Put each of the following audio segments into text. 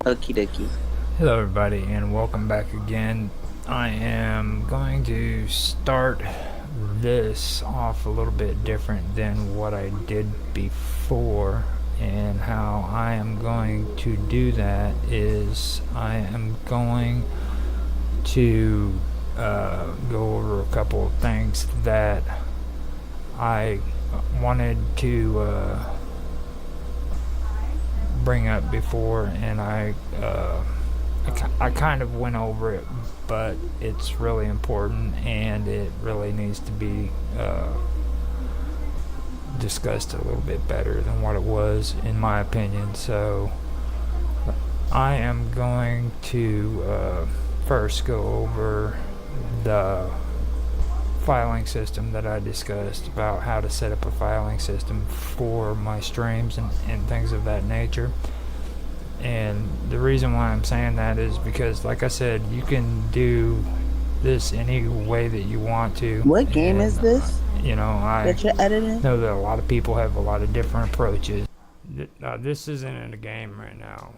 Okie dokie. Hello, everybody, and welcome back again. I am going to start this off a little bit different than what I did before, and how I am going to do that is I am going to go over a couple of things that I wanted to bring up before, and I kind of went over it, but it's really important and it really needs to be discussed a little bit better than what it was, in my opinion. So I am going to first go over the filing system that I discussed, about how to set up a filing system for my streams and things of that nature. And the reason why I'm saying that is because, like I said, you can do this any way that you want to. What game And, is this I that you're editing? know that a lot of people have a lot of different approaches. This isn't in a game right now.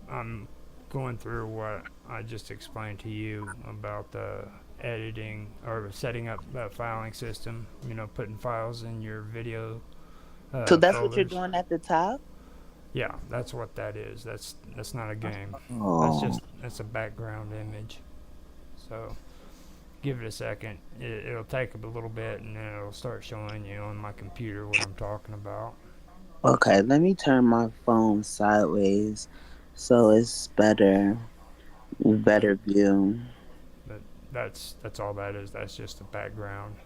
I'm going through what I just explained to you about the editing or setting up that filing system. Putting files in your video So that's what you're folders. doing at the top? Yeah, that's what that is. That's not a game. Oh, That's a background image. So give it a second. It'll take a little bit, and then it'll start showing you on my computer what I'm talking about. okay. Let me turn my phone sideways so it's better view. But that's all that is. That's just a background.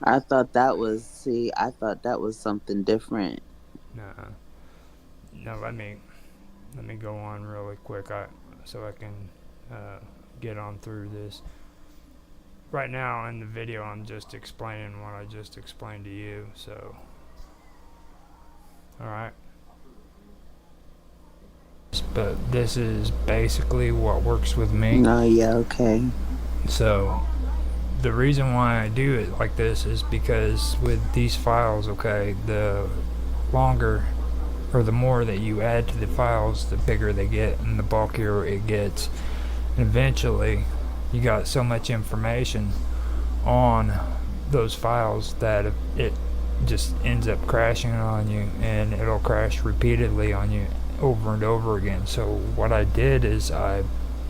I thought that was something different. Nah, no. Let me go on really quick. So I can uh, get on through this. Right now in the video, I'm just explaining what I just explained to you. So, all right. But this is basically what works with me. No, yeah, okay. So the reason why I do it like this is because with these files, okay, the longer or the more that you add to the files, the bigger they get and the bulkier it gets. And eventually, you got so much information on those files that it just ends up crashing on you, and it'll crash repeatedly on you over and over again. So what I did is I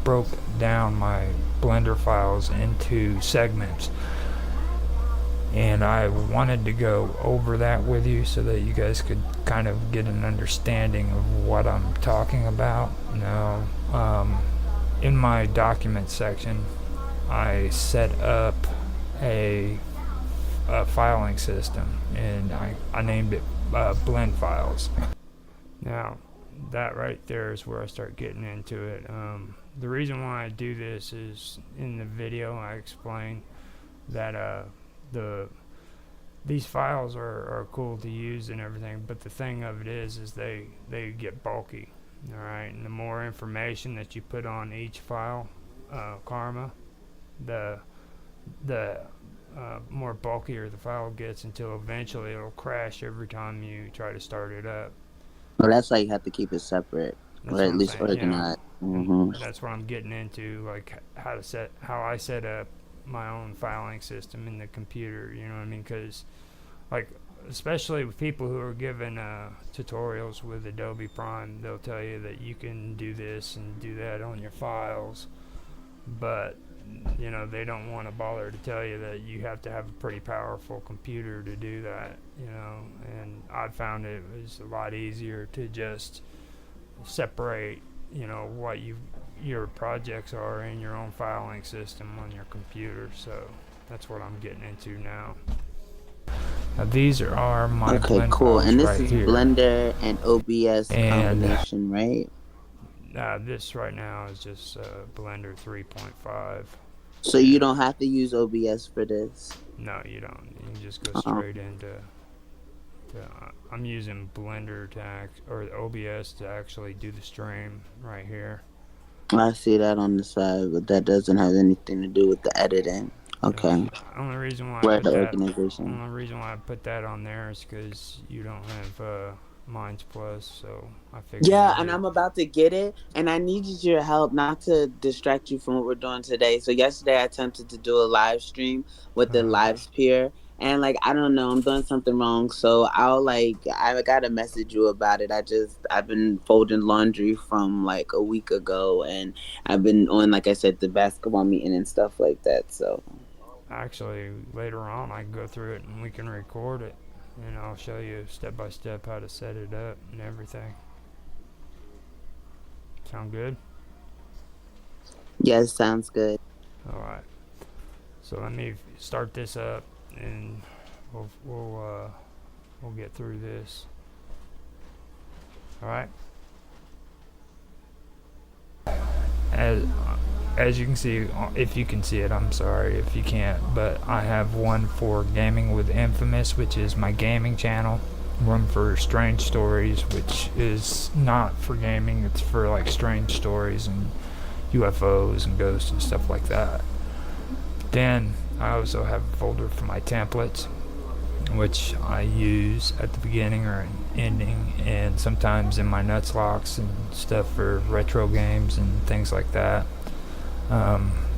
broke down my Blender files into segments, and I wanted to go over that with you so that you guys could kind of get an understanding of what I'm talking about. Now, in my document section, I set up a, a filing system, and I named it blend files. Now, that right there is where I start getting into it. The reason why I do this is in the video I explain that the these files are cool to use and everything, but the thing of it is they get bulky. All right, and the more information that you put on each file, karma, the the more bulkier the file gets, until eventually it'll crash every time you try to start it up. Well, that's why you have to keep it separate, or That's what at I'm least saying, organized. and Hmm. that's what I'm getting into, like how I set up my own filing system in the computer. You know what I mean? Because, like, especially with people who are given tutorials with Adobe Prime, they'll tell you that you can do this and do that on your files, but they don't want to bother to tell you that you have to have a pretty powerful computer to do that. And I found it was a lot easier to just separate what your projects are in your own filing system on your computer. So that's what I'm getting into now. Now these are my Okay, blend cool. files And this right is here, Blender and OBS and combination, right? this right now is just Blender 3.5. So you And don't have to use OBS for this. no, you don't. You can just go Oh, straight into. I'm using Blender or OBS to actually do the stream right here. I see that on the side, but that doesn't have anything to do with the editing. No, Okay. only reason why I Where put the that organization. only reason why I put that on there is because you don't have Mine's Plus, so I figured Yeah, it'd and be. I'm about to get it, and I needed your help not to distract you from what we're doing today. So yesterday I attempted to do a live stream with the Uh, live spear, and like I don't know, I'm doing something wrong. So I gotta message you about it. I've been folding laundry from like a week ago, and I've been on, like I said, the basketball meeting and stuff like that. So Actually, later on, I can go through it and we can record it, and I'll show you step by step how to set it up and everything. Sound good? yes, sounds good. All right. So let me start this up, and we'll get through this. All right. As as you can see, if you can see it, I'm sorry if you can't, but I have one for Gaming with Infamous, which is my gaming channel. One for Strange Stories, which is not for gaming, it's for like strange stories and UFOs and ghosts and stuff like that. Then I also have a folder for my templates, which I use at the beginning or ending, and sometimes in my Nutslocks and stuff for retro games and things like that.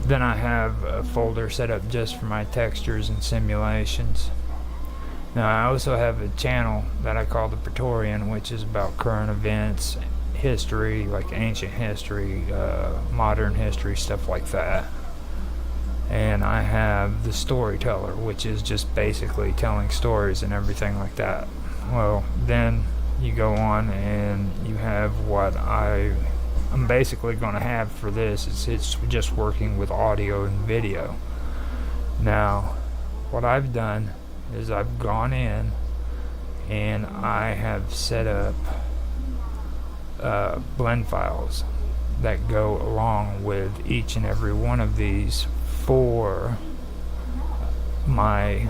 Then I have a folder set up just for my textures and simulations. Now I also have a channel that I call the Praetorian, which is about current events, history, like ancient history, modern history, stuff like that. And I have the Storyteller, which is just basically telling stories and everything like that. Well, then you go on and you have what I'm basically going to have for this is it's just working with audio and video. Now, what I've done is I've gone in and I have set up blend files that go along with each and every one of these for my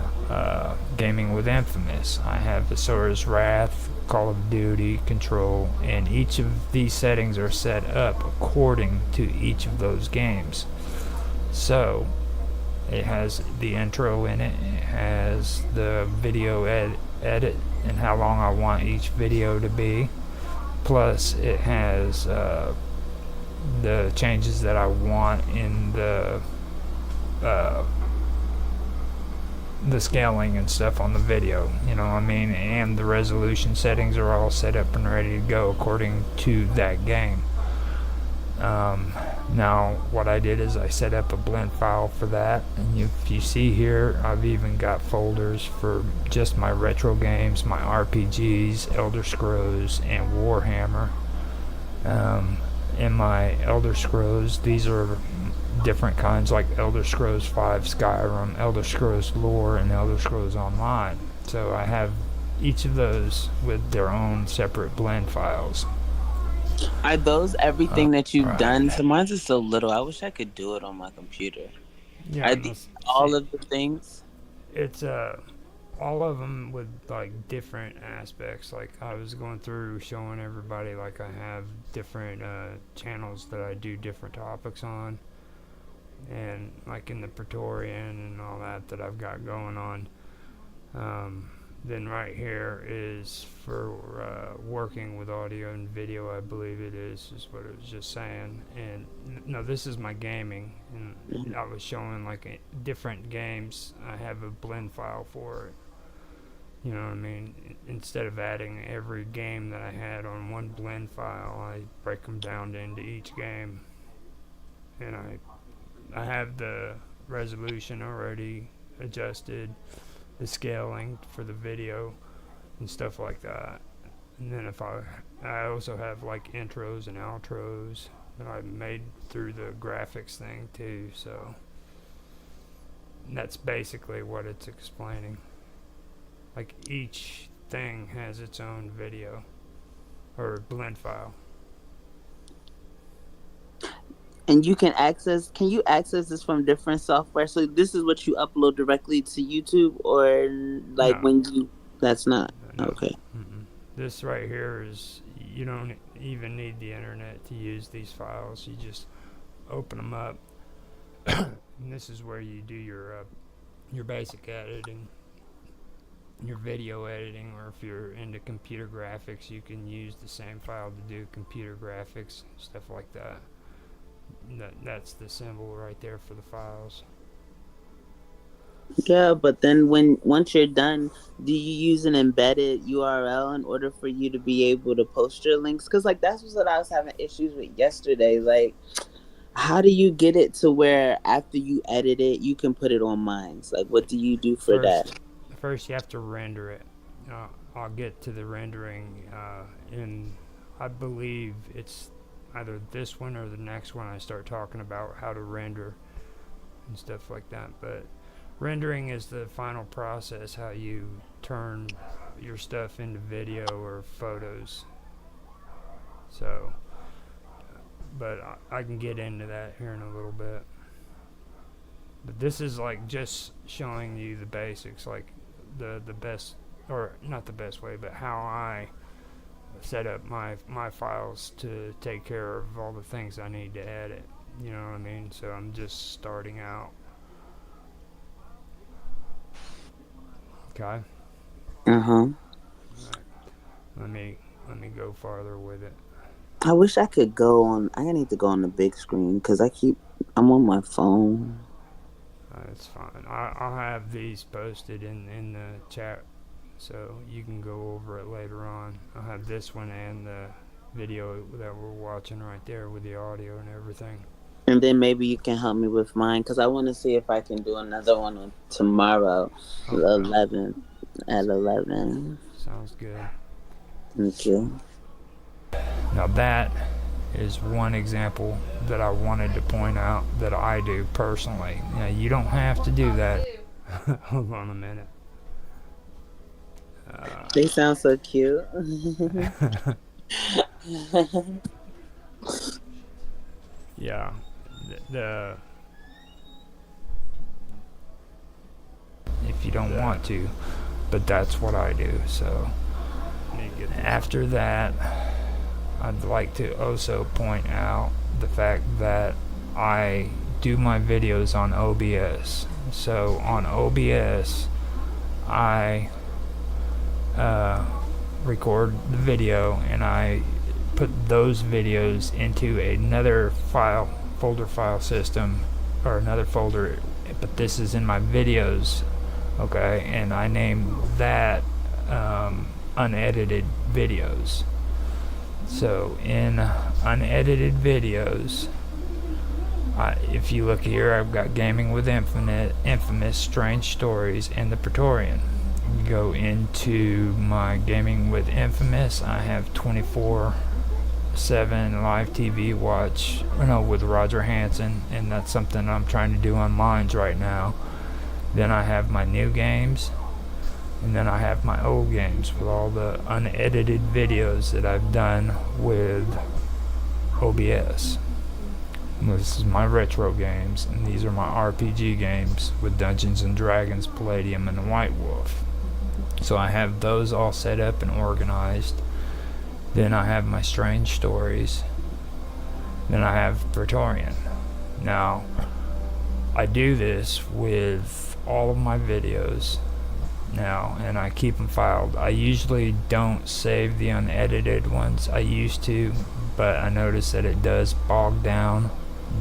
Gaming with Infamous. I have Asura's Wrath, Call of Duty, Control, and each of these settings are set up according to each of those games. So it has the intro in it, it has the video edit and how long I want each video to be, plus it has the changes that I want in uh, the scaling and stuff on the video, you know what I mean? And the resolution settings are all set up and ready to go according to that game. Now, what I did is I set up a blend file for that, and if you see here, I've even got folders for just my retro games, my RPGs, Elder Scrolls, and Warhammer. In my Elder Scrolls, these are different kinds, like Elder Scrolls 5 Skyrim, Elder Scrolls Lore, and Elder Scrolls Online. So I have each of those with their own separate blend files. Are those everything that you've Right. done? So mine's is so little. I wish I could do it on my computer. Yeah, Are no, these all see, of the things? it's all of them with like different aspects. Like I was going through showing everybody, like I have different channels that I do different topics on, and like in the Praetorian and all that I've got going on. Um, then right here is for working with audio and video, I believe is what it was just saying. And no, this is my gaming, and I was showing like different games. I have a blend file for it. You know what I mean? Instead of adding every game that I had on one blend file, I break them down into each game, and I have the resolution already adjusted, the scaling for the video and stuff like that. And then if I also have like intros and outros that I made through the graphics thing too. So that's basically what it's explaining. Like each thing has its own video or blend file. And can you access this from different software? So this is what you upload directly to YouTube, or like No, when you, that's not, no. okay. This right here is, you don't even need the internet to use these files. You just open them up, and this is where you do your basic editing. your video editing, or if you're into computer graphics, you can use the same file to do computer graphics, stuff like that. That's the symbol right there for the files. Yeah, but then once you're done, do you use an embedded URL in order for you to be able to post your links? Because like that's what I was having issues with yesterday. Like, how do you get it to where after you edit it, you can put it on Minds? Like, what do you do for First, that? first you have to render it. I'll get to the rendering in, I believe it's either this one or the next one. I start talking about how to render and stuff like that. But rendering is the final process, how you turn your stuff into video or photos. So, but I can get into that here in a little bit. But this is like just showing you the basics, like the best, or not the best way, but how I set up my files to take care of all the things I need to edit. You know what I mean? So I'm just starting out. Okay. Uh huh. All right. Let me go farther with it. I wish I could go on. I need to go on the big screen because I'm on my phone. It's fine. I'll have these posted in the chat, so you can go over it later on. I'll have this one and the video that we're watching right there with the audio and everything. And then maybe you can help me with mine because I want to see if I can do another one on tomorrow, the Okay. 11th at 11. Sounds good. Thank you. Now that is one example that I wanted to point out that I do personally. Now you don't have to do that. Hold on a minute. They sound so cute. Yeah. The if you don't want to, but that's what I do. So after that, I'd like to also point out the fact that I do my videos on OBS. So on OBS, I record the video and I put those videos into another file system, or another folder, but this is in my videos, okay, and I name that unedited videos. So in unedited videos, if you look here, I've got Gaming with Infamous, Strange Stories, and the Praetorian. You go into my Gaming with Infamous, I have 24/7 live TV watch, with Roger Hanson, and that's something I'm trying to do on Minds right now. Then I have my new games, and then I have my old games with all the unedited videos that I've done with OBS. This is my retro games, and these are my RPG games with Dungeons and Dragons, Palladium, and the White Wolf. So I have those all set up and organized. Then I have my Strange Stories. Then I have Praetorian. Now, I do this with all of my videos now, and I keep them filed. I usually don't save the unedited ones. I used to, but I noticed that it does bog down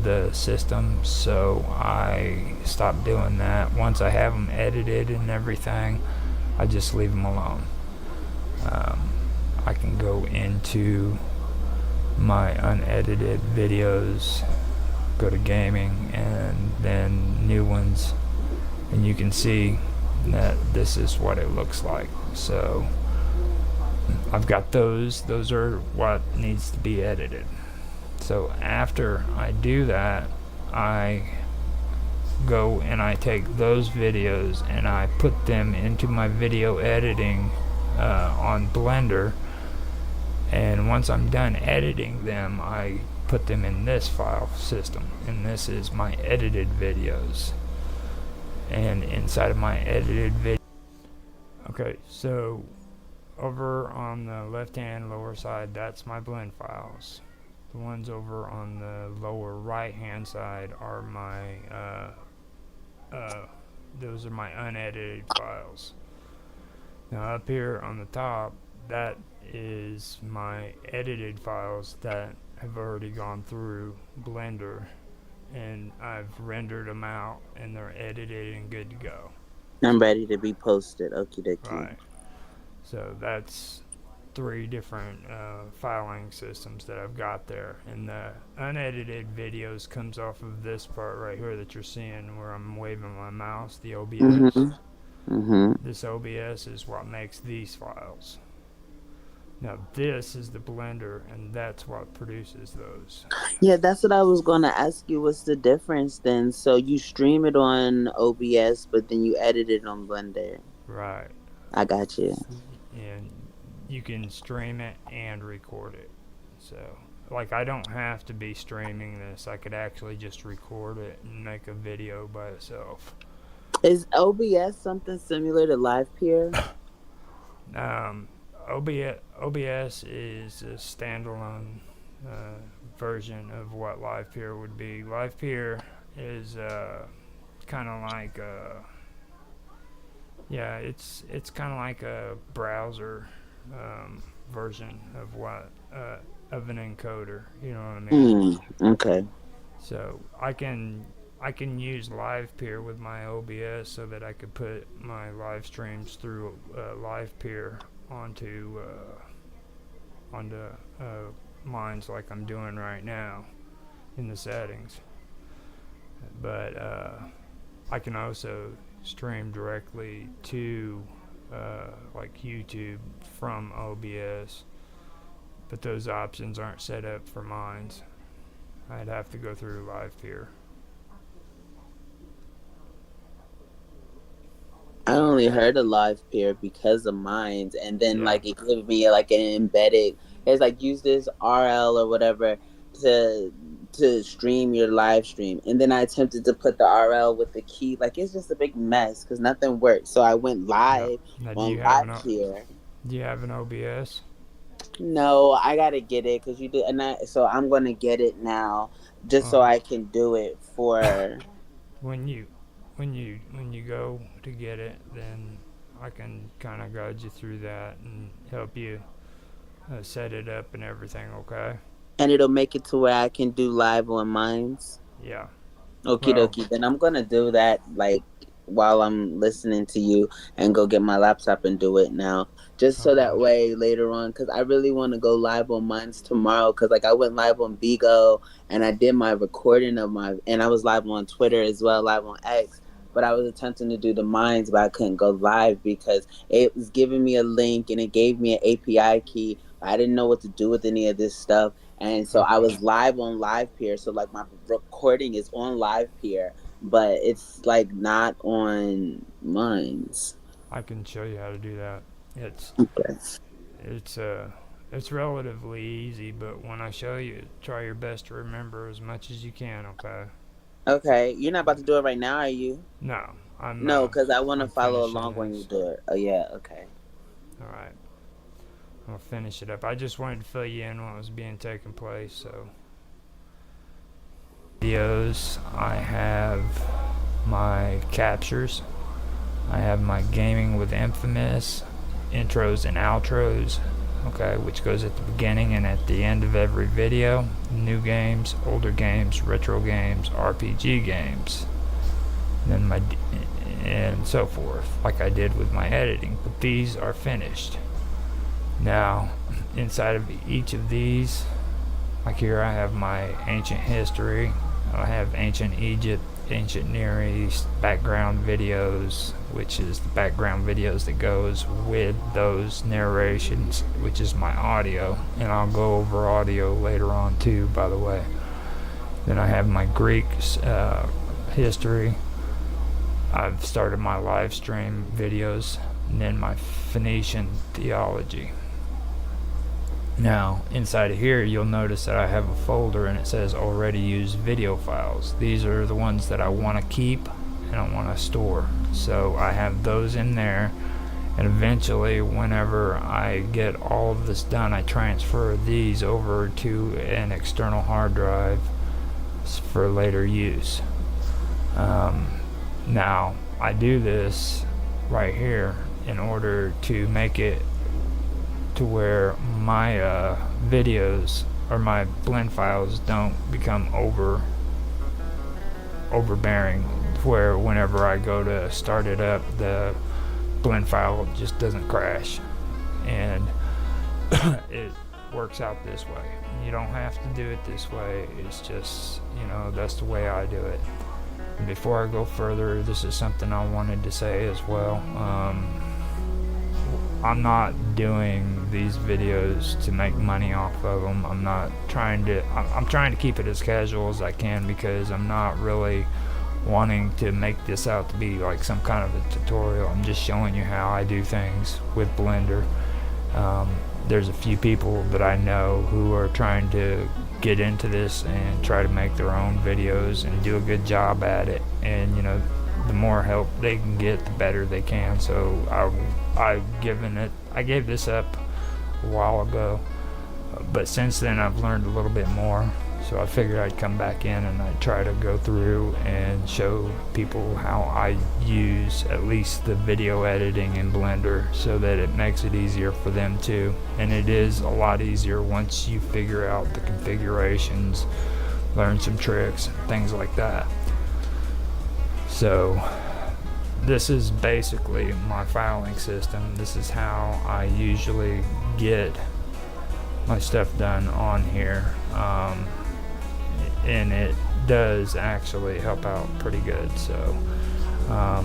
the system, so I stopped doing that. Once I have them edited and everything, I just leave them alone. I can go into my unedited videos, go to gaming, and then new ones, and you can see that this is what it looks like. So I've got those are what needs to be edited. So after I do that, I go and I take those videos and I put them into my video editing on Blender, and once I'm done editing them, I put them in this file system, and this is my edited videos. And inside of my edited video, okay, so over on the left hand lower side, that's my blend files. The ones over on the lower right hand side are my those are my unedited files. Now up here on the top, that is my edited files that have already gone through Blender, and I've rendered them out and they're edited and good to go. I'm ready to be posted. Okie dokie. Right. So that's three different filing systems that I've got there, and the unedited videos comes off of this part right here that you're seeing where I'm waving my mouse, the OBS. Mm-hmm. Mm-hmm. This OBS is what makes these files. Now this is the Blender, and that's what produces those. Yeah, that's what I was gonna ask you. What's the difference then? So you stream it on OBS, but then you edit it on Blender. Right. I got you. And you can stream it and record it. So, like, I don't have to be streaming this. I could actually just record it and make a video by itself. Is OBS something similar to LivePeer? Um, OBS is a standalone uh, version of what LivePeer would be. LivePeer is kind of like yeah, it's kind of like a browser version of what of an encoder. You know what I mean? Hmm. Okay. So I can use LivePeer with my OBS so that I could put my live streams through LivePeer onto onto mines like I'm doing right now in the settings. But I can also stream directly to like YouTube from OBS, but those options aren't set up for mines. I'd have to go through LivePeer. I only heard of LivePeer because of Minds, and then Yeah. like it gave me like an embedded. It's like use this RL or whatever to stream your live stream, and then I attempted to put the RL with the key. Like it's just a big mess because nothing worked. So I went Yeah. live Now, on LivePeer. do you have an OBS? No, I gotta get it because you did, and so I'm gonna get it now just so Um, I can do it for. when you when you go to get it, then I can kind of guide you through that and help you set it up and everything. Okay? And it'll make it to where I can do live on Minds. Yeah. Okie Well. dokie. Then I'm gonna do that like while I'm listening to you and go get my laptop and do it now. Just so Okay. that way later on, because I really want to go live on Minds tomorrow. Because like I went live on Bigo and I did my recording of my, and I was live on Twitter as well, live on X. But I was attempting to do the Minds, but I couldn't go live because it was giving me a link and it gave me an API key. I didn't know what to do with any of this stuff. And so I Okay. was live on LivePeer. So like my recording is on LivePeer, but it's like not on Minds. I can show you how to do that. It's Okay. it's uh it's relatively easy, but when I show you, try your best to remember as much as you can. Okay? Okay. You're not about to do it right now, are you? No, No, because I want to I'm follow finishing along when you this. do it. Oh yeah. Okay. All right, I'll finish it up. I just wanted to fill you in what was being taken place. So videos, I have my captures. I have my gaming with Infamous intros and outros, okay, which goes at the beginning and at the end of every video. New games, older games, retro games, RPG games, and then and so forth, like I did with my editing. But these are finished. Now, inside of each of these, like here, I have my ancient history. I have ancient Egypt, ancient Near East, background videos, which is the background videos that goes with those narrations, which is my audio, and I'll go over audio later on too, by the way. Then I have my Greek history. I've started my live stream videos, and then my Phoenician theology. Now, inside of here, you'll notice that I have a folder and it says already used video files. These are the ones that I want to keep and I want to store. So I have those in there, and eventually, whenever I get all of this done, I transfer these over to an external hard drive for later use. Now, I do this right here in order to make it to where my videos or my blend files don't become overbearing, where whenever I go to start it up, the blend file just doesn't crash. And it works out this way. You don't have to do it this way. It's just, that's the way I do it. And before I go further, this is something I wanted to say as well. I'm not doing these videos to make money off of them. I'm trying to keep it as casual as I can, because I'm not really wanting to make this out to be like some kind of a tutorial. I'm just showing you how I do things with Blender. There's a few people that I know who are trying to get into this and try to make their own videos and do a good job at it, and the more help they can get, the better they can. So I gave this up a while ago, but since then I've learned a little bit more. So I figured I'd come back in and I'd try to go through and show people how I use at least the video editing in Blender, so that it makes it easier for them too. And it is a lot easier once you figure out the configurations, learn some tricks, things like that. So this is basically my filing system. This is how I usually get my stuff done on here. And it does actually help out pretty good. So I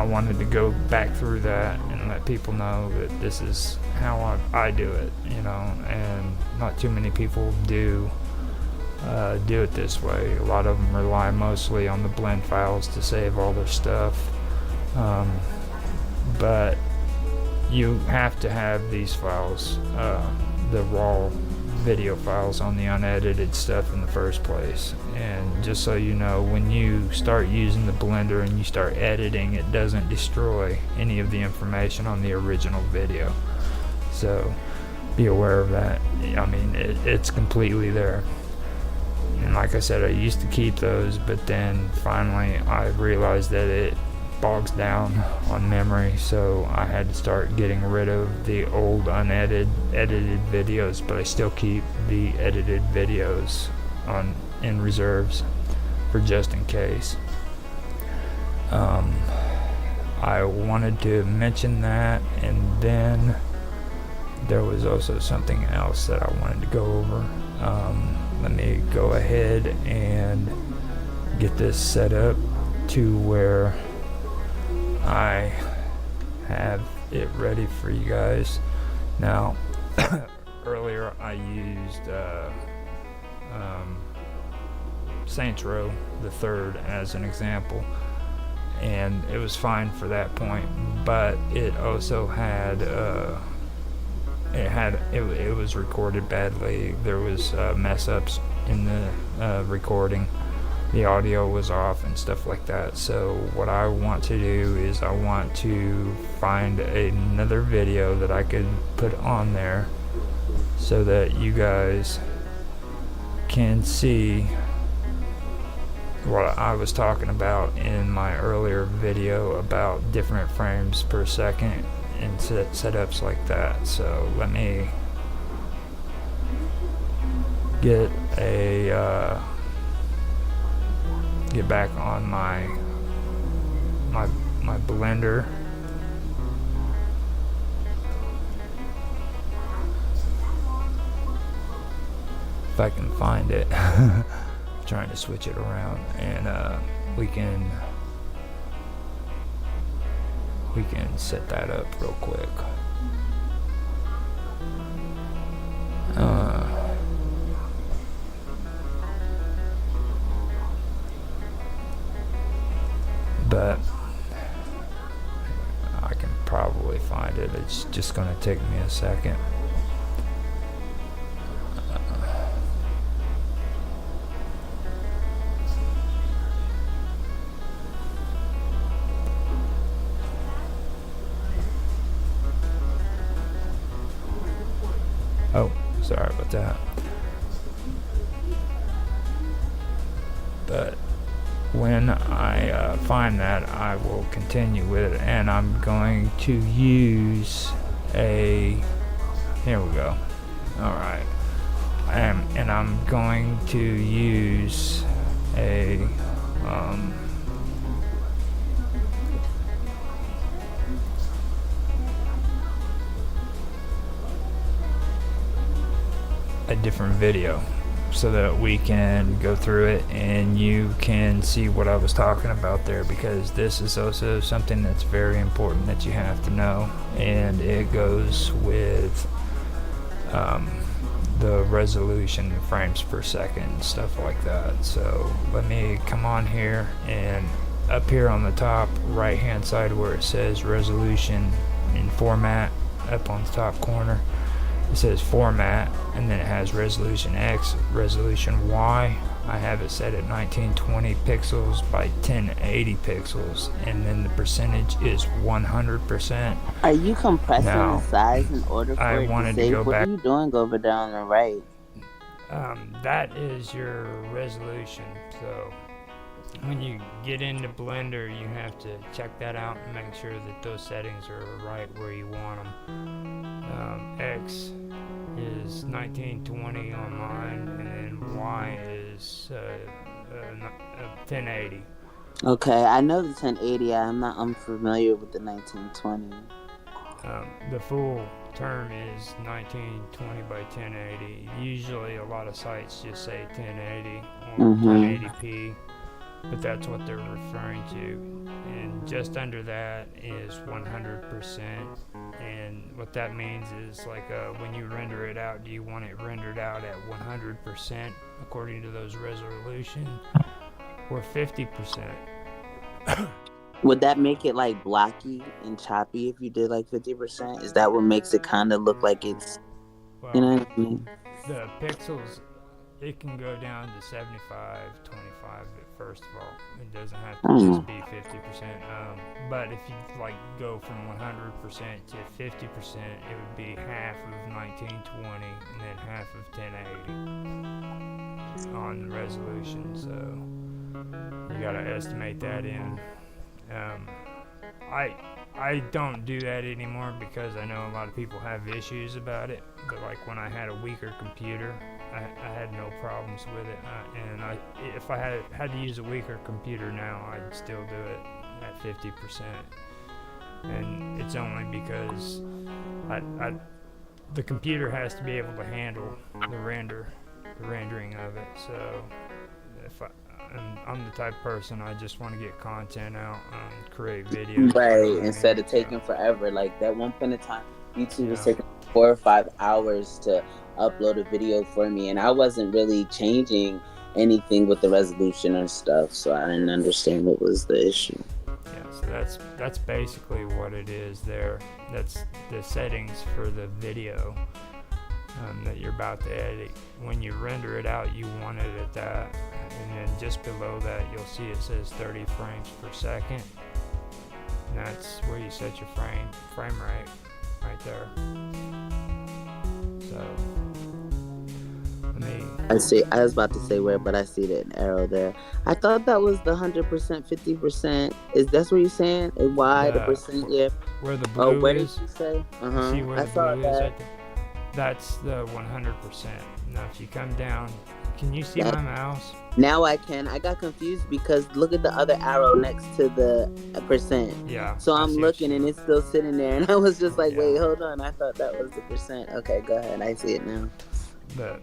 wanted to go back through that and let people know that this is how I do it, and not too many people do it this way. A lot of them rely mostly on the blend files to save all their stuff, but you have to have these files, the raw video files, on the unedited stuff in the first place. And just so you know, when you start using the Blender and you start editing, it doesn't destroy any of the information on the original video. So be aware of that. I mean, it's completely there. And like I said, I used to keep those, but then finally I realized that it bogs down on memory, so I had to start getting rid of the old edited videos, but I still keep the edited videos in reserves for just in case. I wanted to mention that, and then there was also something else that I wanted to go over. Let me go ahead and get this set up to where I have it ready for you guys. Now, earlier I used Saints Row the Third as an example, and it was fine for that point, but it also had it was recorded badly. There was mess ups in the recording. The audio was off and stuff like that. So what I want to do is I want to find another video that I could put on there so that you guys can see what I was talking about in my earlier video about different frames per second and setups like that. So let me get back on my Blender. If I can find it. Trying to switch it around, and we can set that up real quick. But I can probably find it. It's just going to take me a second. Oh, sorry about that. But when I find that, I will continue with it, and I'm going to use a. Here we go. All right, and I'm going to use a. A different video so that we can go through it and you can see what I was talking about there, because this is also something that's very important that you have to know, and it goes with the resolution, frames per second, stuff like that. So let me come on here, and up here on the top right hand side where it says resolution in format, up on the top corner it says format, and then it has resolution X, resolution Y. I have it set at 1920 pixels by 1080 pixels, and then the percentage is 100%. Are you compressing the Now, size in order I for it to wanted to save? go What are back. you doing over there on the right? That is your resolution. So when you get into Blender, you have to check that out and make sure that those settings are right where you want them. X is 1920 on mine, and then Y is 1080. Okay, I know the 1080. I'm not unfamiliar with the 1920. The full term is 1920 by 1080. Usually, a lot of sites just say 1080 or Mm-hmm. 1080p, but that's what they're referring to. And just under that is 100%. And what that means is, like, when you render it out, do you want it rendered out at 100% according to those resolution, or 50%? Would that make it like blocky and choppy if you did like 50%? Is that what makes it kind of look like it's, you Well, know what I mean? the pixels, it can go down to 75, 25 at first of all. It doesn't have to just Mm. be 50%. But if you like go from 100% to 50%, it would be half of 1920 and then half of 1080 on the resolution. So you gotta estimate that in. Um, I don't do that anymore because I know a lot of people have issues about it. But like when I had a weaker computer, I had no problems with it. And if I had to use a weaker computer now, I'd still do it at 50%. And it's only because the computer has to be able to handle the rendering of it. So if I'm the type of person, I just want to get content out and create videos. You know Right. what I mean? Instead of So taking forever, like that one point in time, YouTube was yeah, taking 4 or 5 hours to upload a video for me, and I wasn't really changing anything with the resolution or stuff, so I didn't understand what was the issue. yeah. So that's basically what it is there. That's the settings for the video that you're about to edit. When you render it out, you want it at that, and then just below that, you'll see it says 30 frames per second. And that's where you set your frame rate, right there. So let me. I see. I was about to say where, but I see that arrow there. I thought that was the 100%, 50%. Is that's what you're saying? And why the The percent? Yeah. where the Oh, blue where did is. you say? You see where I the saw blue is that. right there? That's the 100%. Now if you come down, can you see That my mouse? now I can. I got confused because look at the other arrow next to the percent. Yeah, So I I'm see what looking you and mean. it's still sitting there, and I was just like, Yeah, wait, hold on. I thought that was the percent. Okay, go ahead. I see it now. but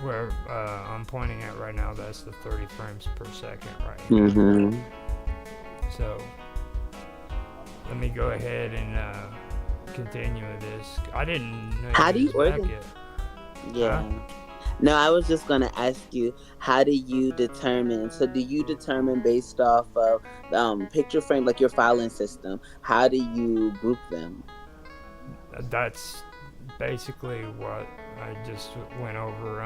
where I'm pointing at right now, that's the 30 frames per second right here. Mm-hmm. So let me go ahead and continue with this. I didn't know How do you you was back organize? yet. Huh? Yeah. No, I was just gonna ask you, how do you determine? So, do you determine based off of picture frame, like your filing system? How do you group them? That's basically what I just went over.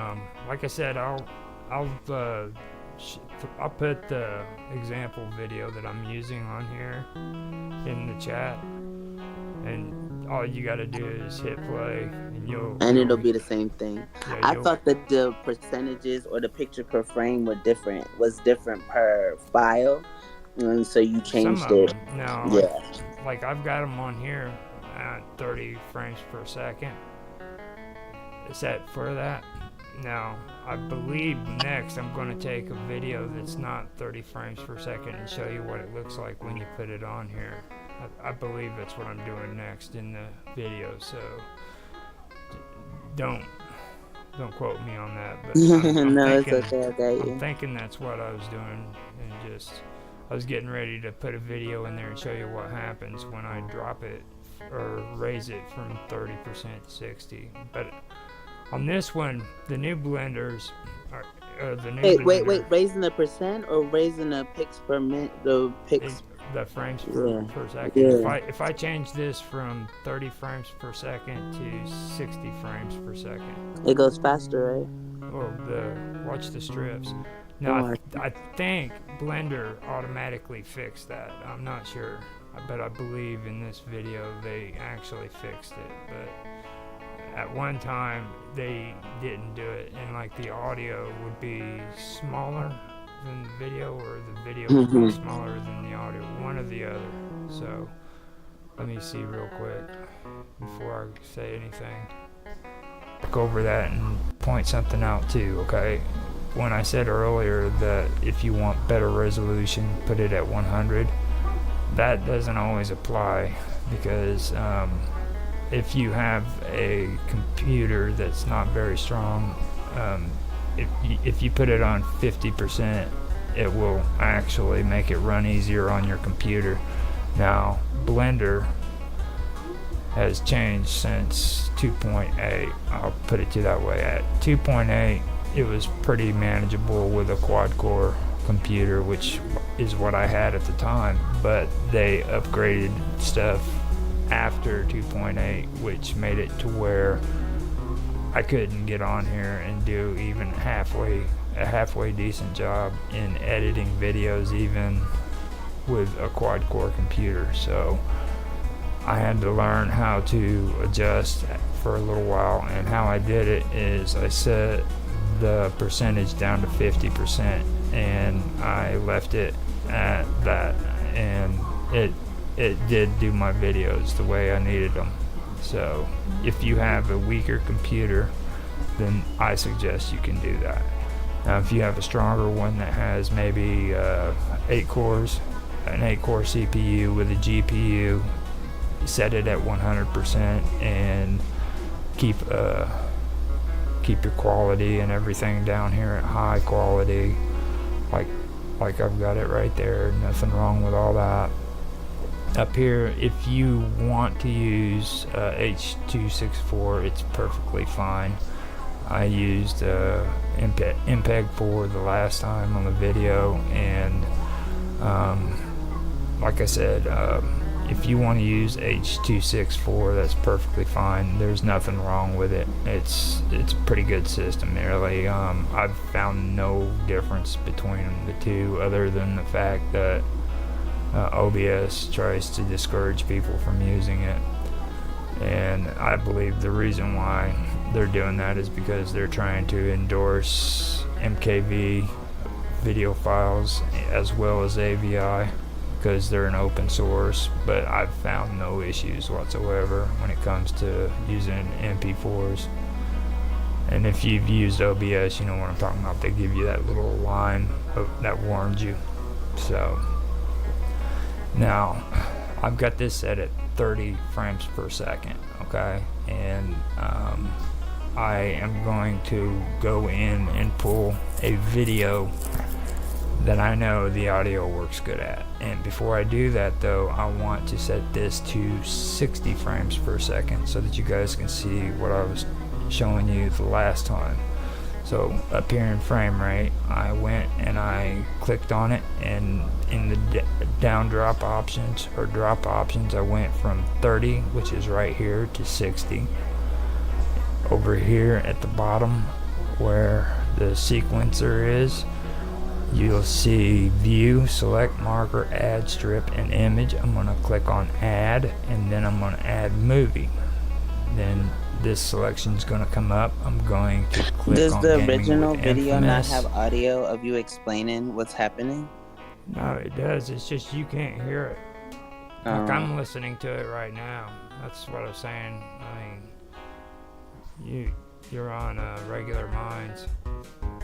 Like I said, I'll I'll put the example video that I'm using on here in the chat, and all you got to do is hit play, and and it'll you'll be the same thing. yeah I you'll thought that the percentages or the picture per frame was different per file, and so you some changed of it. them now Yeah. like I've got them on here at 30 frames per second set for that. Now, I believe next I'm going to take a video that's not 30 frames per second and show you what it looks like when you put it on here. I believe that's what I'm doing next in the video, so don't don't quote me on that, but I'm No, it's thinking okay. I got I'm you. thinking that's what I was doing, and just I was getting ready to put a video in there and show you what happens when I drop it or raise it from 30% to 60. But on this one, the new blenders are the new Wait. blender. Raising the percent or raising the pics per minute? The pics. The frames Yeah. per second. Yeah. If I change this from 30 frames per second to 60 frames per second, It goes faster, right? well, watch the strips. Don't Now worry. I think Blender automatically fixed that. I'm not sure, but I believe in this video they actually fixed it. But at one time they didn't do it, and like the audio would be smaller than the video, or the video would be smaller than the audio, one or the other. So let me see real quick before I say anything. Go over that and point something out too, okay? When I said earlier that if you want better resolution, put it at 100, that doesn't always apply because if you have a computer that's not very strong, if you put it on 50%, it will actually make it run easier on your computer. Now, Blender has changed since 2.8. I'll put it to that way. At 2.8, it was pretty manageable with a quad-core computer, which is what I had at the time, but they upgraded stuff after 2.8, which made it to where I couldn't get on here and do even a halfway decent job in editing videos, even with a quad core computer. So I had to learn how to adjust for a little while, and how I did it is I set the percentage down to 50% and I left it at that, and it did do my videos the way I needed them. So if you have a weaker computer, then I suggest you can do that. Now if you have a stronger one that has maybe 8 cores, an 8-core CPU with a GPU, set it at 100% and keep your quality and everything down here at high quality, like I've got it right there. Nothing wrong with all that. Up here, if you want to use H.264, it's perfectly fine. I used MPEG 4 the last time on the video, and like I said, if you want to use H.264, that's perfectly fine. There's nothing wrong with it. It's a pretty good system, really. I've found no difference between the two, other than the fact that OBS tries to discourage people from using it, and I believe the reason why they're doing that is because they're trying to endorse MKV video files as well as AVI, because they're an open source. But I've found no issues whatsoever when it comes to using MP4s. And if you've used OBS, you know what I'm talking about. They give you that little line that warns you. So now I've got this set at 30 frames per second, okay? And I am going to go in and pull a video that I know the audio works good at. And before I do that though, I want to set this to 60 frames per second so that you guys can see what I was showing you the last time. So up here in frame rate, I went and I clicked on it, and in the down drop options or drop options, I went from 30, which is right here, to 60. Over here at the bottom where the sequencer is, you'll see view, select marker, add strip and image. I'm going to click on add, and then I'm going to add movie. then this selection is going to come up. I'm going to click Does on the Gaming with original video not have Infamous. audio of you explaining what's happening? No, it does. It's just you can't hear it. Like Oh. I'm listening to it right now. That's what I was saying. I mean, you're on regular minds,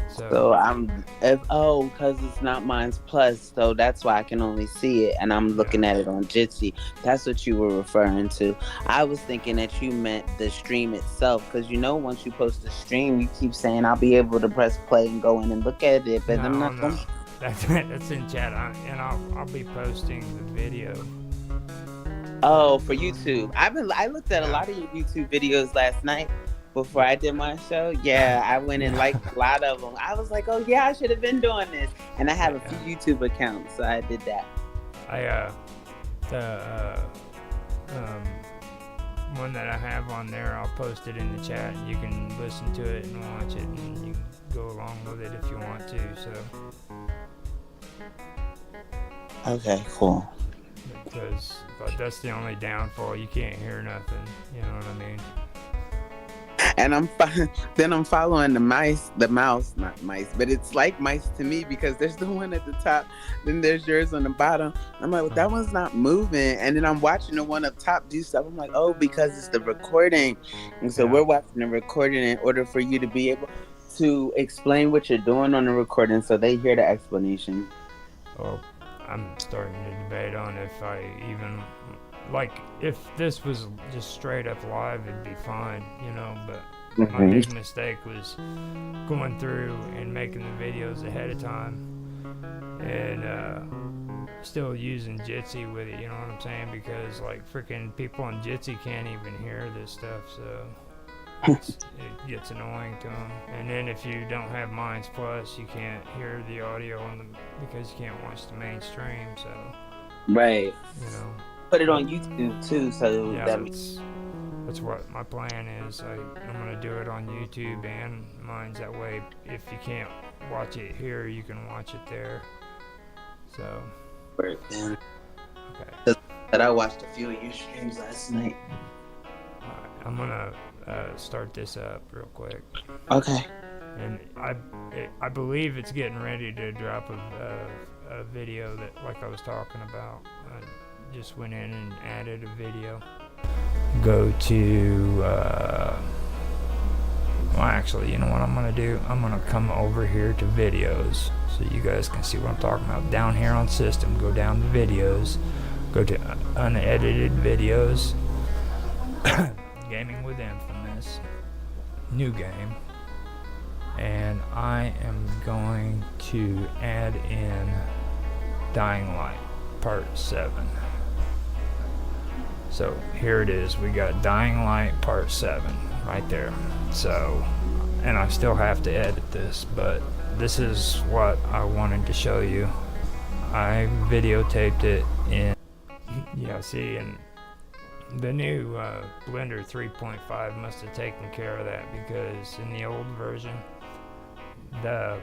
so So I'm if because it's not mine's plus, so that's why I can only see it, and I'm yeah, looking at it on Jitsi. That's what you were referring to. I was thinking that you meant the stream itself, because once you post the stream, you keep saying I'll be able to press play and go in and look at it, but I'm no, not going. no, that's in chat, and I'll be posting the video. Oh, for YouTube. I looked at a Yeah, lot of your YouTube videos last night before I did my show. Yeah, I went and yeah, liked a lot of them. I was like, oh yeah, I should have been doing this. And I have a few yeah. YouTube accounts, so I did that. I the one that I have on there, I'll post it in the chat, and you can listen to it and watch it, and you can go along with it if you want to. So, Okay, cool. because but that's the only downfall. You can't hear nothing. You know what I mean? And then I'm following the mouse, not mice, but it's like mice to me because there's the one at the top, then there's yours on the bottom. I'm like, well, that one's not moving, and then I'm watching the one up top do stuff. I'm like, oh, because it's the recording, and so Yeah. we're watching the recording in order for you to be able to explain what you're doing on the recording, so they hear the explanation. Well, I'm starting to debate on if I even like if this was just straight up live, it'd be fine, But my Mhm. big mistake was going through and making the videos ahead of time and still using Jitsi with it. You know what I'm saying? Because like freaking people on Jitsi can't even hear this stuff, so it gets annoying to them. And then if you don't have Minds Plus, you can't hear the audio because you can't watch the mainstream. So Right. you know, Put it but on YouTube too, so yeah, that that's what my plan is. I'm gonna do it on YouTube and Minds. That way, if you can't watch it here, you can watch it there. So means okay, that I watched a few of your streams last night. I'm gonna start this up real quick. Okay. And I believe it's getting ready to drop a video that like I was talking about. I just went in and added a video. Go to well, actually, you know what I'm gonna do? I'm gonna come over here to videos so you guys can see what I'm talking about. Down here on system, go down to videos, go to unedited videos, Gaming with Infamous, new game. And I am going to add in Dying Light Part 7. So here it is. We got Dying Light Part 7 right there. So, and I still have to edit this, but this is what I wanted to show you. I videotaped it in, yeah, see, and the new Blender 3.5 must have taken care of that, because in the old version, the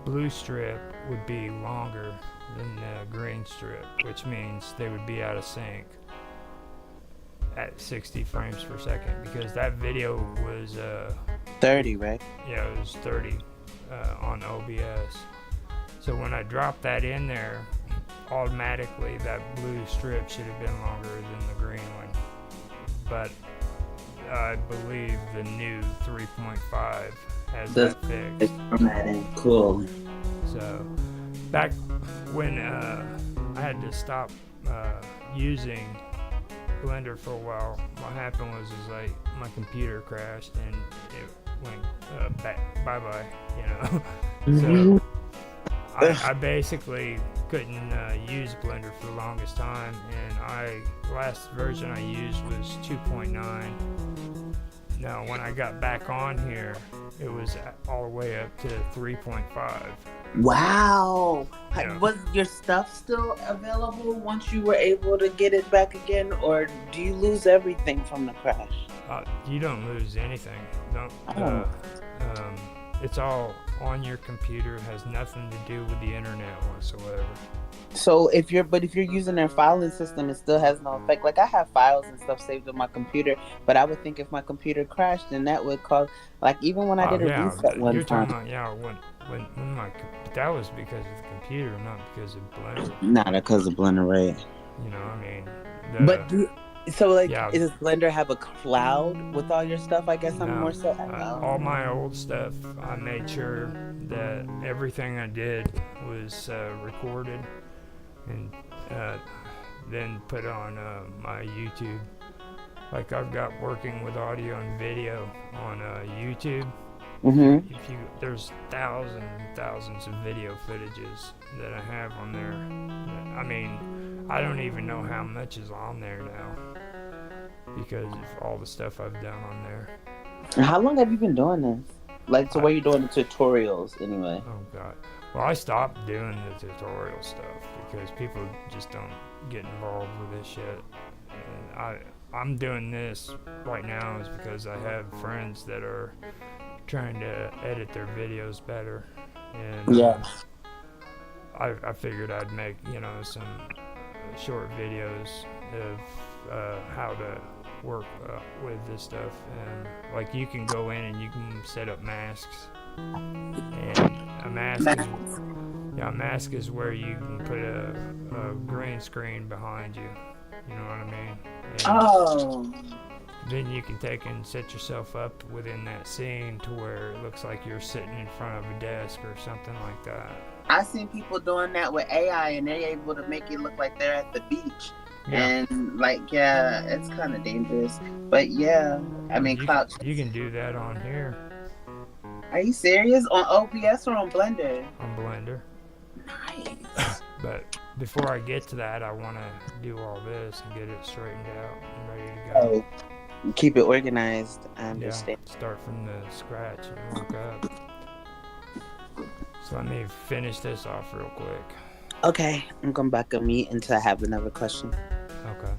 blue strip would be longer than the green strip, which means they would be out of sync at 60 frames per second, because that video was 30, right? yeah, it was 30 on OBS. So when I dropped that in there, automatically that blue strip should have been longer than the green one. But I believe the new 3.5 has that fixed. Formatting. Cool. So back when I had to stop using Blender for a while, what happened was like my computer crashed and it went bye bye, So I basically couldn't use Blender for the longest time, and last version I used was 2.9. Now when I got back on here, it was all the way up to 3.5. Wow. Yeah. Was your stuff still available once you were able to get it back again, or do you lose everything from the crash? You don't lose anything. Don't. Oh. it's all on your computer. It has nothing to do with the internet whatsoever. So if you're using their filing system, it still has no effect. Like I have files and stuff saved on my computer, but I would think if my computer crashed, then that would cause, like, even when I Oh did a yeah, reset one you're talking time. about, yeah, when my but that was because of the computer, not because of Blender. Not because of Blender, right? You know, I mean, But so like, yeah, does Blender have a cloud with all your stuff? I guess I'm no, more so. all my old stuff, I made sure that everything I did was recorded and uh, then put on my YouTube. Like I've got working with audio and video on YouTube. Mm-hmm. If you there's thousands and thousands of video footages that I have on there. I mean, I don't even know how much is on there now because of all the stuff I've done on there. How long have you been doing this? Like, to I, where you're doing the tutorials anyway? oh god. Well, I stopped doing the tutorial stuff because people just don't get involved with this shit. And I'm doing this right now is because I have friends that are trying to edit their videos better, and Yeah. I figured I'd make some short videos of how to work with this stuff, and like you can go in and you can set up masks, and a mask is where you can put a green screen behind you. You know what I mean? And Oh. then you can take and set yourself up within that scene to where it looks like you're sitting in front of a desk or something like that. I've seen people doing that with AI, and they're able to make it look like they're at the beach. Yeah. And like, yeah, it's kind of dangerous. But yeah, I mean, cloud. You can do that on here Are you serious? On OBS or on Blender? on Blender. Nice. But before I get to that, I want to do all this and get it straightened out and ready to go. Oh, keep it organized. I understand. Yeah, start from the scratch and work up. So let me finish this off real quick. Okay, I'm going back on mute until I have another question. Okay.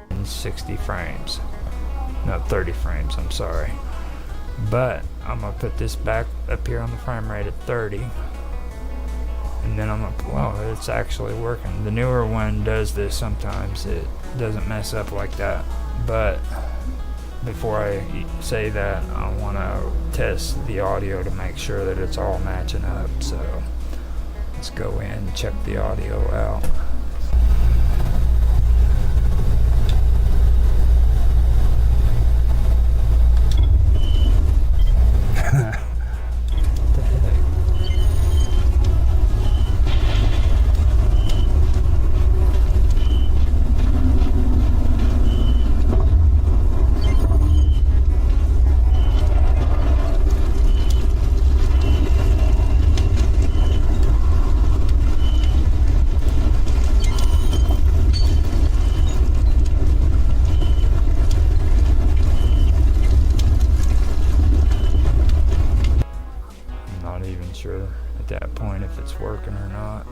In 60 frames. No, 30 frames, I'm sorry. But I'm going to put this back up here on the frame rate at 30. And then I'm going to, well, it's actually working. The newer one does this sometimes. It doesn't mess up like that. But before I say that, I want to test the audio to make sure that it's all matching up. So let's go in and check the audio out. Sure at that point if it's working or not.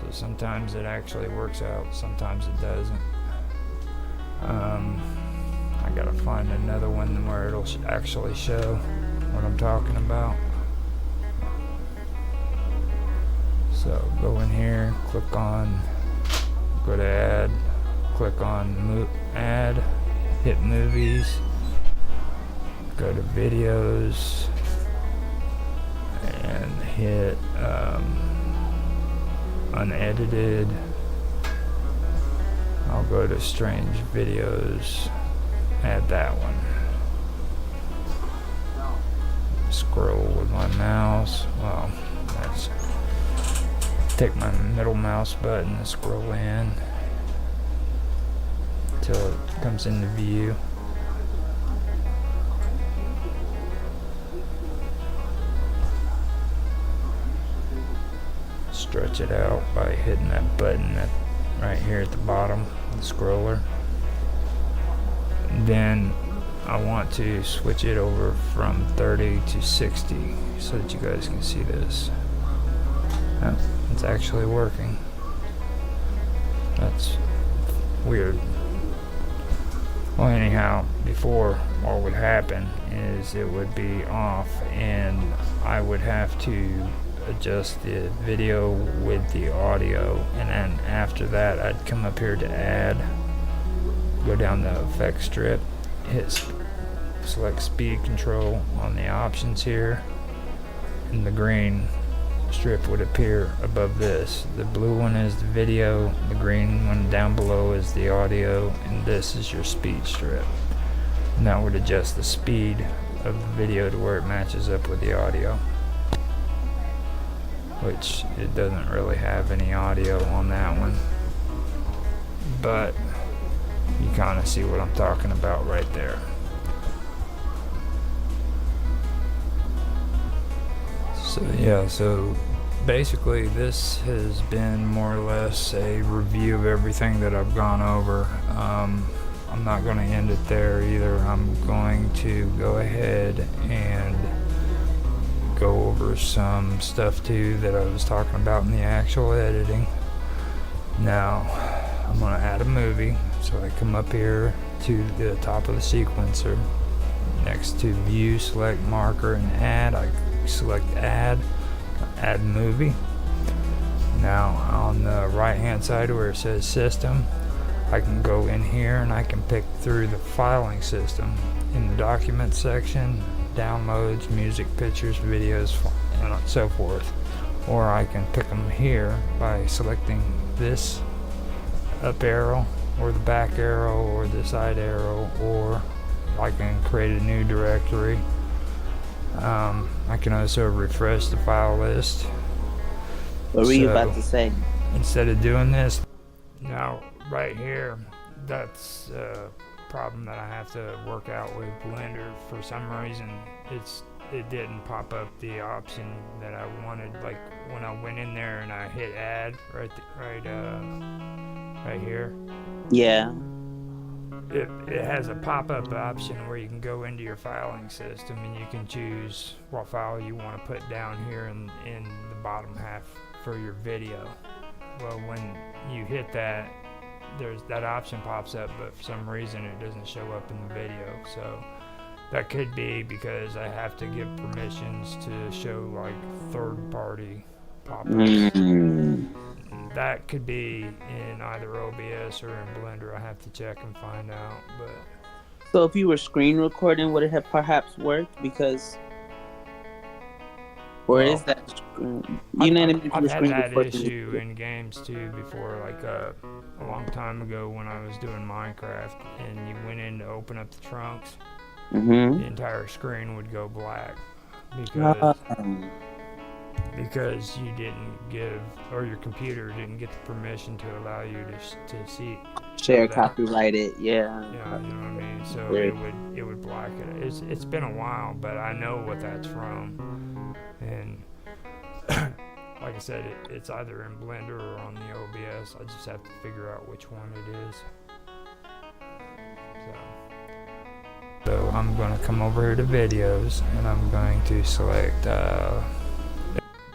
So sometimes it actually works out, sometimes it doesn't. I gotta find another one where it'll actually show what I'm talking about. So go in here, go to add, click on add, hit movies, go to videos, and hit unedited. I'll go to strange videos, add that one. Scroll with my mouse. Well, that's take my middle mouse button and scroll in until it comes into view. Stretch it out by hitting that button right here at the bottom of the scroller. Then I want to switch it over from 30 to 60 so that you guys can see this. Oh, it's actually working. That's weird. Well, anyhow, before what would happen is it would be off, and I would have to adjust the video with the audio, and then after that I'd come up here to add, go down the effects strip, hit select speed control on the options here, and the green strip would appear above this. The blue one is the video, the green one down below is the audio, and this is your speed strip. And that would adjust the speed of the video to where it matches up with the audio, which it doesn't really have any audio on that one, but you kind of see what I'm talking about right there. So yeah, so basically this has been more or less a review of everything that I've gone over. I'm not going to end it there either. I'm going to go ahead and go over some stuff too that I was talking about in the actual editing. Now I'm going to add a movie, so I come up here to the top of the sequencer, next to view, select marker and add. I select add movie. Now on the right hand side where it says system, I can go in here and I can pick through the filing system in the document section, downloads, music, pictures, videos, and so forth. Or I can pick them here by selecting this up arrow or the back arrow or the side arrow, or I can create a new directory. I can also refresh the file list. What were you about to say? Instead of doing this, now right here, that's a problem that I have to work out with Blender. For some reason, it didn't pop up the option that I wanted. Like when I went in there and I hit add right here. Yeah. It has a pop-up option where you can go into your filing system and you can choose what file you want to put down here in the bottom half for your video. Well, when you hit that, there's that option pops up, but for some reason it doesn't show up in the video. So that could be because I have to give permissions to show like third-party pop-ups. That could be in either OBS or in Blender. I have to check and find out. But so if you were screen recording, would it have perhaps worked? Because, or well, is that you know what I mean? I've had that issue in games too before, like a long time ago when I was doing Minecraft, and you went in to open up the trunks, the entire screen would go black because you didn't give, or your computer didn't get the permission to allow you to see share copyrighted. Yeah, you know what I mean. So it would black it. It's been a while, but I know what that's from, and like I said, it's either in Blender or on the OBS. I just have to figure out which one it is. So I'm going to come over here to videos, and I'm going to select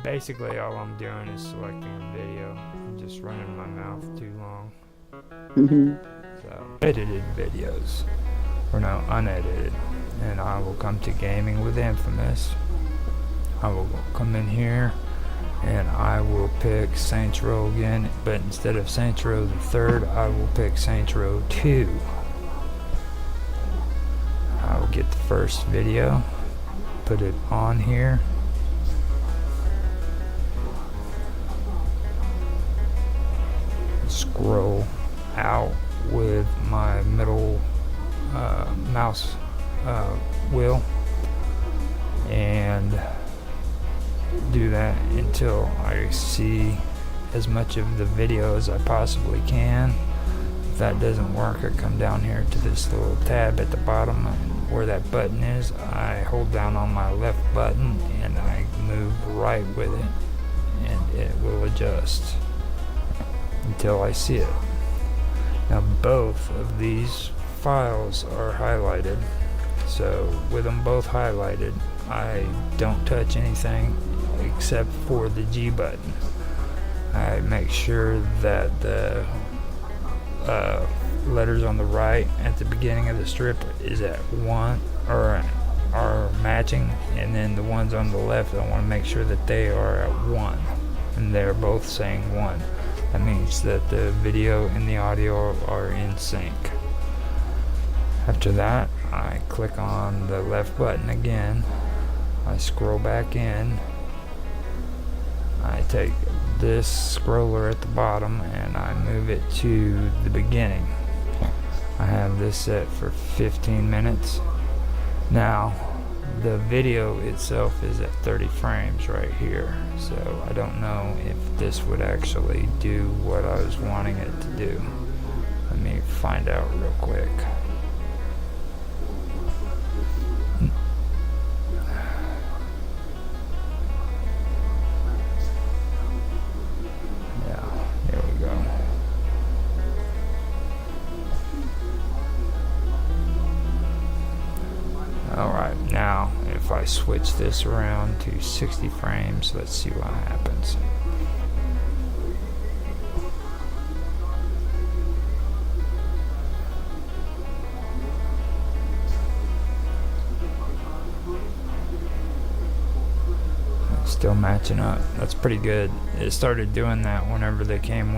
basically all I'm doing is selecting a video. I'm just running my mouth too long. So edited videos, or no, unedited, and I will come to gaming with Infamous. I will come in here and I will pick Saints Row again, but instead of Saints Row the Third, I will pick Saints Row 2. I will get the first video, put it on here, scroll out with my middle mouse wheel and do that until I see as much of the video as I possibly can. If that doesn't work, I come down here to this little tab at the bottom where that button is. I hold down on my left button and I move right with it, and it will adjust until I see it. Now both of these files are highlighted, so with them both highlighted, I don't touch anything except for the G button. I make sure that the letters on the right at the beginning of the strip is at 1 or are matching, and then the ones on the left I want to make sure that they are at 1 and they're both saying 1. That means that the video and the audio are in sync. After that, I click on the left button again, I scroll back in, I take this scroller at the bottom and I move it to the beginning. I have this set for 15 minutes. Now, the video itself is at 30 frames right here, so I don't know if this would actually do what I was wanting it to do. Let me find out real quick. Alright, now if I switch this around to 60 frames, let's see what happens. Still matching up. That's pretty good. It started doing that whenever they came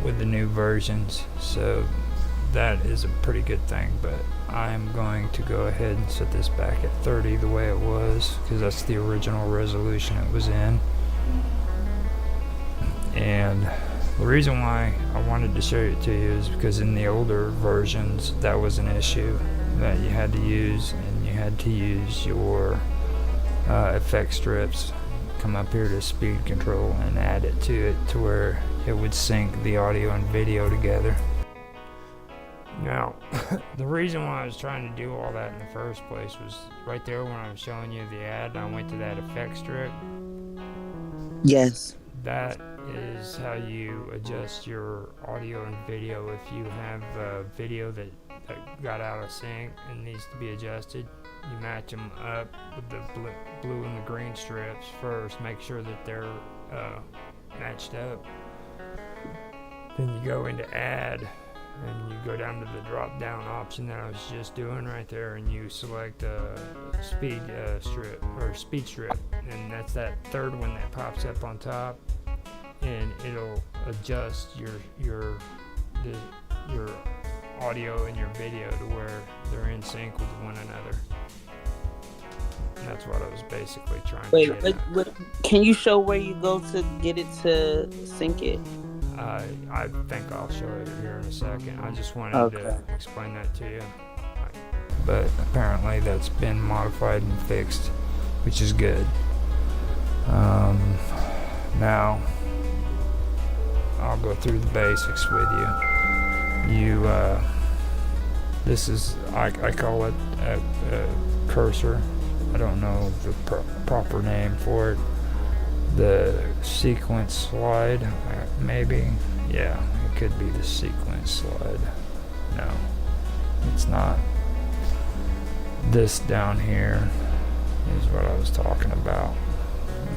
with the new versions, so that is a pretty good thing. But I'm going to go ahead and set this back at 30 the way it was, because that's the original resolution it was in. And the reason why I wanted to show it to you is because in the older versions that was an issue that you had to use, and you had to use your effect strips, come up here to speed control and add it to it to where it would sync the audio and video together. Now, the reason why I was trying to do all that in the first place was right there when I was showing you the ad, I went to that effect strip. Yes. That is how you adjust your audio and video. If you have a video that got out of sync and needs to be adjusted, you match them up with the blue and the green strips first, make sure that they're matched up. Then you go into add, and you go down to the drop down option that I was just doing right there, and you select speed strip, and that's that third one that pops up on top, and it'll adjust your audio and your video to where they're in sync with one another. And that's what I was basically trying to get at. Wait, can you show where you go to get it to sync it? I think I'll show it here in a second. I just wanted to explain that to you. But apparently that's been modified and fixed, which is good. Now, I'll go through the basics with you. This is, I call it a cursor. I don't know the proper name for it. The sequence slide, maybe. Yeah, it could be the sequence slide. No, it's not. This down here is what I was talking about.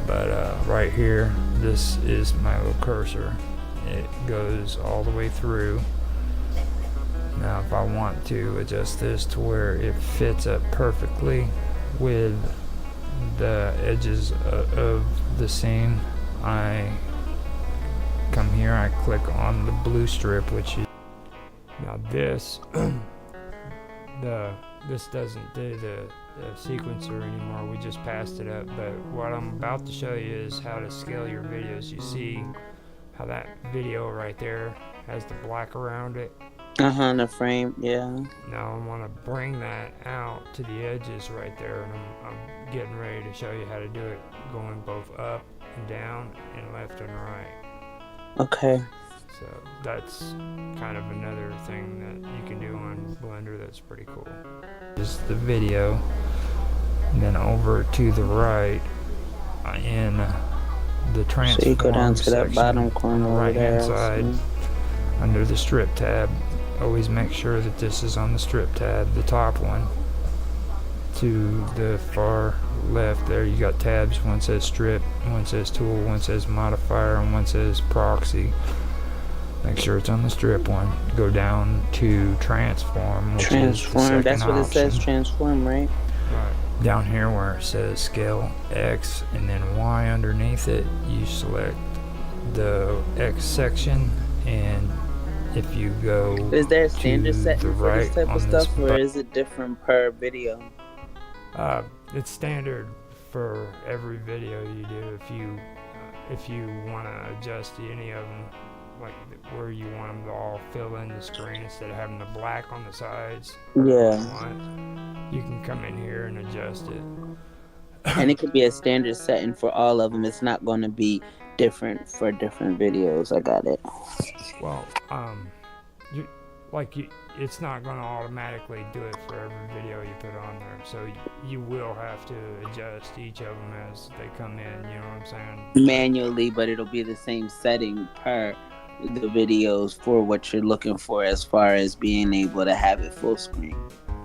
But right here, this is my little cursor. It goes all the way through. Now if I want to adjust this to where it fits up perfectly with the edges of the scene, I come here, I click on the blue strip, which is now this this doesn't do the sequencer anymore, we just passed it up. But what I'm about to show you is how to scale your videos. You see how that video right there has the black around it? The frame, yeah. Now I want to bring that out to the edges right there, and I'm getting ready to show you how to do it going both up and down and left and right. Okay. So that's kind of another thing that you can do on Blender that's pretty cool. Just the video, and then over to the right in the transform so you go down to that bottom corner on the right hand side mm-hmm. under the strip tab. Always make sure that this is on the strip tab, the top one. to the far left there, you got tabs. One says strip, one says tool, one says modifier, and one says proxy. Make sure it's on the strip one. Go down to transform, which is the Transform. second That's what it says. option. Transform, right? Right. Down here where it says scale X and then Y underneath it, you select the X section, and if you go Is there a to standard the setting for this right type of on this stuff, or button, is it different per video? it's standard for every video you do. If you want to adjust any of them, like where you want them to all fill in the screen instead of having the black on the sides, Yeah. you can come in here and adjust it. And it could be a standard setting for all of them. It's not going to be different for different videos. I got it. Well, it's not going to automatically do it for every video you put on there. So you will have to adjust each of them as they come in. You know what I'm saying? Manually, but it'll be the same setting per the videos for what you're looking for as far as being able to have it full screen.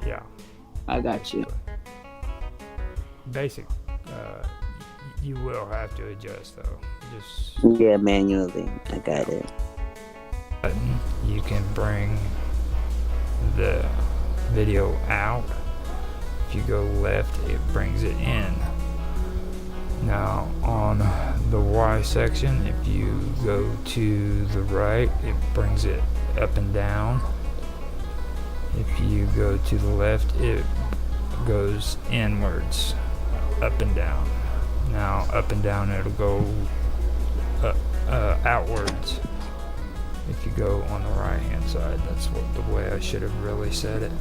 Yeah. I got you. Basic. You will have to adjust though. Just Yeah, manually. I got it. button. You can bring the video out. If you go left, it brings it in. Now on the Y section, if you go to the right, it brings it up and down. If you go to the left, it goes inwards, up and down. Now up and down, it'll go outwards. If you go on the right hand side, that's the way I should have really said it.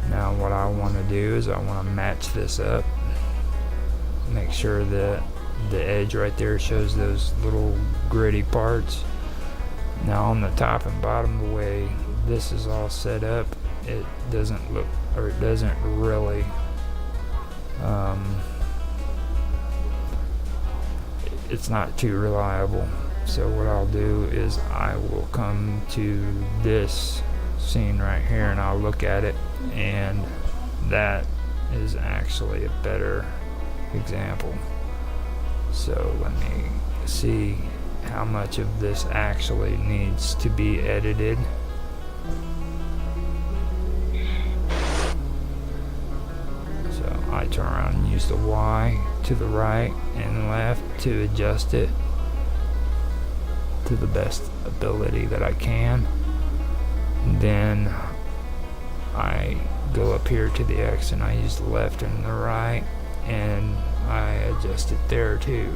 Now what I want to do is I want to match this up. Make sure that the edge right there shows those little gritty parts. Now on the top and bottom, the way this is all set up, it doesn't look, or it doesn't really it's not too reliable. So what I'll do is I will come to this scene right here and I'll look at it, and that is actually a better example. So let me see how much of this actually needs to be edited. So I turn around and use the Y to the right and left to adjust it to the best ability that I can. Then I go up here to the X and I use the left and the right, and I adjust it there too.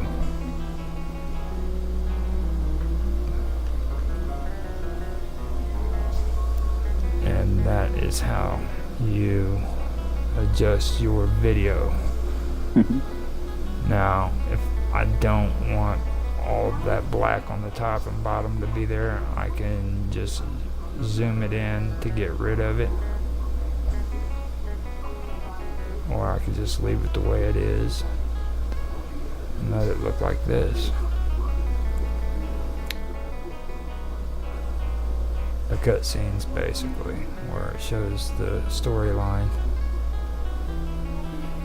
And that is how you adjust your video. Now, if I don't want all of that black on the top and bottom to be there, I can just zoom it in to get rid of it, or I could just leave it the way it is and let it look like this. The cutscenes, basically, where it shows the storyline.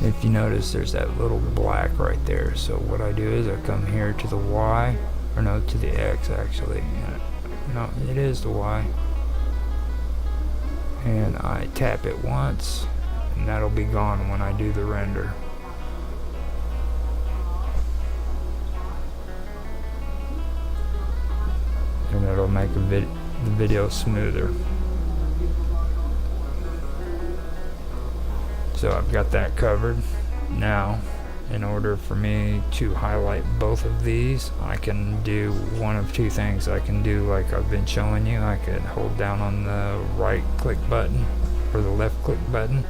If you notice, there's that little black right there. So what I do is I come here to the Y, or no, to the X actually. No, it is the Y. And I tap it once, and that'll be gone when I do the render. And it'll make the video smoother. So I've got that covered. Now, in order for me to highlight both of these, I can do one of two things. I can do like I've been showing you. I could hold down on the right click button or the left click button,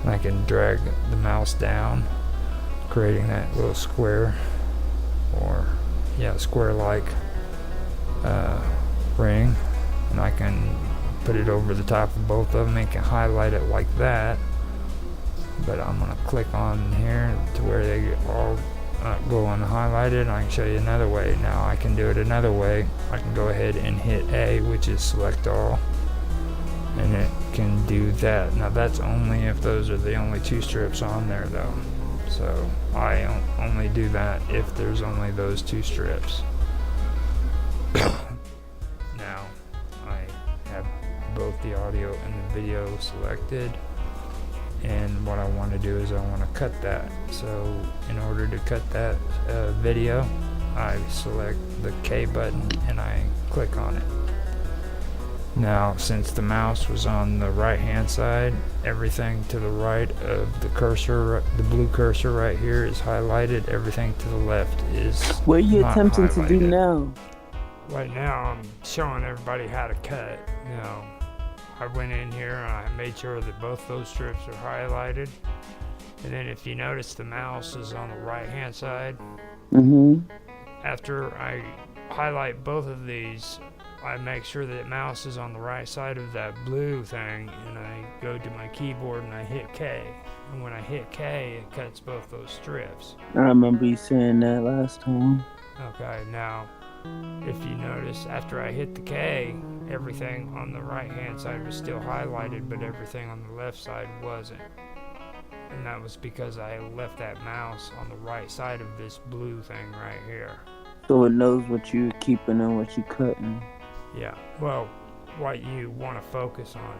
and I can drag the mouse down, creating that little square, or square like ring, and I can put it over the top of both of them and can highlight it like that. But I'm going to click on here to where they all go unhighlighted, and I can show you another way. Now I can do it another way. I can go ahead and hit A, which is select all, and it can do that. Now that's only if those are the only 2 strips on there though. So I only do that if there's only those 2 strips. Now I have both the audio and the video selected, and what I want to do is I want to cut that. So in order to cut that video, I select the K button and I click on it. Now, since the mouse was on the right hand side, everything to the right of the cursor, the blue cursor right here, is highlighted. Everything to the left is What are you not attempting to do highlighted. now? Right now I'm showing everybody how to cut. Now, I went in here and I made sure that both those strips are highlighted. And then if you notice, the mouse is on the right hand side. Mm-hmm. After I highlight both of these, I make sure that mouse is on the right side of that blue thing, and I go to my keyboard and I hit K. And when I hit K, it cuts both those strips. I remember you saying that last time. Okay, now, if you notice, after I hit the K, everything on the right hand side was still highlighted, but everything on the left side wasn't. And that was because I left that mouse on the right side of this blue thing right here. So it knows what you're keeping and what you're cutting. Yeah, well, what you want to focus on.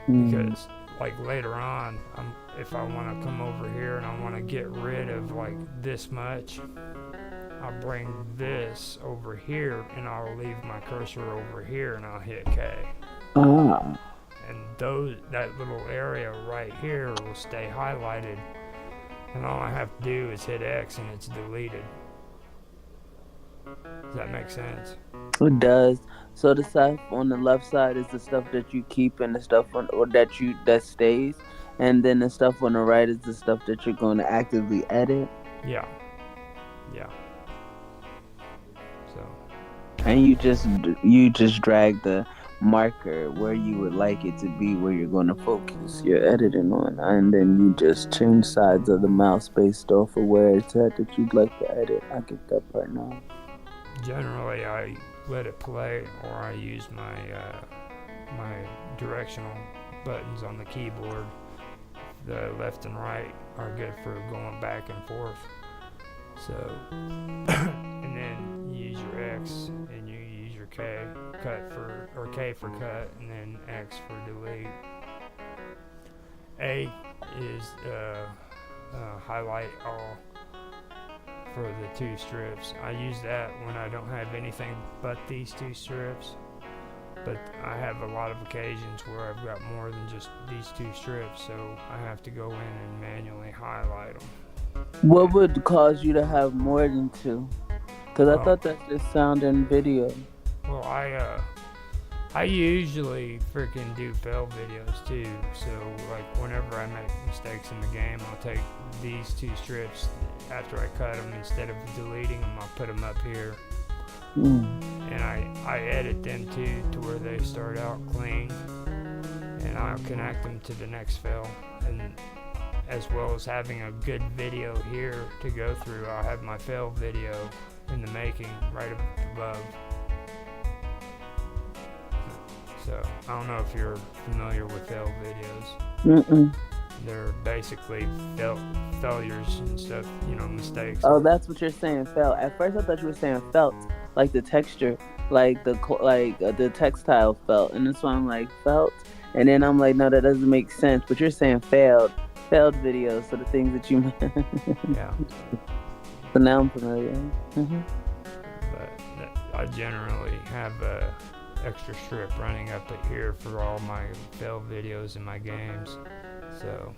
Because, like, later on, if I want to come over here and I want to get rid of, like, this much, I'll bring this over here and I'll leave my cursor over here and I'll hit K. Ah. And that little area right here will stay highlighted, and all I have to do is hit X and it's deleted. Does that make sense? It does. So the stuff on the left side is the stuff that you keep, and the stuff that stays, and then the stuff on the right is the stuff that you're going to actively edit. Yeah. So. And you just drag the marker where you would like it to be, where you're going to focus your editing on, and then you just change sides of the mouse based off of where it's at that you'd like to edit. I get that part now. Generally, I let it play, or I use my directional buttons on the keyboard. The left and right are good for going back and forth. So, and then you use your X and you use your K K for cut, and then X for delete. A is highlight all for the 2 strips. I use that when I don't have anything but these 2 strips, but I have a lot of occasions where I've got more than just these 2 strips, so I have to go in and manually highlight them. What would cause you to have more than 2? Because I thought that's just sound and video. Well, I usually freaking do fail videos too, so like whenever I make mistakes in the game, I'll take these 2 strips after I cut them, instead of deleting them, I'll put them up here. And I edit them too to where they start out clean, and I'll connect them to the next fill, and as well as having a good video here to go through, I'll have my fail video in the making right up above. So I don't know if you're familiar with fail videos. They're basically failures and stuff, mistakes. Oh, that's what you're saying, felt. At first, I thought you were saying felt, like the texture, like the textile felt, and that's why I'm like felt, and then I'm like, no, that doesn't make sense. But you're saying failed videos, so the things that you. Yeah. So now I'm familiar. But I generally have a extra strip running up at here for all my fail videos in my games. So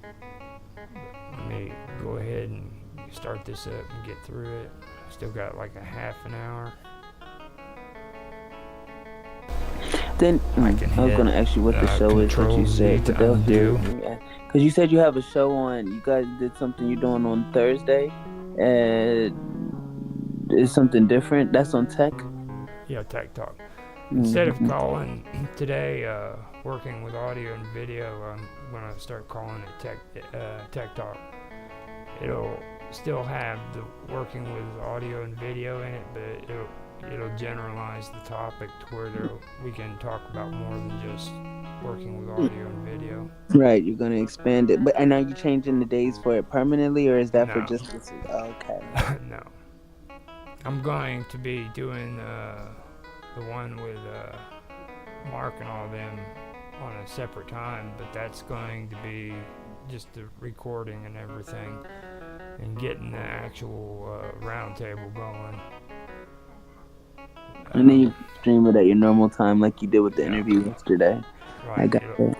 let me go ahead and start this up and get through it. Still got like a half an hour. Then I was going to ask you what the show is that you said, but they'll do. Because you said you have a show on. You guys did something you're doing on Thursday, and it's something different. That's on Tech. Yeah, Tech Talk. Instead of calling today, working with audio and video, I'm going to start calling it Tech Talk. It'll still have the working with audio and video in it, but it'll generalize the topic to where we can talk about more than just working with audio and video. Right, you're gonna expand it. But and are you changing the days for it permanently, or is that for No, just this? Okay. no. I'm going to be doing the one with Mark and all of them on a separate time, but that's going to be just the recording and everything and getting the actual round table going. And then you stream it at your normal time, like you did with the Yeah, interview yesterday. I right. got it. It'll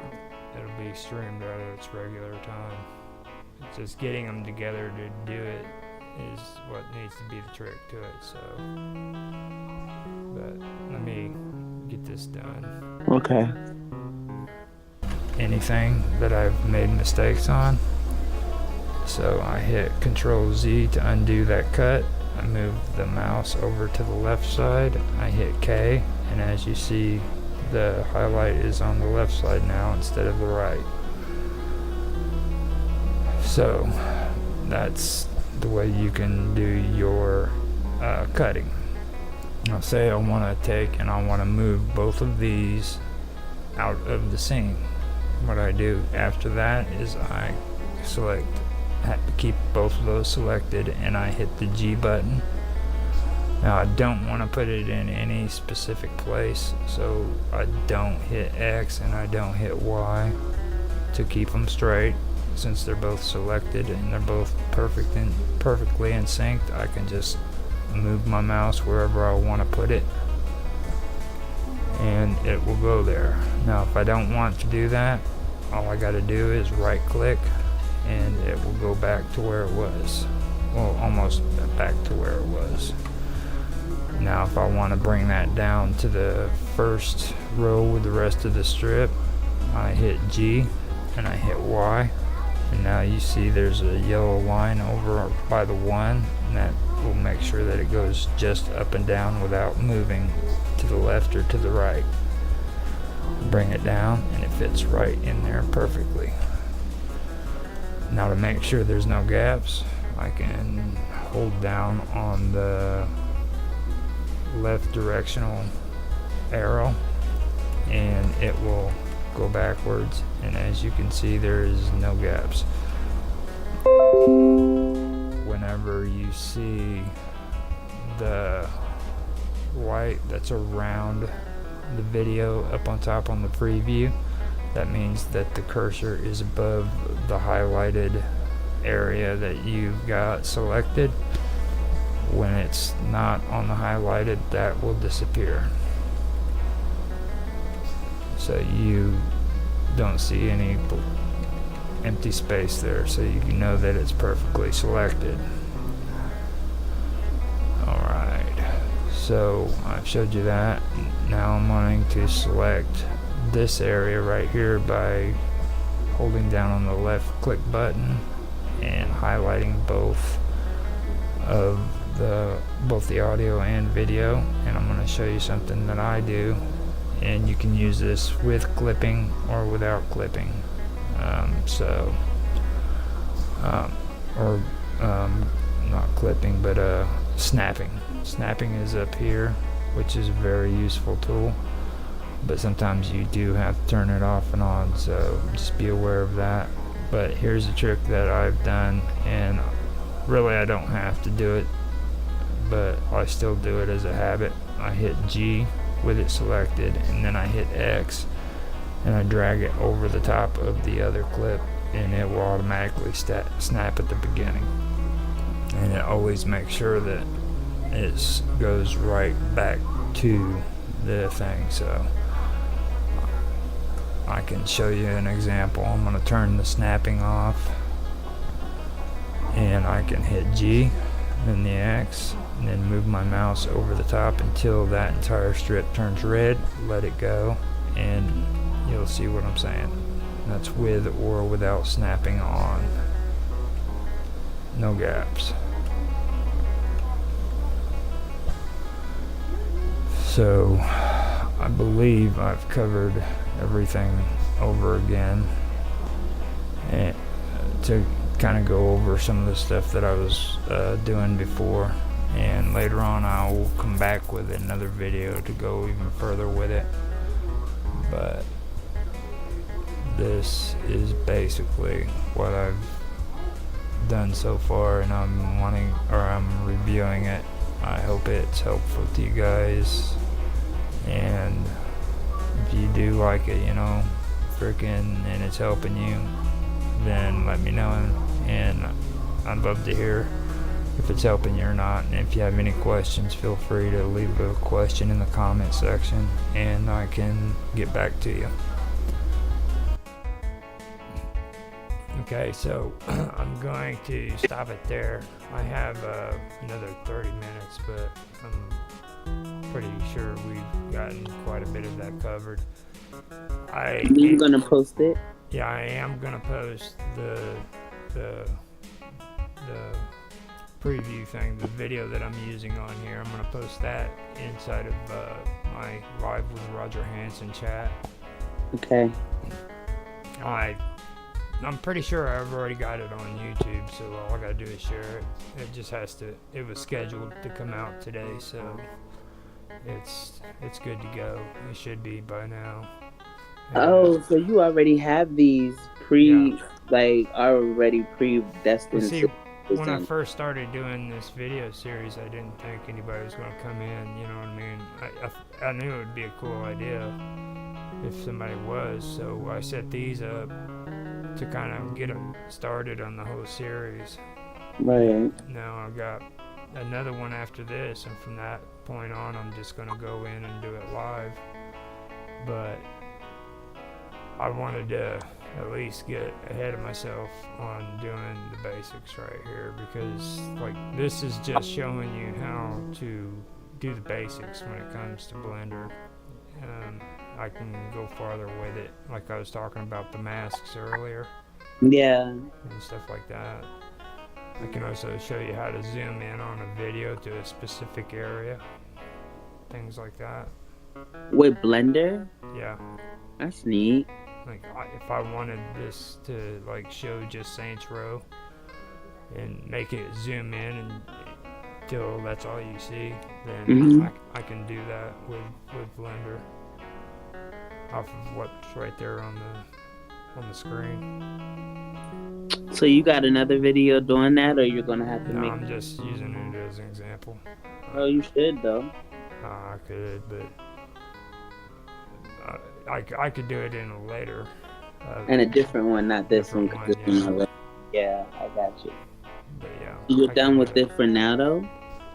be streamed at its regular time. It's just getting them together to do it is what needs to be the trick to it. So, but let me get this done. Okay. Anything that I've made mistakes on. So I hit Control Z to undo that cut. I move the mouse over to the left side. I hit K, and as you see, the highlight is on the left side now instead of the right. So that's the way you can do your cutting. Now say I want to take and I want to move both of these out of the scene. What I do after that is I select, keep both of those selected, and I hit the G button. Now I don't want to put it in any specific place, so I don't hit X and I don't hit Y to keep them straight. Since they're both selected and they're both perfectly in sync, I can just move my mouse wherever I want to put it and it will go there. Now if I don't want to do that, all I got to do is right click and it will go back to where it was. Well, almost back to where it was. Now if I want to bring that down to the first row with the rest of the strip, I hit G and I hit Y, and now you see there's a yellow line over by the 1, and that will make sure that it goes just up and down without moving to the left or to the right. Bring it down and it fits right in there perfectly. Now to make sure there's no gaps, I can hold down on the left directional arrow and it will go backwards, and as you can see there is no gaps. Whenever you see the white that's around the video up on top on the preview, that means that the cursor is above the highlighted area that you've got selected. When it's not on the highlighted, that will disappear. So you don't see any empty space there, so you can know that it's perfectly selected. Alright, so I've showed you that. Now I'm wanting to select this area right here by holding down on the left click button and highlighting both the audio and video, and I'm going to show you something that I do, and you can use this with clipping or without clipping. Not clipping, but snapping. Snapping is up here, which is a very useful tool, but sometimes you do have to turn it off and on, so just be aware of that. But here's a trick that I've done, and really I don't have to do it, but I still do it as a habit. I hit G with it selected, and then I hit X and I drag it over the top of the other clip, and it will automatically snap at the beginning, and it always makes sure that it goes right back to the thing. So I can show you an example. I'm going to turn the snapping off, and I can hit G, then the X, and then move my mouse over the top until that entire strip turns red. Let it go, and you'll see what I'm saying. That's with or without snapping on. No gaps. So I believe I've covered everything over again, and to kind of go over some of the stuff that I was doing before. and later on I will come back with another video to go even further with it. But this is basically what I've done so far, and I'm reviewing it. I hope it's helpful to you guys, and if you do like it, and it's helping you, then let me know, and I'd love to hear if it's helping you or not. And if you have any questions, feel free to leave a question in the comment section, and I can get back to you. Okay, so I'm going to stop it there. I have another 30 minutes, but I'm pretty sure we've gotten quite a bit of that covered. You're gonna post it? Yeah, I am gonna post the preview thing, the video that I'm using on here. I'm gonna post that inside of my Live with Roger Hanson chat. Okay. I'm pretty sure I've already got it on YouTube, so all I gotta do is share it. It just has to. It was scheduled to come out today, so it's good to go. It should be by now. Oh, so you already have these already predestined. See, when I first started doing this video series, I didn't think anybody was going to come in. You know what I mean? I knew it would be a cool idea if somebody was, so I set these up to kind of get them started on the whole series. Right. Now I got another one after this, and from that point on, I'm just going to go in and do it live. But I wanted to at least get ahead of myself on doing the basics right here, because this is just showing you how to do the basics when it comes to Blender. I can go farther with it, like I was talking about the masks earlier. Yeah. And stuff like that. I can also show you how to zoom in on a video to a specific area. Things like that. With Blender? Yeah. That's neat. If I wanted this to show just Saints Row and make it zoom in until that's all you see, then I can do that with Blender off of what's right there on the screen. So you got another video doing that, or you're gonna have to make? I'm just using it as an example. Oh, you should though. I could, but I could do it in a later. And a different one, not this one. Yeah, I got you. But yeah. You're done with it for now, though?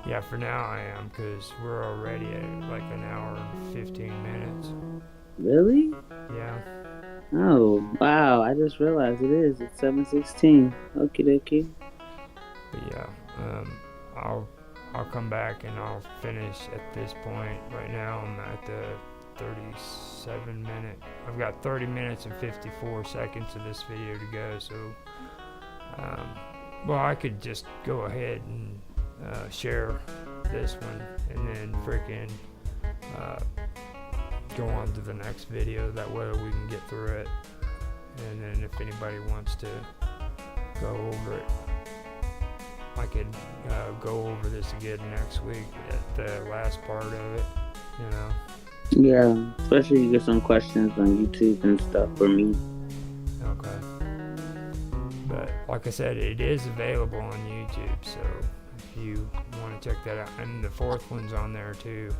Yeah, for now I am, because we're already at an hour and 15 minutes. Really? Yeah. Oh, wow. I just realized it is. It's 7:16. Okie dokie. But yeah, I'll come back and I'll finish at this point. Right now I'm at the 37 minute. I've got 30 minutes and 54 seconds of this video to go, so I could just go ahead and share this one and then freaking go on to the next video. That way we can get through it, and then if anybody wants to go over it, I could go over this again next week at the last part of it, Yeah, especially you get some questions on YouTube and stuff for me. Okay. But like I said, it is available on YouTube, so if you want to check that out. And the fourth one's on there too.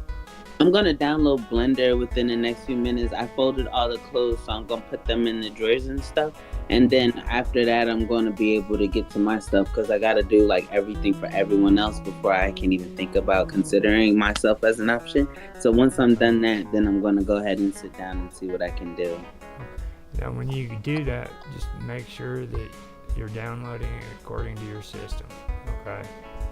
I'm going to download Blender within the next few minutes. I folded all the clothes, so I'm going to put them in the drawers and stuff. And then after that, I'm going to be able to get to my stuff, because I got to do everything for everyone else before I can even think about considering myself as an option. So once I'm done that, then I'm going to go ahead and sit down and see what I can do. Now, when you do that, just make sure that you're downloading it according to your system, okay?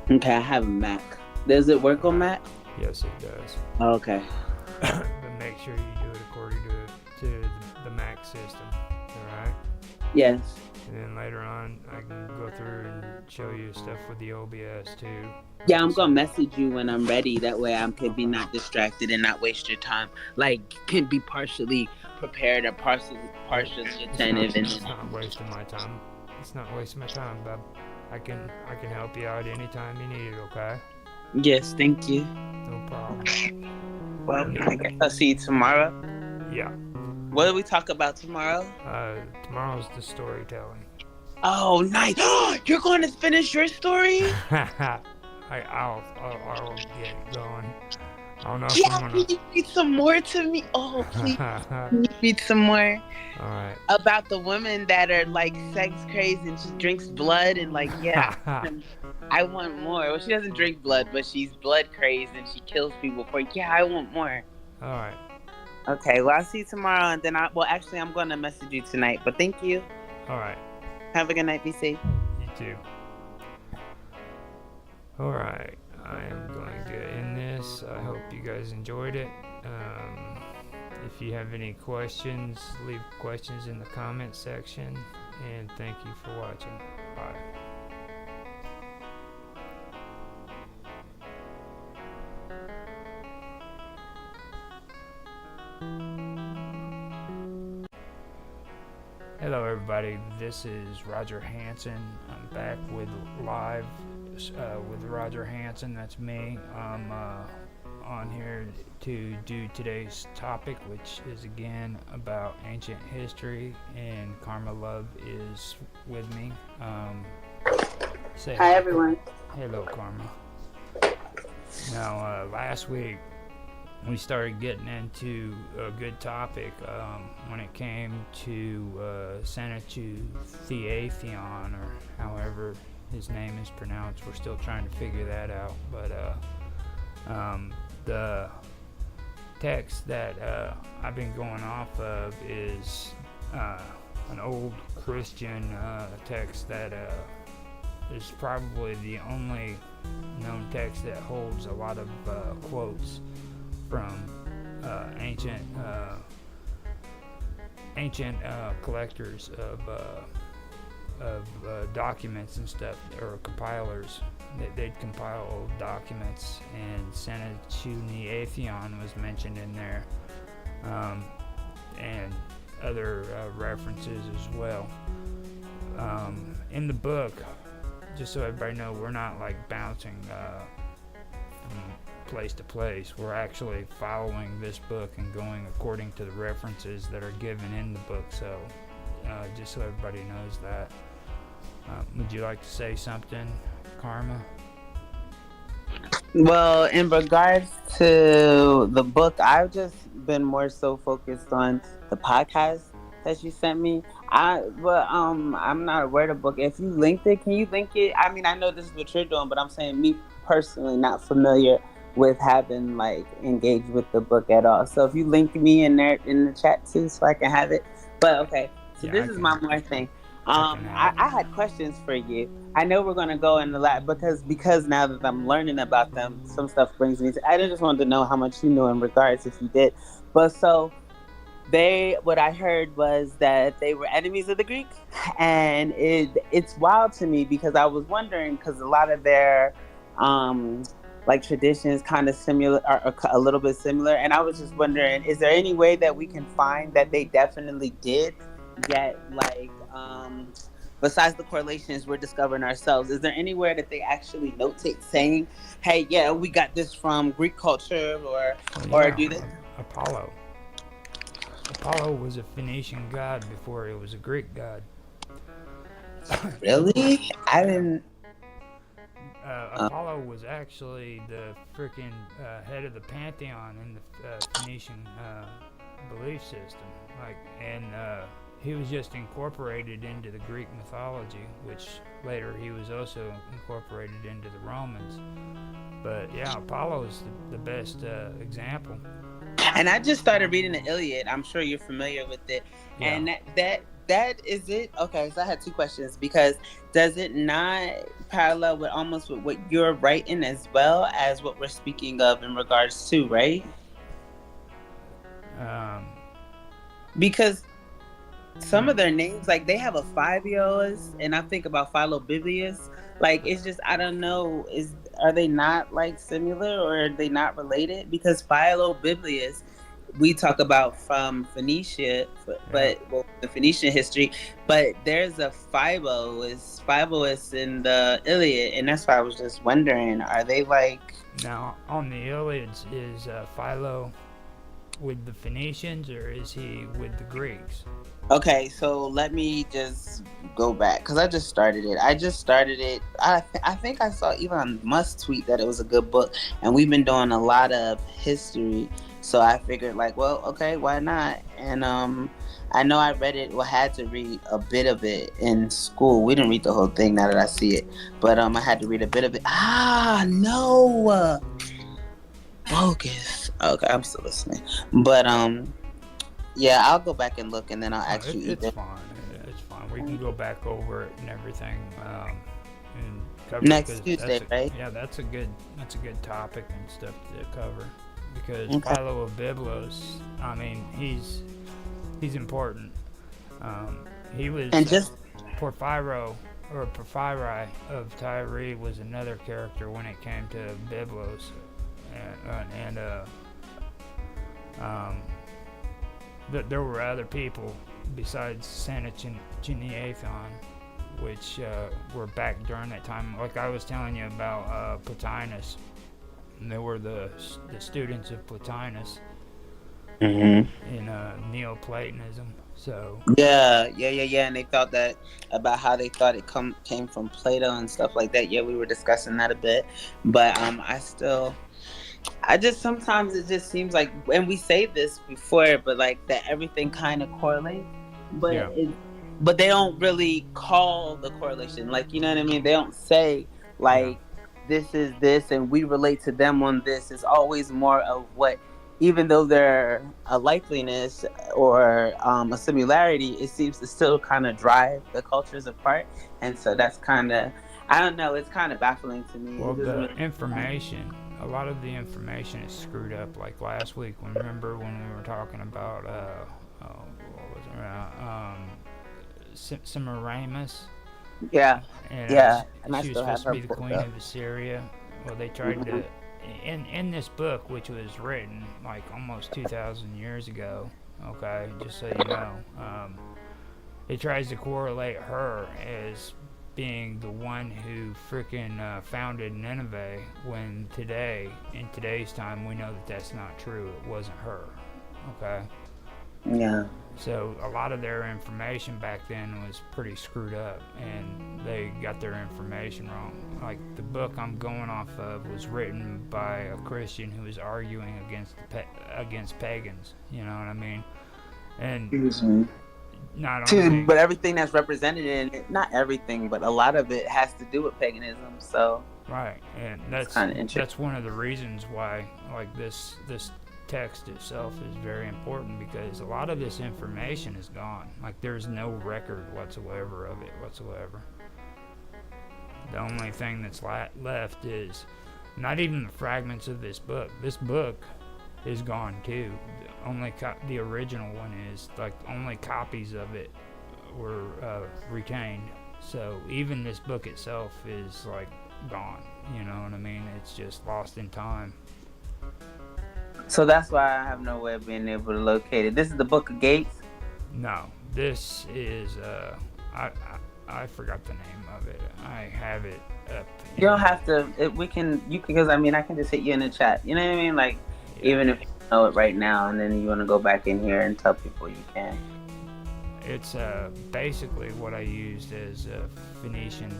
Okay, I have a Mac. Does it work on Mac? Yes, it does. Oh, okay. But make sure you do it according to the Mac system, alright? Yes. And then later on, I can go through and show you stuff with the OBS too. Yeah, I'm gonna message you when I'm ready. That way I can be not distracted and not waste your time. Can be partially prepared or partially attentive. It's not wasting my time. It's not wasting my time, bub. I can help you out anytime you need it, okay? Yes, thank you. No problem. Well, I guess And I'll see you tomorrow. yeah, What do we talk about tomorrow? tomorrow's the storytelling. Oh, nice. You're going to finish your story? I'll get going. I don't know if I'm Yeah, can gonna. you read some more to me? Oh, please. Can you read some more All right. about the women that are like sex crazed and she drinks blood and like, yeah, I want more. Well, she doesn't drink blood, but she's blood crazed and she kills people for, yeah, I want more. All right. Okay, well, I'll see you tomorrow and then well, actually, I'm going to message you tonight, but thank you. All right. Have a good night. Be safe. You too. All right. I am going to end this. I hope you guys enjoyed it. If you have any questions, leave questions in the comment section. And thank you for watching. Bye. Hello, everybody. This is Roger Hanson. I'm back with live with Roger Hanson. That's me. I'm on here to do today's topic, which is again about ancient history, and Karma Love is with me. Say Hi, hi. everyone. Hello, Karma. Now, last week we started getting into a good topic when it came to Senator Theathion, or however his name is pronounced. We're still trying to figure that out. But the text that I've been going off of is an old Christian text that is probably the only known text that holds a lot of quotes from ancient collectors of documents and stuff, or compilers. They'd compile old documents, and Senecio was mentioned in there, and other references as well. In the book, just so everybody knows, we're not like bouncing from place to place. We're actually following this book and going according to the references that are given in the book. So, just so everybody knows that. Would you like to say something, Karma? Well, in regards to the book, I've just been more so focused on the podcast that you sent me. I'm not aware of the book. If you linked it, can you link it? I mean, I know this is what you're doing, but I'm saying me personally not familiar with having like engaged with the book at all. So if you link me in there in the chat too, so I can have it. But okay, so Yeah, this is my more thing. I can add I had questions for you. I know we're gonna go in a lot because now that I'm learning about them, some stuff brings me to. I just wanted to know how much you knew in regards, if you did. But so what I heard was that they were enemies of the Greeks, and it's wild to me because I was wondering because a lot of their um like traditions kind of similar are a little bit similar, and I was just wondering, is there any way that we can find that they definitely did get like besides the correlations we're discovering ourselves, is there anywhere that they actually notate saying, hey, yeah, we got this from Greek culture, well, or yeah, do they? Apollo. Apollo was a Phoenician god before it was a Greek god. Really? I Yeah. didn't. Apollo was actually the freaking head of the pantheon in the Phoenician belief system. Like, and he was just incorporated into the Greek mythology, which later he was also incorporated into the Romans. But yeah, Apollo is the best example. And I just started reading the Iliad. I'm sure you're familiar with it. Yeah. And that is it. Okay, so I had two questions because does it not parallel with almost with what you're writing as well as what we're speaking of in regards to, right? Um, Because some hmm. of their names, like they have a Fabios, and I think about Philobiblius. Like it's just I don't know. Are they not like similar or are they not related? Because Philobiblius we talk about from Phoenicia, Yeah. but well, the Phoenician history. But there's a Philo is in the Iliad, and that's why I was just wondering: are they like? Now, on the Iliads, is Philo with the Phoenicians or is he with the Greeks? Okay, so let me just go back because I just started it. I just started it. I think I saw Elon Musk tweet that it was a good book, and we've been doing a lot of history. So I figured, like, well, okay, why not? And I know I read it. Well, had to read a bit of it in school. We didn't read the whole thing. Now that I see it, but I had to read a bit of it. Ah, no, bogus. Okay, I'm still listening, but yeah, I'll go back and look, and then I'll ask you It's either fine. It's fine. We can go back over it and everything, and cover it next because Tuesday, right? that's a good topic and stuff to cover. Because Okay. Philo of Byblos, I mean, he's important. He was And just Porphyro or Porphyri of Tyre was another character when it came to Byblos, and um, there were other people besides Sanachiniathon, which were back during that time. Like I was telling you about Plotinus, and they were the students of Plotinus hmm in Neoplatonism. So yeah, and they thought that about how they thought it came from Plato and stuff like that. Yeah, we were discussing that a bit, but I just sometimes it just seems like, and we say this before, but like that everything kind of correlates, but yeah, but they don't really call the correlation. Like, you know what I mean? They don't say yeah, like this is this, and we relate to them on this. It's always more of what, even though they're a likeliness or a similarity, it seems to still kind of drive the cultures apart, and so that's kind of, I don't know. It's kind of baffling to me. well, It doesn't the really make sense. information, a lot of the information is screwed up. Like last week, remember when we were talking about what was it? Semiramis, Yeah, and yeah, and I she was still have supposed to her be the pulled queen up. of Assyria. Well, they tried Mhm. to in this book, which was written like almost 2,000 years ago. Okay, just so you know, it tries to correlate her as being the one who freaking founded Nineveh when today, in today's time, we know that that's not true. It wasn't her. Okay? Yeah. So a lot of their information back then was pretty screwed up, and they got their information wrong. Like the book I'm going off of was written by a Christian who was arguing against pagans. You know what I mean? And Excuse me. not only But everything that's represented in it, not everything, but a lot of it has to do with paganism. So right, and it's kind of interesting. that's one of the reasons why like this text itself is very important because a lot of this information is gone. Like there's no record whatsoever of it whatsoever. The only thing that's left is not even the fragments of this book. This book is gone too. The original one is like only copies of it were retained. So even this book itself is like gone. You know what I mean? It's just lost in time. So that's why I have no way of being able to locate it. This is the Book of Gates. No, this is I forgot the name of it. I have it up You don't in have to. We can. You can, because I mean, I can just hit you in the chat. You know what I mean? Like, yeah. even if you know it right now, and then you want to go back in here and tell people, you can. It's basically what I used as a Phoenician,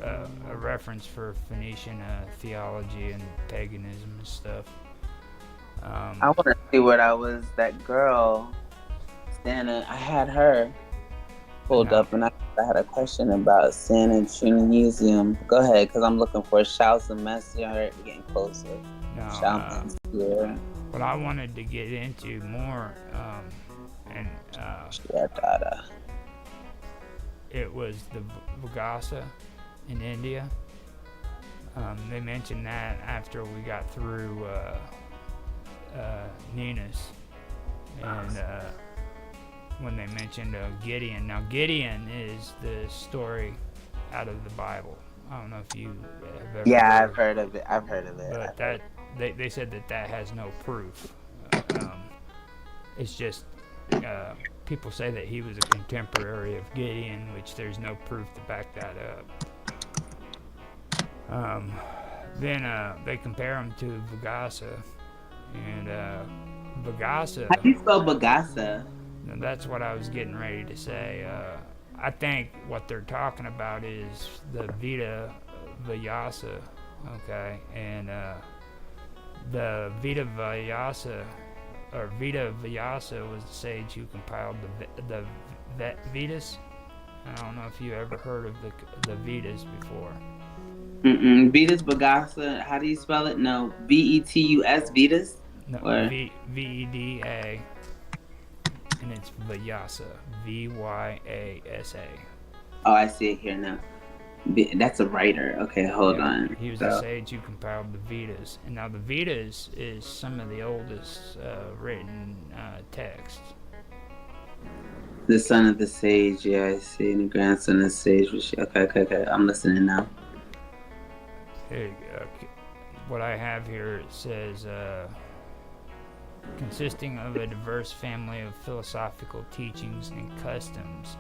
a reference for Phoenician theology and paganism and stuff. I Um, want to see what I was. That girl, Santa. I had her pulled now, up, and I had a question about sin and Trinitisium. Go ahead, because I'm looking for shouts and messenger. Getting closer. now, Shouts here. what I wanted to get into more, and Yeah, data. it was the Vagasa in India. They mentioned that after we got through Ninus, and when they mentioned Gideon. Now, Gideon is the story out of the Bible. I don't know if you have ever Yeah, I've heard, heard of it. I've heard of it. but I've heard that they said that has no proof. Um, It's just uh, people say that he was a contemporary of Gideon, which there's no proof to back that up. Then they compare him to Vagasa, and How Vagasa. do you spell Bagasa? Now that's what I was getting ready to say. I think what they're talking about is the Vita Vyasa, okay, and the Vita Vyasa or Vita Vyasa was the sage who compiled the Vedas. I don't know if you ever heard of the Vedas before. Mm-mm. Vetus Bagasa. How do you spell it? No, Vetus Vetus. No, Or Veda, and it's Vyasa, Vyasa. oh, I see it here now. That's a writer. Okay, hold Yeah, on. he was the So sage who compiled the Vedas, and now the Vedas is some of the oldest written texts. the son of the sage. Yeah, I see. And the grandson of the sage. Okay, okay, okay. I'm listening now. It, what I have here it says consisting of a diverse family of philosophical teachings and customs.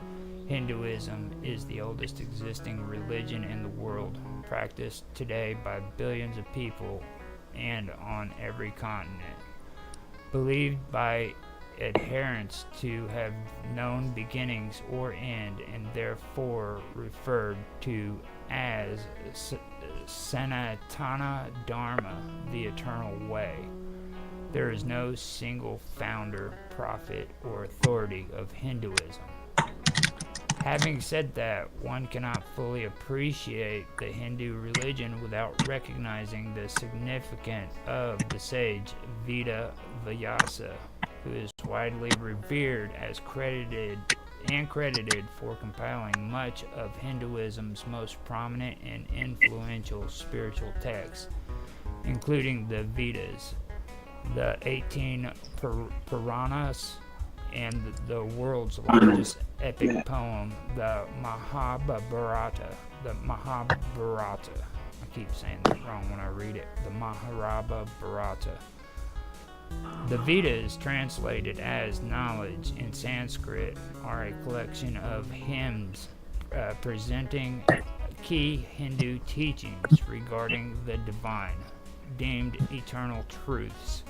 Hinduism is the oldest existing religion in the world, practiced today by billions of people and on every continent. Believed by adherents to have known beginnings or end, and therefore referred to as Sanatana Dharma, the eternal way. There is no single founder, prophet, or authority of Hinduism. Having said that, one cannot fully appreciate the Hindu religion without recognizing the significance of the sage Veda Vyasa, who is widely revered as credited for compiling much of Hinduism's most prominent and influential spiritual texts, including the Vedas, the 18 Puranas, and the world's largest epic poem, the Mahabharata. The Mahabharata. I keep saying that wrong when I read it. The Mahabharata. The Vedas, translated as knowledge in Sanskrit, are a collection of hymns presenting key Hindu teachings regarding the divine, deemed eternal truths.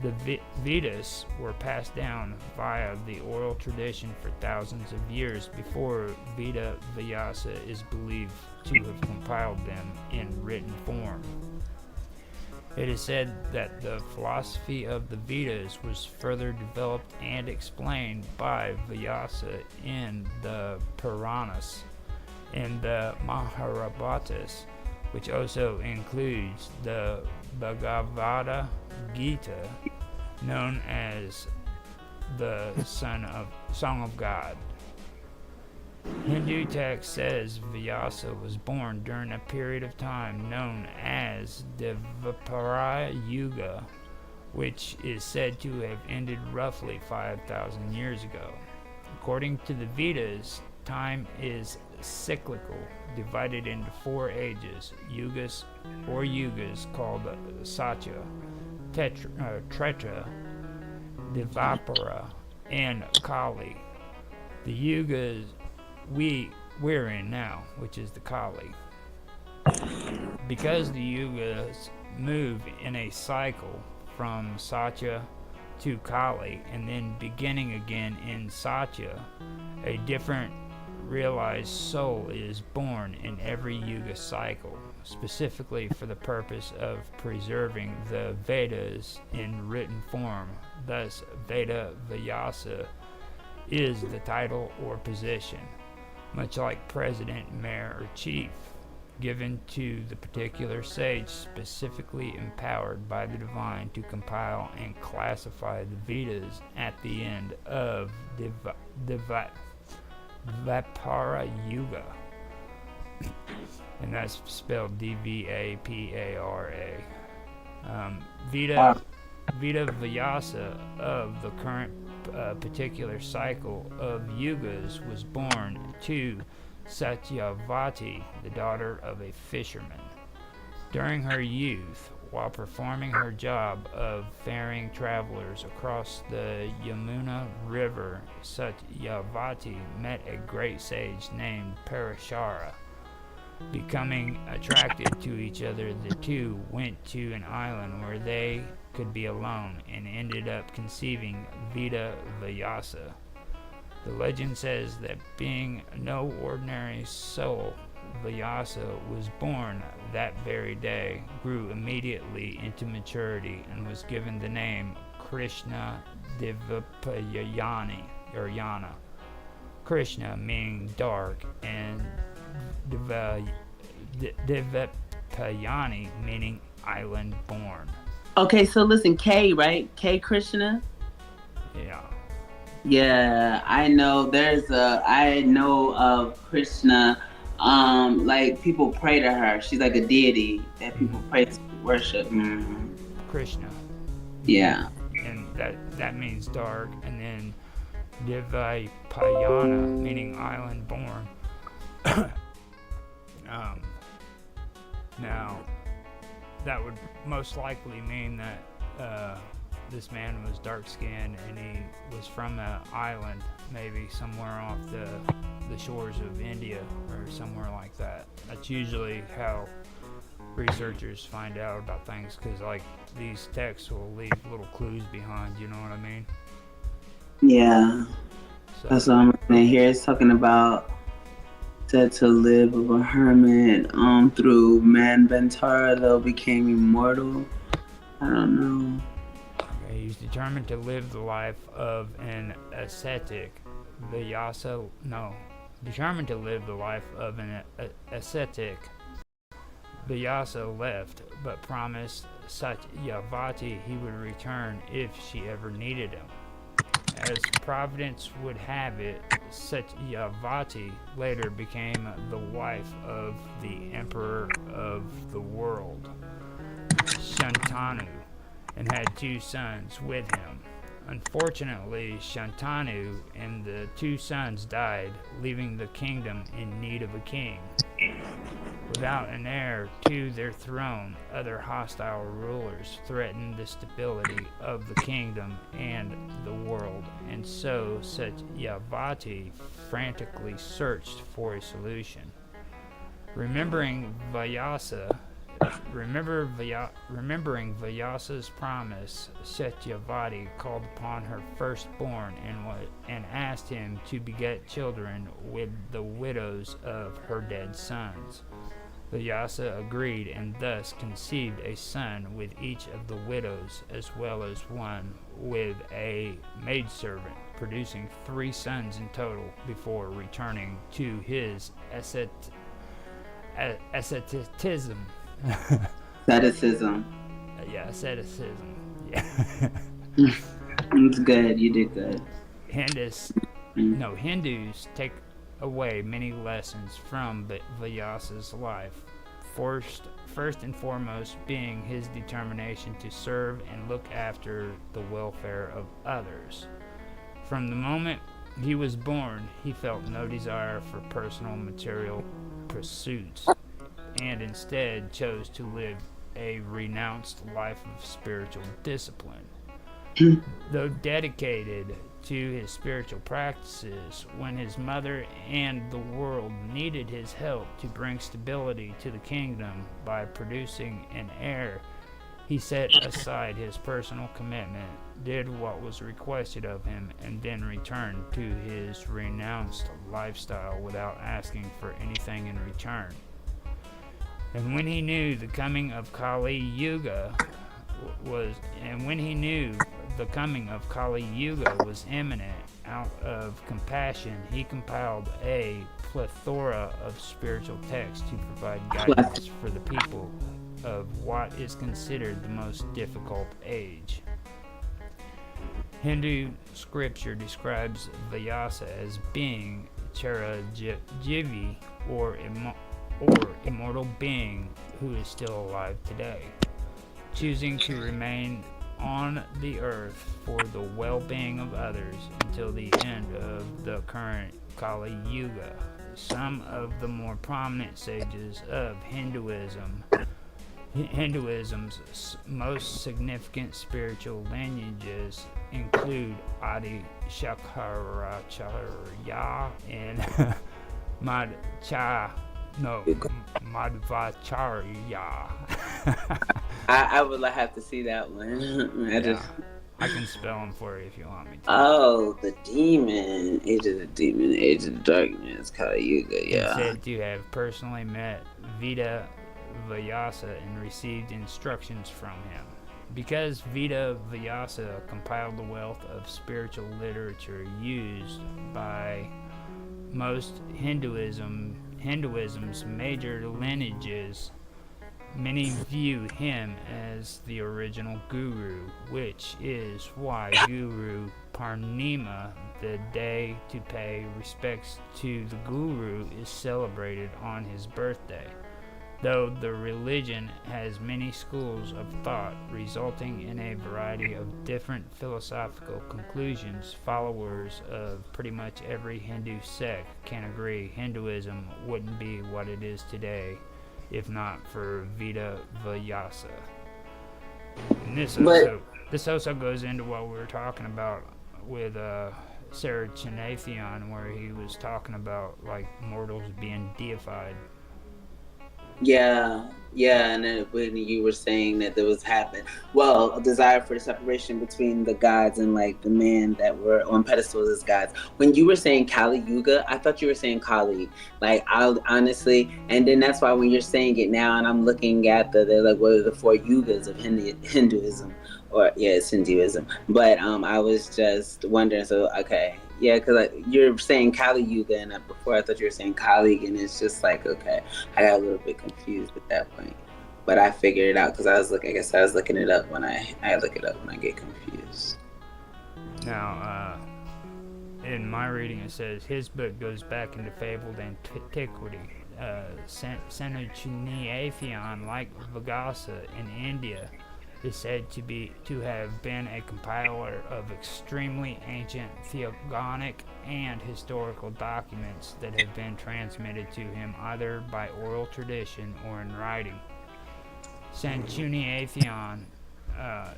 The Vedas were passed down via the oral tradition for thousands of years before Veda Vyasa is believed to have compiled them in written form. It is said that the philosophy of the Vedas was further developed and explained by Vyasa in the Puranas and the Mahabharatas, which also includes the Bhagavad Gita, known as the Song of God. Hindu text says Vyasa was born during a period of time known as the Dvapara Yuga, which is said to have ended roughly 5,000 years ago. According to the Vedas, time is cyclical, divided into 4 ages, yugas called Satya, Treta, Dvapara, and Kali. The yugas we're in now, which is the Kali. Because the yugas move in a cycle from Satya to Kali and then beginning again in Satya, a different realized soul is born in every yuga cycle, specifically for the purpose of preserving the Vedas in written form. Thus, Veda Vyasa is the title or position, much like president, mayor, or chief, given to the particular sage specifically empowered by the divine to compile and classify the Vedas at the end of Dvapara Yuga. And that's spelled Dvapara. Veda Vyasa of the current particular cycle of yugas was born to Satyavati, the daughter of a fisherman. During her youth, while performing her job of ferrying travelers across the Yamuna River, Satyavati met a great sage named Parashara. Becoming attracted to each other, the two went to an island where they could be alone and ended up conceiving Veda Vyasa. The legend says that being no ordinary soul, Vyasa was born that very day, grew immediately into maturity, and was given the name Krishna Divapayani or Yana. Krishna meaning dark, and Divapayani meaning island born. Okay, so listen, K, right? K Krishna. Yeah. Yeah, I know. I know of Krishna. Like people pray to her. She's like a deity that people Mm-hmm. pray to worship. Krishna. Yeah. And that means dark, and then Divapayana meaning island born. um, Now, that would most likely mean that this man was dark skinned and he was from an island, maybe somewhere off the shores of India or somewhere like that. That's usually how researchers find out about things, because like these texts will leave little clues behind, you know what I mean? Yeah. That's So, what I'm looking at here. It's talking about said to live of a hermit through man Bentara though became immortal. I don't know. okay, he's determined to live the life of an ascetic. Vyasa, no, determined to live the life of an ascetic. Vyasa left, but promised Satyavati he would return if she ever needed him. As Providence would have it, Satyavati later became the wife of the Emperor of the world, Shantanu, and had two sons with him. Unfortunately, Shantanu and the two sons died, leaving the kingdom in need of a king. Without an heir to their throne, other hostile rulers threatened the stability of the kingdom and the world, and so Satyavati frantically searched for a solution. Remembering Vyasa, remembering Vyasa's promise, Satyavati called upon her firstborn and asked him to beget children with the widows of her dead sons. Vyasa agreed and thus conceived a son with each of the widows, as well as one with a maidservant, producing 3 sons in total before returning to his asceticism. Asceticism. Yeah, asceticism. Yeah. It's good. You did good. Hindus, Mm. no, Hindus take away many lessons from Vyasa's life. First and foremost being his determination to serve and look after the welfare of others. From the moment he was born, he felt no desire for personal material pursuits, and instead chose to live a renounced life of spiritual discipline. Though dedicated to his spiritual practices, when his mother and the world needed his help to bring stability to the kingdom by producing an heir, he set aside his personal commitment, did what was requested of him, and then returned to his renounced lifestyle without asking for anything in return. And when he knew the coming of Kali Yuga was imminent, out of compassion, he compiled a plethora of spiritual texts to provide guidance for the people of what is considered the most difficult age. Hindu scripture describes Vyasa as being Chirajivi, or immortal being who is still alive today, choosing to remain on the earth for the well-being of others until the end of the current Kali Yuga. Some of the more prominent sages of Hinduism Hinduism's most significant spiritual lineages include Adi Shakaracharya and Madhcha, no, Madhvacharya. I would have to see that one. I just Yeah, I can spell them for you if you want me to. Oh, the demon, age of the demon, age of the darkness, Kali Yuga. He's Yeah. said to have personally met Veda Vyasa and received instructions from him. Because Veda Vyasa compiled the wealth of spiritual literature used by most Hinduism's major lineages, many view him as the original guru, which is why Guru Purnima, the day to pay respects to the guru, is celebrated on his birthday. Though the religion has many schools of thought, resulting in a variety of different philosophical conclusions, followers of pretty much every Hindu sect can agree Hinduism wouldn't be what it is today if not for Veda Vyasa. And But this also goes into what we were talking about with Sarah Chinathion, where he was talking about like mortals being deified. yeah, yeah, and then when you were saying that there was happen, well, a desire for the separation between the gods and like the man that were on pedestals as gods. When you were saying Kali Yuga, I thought you were saying Kali. Like I honestly, and then that's why when you're saying it now, and I'm looking at they're like what are the four yugas of Hinduism, or yeah, it's Hinduism. But I was just wondering. So okay, yeah, because you're saying Kali Yuga, and before I thought you were saying Kali, and it's just like okay. I got a little bit confused at that point, but I figured it out because I was looking. I guess I was looking it up when I look it up when I get confused. Now, in my reading, it says his book goes back into fabled antiquity. Senachiniathion, like Vagasa in India, is said to have been a compiler of extremely ancient theogonic and historical documents that have been transmitted to him either by oral tradition or in writing. Sanchuniathon uh,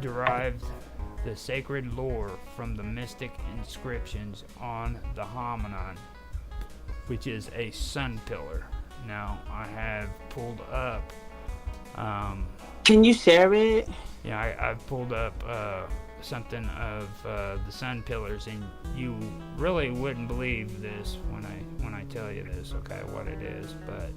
derived the sacred lore from the mystic inscriptions on the Hanuman, which is a sun pillar. Now, I have pulled up Can you share it? yeah, I've pulled up something of the sun pillars, and you really wouldn't believe this when I tell you this. Okay, what it is, but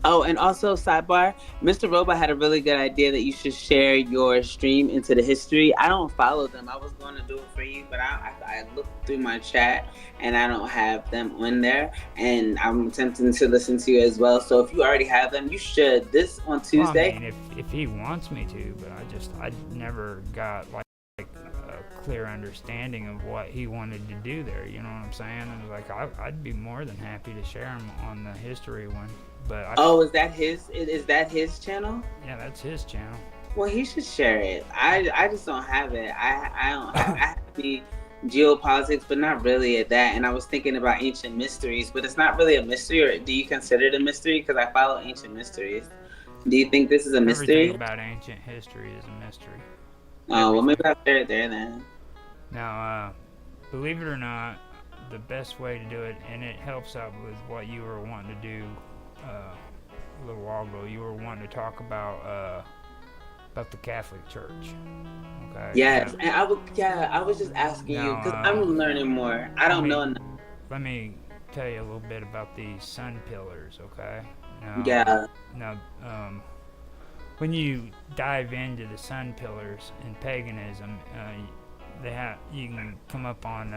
Oh, and also sidebar, Mr. Robot had a really good idea that you should share your stream into the history. I don't follow them. I was going to do it for you, but I looked through my chat and I don't have them on there. And I'm attempting to listen to you as well. So if you already have them, you should. This on well, I Tuesday. mean, if he wants me to, but I never got like a clear understanding of what he wanted to do there. You know what I'm saying? And like I'd be more than happy to share him on the history one. But Oh, is that his? Is that his channel? yeah, that's his channel. Well, he should share it. I just don't have it. I don't have. I have the geopolitics, but not really at that. And I was thinking about ancient mysteries, but it's not really a mystery. Or do you consider it a mystery? Because I follow ancient mysteries. Do you think this is a Everything mystery? about ancient history is a mystery. Oh, well, maybe Everything. I'll share it there then. Now, believe it or not, the best way to do it, and it helps out with what you were wanting to do a little while ago. You were wanting to talk about the Catholic Church. Okay. Yes, and I was just asking you Now, because I'm learning more. I let don't know me enough. let me tell you a little bit about these sun pillars. Okay. Yeah. Now, when you dive into the sun pillars in paganism, you can come up on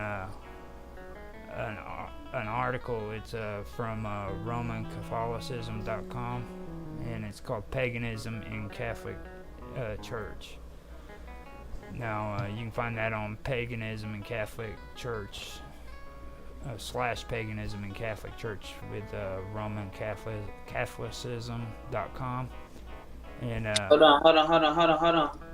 an article. It's from RomanCatholicism.com, and it's called "Paganism in Catholic Church." Now, you can find that on Paganism and Catholic Church / Paganism and Catholic Church with RomanCatholicism.com. And Hold on.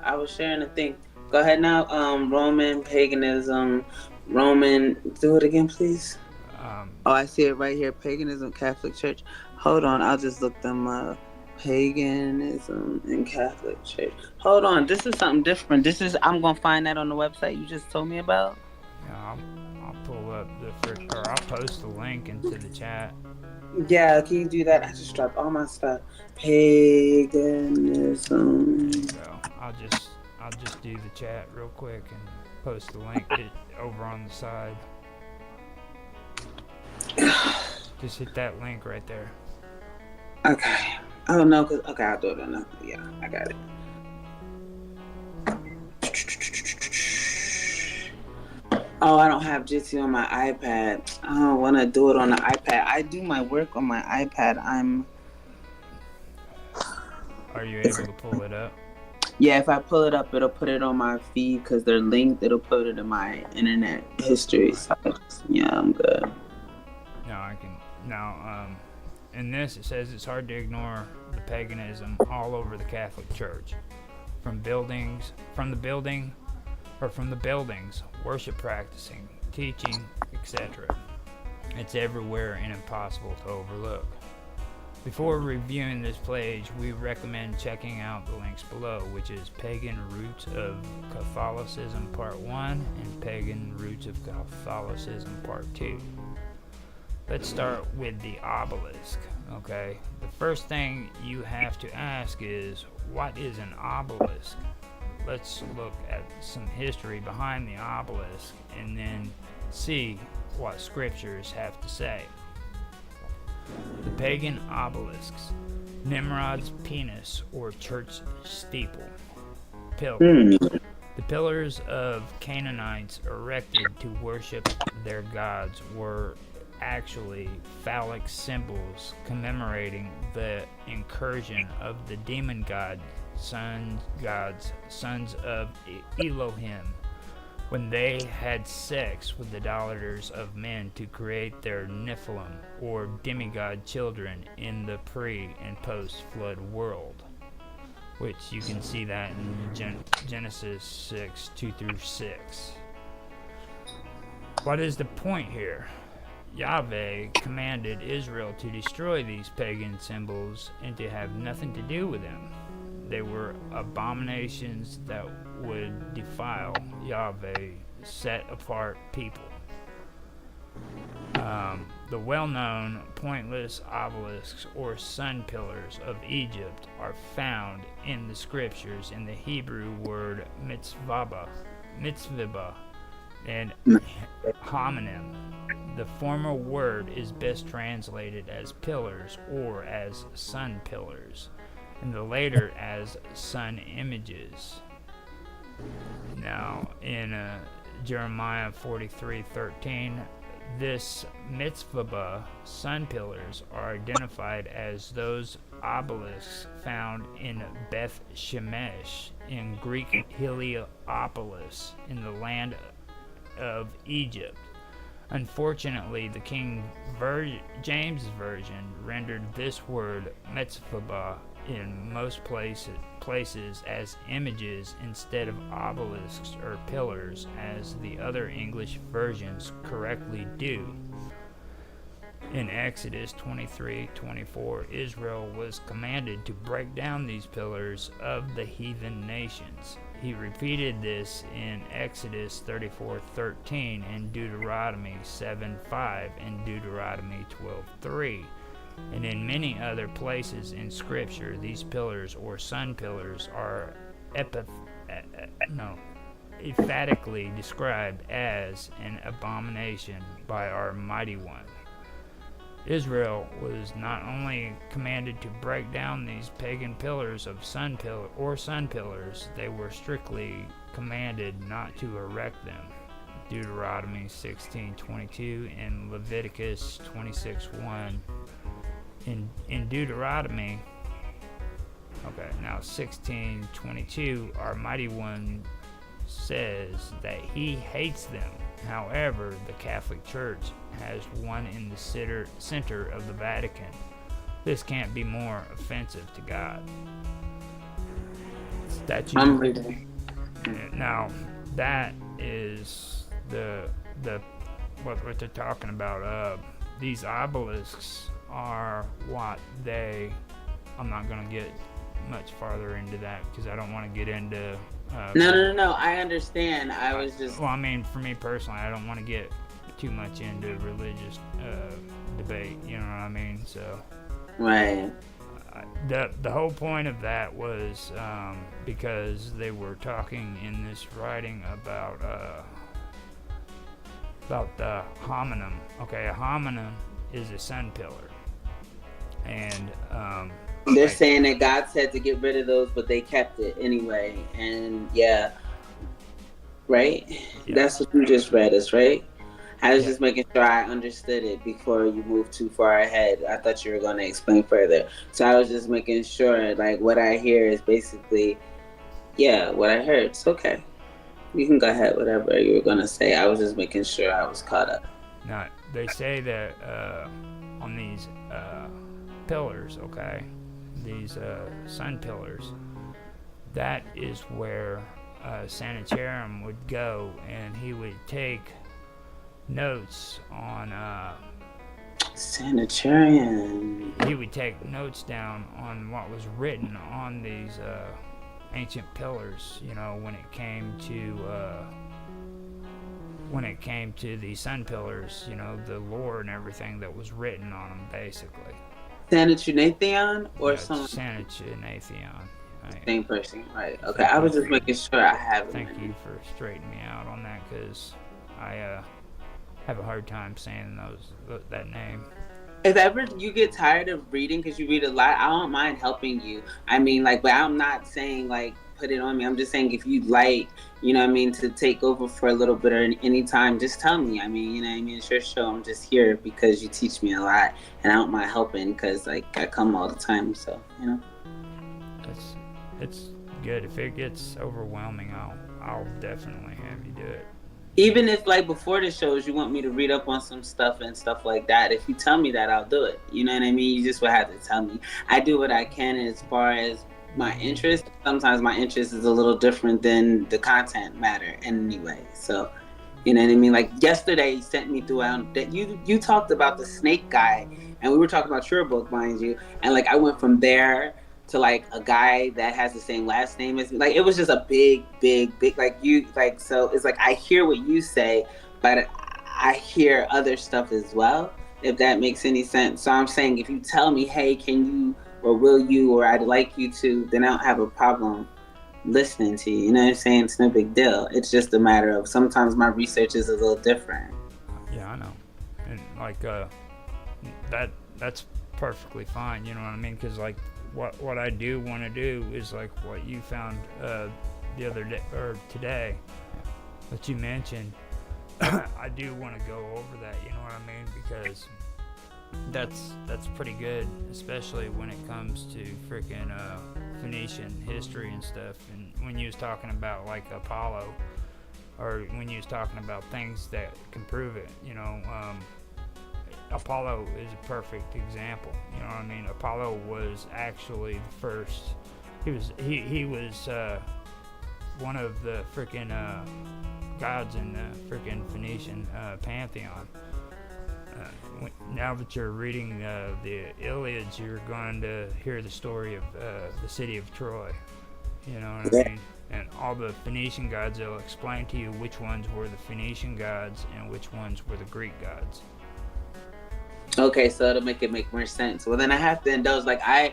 I was sharing a thing. Go ahead now. Roman paganism, Roman. Do it again, please. um, Oh, I see it right here. Paganism, Catholic Church. Hold on, I'll just look them up. Paganism and Catholic Church. Hold on, this is something different. This is I'm gonna find that on the website you just told me about. Yeah, I'll pull up or I'll post the link into the chat. Yeah, can you do that? I just dropped all my stuff. There you Paganism. go. I'll just do the chat real quick and post the link over on the side. Just hit that link right there. Okay. Oh no, cause okay, I'll do it on the. Yeah, I got it. Oh, I don't have Jitsi on my iPad. I don't want to do it on the iPad. I do my work on my iPad. Are you It's, able to pull it up? yeah, if I pull it up, it'll put it on my feed because they're linked. It'll put it in my internet history. Right. So, yeah, I'm good. Now I can. In this it says it's hard to ignore the paganism all over the Catholic Church, from the buildings, worship practicing, teaching, etc. It's everywhere and impossible to overlook. Before reviewing this page, we recommend checking out the links below, which is Pagan Roots of Catholicism Part 1 and Pagan Roots of Catholicism Part 2. Let's start with the obelisk, okay? The first thing you have to ask is, what is an obelisk? Let's look at some history behind the obelisk and then see what scriptures have to say. The pagan obelisks, Nimrod's penis or church steeple, pillar. Hmm. The pillars of Canaanites erected to worship their gods were actually phallic symbols commemorating the incursion of the demon sons of Elohim, when they had sex with the daughters of men to create their Nephilim or demigod children in the pre and post flood world, which you can see that in Genesis 6 2 through 6. What is the point here? Yahweh commanded Israel to destroy these pagan symbols and to have nothing to do with them. They were abominations that would defile Yahweh set apart people. The well-known pointless obelisks or sun pillars of Egypt are found in the scriptures in the Hebrew word mitzvah, and homonym. The former word is best translated as pillars or as sun pillars, and the later as sun images. Now, in Jeremiah 43:13, this mitzvah sun pillars are identified as those obelisks found in Beth Shemesh in Greek Heliopolis in the land of Egypt. Unfortunately, the King James Version rendered this word mitzvah in most places as images instead of obelisks or pillars, as the other English versions correctly do. In Exodus 23:24, Israel was commanded to break down these pillars of the heathen nations. He repeated this in Exodus 34:13 and Deuteronomy 7:5 and Deuteronomy 12:3. And in many other places in Scripture, these pillars or sun pillars are emphatically described as an abomination by our Mighty One. Israel was not only commanded to break down these pagan pillars of sun pillars, they were strictly commanded not to erect them. Deuteronomy 16:22 and Leviticus 26:1. In Deuteronomy, now 16:22, our Mighty One says that he hates them. However, the Catholic Church has one in the center of the Vatican. This can't be more offensive to God. Statue. I'm reading. Now, that is the what they're talking about. These obelisks are what they I'm not gonna get much farther into that because I don't want to get into. No, no, no, no. I understand. I I, was just well, I mean, for me personally, I don't want to get too much into religious debate. You know what I mean? So right. the whole point of that was because they were talking in this writing about the homonym. Okay, a homonym is a sun pillar, and They're like saying that God said to get rid of those, but they kept it anyway. And yeah, right. yeah, That's what you just read us, right? I was yeah, just making sure I understood it before you moved too far ahead. I thought you were going to explain further. So I was just making sure, like, what I hear is basically, yeah, what I heard. It's okay. You can go ahead, whatever you were going to say. I was just making sure I was caught up. now they say that on these pillars, okay, these sun pillars, that is where Sanitarium would go, and he would take notes on. Sanitarian. He would take notes down on what was written on these ancient pillars. You know, when it came to the sun pillars, you know, the lore and everything that was written on them, basically. Sanitarian or Yeah, it's someone? Sanatinatheon. Same person, right? Okay, Thank I you was just for making sure I have it. thank you for straightening me out on that because I have a hard time saying that name. If ever you get tired of reading because you read a lot, I don't mind helping you. I mean, like, but I'm not saying like put it on me. I'm just saying if you'd like, you know what I mean, to take over for a little bit or any time, just tell me. I mean, you know what I mean? It's your show. I'm just here because you teach me a lot and I don't mind helping because like I come all the time. So, you know. It's it's good. If it gets overwhelming, I'll definitely have you do it. Even if like before the shows you want me to read up on some stuff and stuff like that, if you tell me that, I'll do it. You know what I mean? You just would have to tell me. I do what I can as far as my interest. Sometimes my interest is a little different than the content matter anyway. So you know what I mean? Like yesterday, you sent me through that you talked about the snake guy, and we were talking about your book, mind you. And like I went from there to like a guy that has the same last name as me. Like it was just a big like you like. So it's like I hear what you say, but I hear other stuff as well. If that makes any sense. So I'm saying if you tell me, hey, can you or will you or I'd like you to, then I don't have a problem listening to you. You know what I'm saying? It's no big deal. It's just a matter of sometimes my research is a little different. Yeah, I know, and like that's perfectly fine. You know what I mean? Because like what I do want to do is like what you found the other day or today that you mentioned. I do want to go over that. You know what I mean? Because that's pretty good, especially when it comes to freaking Phoenician history and stuff. And when you was talking about like Apollo, or when you was talking about things that can prove it, you know, Apollo is a perfect example. You know what I mean? Apollo was actually the first. He was one of the freaking gods in the freaking Phoenician pantheon. Now that you're reading the Iliads, you're going to hear the story of the city of Troy. You know what I mean? And all the Phoenician gods, they'll explain to you which ones were the Phoenician gods and which ones were the Greek gods. Okay, so it'll make it make more sense. Well, then I have to indulge. Like I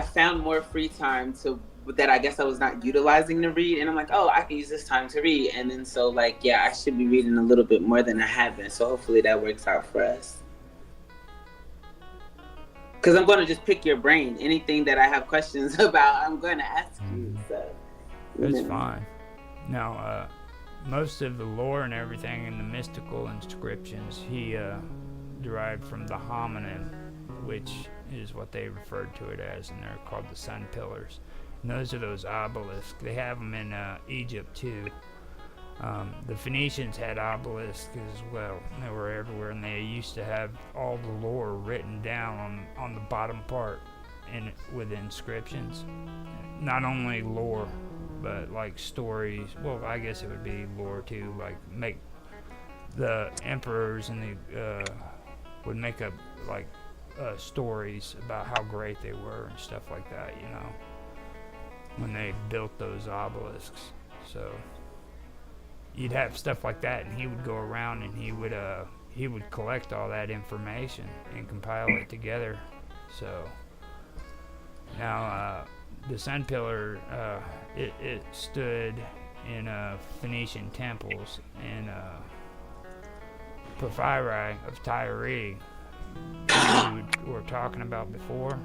found more free time to that I guess I was not utilizing to read, and I'm like, oh, I can use this time to read, and then so like yeah, I should be reading a little bit more than I have been. So hopefully that works out for us. Because I'm going to just pick your brain. Anything that I have questions about, I'm going to ask you. Mm-hmm. So you It's know. fine. Now, most of the lore and everything in the mystical inscriptions, he derived from the homonym, which is what they referred to it as, and they're called the sun pillars. And those are those obelisks. They have them in Egypt too. The Phoenicians had obelisks as well. They were everywhere, and they used to have all the lore written down on the bottom part with inscriptions. Not only lore, but like stories. Well, I guess it would be lore too. Like make the emperors and the would make up like stories about how great they were and stuff like that, when they built those obelisks. So you'd have stuff like that, and he would go around and he would collect all that information and compile it together. So now the sun pillar, it stood in Phoenician temples and porphyry of Tyre, we were talking about before.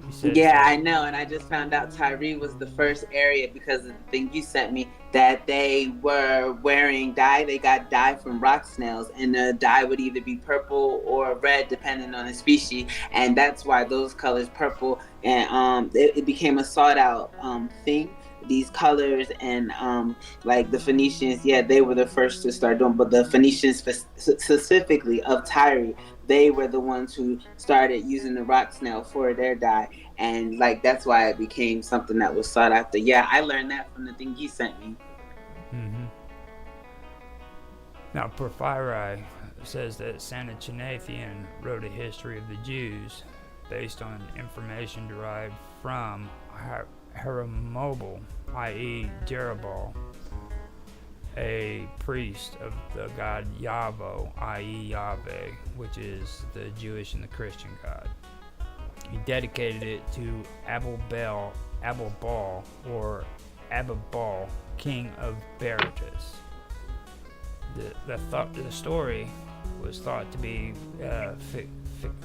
He says Yeah, that. I know, and I just found out Tyree was the first area because of the thing you sent me that they were wearing dye. They got dye from rock snails, and the dye would either be purple or red depending on the species, and that's why those colors, purple and it became a sought out thing. These colors and like the Phoenicians, yeah, they were the first to start doing, but the Phoenicians specifically of Tyre, they were the ones who started using the rock snail for their dye, and like that's why it became something that was sought after. Yeah, I learned that from the thing you sent me. Mm-hmm. Now, Porphyry says that Sanachinathian wrote a history of the Jews based on information derived from Hermobile, i.e., Jerubbaal, a priest of the god Yahweh, i.e., Yahweh, which is the Jewish and the Christian God. He dedicated it to Abel Baal, or Abibal, king of Berytus. The story was thought to be fictional,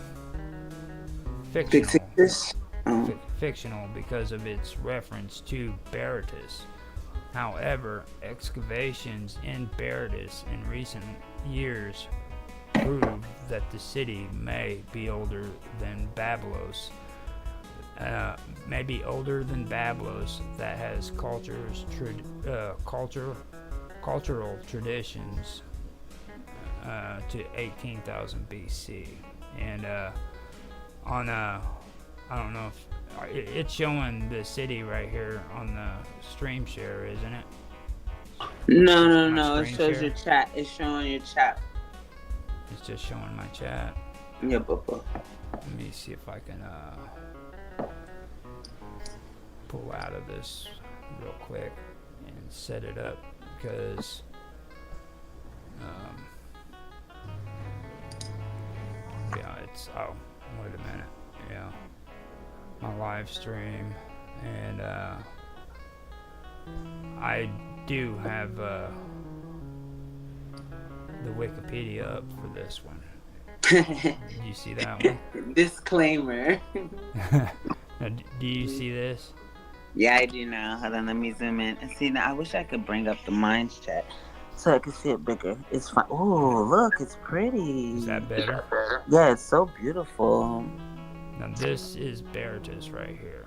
Fictitious. Oh. fictional because of its reference to Berytus. However, excavations in Berytus in recent years prove that the city may be older than Bablos. Maybe older than Bablos, that has cultural traditions to 18,000 BC. And on I don't know if it's showing the city right here on the stream share, isn't it? No, no, My no. It screen shows share. your chat. It's showing your chat. It's just showing my chat. Yeah, Bubba. Let me see if I can pull out of this real quick and set it up, because yeah, it's wait a minute, yeah, my live stream, and I do have the Wikipedia up for this one. Did you see that one? Disclaimer. Now, do you see this? Yeah, I do now. Hold on, let me zoom in. And see, now I wish I could bring up the Minds chat so I could see it bigger. It's fine. Oh, look, it's pretty. Is that better? Yeah, it's so beautiful. Now this is Berytus right here.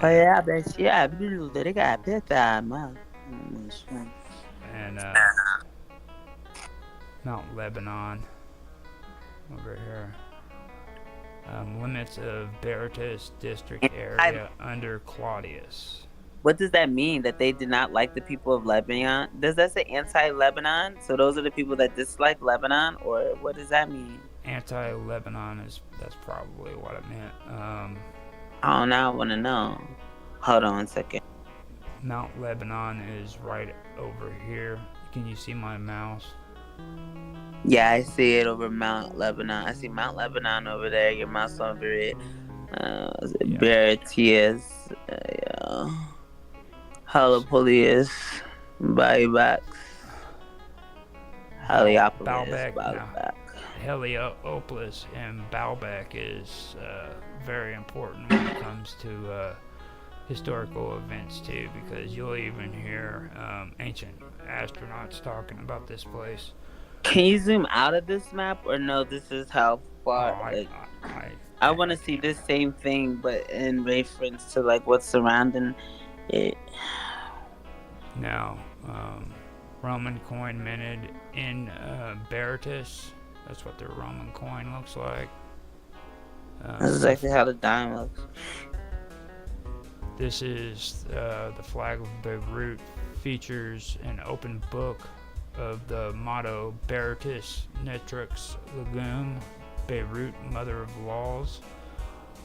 Yeah, but yeah, beautiful. They got better, man. And Mount Lebanon over here. Limits of Berytus district area under Claudius. What does that mean? That they did not like the people of Lebanon? Does that say anti-Lebanon? So those are the people that dislike Lebanon, or what does that mean? Anti-Lebanon that's probably what it meant. Oh, now I want to know. Hold on one second. Mount Lebanon is right over here. Can you see my mouse? Yeah, I see it over Mount Lebanon. I see Mount Lebanon over there. Your mouse over it. Beartius. Helipolius. Buyback. Heliopolis. Baalbek. Heliopolis and Baalbek is very important when it comes to historical events too, because you'll even hear ancient astronauts talking about this place. Can you zoom out of this map, or no? This is how far. I want to see this same thing, but in reference to like what's surrounding it. Now, Roman coin minted in Berytus. That's what the Roman coin looks like. That's exactly how the dime looks. This is the flag of Beirut. Features an open book of the motto Berytus Netrix Legum, Beirut, Mother of Laws,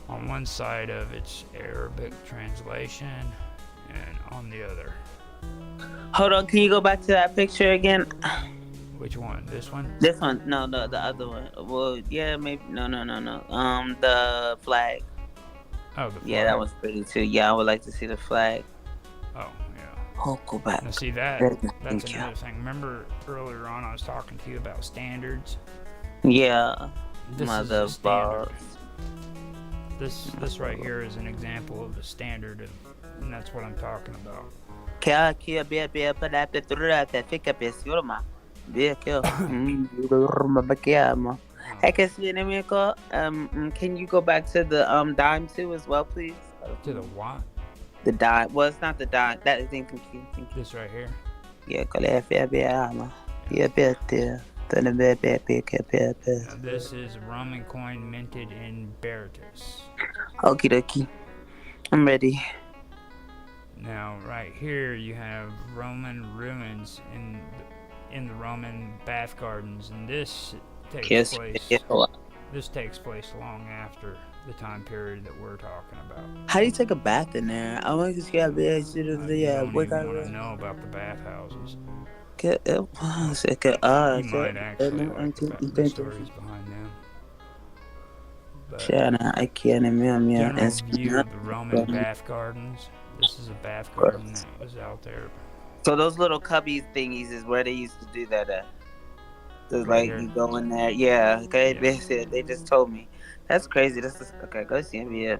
on one side of its Arabic translation, and on the other. Hold on, can you go back to that picture again? Which one? This one? This one, no, the other one. Well, yeah, maybe no. The flag. Oh, the Yeah, that flag. was pretty too. Yeah, I would like to see the flag. Oh, yeah. Oh, go back. Now, see that? There you go. That's Thank you. another thing. Remember earlier on, I was talking to you about standards. Yeah, This is mother a of standard. balls. This right here is an example of a standard, and that's what I'm talking about. Kya kia be pada pe tura te fika pe siurma. Be kyo. Hey, can see an ko. Can you go back to the dime too as well, please? To the what? The dime. Well, it's not the dime. That is incomplete. Thank you. This right here. Yeah, kole fe be ama. Yeah, be there. Then be. Now, this is a Roman coin minted in Berytus. Okie dokie. I'm ready. Now, right here, you have Roman ruins in the Roman bath gardens, and this takes Yes. place. This takes place long after the time period that we're talking about. How do you take a bath in there? I want to see how big You don't even want to know about the bathhouses. You might actually like the stories behind them. But general view of the Roman bath gardens. This is a bath garden that was out there. So those little cubby thingies is where they used to do that at. Just Right like here. you go in there, yeah. Okay, Yeah. they just told me. That's crazy. This is okay. Go see me. Yeah.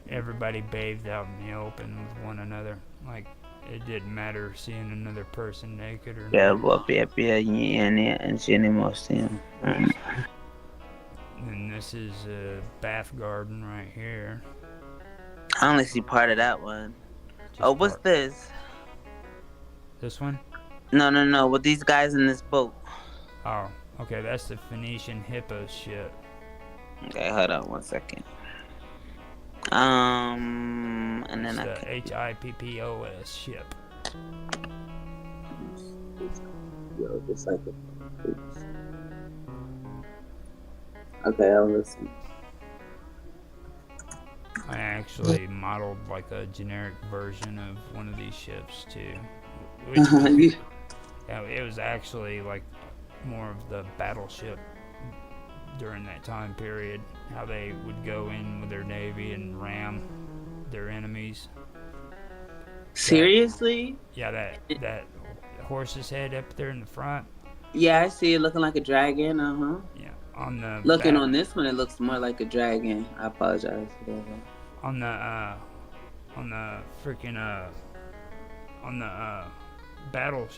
Everybody bathed out in the open with one another. Like, it didn't matter seeing another person naked or Yeah, not. well, and she most him. And this is a bath garden right here. I only see part of that one. Just What's part. this? This one? No. With these guys in this boat. Oh, okay. That's the Phoenician hippo ship. Okay, hold on 1 second. And It's then the HIPPOS ship. Yo, just like it. Okay, I'll listen. I actually modeled like a generic version of one of these ships too. Which was, yeah, it was actually like more of the battleship during that time period. How they would go in with their navy and ram their enemies. Seriously? That horse's head up there in the front. Yeah, I see it looking like a dragon. Yeah, on the Looking on this one, it looks more like a dragon. I apologize for that. on the freaking on the battle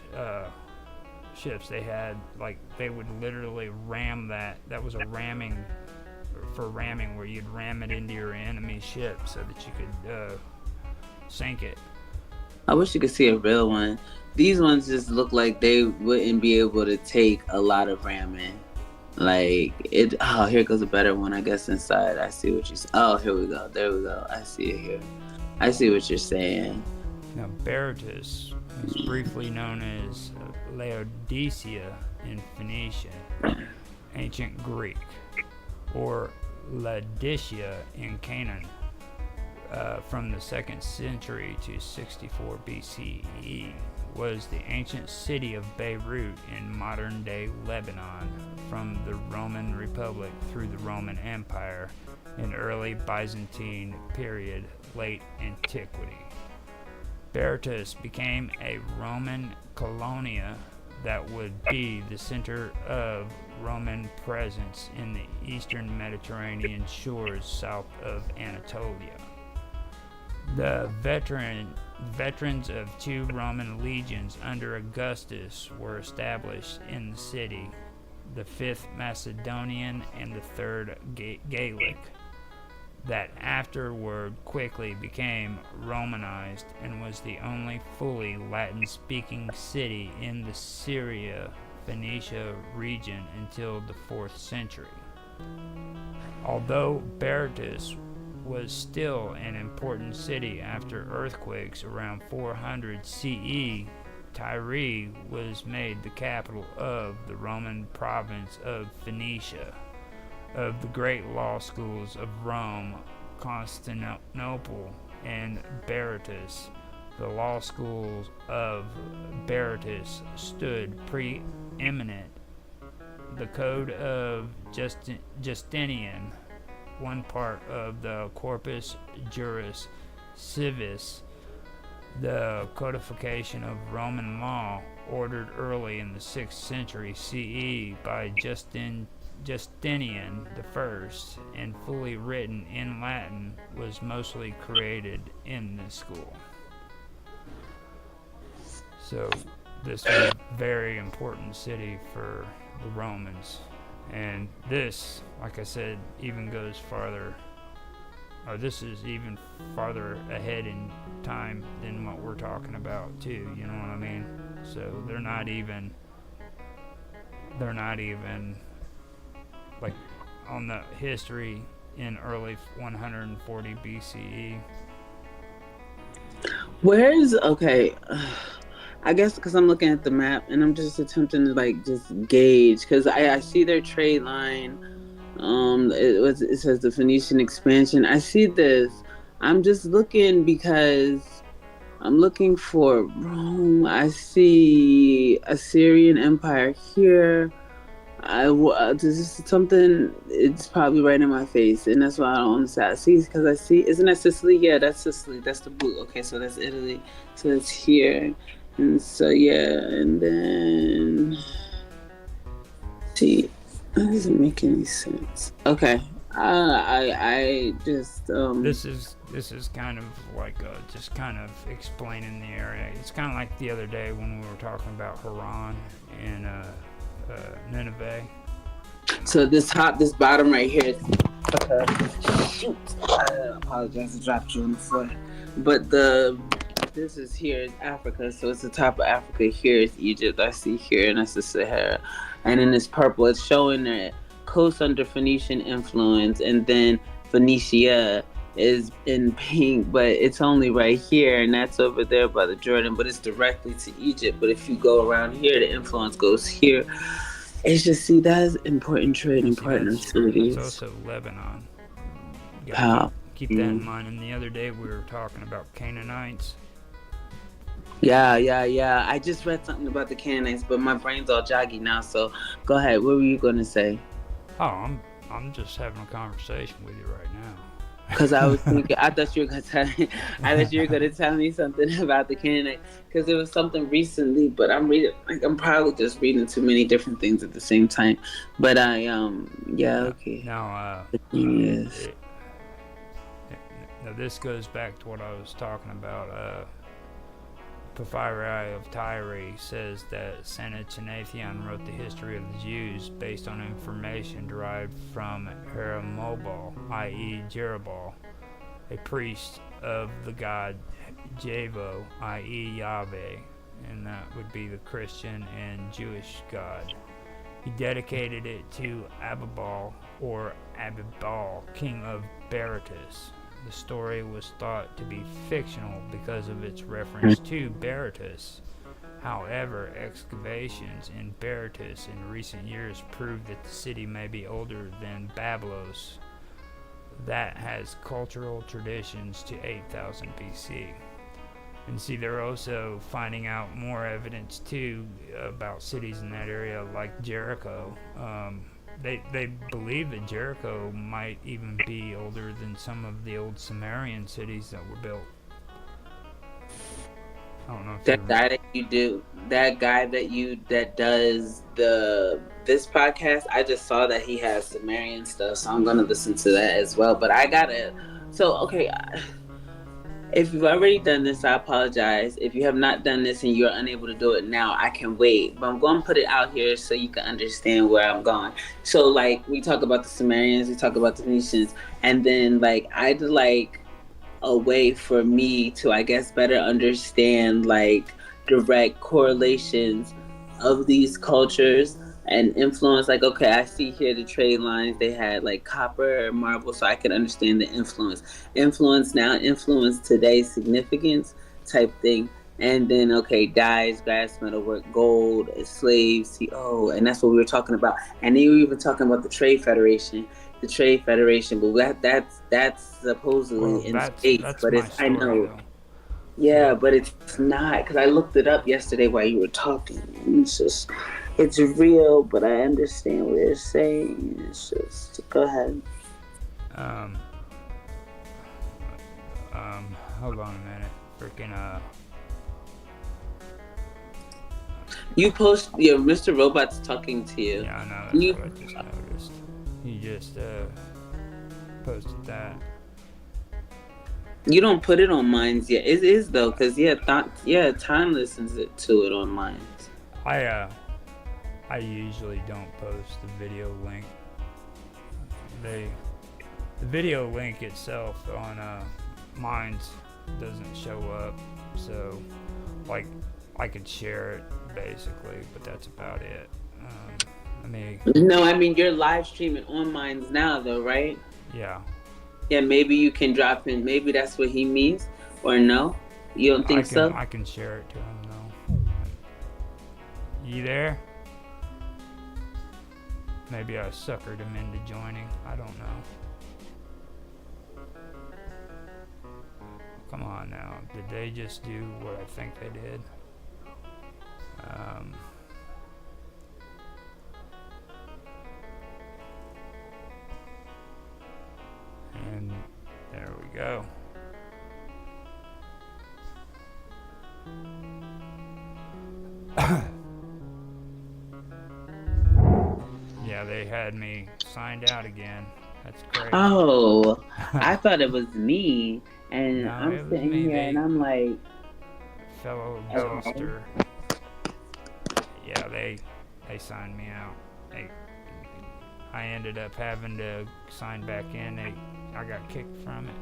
ships they had, like, they would literally ram that was a ramming for ramming, where you'd ram it into your enemy's ship so that you could sink it. I wish you could see a real one. These ones just look like they wouldn't be able to take a lot of ramming. Like it. Oh, here goes a better one. I guess inside. I see what you. Oh, here we go. There we go. I see it here. I see what you're saying. Now, Berytus was briefly known as Laodicea in Phoenician, ancient Greek, or Laodicea in Canaan, from the 2nd century to 64 BCE, was the ancient city of Beirut in modern-day Lebanon, from the Roman Republic through the Roman Empire in early Byzantine period, late antiquity. Berytus became a Roman colonia that would be the center of Roman presence in the eastern Mediterranean shores south of Anatolia. The veterans of 2 Roman legions under Augustus were established in the city, the 5th Macedonian and the 3rd Gallic, that afterward quickly became Romanized and was the only fully Latin-speaking city in the Syria, Phoenicia region until the 4th century. Although Berytus was still an important city after earthquakes around 400 CE, Tyre was made the capital of the Roman province of Phoenicia. of the great law schools of Rome, Constantinople, and Berytus. The law schools of Berytus stood preeminent. The Code of Justinian, one part of the Corpus Juris Civis, the codification of Roman law, ordered early in the 6th century CE by Justinian I and fully written in Latin, was mostly created in this school. So this was a very important city for the Romans. And this, like I said, even goes farther, or this is even farther ahead in time than what we're talking about too, you know what I mean? So they're not even like on the history in early 140 BCE. Where's okay? I guess because I'm looking at the map and I'm just attempting to like just gauge because I see their trade line. It says the Phoenician expansion. I see this. I'm just looking because I'm looking for Rome. I see Assyrian Empire here. This is something. It's probably right in my face, and that's why I don't understand. See, because I see. Isn't that Sicily? Yeah, that's Sicily. That's the blue. Okay, so that's Italy. So it's here, and so yeah, and then see. That doesn't make any sense. Okay, I just This is kind of like just kind of explaining the area. It's kind of like the other day when we were talking about Haran and Nineveh. so this bottom right here. Shoot, I apologize. I dropped you on the floor, but this is here is Africa, so it's the top of Africa. Here is Egypt. I see here, and that's the Sahara. And in this purple, it's showing that coast under Phoenician influence, and then Phoenicia is in pink, but it's only right here, and that's over there by the Jordan, but it's directly to Egypt. But if you go around here, the influence goes here. It's just see that's important trading partners. It's also Lebanon. You gotta How? keep that in mind. And the other day we were talking about Canaanites. Yeah. I just read something about the Canaanites, but my brain's all joggy now. So go ahead. What were you gonna say? Oh, I'm just having a conversation with you right now. Because I was thinking, I thought you were gonna tell me, I thought you were gonna tell me something about the Canaanite. Because it was something recently, but I'm reading, like I'm probably just reading too many different things at the same time. But yeah, okay. Now, Yes. now this goes back to what I was talking about. Porphyry of Tyre says that Senechenathion wrote the history of the Jews based on information derived from Hermobal, i.e. Jerubal, a priest of the god Javo, i.e. Yahweh, and that would be the Christian and Jewish god. He dedicated it to Abibal, or Abibal, king of Berytus. The story was thought to be fictional because of its reference to Berytus. However, excavations in Berytus in recent years prove that the city may be older than Bablos, that has cultural traditions to 8000 BC. And see, they're also finding out more evidence too about cities in that area, like Jericho. They believe that Jericho might even be older than some of the old Sumerian cities that were built. I don't know if That guy that you do, that guy that does this podcast, I just saw that he has Sumerian stuff, so I'm gonna listen to that as well. But I gotta, so okay. If you've already done this, I apologize. If you have not done this and you're unable to do it now, I can wait. But I'm going to put it out here so you can understand where I'm going. So, like, we talk about the Sumerians, we talk about the Phoenicians, and then, like, I'd like a way for me to, I guess, better understand, like, direct correlations of these cultures and influence. Like, okay, I see here the trade lines, they had like copper or marble, so I can understand the influence now, influence today's significance type thing. And then okay, dyes, glass, metalwork, gold, slaves, and that's what we were talking about. And then you were even talking about the Trade Federation, but that's Well, supposedly in space. that's But my it's I story know, though. yeah, So but it's not because I looked it up yesterday while you were talking. And it's real, but I understand what you're saying. It's just go ahead. um hold on a minute. Freaking You post your Mr. Robot's talking to you. yeah, I know that's You what I just noticed. He just posted that. you don't put it on Minds yet. It is though, cause Time listens it to it on Minds. I I usually don't post the video link. They the video link itself on Minds doesn't show up, so like I could share it basically, but that's about it. Let me, No, I mean you're live streaming on Minds now though, right? yeah, Yeah, maybe you can drop in. Maybe that's what he means, or no? You don't think so? I can share it to him though. You there? Maybe I suckered him into joining. I don't know. Come on now. Did they just do what I think they did? Um, and there we go. Yeah, they had me signed out again. That's crazy. Oh, I thought it was me, and No, I'm it was sitting me. here and They I'm like, fellow okay. exhauster. Yeah, they signed me out. I ended up having to sign back in. I got kicked from it,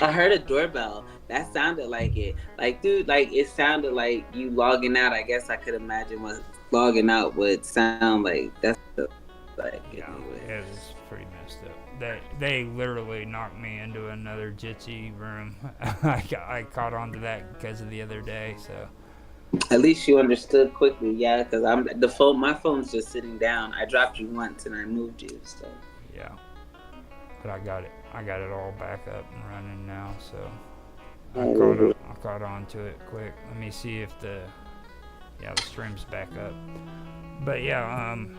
I heard a doorbell. That sounded like it. Like, dude, like it sounded like you logging out. I guess I could imagine what logging out would sound like. That's like yeah, anyway. it was pretty messed up. They literally knocked me into another jitsi room. I caught on to that because of the other day. So At least you understood quickly, yeah. Because my phone's just sitting down. I dropped you once and I moved you. So yeah, but I got it all back up and running now. So I caught on to it quick. Let me see if the stream's back up. But yeah, and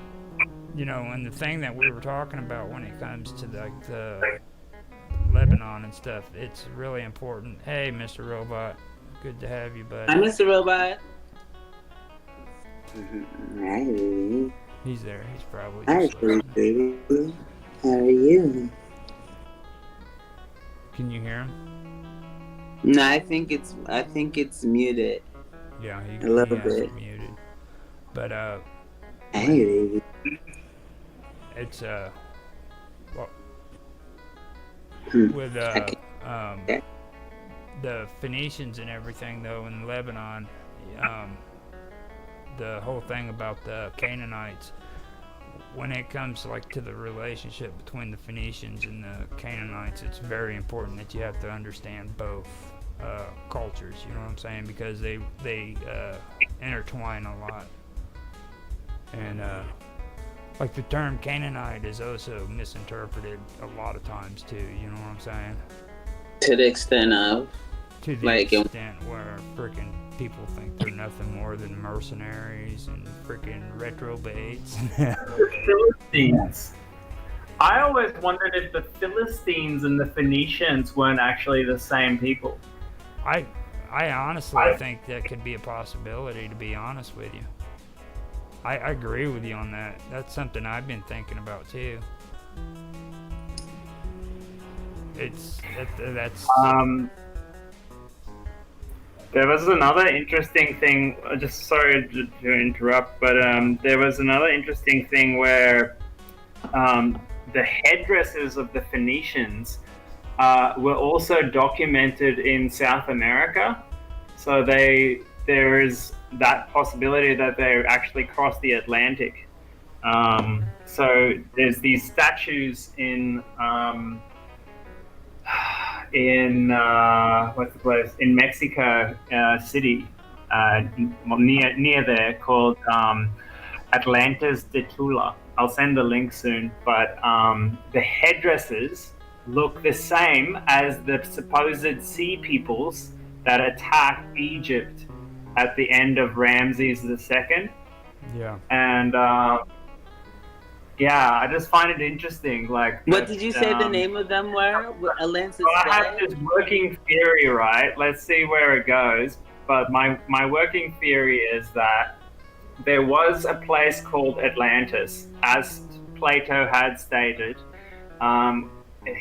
the thing that we were talking about when it comes to the Lebanon and stuff, it's really important. Hey, Mr. Robot, good to have you, hi, buddy. Mr. Robot. Hi, He's there. He's probably hi, just listening. baby. How are you? Can you hear him? No, I think it's muted Yeah, a he little has bit. it muted. But Hi, when baby. it's well, Hmm. with I can the Phoenicians and everything though in Lebanon, um, the whole thing about the Canaanites, when it comes to the relationship between the Phoenicians and the Canaanites, it's very important that you have to understand both cultures. You know what I'm saying? Because they intertwine a lot, and like the term Canaanite is also misinterpreted a lot of times too. You know what I'm saying? to the extent of To the like extent where freaking people think they're nothing more than mercenaries and freaking retrobates. The Philistines. I always wondered if the Philistines and the Phoenicians weren't actually the same people. I I honestly think that could be a possibility. To be honest with you, I agree with you on that. That's something I've been thinking about too. That's Um, there was another interesting thing. Just sorry to interrupt, but there was another interesting thing where the headdresses of the Phoenicians were also documented in South America. So there is that possibility that they actually crossed the Atlantic. So there's these statues in what's the place in Mexico City, near there, called Atlantis de Tula. I'll send the link soon, but the headdresses look the same as the supposed sea peoples that attacked Egypt at the end of Ramses II. Yeah. And yeah, I just find it interesting. Like, What did you say the name of them were? Atlantis I have what? this working theory, right? Let's see where it goes. But my working theory is that there was a place called Atlantis, as Plato had stated. Um,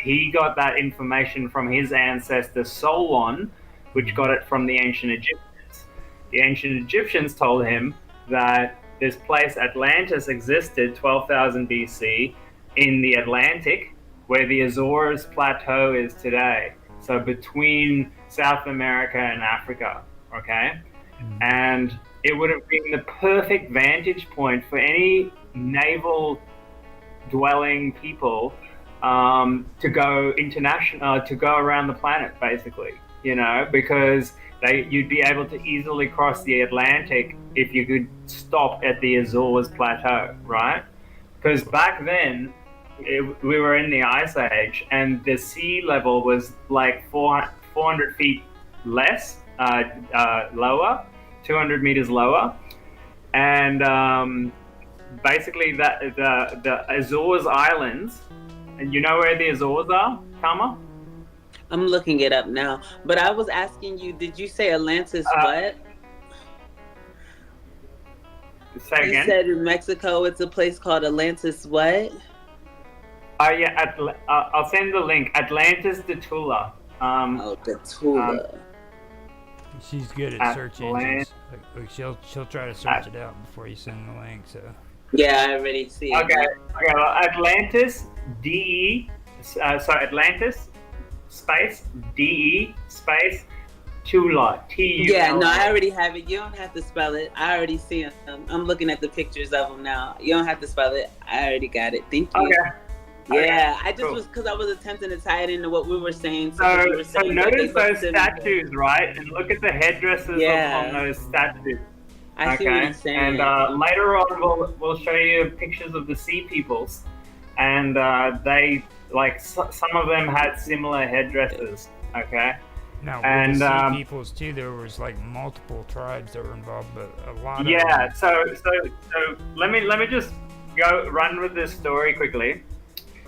he got that information from his ancestor Solon, which got it from the ancient Egyptians. The ancient Egyptians told him that this place Atlantis existed 12,000 BC in the Atlantic, where the Azores Plateau is today. So between South America and Africa, okay? And it would have been the perfect vantage point for any naval dwelling people to go international, to go around the planet, basically, because you'd be able to easily cross the Atlantic if you could stop at the Azores Plateau, right? Because back then, we were in the Ice Age, and the sea level was like 400 feet less, lower, 200 meters lower, and basically the Azores Islands, and you know where the Azores are, Kama? I'm looking it up now. But I was asking you, did you say Atlantis what? Say You again. said in Mexico it's a place called Atlantis what? Oh yeah, I'll send the link. Atlantis de Tula. Oh, the Tula. She's good at search engines. Like she'll try to search it out before you send the link. So. Yeah, I already see it. Okay. Well, Atlantis Atlantis space space Tula Tula. Yeah, no, I already have it. You don't have to spell it. I already see them. I'm looking at the pictures of them now. You don't have to spell it. I already got it. Thank you. Okay. Yeah, Okay, I just cool. was because I was attempting to tie it into what we were saying. So that notice they those look statues, right? And look at the headdresses on those statues. I see what you're saying. And later on, we'll show you pictures of the sea peoples, and they some of them had similar headdresses. Okay. Now, and with the sea peoples too, there was like multiple tribes that were involved, but a lot of yeah. So let me just run with this story quickly.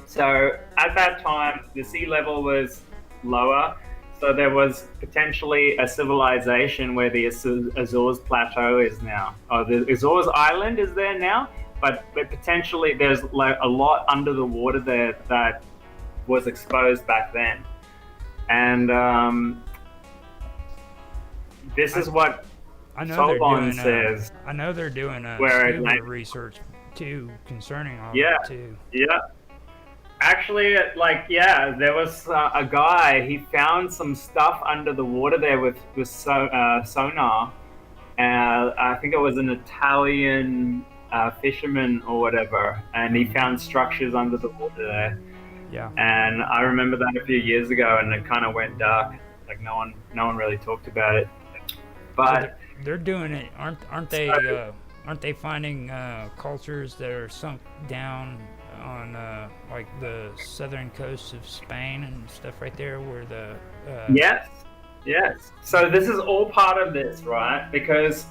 So at that time, the sea level was lower, so there was potentially a civilization where the Azores Plateau is now. The Azores Island is there now, but potentially there's like a lot under the water there that was exposed back then. And this is what Solon says. I know they're doing scuba research too concerning all that too. Yeah. Actually, there was a guy. He found some stuff under the water there with sonar. I think it was an Italian fisherman or whatever, and he found structures under the water there. Yeah. And I remember that a few years ago, and it kind of went dark. Like no one really talked about it. But they're doing it, aren't they? Aren't they finding cultures that are sunk down on like the southern coast of Spain and stuff right there where the yes. So this is all part of this, right? Because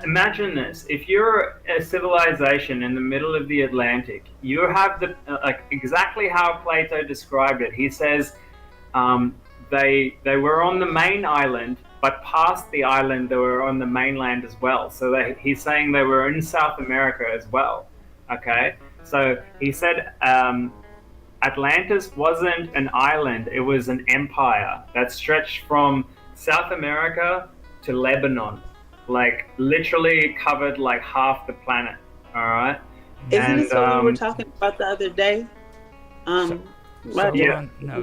imagine this: if you're a civilization in the middle of the Atlantic, you have the exactly how Plato described it. He says they were on the main island, but past the island they were on the mainland as well. So he's saying they were in South America as well. Okay. So he said Atlantis wasn't an island, it was an empire that stretched from South America to Lebanon. Like literally covered like half the planet. All right. Isn't this what we were talking about the other day?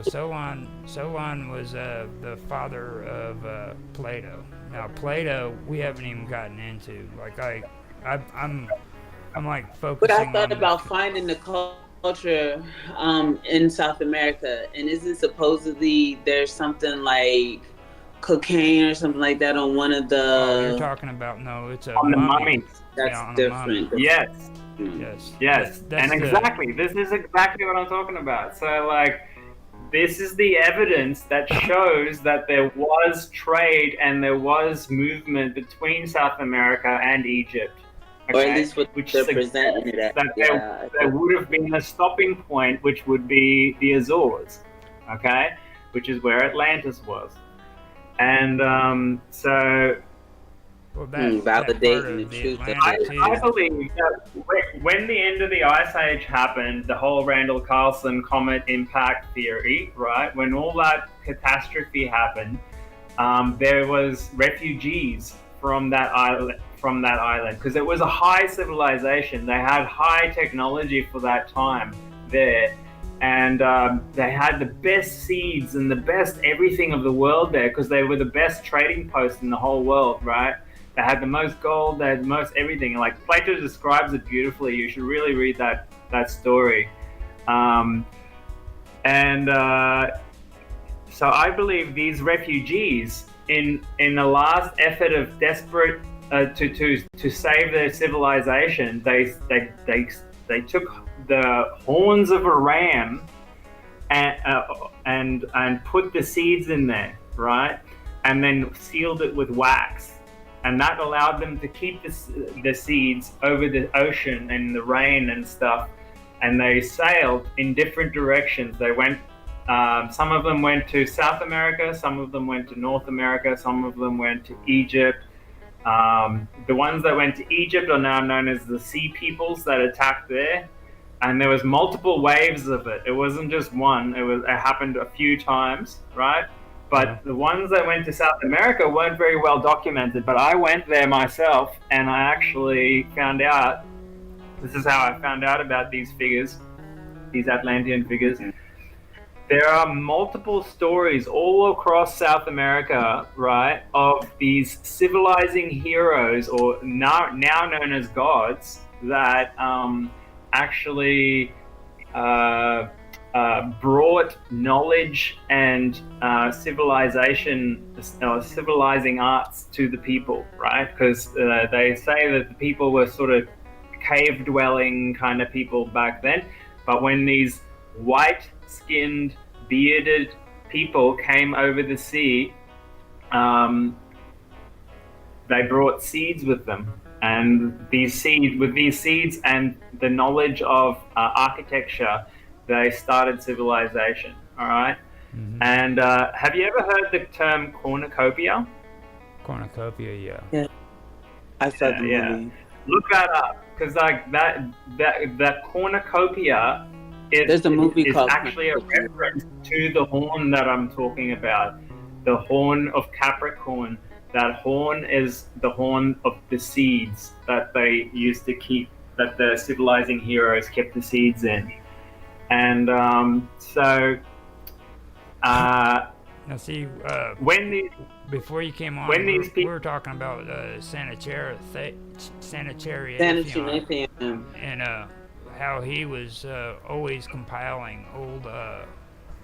Solon was the father of Plato. Now Plato we haven't even gotten into. Like I'm like focusing. But I thought about finding the culture in South America, and isn't supposedly there's something like cocaine or something like that on one of Oh, you're the. talking about, no, it's a On the mummy. mummies. Yeah, That's on a mummy. different. Yes. Yes. Yes, That's and the. exactly. This is exactly what I'm talking about. So, like, this is the evidence that shows that there was trade and there was movement between South America and Egypt. Or at Okay, least what which they're presenting it suggests at. that Yeah. there would have been a stopping point, which would be the Azores. Okay, which is where Atlantis was, and so Well, that part Validating the of the truth of Atlantic it. I too. believe that when the end of the Ice Age happened, the whole Randall-Carlson comet impact theory, right? When all that catastrophe happened, there was refugees from that island, because it was a high civilization. They had high technology for that time there, and they had the best seeds and the best everything of the world there, because they were the best trading post in the whole world, right? They had the most gold, they had the most everything. Like Plato describes it beautifully. You should really read that story. Um, and So I believe these refugees, in the last effort of desperate to save their civilization, they took the horns of a ram and put the seeds in there, right? And then sealed it with wax, and that allowed them to keep the seeds over the ocean and the rain and stuff. And they sailed in different directions. They went. Some of them went to South America. Some of them went to North America. Some of them went to Egypt. The ones that went to Egypt are now known as the Sea Peoples that attacked there, and there was multiple waves of it. It wasn't just one. It happened a few times, right? Yeah. But the ones that went to South America weren't very well documented. But I went there myself, and I actually found out. This is how I found out about these figures, these Atlantean figures. There are multiple stories all across South America, right, of these civilizing heroes, or now known as gods, that actually brought knowledge and civilization, civilizing arts to the people, right? Because they say that the people were sort of cave-dwelling kind of people back then, but when these white-skinned, bearded people came over the sea, they brought seeds with them, and with these seeds and the knowledge of architecture, they started civilization. All right. Mm-hmm. And have you ever heard the term cornucopia? Cornucopia, yeah. Yeah. I saw the movie. Yeah. Look that up, because like that cornucopia There's a movie is called actually a reference to the horn that I'm talking about, the horn of Capricorn. That horn is the horn of the seeds that they used to keep, that the civilizing heroes kept the seeds in. And Now see, when these before you came on, when we these people, were talking about Sanitarian, Sanitarian. and how he was always compiling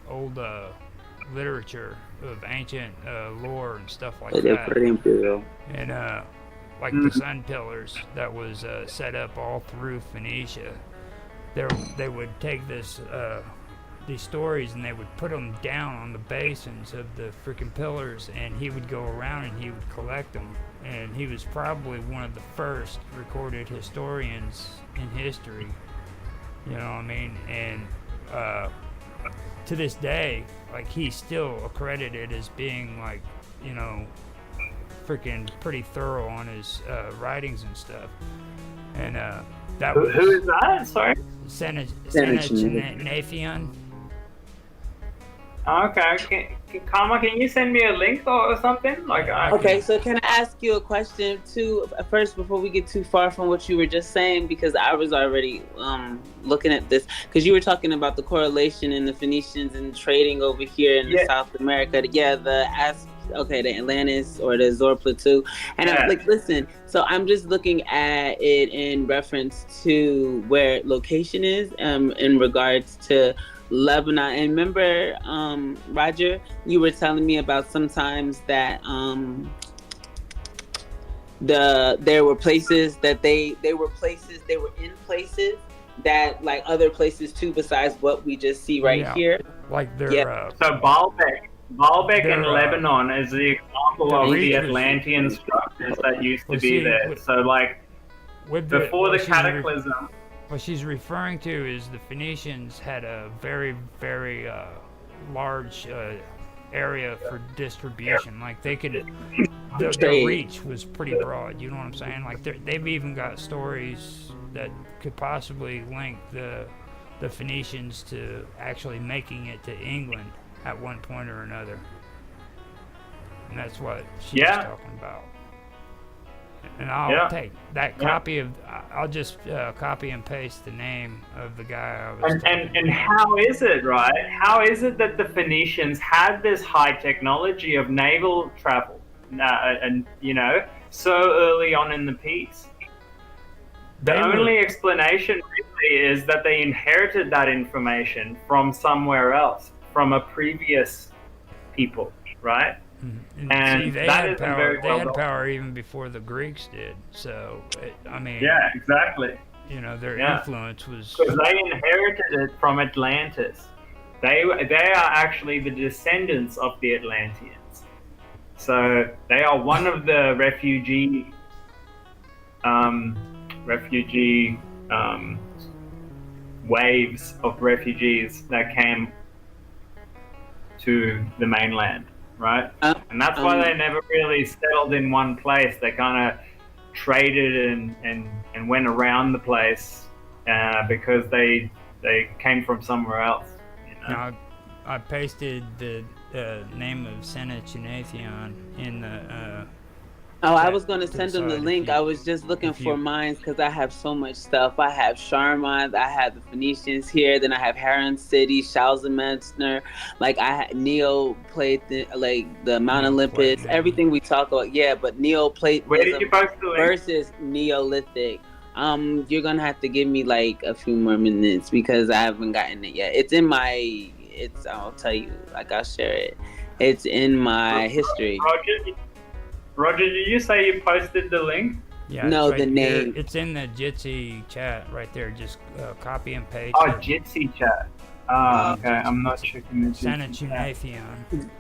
old literature of ancient lore and stuff like They're that. pretty imperial. And like the sun pillars that was set up all through Phoenicia. They would take these stories and they would put them down on the basins of the freaking pillars, and he would go around and he would collect them. And he was probably one of the first recorded historians in history. You know what I mean? And to this day, like, he's still accredited as being, like, you know, freaking pretty thorough on his writings and stuff. And that was who is that? Sorry. Nathan. Okay. Karma, can you send me a link or something? Like, Okay, so can I ask you a question too first before we get too far from what you were just saying? Because I was already looking at this, because you were talking about the correlation in the Phoenicians and trading over here in South America. Yeah, the Okay, the Atlantis or the Azor Plateau. And I'm Yeah. like, listen, so I'm just looking at it in reference to where location is, in regards to Lebanon. And remember, Roger, you were telling me about sometimes that there were places that they were in places that like other places too besides what we just see right Yeah, here. like Yeah. So Baalbek in their Lebanon is the example their of the reach was Atlantean structures that used to well. be See, there. So like with the before the cataclysm, what she's referring to is the Phoenicians had a very very large area for distribution. Like they could, their Trade. reach was pretty broad. You know what I'm saying? Like they've even got stories that could possibly link the Phoenicians to actually making it to England at one point or another. And that's what she was yeah, talking about. And I'll yeah, take that yeah. copy of. I'll just copy and paste the name of the guy I was And, talking and and about. how is it, right? How is it that the Phoenicians had this high technology of naval travel, and so early on in the piece? The They were only explanation really is that they inherited that information from somewhere else, from a previous people, right? And see, And they that had isn't power. very They well had documented. power even before the Greeks did. So, I mean, Yeah, exactly. their Yeah, influence was. because they inherited it from Atlantis. They are actually the descendants of the Atlanteans. So they are one of the um, refugee waves of refugees that came to the mainland, right? Um, And that's why um, they never really settled in one place. They kind of traded and went around the place because they came from somewhere else, you know. Now, I pasted the name of Senechinatheon in the oh, I chat was gonna to the send them the side. link. I was just looking If for you, mines because I have so much stuff. I have Sharma, I have the Phoenicians here, then I have Heron City, Shalmaneser. Like Neo played the Mount Olympus, Neoplatonism. everything we talk about. Yeah, but Where did you Neoplatonism post the link? versus Neolithic. You're gonna have to give me like a few more minutes because I haven't gotten it yet. It's in my. It's. I'll tell you. Like I'll share it. It's in my history. Roger, Roger, did you say you posted the link? Yeah, it's No, right the here. name. It's in the Jitsi chat right there. Just copy and paste Oh, it. Jitsi chat. Oh, okay. I'm not checking the Jitsi chat. Senechinatheon.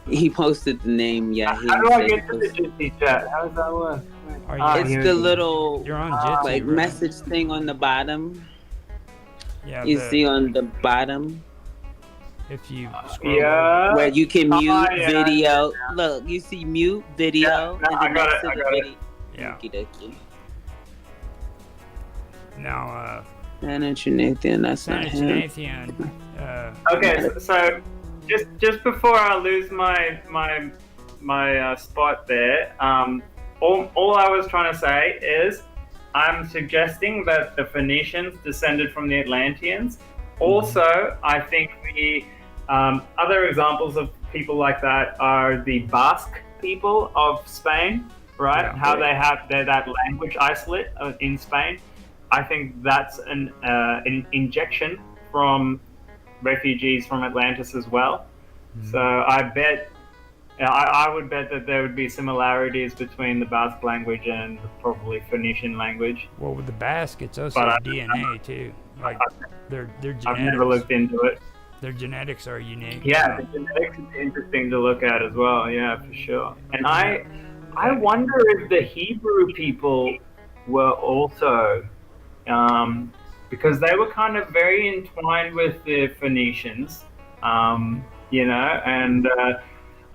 He posted the name. Yeah, How do he I said he get to the posted. Jitsi chat? How does that work? Are Ah, you? It's here the we go. little You're on Ah, Jitsi, like right? message thing on the bottom. Yeah. You see on the bottom If you scroll over. yeah. where you can mute Yeah. video. Look, you see mute Yeah, video, no, and I then got next it. to I the got it. video. Yeah. Okie dokie. Now, Manager Nathan, that's not him. Senechinatheon. Okay, so just before I lose my spot there, all I was trying to say is I'm suggesting that the Phoenicians descended from the Atlanteans. Also, I think the other examples of people like that are the Basque people of Spain, right? Yeah. How they have that language isolate in Spain. I think that's an injection from refugees from Atlantis as well. So I would bet that there would be similarities between the Basque language and probably Phoenician language. Well, with the Basque, it's also But DNA too. Like their I've never genetics. looked into it. Their genetics are unique. Yeah, the genetics is interesting to look at as well. Yeah, for sure. And I wonder if the Hebrew people were also because they were kind of very entwined with the Phoenicians, and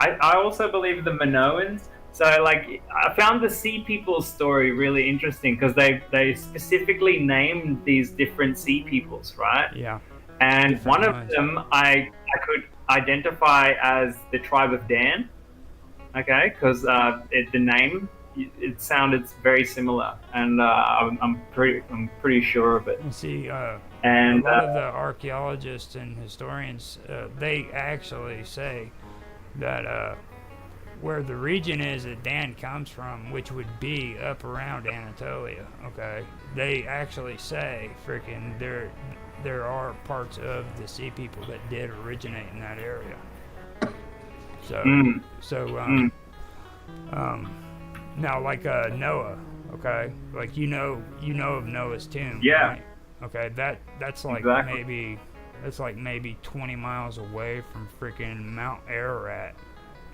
I also believe the Minoans. So, like, I found the Sea People's story really interesting because they specifically named these different Sea Peoples, right? Yeah. And Different one of ones. them I could identify as the tribe of Dan, okay, because the name it sounded very similar, and I'm pretty sure of it. And see, And a lot of the archaeologists and historians, they actually say that where the region is that Dan comes from, which would be up around Anatolia, okay, they actually say freaking there are parts of the sea people that did originate in that area. So Mm. so Mm. now like Noah, okay, like you know of Noah's tomb, Yeah. right? Okay, that's like Exactly. maybe 20 miles away from freaking Mount Ararat.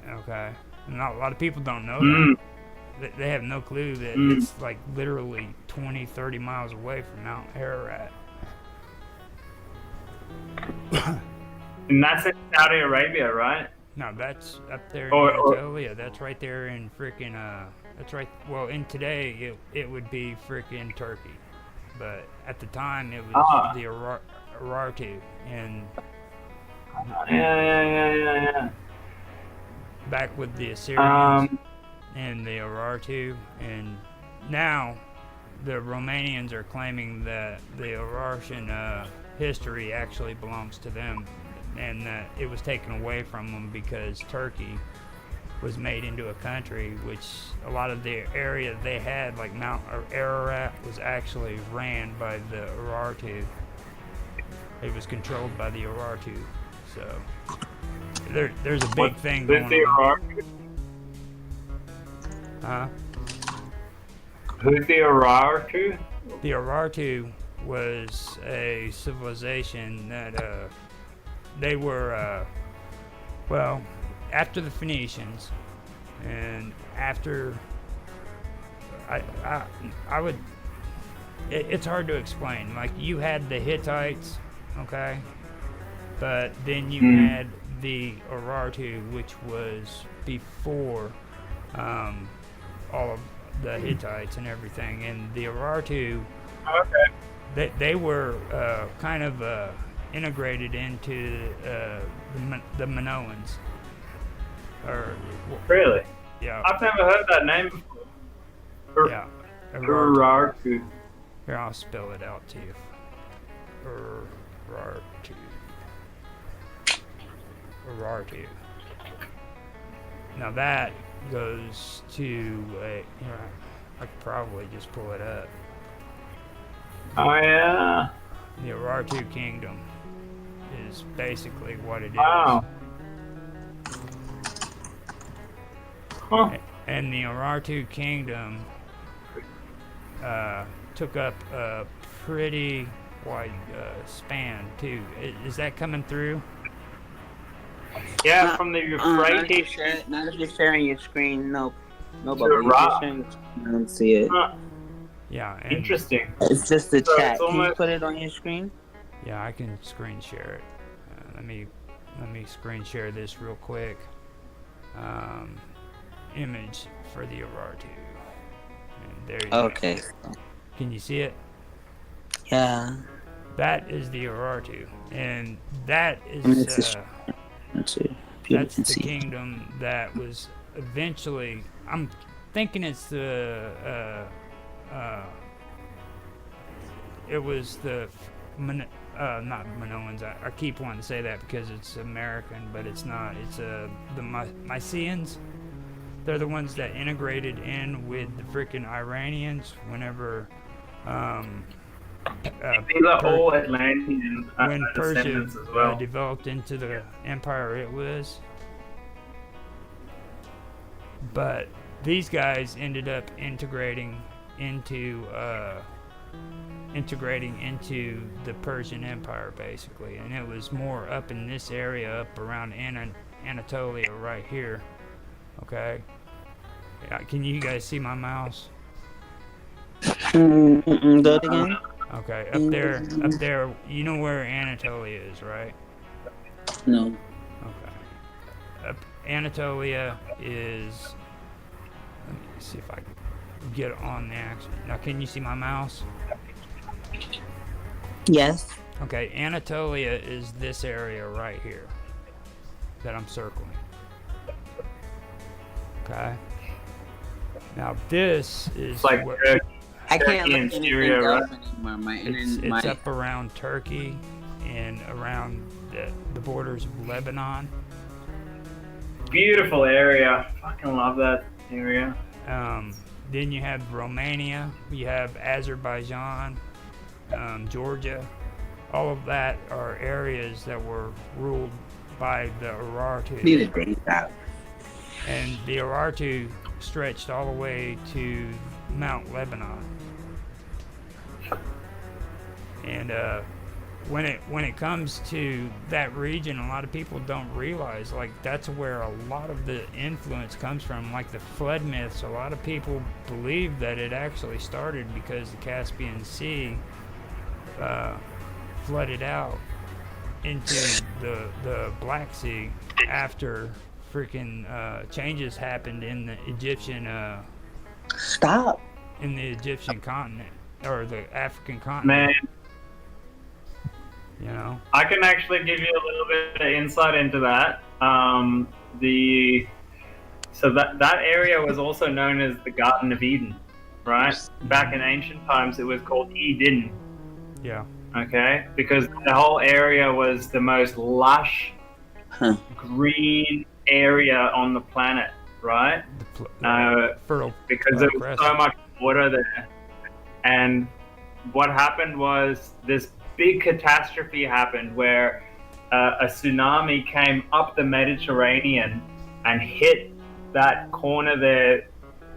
Okay, not a lot of people don't know that. Mm. They have no clue that Mm. it's like literally 20, 30 miles away from Mount Ararat. And that's in Saudi Arabia, right? No, that's up there in Or Anatolia. That's right there in freaking That's right. Well, in today it would be freaking Turkey, but at the time it was ah, the Urartu, and yeah. back with the Assyrians Um, and the Urartu, and now the Romanians are claiming that the Urartian history actually belongs to them, and that it was taken away from them because Turkey was made into a country, which a lot of the area they had, like Mount Ararat, was actually ran by the Urartu. It was controlled by the Urartu. So there's a big thing who's going the on. Urartu? Huh? Who's the Urartu? The Urartu was a civilization that they were well, after the Phoenicians, and after I would it's hard to explain. Like you had the Hittites, okay, but then you had the Urartu, which was before all of the Hittites and everything, and the Urartu Okay. they were kind of integrated into the Minoans. Or Really? yeah, I've never heard that name before. yeah. Urartu. Urartu. Here, I'll spell it out to you. Urartu. Urartu. Now that goes to I could probably just pull it up. Oh yeah. The Urartu Kingdom is basically what it is. Wow. Huh. And the Urartu Kingdom took up a pretty wide span too. Is that coming through? Yeah, from the Euphrates Not if you're sharing your screen. No, to Bubba. If you're Iraq. sharing your screen, I don't see it. Huh. Yeah. And Interesting. It's just the So chat. it's Can you almost- put it on your screen? yeah, I can screen share it. Let me screen share this real quick. Image for the Urartu. And there you go. Okay. Can you see it? Yeah. That is the Urartu, and that And it's is Let's see. People that's can the see. kingdom that was eventually. I'm thinking it's the it was the not Minoans. I keep wanting to say that because it's American, but it's not. It's the Mycenaeans. They're the ones that integrated in with the freaking Iranians whenever These are all Atlantean when Persia descendants as well. developed into the empire it was. But these guys ended up integrating into the Persian Empire basically, and it was more up in this area, up around Anatolia right here. Okay. Can you guys see my mouse? Do it again. Okay, up there. You know where Anatolia is, right? No. Okay. Anatolia is. Let me see if I can get on the action. Now, can you see my mouse? Yes. Okay, Anatolia is this area right here that I'm circling. Okay. Now this is Like where I can't Turkey look and anything Syria, else right? anymore. My it's internet. up around Turkey and around the borders of Lebanon. Beautiful area. Fucking love that area. Then you have Romania, you have Azerbaijan, Georgia. All of that are areas that were ruled by the Urartu. Need a day out. And the Urartu stretched all the way to Mount Lebanon. And when it comes to that region, a lot of people don't realize like that's where a lot of the influence comes from. Like the flood myths, a lot of people believe that it actually started because the Caspian Sea flooded out into the Black Sea after freaking changes happened in the Egyptian Stop. in the Egyptian continent or the African continent. Man, You know. I can actually give you a little bit of insight into that. The so that area was also known as the Garden of Eden, right? Back in ancient times, it was called Eden. Yeah. Okay, because the whole area was the most lush, green area on the planet, right? Fertile. Because there was so much water there, and what happened was this big catastrophe happened where a tsunami came up the Mediterranean and hit that corner there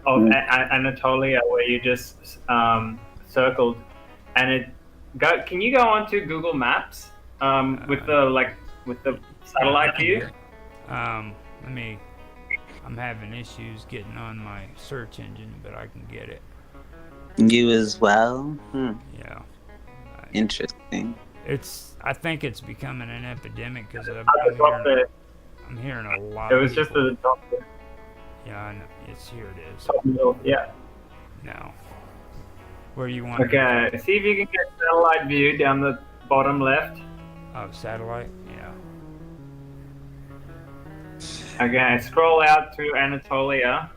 of Anatolia where you just circled, and it got. Can you go onto Google Maps with the satellite view? Let me. I'm having issues getting on my search engine, but I can get it. You as well? Yeah. Interesting. I think it's becoming an epidemic because I'm hearing a lot. It was just at the top there. Yeah, I know. Here it is. Top middle, yeah. Now, where you want? Okay, see if you can get satellite view down the bottom left. Oh, satellite. Yeah. Okay, scroll out to Anatolia.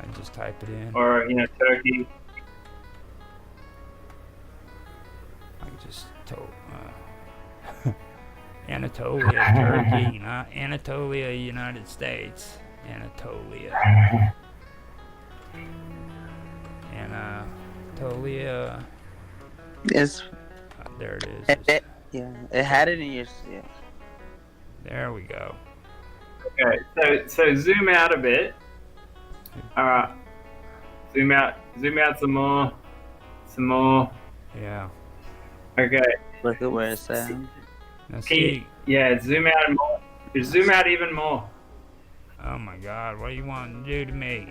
I just type it in. Or Turkey. I just told Anatolia, Turkey, not Anatolia, United States. Anatolia. Anatolia. Yes. There it is. It had it in your. Yeah. There we go. Okay, so zoom out a bit. All right, zoom out some more. Yeah. Okay. Look at where it's at. Now see. Yeah, zoom out more. Zoom out even more. Oh my God! What do you want to do to me?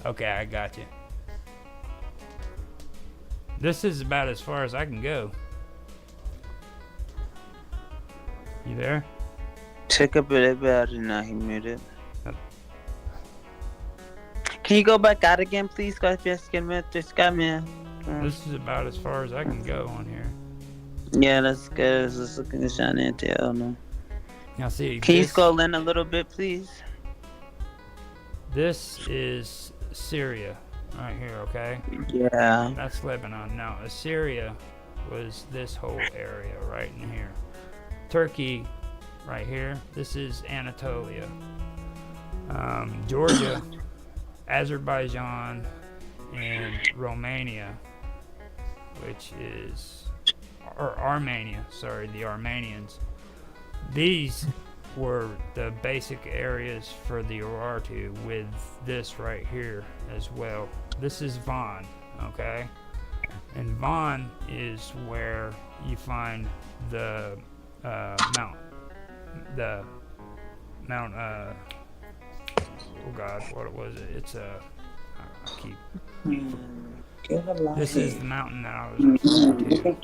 Okay, I got you. This is about as far as I can go. You there? Check up a bit now. He muted. Can you go back out again, please? This is about as far as I can go on here. Yeah, that's good. It's looking to shine into it. No. Now see. Can you scroll in a little bit, please? This is Syria, right here. Okay. Yeah. That's Lebanon. Now Assyria was this whole area right in here. Turkey, right here. This is Anatolia. Georgia, Azerbaijan, and Romania, which is Armenia. Sorry, the Armenians. These were the basic areas for the Urartu, with this right here as well. This is Van, okay? And Van is where you find the Mount, oh God, what was it? It's I keep. This is the mountain that I was referring to.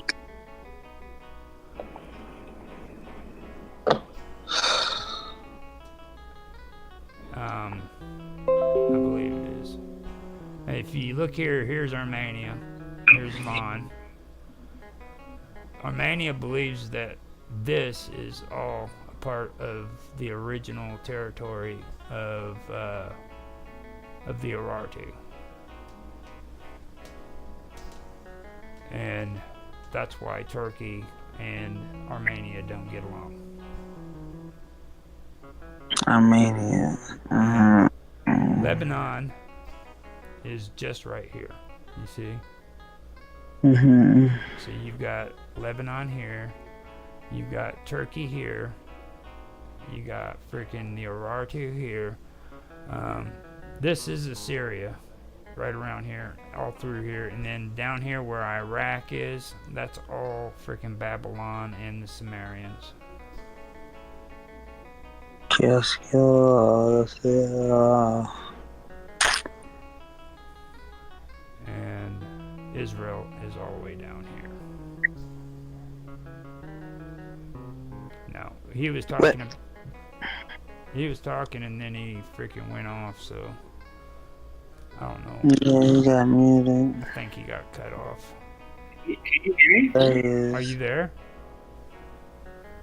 I believe it is. If you look here, here's Armenia. Here's Van. Armenia believes that this is all a part of the original territory of the Urartu. And that's why Turkey and Armenia don't get along. Armenia. Lebanon is just right here. You see? Mm-hmm. So you've got Lebanon here. You've got Turkey here. You got freaking the Urartu here. This is Assyria, right around here, all through here, and then down here where Iraq is, that's all freaking Babylon and the Sumerians. Yes. And Israel is all the way down here. Now he was talking. He was talking, and then he freaking went off. So I don't know. Yeah, you got muted. I think he got cut off. Can you hear me? There he is. Are you there?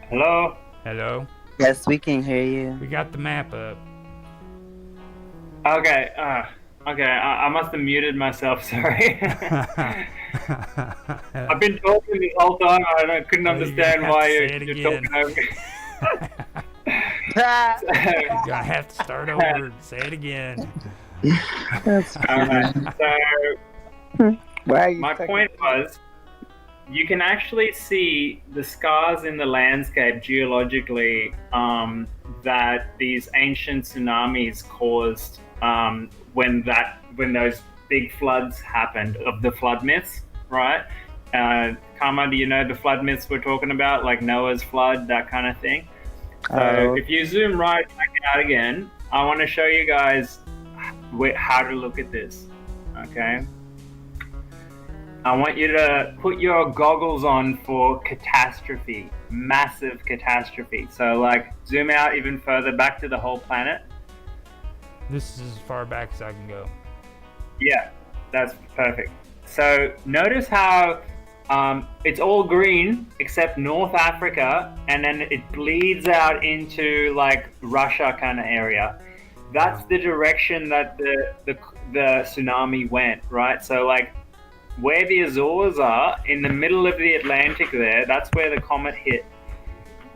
Hello? Hello. Yes, we can hear you. We got the map up. Okay, I must have muted myself, sorry. I've been talking this whole time, I couldn't understand why you're talking over me. You're gonna have to start over. Say it again. Alright, so my point was, you can actually see the scars in the landscape geologically that these ancient tsunamis caused when those big floods happened, of the flood myths, right? Karma, do you know the flood myths we're talking about, like Noah's flood, that kind of thing? So if you zoom right back out again, I want to show you guys how to look at this, okay? I want you to put your goggles on for catastrophe, massive catastrophe. So like zoom out even further back to the whole planet. This is as far back as I can go. Yeah, that's perfect. So notice how it's all green except North Africa, and then it bleeds out into like Russia kind of area. That's the direction that the tsunami went, right? So like where the Azores are, in the middle of the Atlantic there, that's where the comet hit.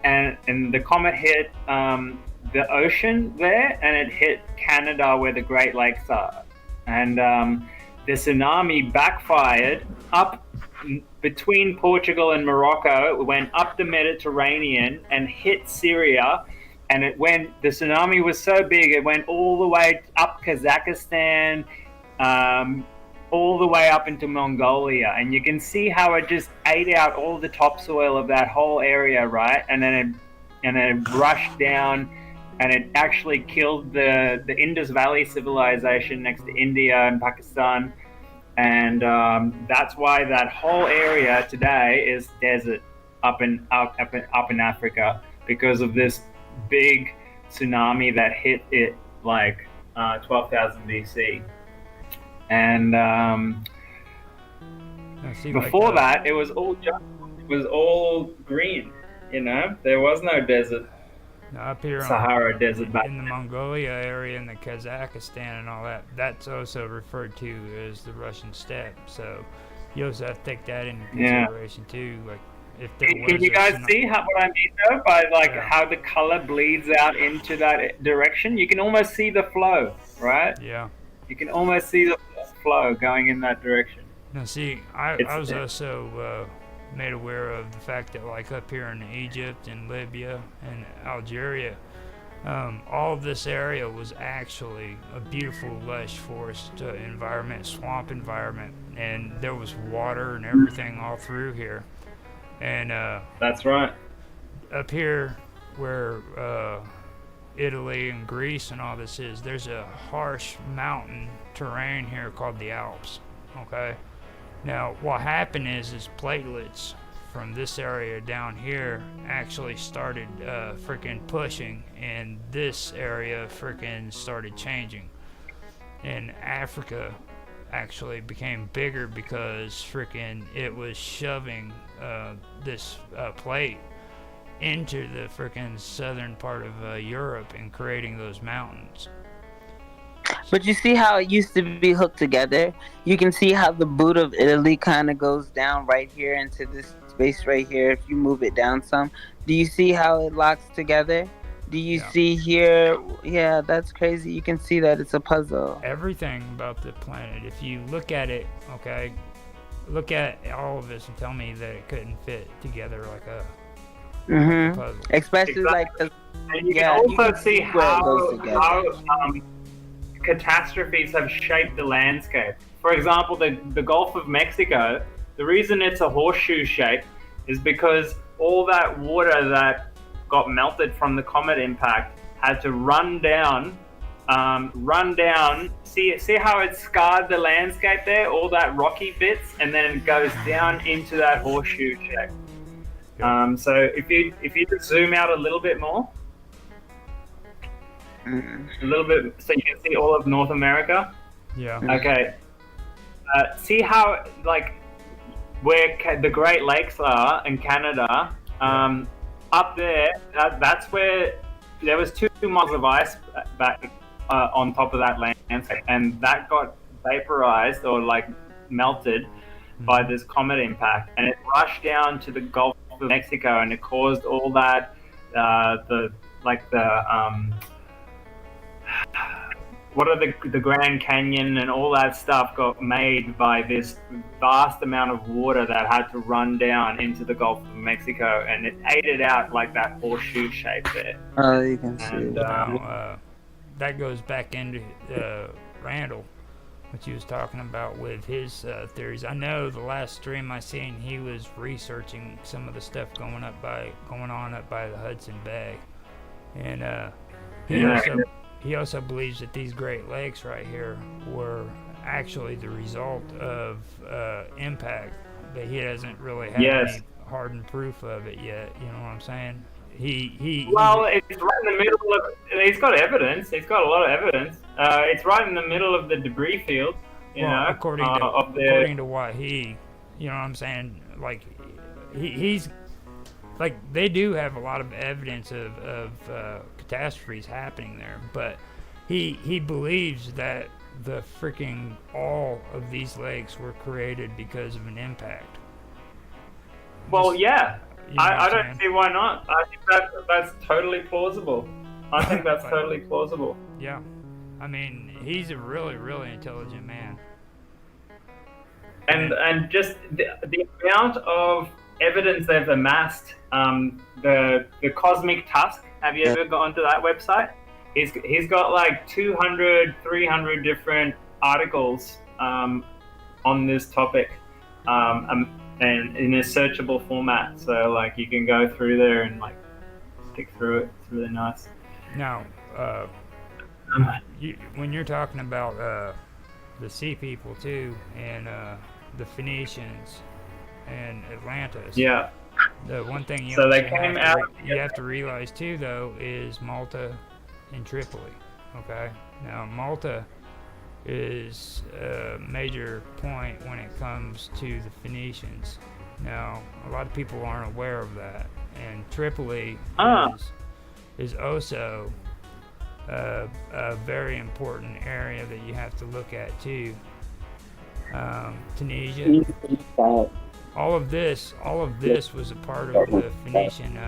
And the comet hit the ocean there, and it hit Canada where the Great Lakes are. And the tsunami backfired up between Portugal and Morocco. It went up the Mediterranean and hit Syria. And the tsunami was so big, it went all the way up Kazakhstan, all the way up into Mongolia, and you can see how it just ate out all the topsoil of that whole area, right? And then it rushed down, and it actually killed the Indus Valley civilization next to India and Pakistan, and that's why that whole area today is desert up in Africa, because of this big tsunami that hit it like 12,000 BC. And before that, it was all green. You know, there was no desert. Now up here Sahara desert back in the Mongolia area and the Kazakhstan and all that, that's also referred to as the Russian steppe. So you also have to take that into consideration too. Like if there was can you guys see what I mean though, by like how the color bleeds out into that direction? You can almost see the flow, right? Yeah. You can almost see the flow going in that direction. Now, see, I was also made aware of the fact that, like, up here in Egypt and Libya and Algeria, all of this area was actually a beautiful, lush forest environment, swamp environment, and there was water and everything all through here. And that's right. Up here, where Italy and Greece and all this is, there's a harsh mountain terrain here called the Alps. Okay, now what happened is platelets from this area down here actually started freaking pushing, and this area freaking started changing, and Africa actually became bigger because freaking it was shoving this plate into the freaking southern part of Europe and creating those mountains. But you see how it used to be hooked together? You can see how the boot of Italy kind of goes down right here into this space right here. If you move it down some, do you see how it locks together? Do you Yeah. see here? Yeah, that's crazy. You can see that it's a puzzle. Everything about the planet, if you look at it, okay, look at all of this and tell me that it couldn't fit together like a puzzle. Especially like Exactly. the And you can yeah, you also can see see where it goes how together. catastrophes have shaped the landscape. For example, the Gulf of Mexico, the reason it's a horseshoe shape is because all that water that got melted from the comet impact had to run down. See how it scarred the landscape there, all that rocky bits, and then it goes down into that horseshoe shape. Yep. So if you just zoom out a little bit more, Mm. a little bit, so you can see all of North America. Yeah. Okay. See how like where the Great Lakes are in Canada, up there, that's where there was 2 miles of ice back on top of that landscape, and that got vaporized or like melted by this comet impact, and it rushed down to the Gulf of Mexico, and it caused all that what are the Grand Canyon and all that stuff got made by this vast amount of water that had to run down into the Gulf of Mexico, and it ate it out like that horseshoe shape there. Oh, you can see. And Now, that goes back into Randall, what you was talking about with his theories. I know the last stream I seen, he was researching some of the stuff going on up by the Hudson Bay, and he also believes that these Great Lakes right here were actually the result of impact, but he doesn't really have any hardened proof of it yet. You know what I'm saying? It's right in the middle of. He's got evidence. He's got a lot of evidence. It's right in the middle of the debris field. You know, according to what he, you know what I'm saying? Like he's like they do have a lot of evidence of catastrophes happening there, but he believes that the freaking all of these lakes were created because of an impact. Well, yeah. You know I don't see why not. I think that's totally plausible. I think that's totally plausible. Yeah. I mean, he's a really, really intelligent man. And just the amount of evidence they've amassed, the Cosmic Tusk, have you ever gone to that website? He's got like 200, 300 different articles on this topic. And in a searchable format, so like you can go through there and like pick through it. It's really nice. Now, when you're talking about the Sea People too, and the Phoenicians and Atlantis, the one thing you have to realize too, though, is Malta and Tripoli. Okay, now Malta is a major point when it comes to the Phoenicians. Now, a lot of people aren't aware of that, and Tripoli is also a very important area that you have to look at too. Tunisia, all of this was a part of the Phoenician,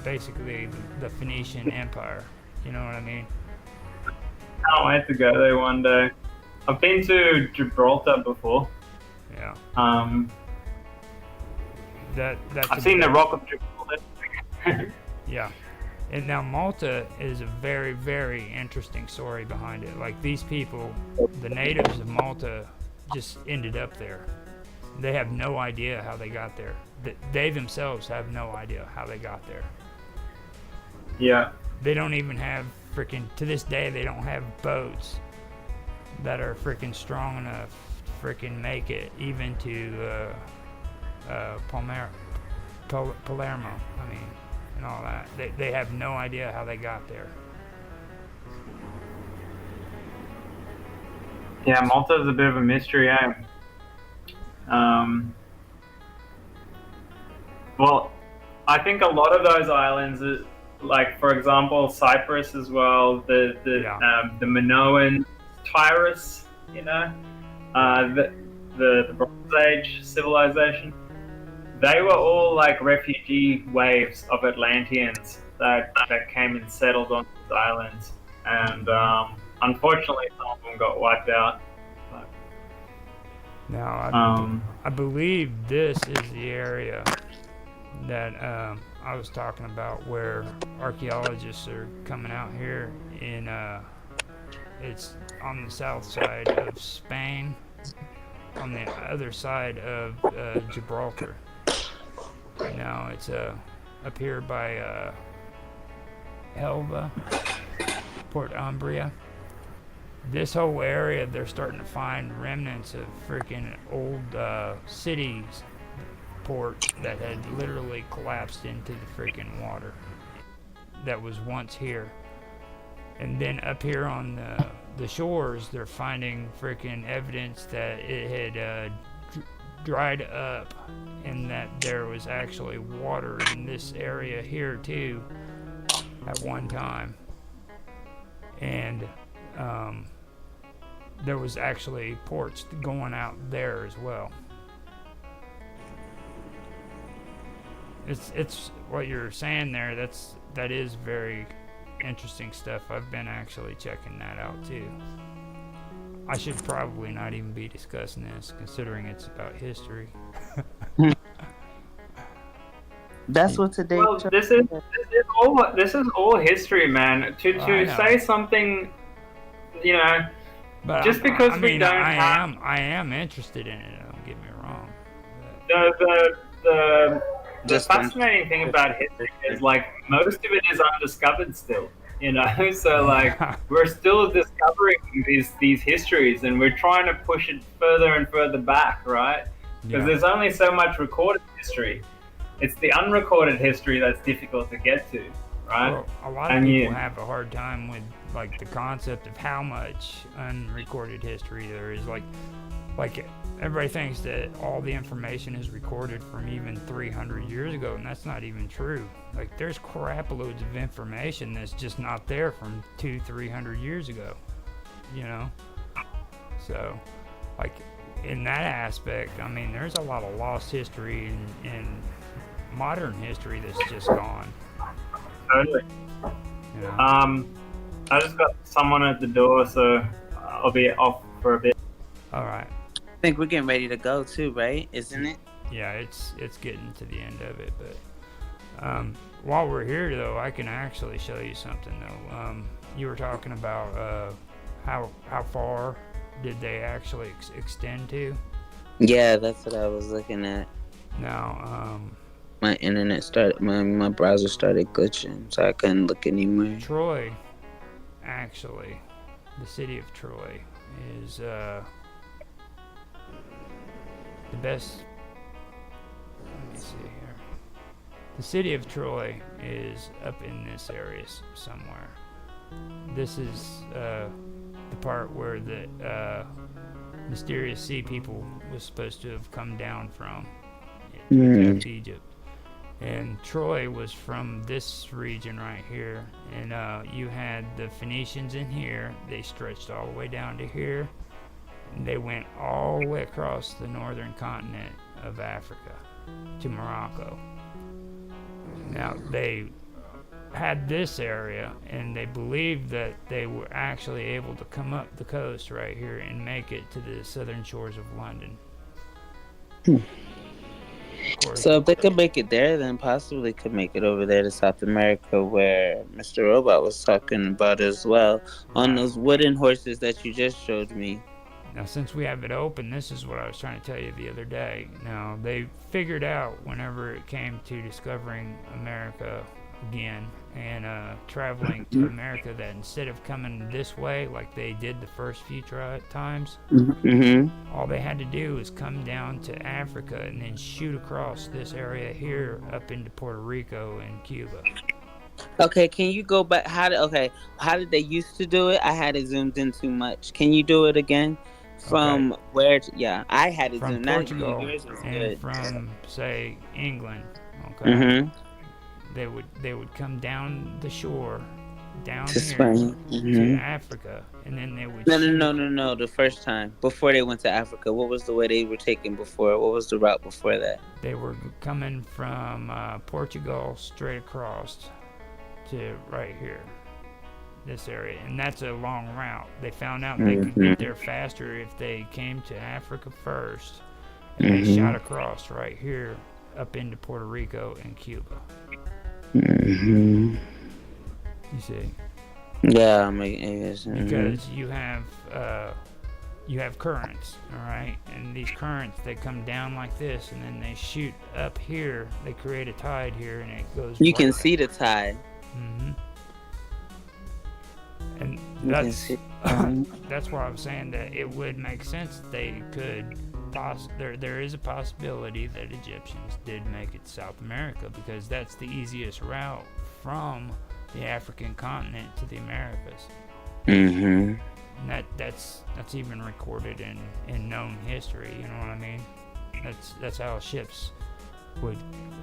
basically the Phoenician Empire. You know what I mean? I can't wait to go there one day. I've been to Gibraltar before. Yeah. I've seen the Rock of Gibraltar. Yeah. And now Malta is a very, very interesting story behind it. Like these people, the natives of Malta, just ended up there. They have no idea how they got there. They themselves have no idea how they got there. Yeah. They don't even have to this day, they don't have boats that are freaking strong enough to freaking make it even to Palermo. I mean, and all that. They have no idea how they got there. Yeah, Malta is a bit of a mystery, eh? Well, I think a lot of those islands, like for example Cyprus as well, the Minoan, Tyrus, you know, the Bronze Age civilization. they were all like refugee waves of Atlanteans that came and settled on these islands, and unfortunately, some of them got wiped out. But, Now, um, I believe this is the area that I was talking about where archaeologists are coming out here in it's on the south side of Spain, on the other side of Gibraltar. Now it's up here by Elba, Port Umbria. This whole area, they're starting to find remnants of freaking old cities, ports that had literally collapsed into the freaking water that was once here. And then up here on the shores, they're finding freaking evidence that it had dried up and that there was actually water in this area here too at one time. And there was actually ports going out there as well. It's what you're saying there. That is very interesting stuff. I've been actually checking that out too. I should probably not even be discussing this, considering it's about history. That's what today. well, this is all history, man. To say something, you know, But just because I we mean, don't have I am interested in it. Don't get me wrong. the fascinating thing about history is like most of it is undiscovered still. You know, so like we're still discovering these histories, and we're trying to push it further and further back, right? Because there's only so much recorded history. It's the unrecorded history that's difficult to get to, right? Well, a lot of people have a hard time with like the concept of how much unrecorded history there is. Like everybody thinks that all the information is recorded from even 300 years ago, and that's not even true. Like there's crap loads of information that's just not there from 200-300 years ago, you know. So like in that aspect, I mean, there's a lot of lost history in modern history that's just gone. Totally. You know? I just got someone at the door, so I'll be off for a bit. All right. I think we're getting ready to go too, right? Isn't it? Yeah, it's getting to the end of it, but while we're here though, I can actually show you something though. You were talking about how far did they actually extend to? Yeah, that's what I was looking at. Now, my internet started, my browser started glitching, so I couldn't look anymore. Troy, actually, the city of Troy is the best. Let me see here. The city of Troy is up in this area somewhere. This is the part where the mysterious sea people was supposed to have come down from to attack Egypt. And Troy was from this region right here. And you had the Phoenicians in here. They stretched all the way down to here. And they went all the way across the northern continent of Africa to Morocco. Now, they had this area, and they believed that they were actually able to come up the coast right here and make it to the southern shores of London. So if they could make it there, then possibly could make it over there to South America, where Mr. Robot was talking about as well, on those wooden horses that you just showed me. Now, since we have it open, this is what I was trying to tell you the other day. Now, they figured out whenever it came to discovering America again and traveling to America, that instead of coming this way like they did the first few times, all they had to do was come down to Africa and then shoot across this area here up into Puerto Rico and Cuba. Okay, can you go back? How did they used to do it? I had it zoomed in too much. Can you do it again? From where? I had it from zoomed. Portugal Yours is and good. from say England. Okay. They would come down the shore down To here Spain. to Hmm. Africa, and then they would No, no, shoot. no, no, no. The first time before they went to Africa, what was the way they were taking before? What was the route before that? They were coming from Portugal straight across to right here, this area, and that's a long route. They found out they could get Hmm. there faster if they came to Africa first, and they shot Hmm. across right here up into Puerto Rico and Cuba. Hmm. You see, Yeah, I mean, yes. Hmm. because you have currents, all right, and these currents they come down like this, and then they shoot up here. They create a tide here, and it goes You right can back. see the tide. Hmm. And You can that's see the tide. that's why I'm saying that it would make sense they could. There is a possibility that Egyptians did make it to South America because that's the easiest route from the African continent to the Americas. Hmm. And that's even recorded in known history. You know what I mean? That's how ships would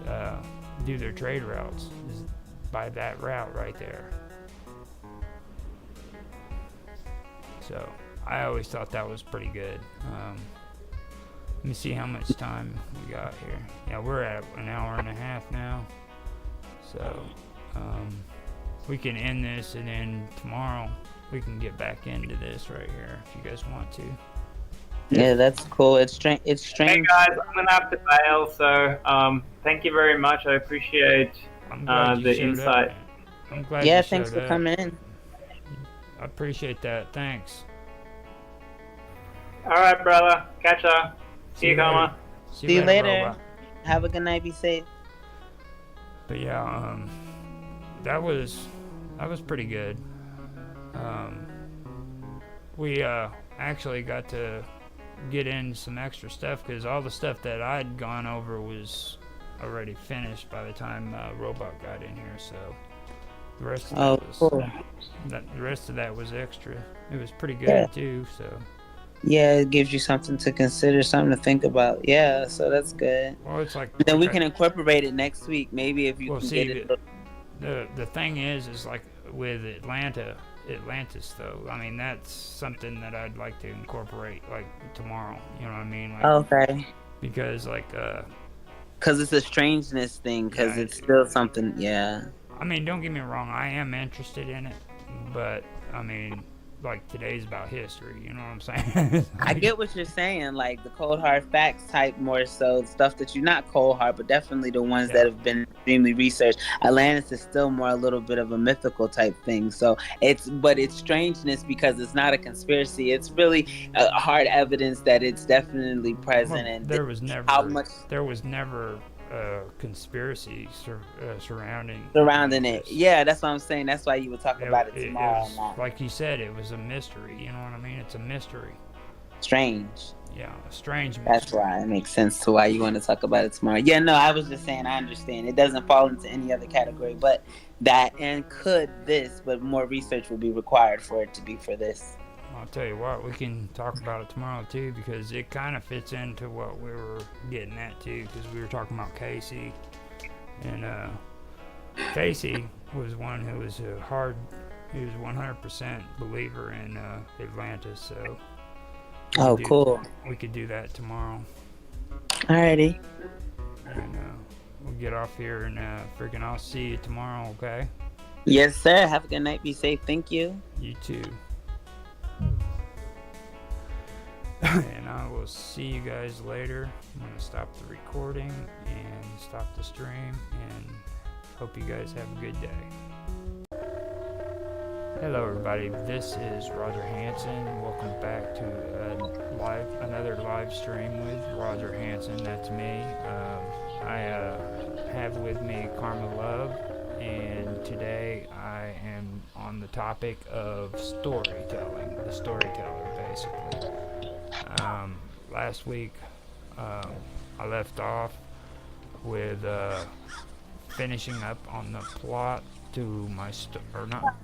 uh, do their trade routes is by that route right there. So I always thought that was pretty good. Let me see how much time we got here. Yeah, we're at an hour and a half now. So um, we can end this, and then tomorrow we can get back into this right here if you guys want to. Yeah, that's cool. It's strange. It's Hey strange. guys, I'm gonna have to bail. So thank you very much. I appreciate I'm glad you the showed up, insight. man. I'm glad you Yeah, thanks showed for up. coming in. I appreciate that. Thanks. All right, brother. Catch ya. See you, Later. Kama. See See you you later, later. robot. Have a good night. Be safe. But yeah, that was pretty good. Um, we actually got to get in some extra stuff because all the stuff that I'd gone over was already finished by the time Robot got in here. So the rest of Oh, that was cool. the rest of that was extra. It was pretty Yeah. good too. So Yeah, it gives you something to consider, something to think about. Yeah, so that's good. well, it's like Then we I, can incorporate it next week, maybe if you well, can get see it. the thing is like with Atlantis though. I mean that's something that I'd like to incorporate like tomorrow. You know what I mean? Like Okay. because Because it's a strangeness thing, because yeah, it's still something. Yeah. I mean don't get me wrong, I am interested in it, but I mean like today's about history. You know what I'm saying? I Like, get what you're saying, like the cold hard facts type more so stuff that you're not cold hard, but definitely the ones that yeah. have been extremely researched. Atlantis is still more a little bit of a mythical type thing. So but it's strangeness because it's not a conspiracy. It's really hard evidence that it's definitely Well, present and how much there was never conspiracy surrounding surrounding it. this. Yeah, that's what I'm saying. That's why you would talk about it It tomorrow. was Not like you said, it was a mystery. You know what I mean? It's a mystery. strange. Yeah, a strange That's mystery. why it makes sense to why you want to talk about it tomorrow. Yeah, no, I was just saying I understand. It doesn't fall into any other category but that and could this, but more research will be required for it to be for this. I'll tell you what, we can talk about it tomorrow too because it kind of fits into what we were getting at too because we were talking about Casey and Casey was one who was he was 100% believer in Atlantis, so Oh, cool. we could do that tomorrow. Alrighty. And we'll get off here and freaking I'll see you tomorrow, okay? Yes, sir. Have a good night. Be safe. Thank you. You too. And I will see you guys later. I'm going to stop the recording and stop the stream and hope you guys have a good day. Hello everybody, this is Roger Hanson. Welcome back to another live stream with Roger Hanson. That's me. I have with me Karma Love, and today I am on the topic of storytelling, the storyteller basically. Last week I left off with finishing up on the plot to my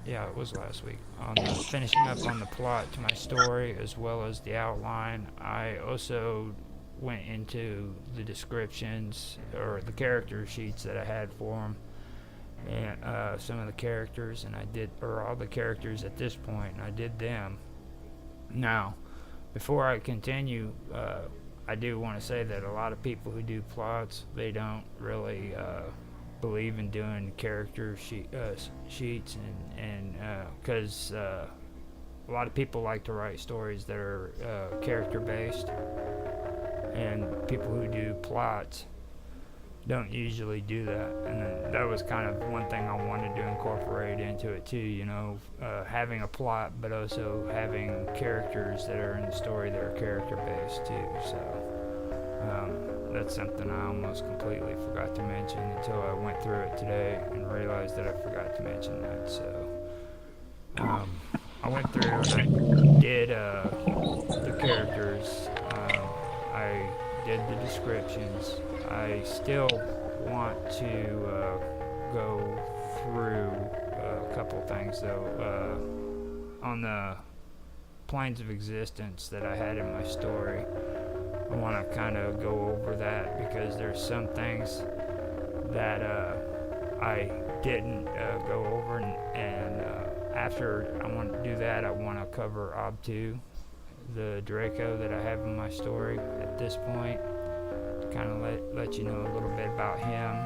it was last week on finishing up on the plot to my story as well as the outline. I also went into the descriptions or the character sheets that I had for them, and some of the characters, and I did, or all the characters at this point, and I did them. Now, before I continue, I do want to say that a lot of people who do plots, they don't really believe in doing sheets, and because a lot of people like to write stories that are character based, and people who do plots don't usually do that. And then that was kind of one thing I wanted to incorporate into it too, having a plot, but also having characters that are in the story that are character based too. So that's something I almost completely forgot to mention until I went through it today and realized that I forgot to mention that. So I went through and I did the characters. I did the descriptions. I still want to go through a couple things though. On the planes of existence that I had in my story, I want to kind of go over that because there's some things that I didn't go over, and after I want to do that, I want to cover Ob2, the Draco that I have in my story at this point. Kind of let you know a little bit about him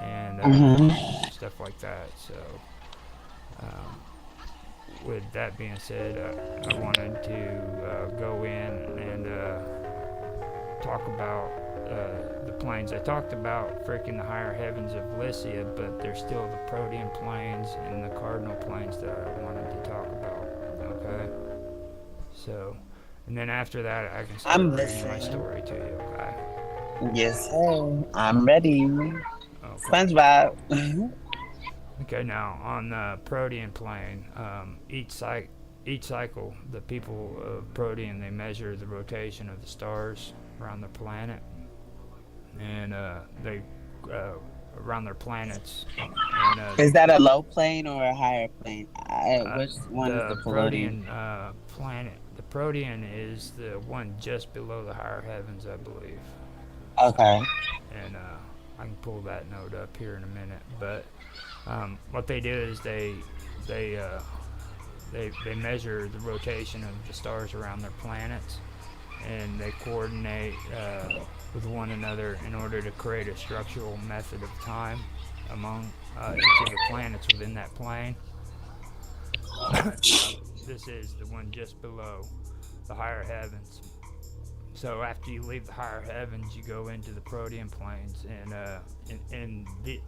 and stuff like that. So, with that being said, I wanted to go in and talk about the planes. I talked about freaking the higher heavens of Lycia, but there's still the Protean planes and the Cardinal planes that I wanted to talk about. Okay, so, and then after that, I can start reading my story to you. Okay. Yes, sir. I'm ready. Okay. SpongeBob. Okay. Now on the Protean plane, each cycle, the people of Protean, they measure the rotation of the stars around the planet, and they around their planets. And, Is that a low plane or a higher plane? Which one is the the Palladian? Protean planet. The Protean is the one just below the higher heavens, I believe. Okay. And I can pull that note up here in a minute. But what they do is they measure the rotation of the stars around their planets, and they coordinate with one another in order to create a structural method of time among each of the planets within that plane. This is the one just below the higher heavens. So after you leave the higher heavens, you go into the Protean planes, and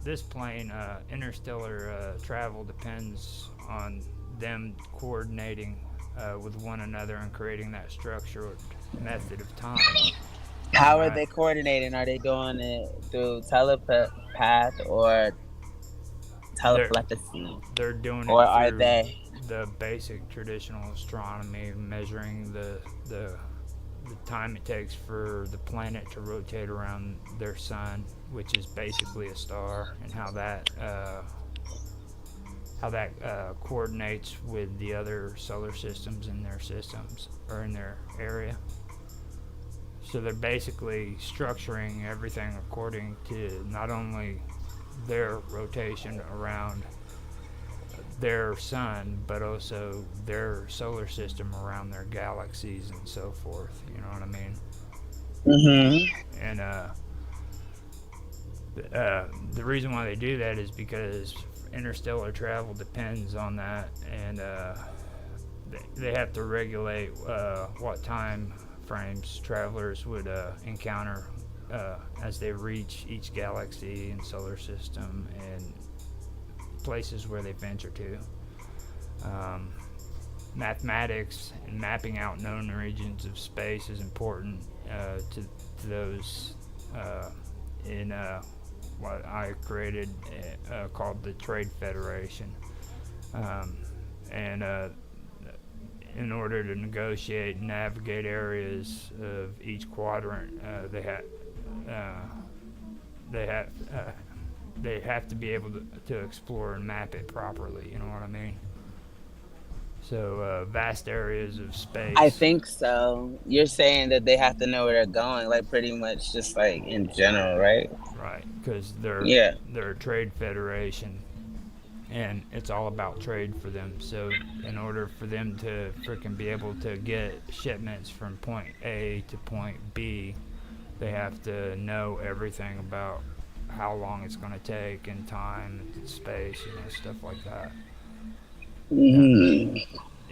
this plane, interstellar travel depends on them coordinating with one another and creating that structured method of time. How are Right? they coordinating? Are they doing it through telepath or They're telepathy? they're doing Or it are through they? the basic traditional astronomy, measuring the time it takes for the planet to rotate around their sun, which is basically a star, and how that coordinates with the other solar systems in their systems or in their area. So they're basically structuring everything according to not only their rotation around their sun, but also their solar system around their galaxies and so forth. You know what I mean? Mm-hmm. And the reason why they do that is because interstellar travel depends on that, and they have to regulate what time frames travelers would encounter as they reach each galaxy and solar system and places where they venture to. Mathematics and mapping out known regions of space is important to those in what I created called the Trade Federation. And in order to negotiate and navigate areas of each quadrant, they have they have to be able to explore and map it properly. You know what I mean? So vast areas of space. I think so. You're saying that they have to know where they're going, like pretty much just like in general, right? Right, because Yeah. they're a trade federation, and it's all about trade for them. So in order for them to freaking be able to get shipments from point A to point B, they have to know everything about how long it's going to take and time and space, stuff like that. Yeah. Hmm.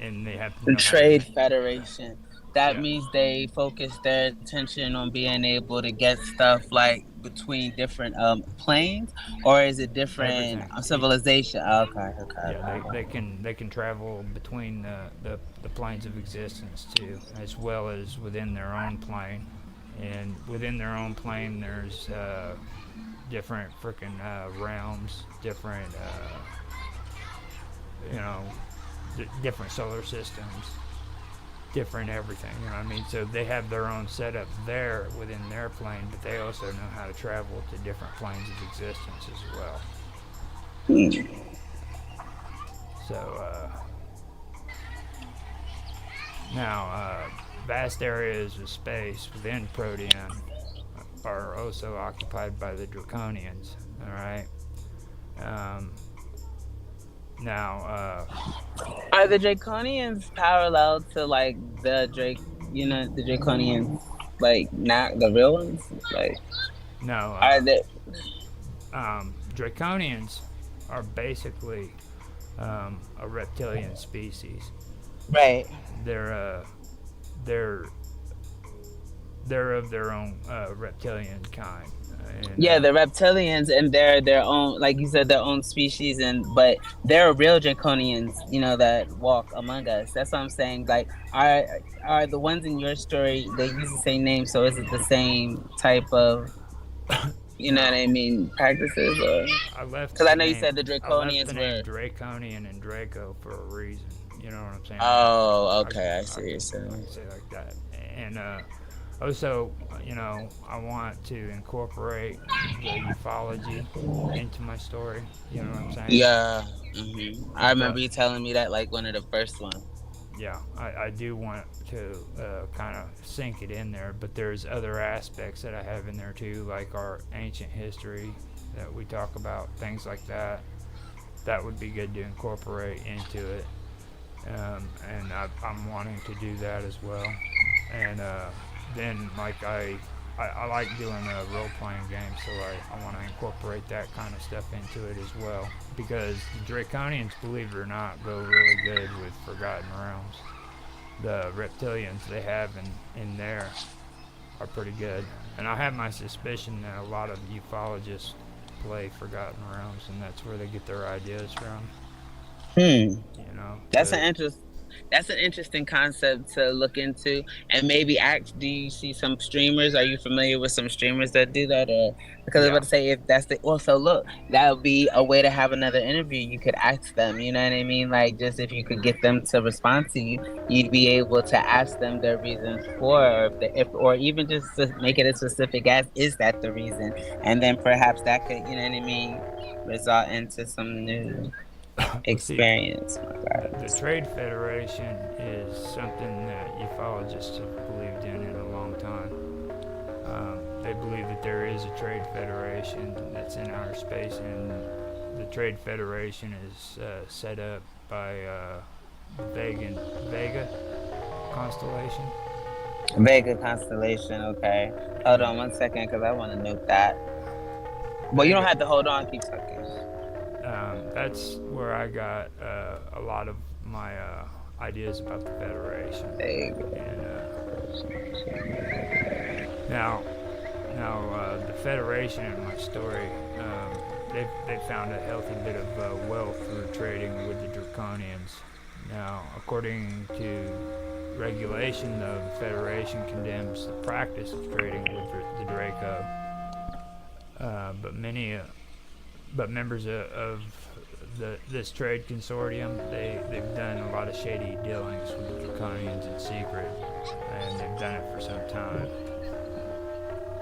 And they have to The know how to. Trade Federation. That Yeah. means they focus their attention on being able to get stuff like between different planes, or is it different Everything. civilization? Okay, okay, Yeah, okay. they can travel between the planes of existence too, as well as within their own plane. And within their own plane, there's different freaking realms, different you know, different solar systems, different everything. You know what I mean? So they have their own setup there within their plane, but they also know how to travel to different planes of existence as well. Hmm. So now, vast areas of space within Protean are also occupied by the Draconians. All right. Um, now, Are the Draconians parallel to like the Drake? You know, the Draconians, like not the real ones. Like, no, are they Draconians are basically a reptilian species. right? They're they're they're of their own reptilian kind, and Yeah, the reptilians, and they're their own, like you said, their own species, and but they're real draconians, that walk among us. That's what I'm saying. Like, are the ones in your story, they use the same name, so is it the same type of, what now I mean, practices, or I left because I the know you name said the I left the draconians name were. Draconian and Draco for a reason. You know what I'm saying? Oh, I, okay, I see I what you're can saying. say like that. And also, I want to incorporate the ufology into my story. You know what I'm saying? Yeah, I remember But you telling me that like one of the first ones. yeah, I do want to kind of sink it in there, but there's other aspects that I have in there too, like our ancient history that we talk about, things like that. That would be good to incorporate into it. And I'm wanting to do that as well. And then, like, I like doing role playing games, so I want to incorporate that kind of stuff into it as well. Because the Draconians, believe it or not, go really good with Forgotten Realms. The reptilians they have in there are pretty good. And I have my suspicion that a lot of ufologists play Forgotten Realms, and that's where they get their ideas from. Hmm. You know, That's an but interest. That's an interesting concept to look into, and maybe act. Do you see some streamers? Are you familiar with some streamers that do that? Or because I was yeah, about to say if that's the also look, that would be a way to have another interview. You could ask them. You know what I mean? Like just if you could get them to respond to you, you'd be able to ask them their reasons for, or if or even just to make it as specific as is that the reason, and then perhaps that could what I mean result into some new well, see, experience. My the God. Trade Federation is something that ufologists have believed in a long time. They believe that there is a Trade Federation that's in outer space, and the Trade Federation is set up by Vega constellation. Vega constellation. Okay. Hold And on 1 second, because I want to note that. Well, you don't Vega, have to hold on. Keep talking. that's where I got a lot of my ideas about the Federation. Vega. And now, the Federation in my story, they've found a healthy bit of wealth through trading with the Draconians. Now, according to regulation, though, the Federation condemns the practice of trading with the Draco. But members of this trade consortium, they've done a lot of shady dealings with the Draconians in secret, and they've done it for some time.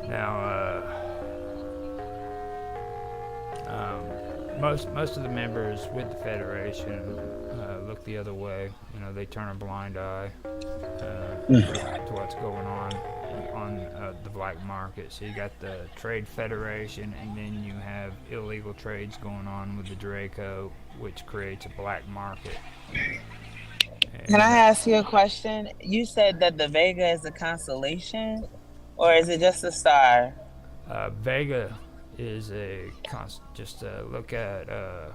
Now, most of the members with the Federation look the other way. They turn a blind eye to what's going on on the black market. So you got the Trade Federation, and then you have illegal trades going on with the Draco, which creates a black market. Can I And ask you a question? You said that the Vega is a constellation, or is it just a star? Vega is a just look at here.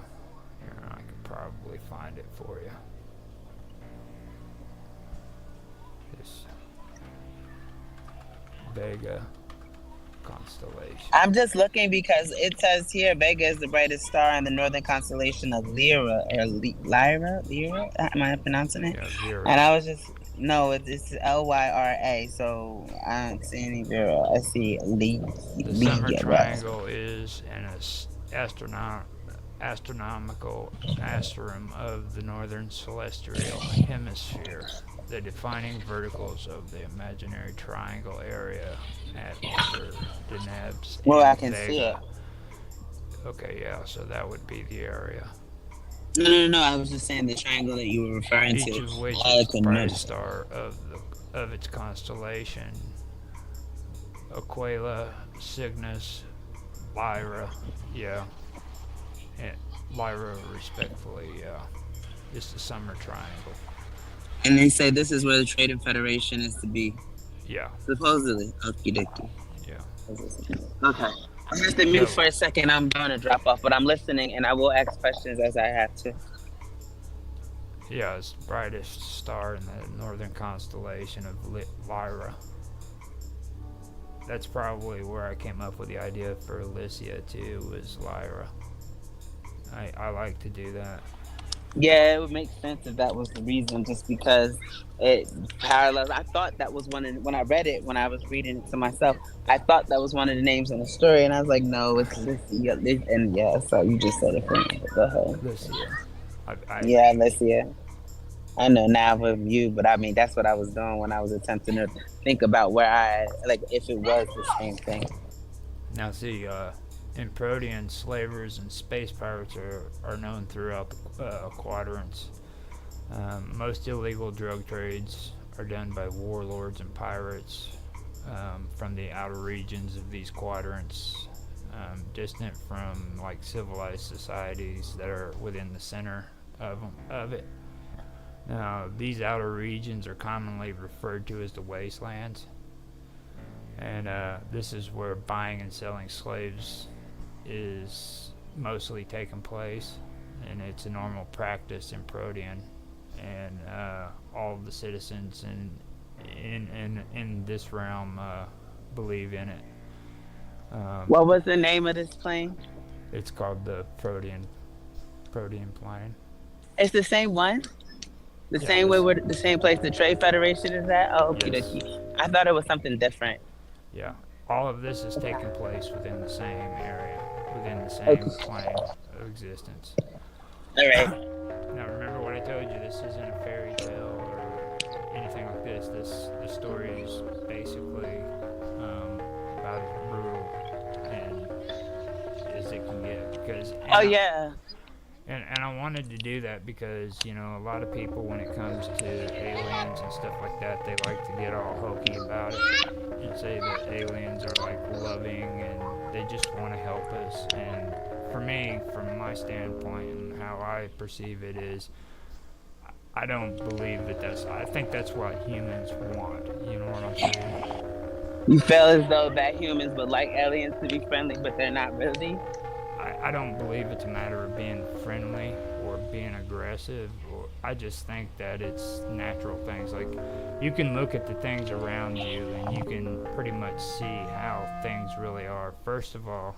I could probably find it for you. This Vega constellation. I'm just looking because it says here Vega is the brightest star in the northern constellation of Lyra or Lyra. Am I pronouncing it? Yeah, And Vera. I was just no, it's Lyra. So I don't see any Lyra. I see The summer Lyra. triangle is an astronomical asteroom of the northern celestial hemisphere. The defining verticals of the imaginary triangle area at Alter Denebs Well, I and can see it. Vega. Okay, yeah, so that would be the area. No. I was just saying the triangle that you were referring Each to. of which I is the couldn't brightest notice. star of its constellation. Aquila, Cygnus, Lyra, yeah, and Lyra respectfully, yeah. It's the summer triangle. And they say this is where the Trading Federation is to be. Yeah, Supposedly. Okie dokie. yeah. Okay. I have to mute So, for a second. I'm going to drop off, but I'm listening and I will ask questions as I have to. yeah, it's the brightest star in the northern constellation of Lyra. That's probably where I came up with the idea for Alicia too, was Lyra. I like to do that. Yeah, it would make sense if that was the reason, just because it parallels. I thought that was one of when I read it, when I was reading it to myself. I thought that was one of the names in the story, and I was like, no, it's Alicia. And yeah, so you just said it for me. Go ahead. Alicia. I Yeah, Alicia. I know now with you, but I mean that's what I was doing when I was attempting to think about where I like if it was the same thing. Now see, in Protean, slavers and space pirates are known throughout the quadrants. Most illegal drug trades are done by warlords and pirates from the outer regions of these quadrants, distant from like civilized societies that are within the center of it. Now, these outer regions are commonly referred to as the wastelands, and this is where buying and selling slaves is mostly taking place, and it's a normal practice in Protean, and all of the citizens in this realm believe in it. What was the name of this plane? It's called the Protean plane. It's the same one. The Yeah, same way this. where the same place the Trade Federation is at. Oh, okie Yes. dokie. I thought it was something different. Yeah. All of this is taking place within the same area, within the Okay. same plane of existence. All right. Now remember what I told you, this isn't a fairy tale or anything like this. The story is basically about as brutal and as it can get. Oh yeah. And I wanted to do that because, you know, a lot of people, when it comes to aliens and stuff like that, they like to get all hokey about it and say that aliens are like loving and they just want to help us. And for me, from my standpoint and how I perceive it, is I don't believe that I think that's what humans want. You know what I'm saying? You feel as though that humans would like aliens to be friendly, but they're not really. I don't believe it's a matter of being friendly or being aggressive. I just think that it's natural things. Like, you can look at the things around you and you can pretty much see how things really are. First of all,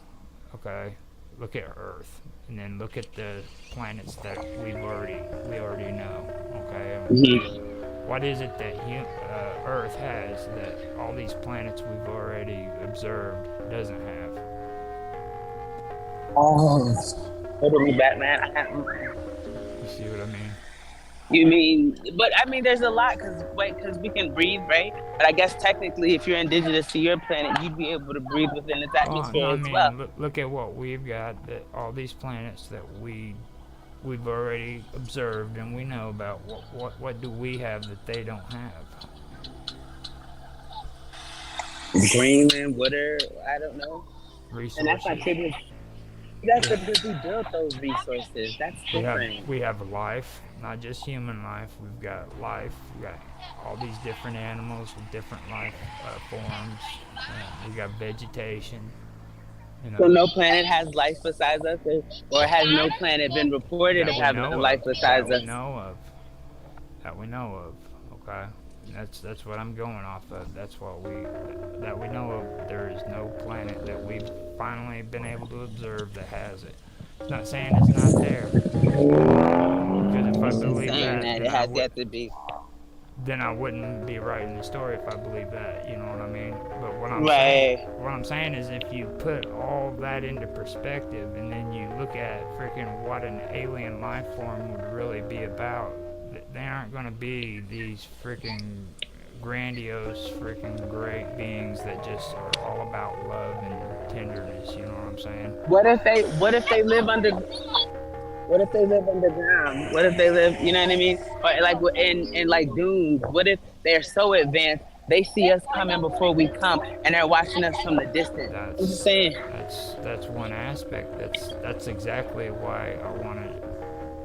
okay, look at Earth, and then look at the planets that we already know. Okay, Mm-hmm. what is it that Earth has that all these planets we've already observed doesn't have? Oh, totally Batman. You see what I mean? You mean, but I mean, there's a lot because we can breathe, right? But I guess technically, if you're indigenous to your planet, you'd be able to breathe within its Well, no, atmosphere I as well. mean, look at what we've got. That all these planets that we've already observed and we know about. What do we have that they don't have? Greenland, water, I don't know. And that's not resources. trivial. That's We because we built those resources. That's different. we have life, not just human life. We've got life. We got all these different animals with different life forms. We got vegetation. You So know no planet has life besides us, or has no planet been reported of that we having know life of. besides us? That we know of. Okay, that's what I'm going off of. That's what that we know of. There is no planet that we've finally been able to observe that has it. It's not saying it's not there, because if I It's just believe saying that, that it has yet to be. then I wouldn't be writing the story if I believe that. You know what I mean? But Right. what I'm saying is, if you put all that into perspective, and then you look at freaking what an alien life form would really be about, they aren't going to be these freaking grandiose, freaking great beings that just are all about love and tenderness. You know what I'm saying? What if they live under what if they live underground? What if they live, you know what I mean? Or like in like dunes. What if they're so advanced they see us coming before we come and they're watching us from the distance? I'm just That's saying. that's one aspect. That's exactly why I want to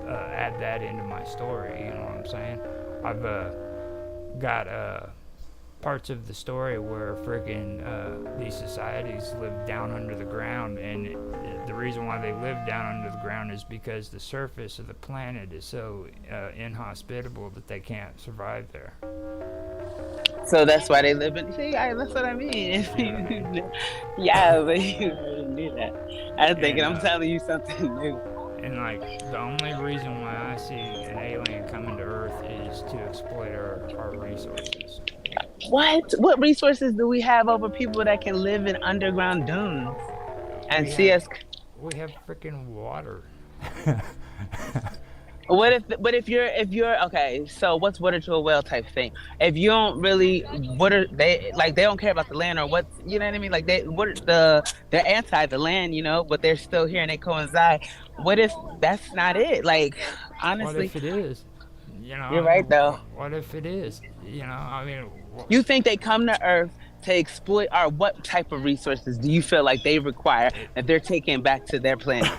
add that into my story. You know what I'm saying? I've got parts of the story where freaking these societies live down under the ground, and the reason why they live down under the ground is because the surface of the planet is so inhospitable that they can't survive there. So that's why they live in. See, that's what I mean. You see what I mean? Yeah, but you already knew that. I was thinking, And I'm telling you something new. like the only reason why I see an alien coming to Earth is to exploit our resources. What? What resources do we have over people that can live in underground dunes and We see have us? we have freaking water. What if you're okay? So what's water to a well type thing? If you don't really, what are they like? They don't care about the land or what's, you know what I mean? Like they're anti the land, but they're still here and they coincide. What if that's not it? Like What honestly, if it is? You know, you're I right mean, though. what if it is? You know, I mean, You think they come to Earth to exploit, or what type of resources do you feel like they require it that they're taking back to their planet?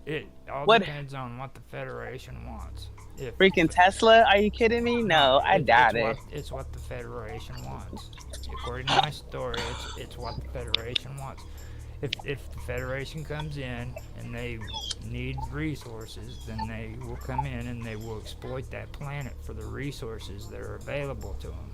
it all What depends on what the Federation wants. If freaking Tesla? Are you kidding me? No, No, I doubt it. it's what the Federation wants. According to my story, it's what the Federation wants. If the Federation comes in and they need resources, then they will come in and they will exploit that planet for the resources that are available to them.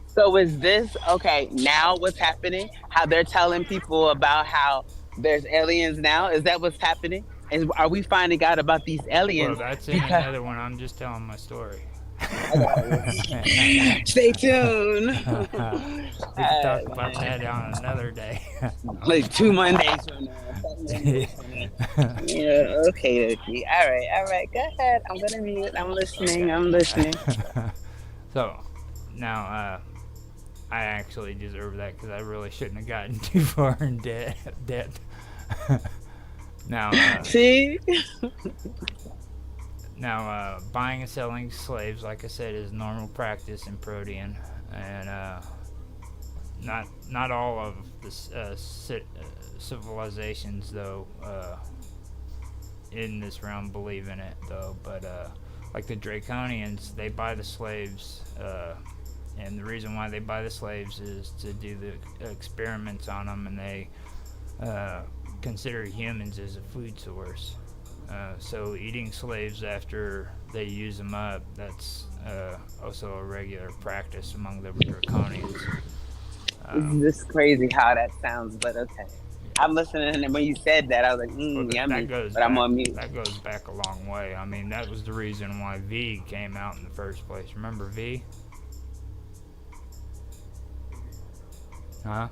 So is this okay? Now what's happening? How they're telling people about how there's aliens now? Is that what's happening? And are we finding out about these Well, aliens? that's in Because another one. I'm just telling my story. I got you. Stay tuned. We could talk about Man. that on another day. Like 2 Mondays from now, 7 Mondays from now. Yeah. Okay. Okay. All right. All right. Go ahead. I'm gonna mute. I'm listening. Okay. I'm listening. So now I actually deserve that because I really shouldn't have gotten too far in debt. now, See? buying and selling slaves, like I said, is normal practice in Protean, and not all of the civilizations though in this realm believe in it though, but like the Draconians, they buy the slaves. And the reason why they buy the slaves is to do the experiments on them, and they consider humans as a food source. So eating slaves after they use them up, that's also a regular practice among the Draconians. This is crazy how that sounds, but okay. I'm listening, and when you said that, I was like, Well, yummy. But I'm on mute. that goes back a long way. I mean, that was the reason why V came out in the first place. Remember V? Huh?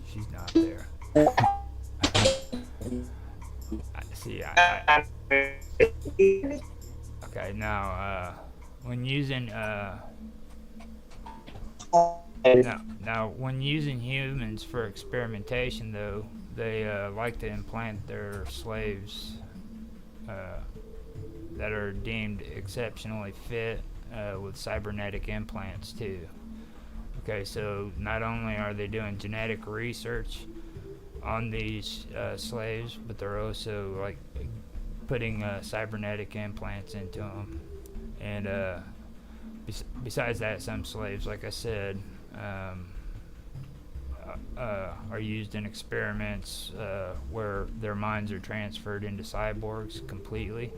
She's not there. See, okay, now, when using, when using humans for experimentation, though, they like to implant their slaves that are deemed exceptionally fit with cybernetic implants, too. Okay, so not only are they doing genetic research on these slaves, but they're also like putting cybernetic implants into them. And besides that, some slaves, like I said, are used in experiments where their minds are transferred into cyborgs completely.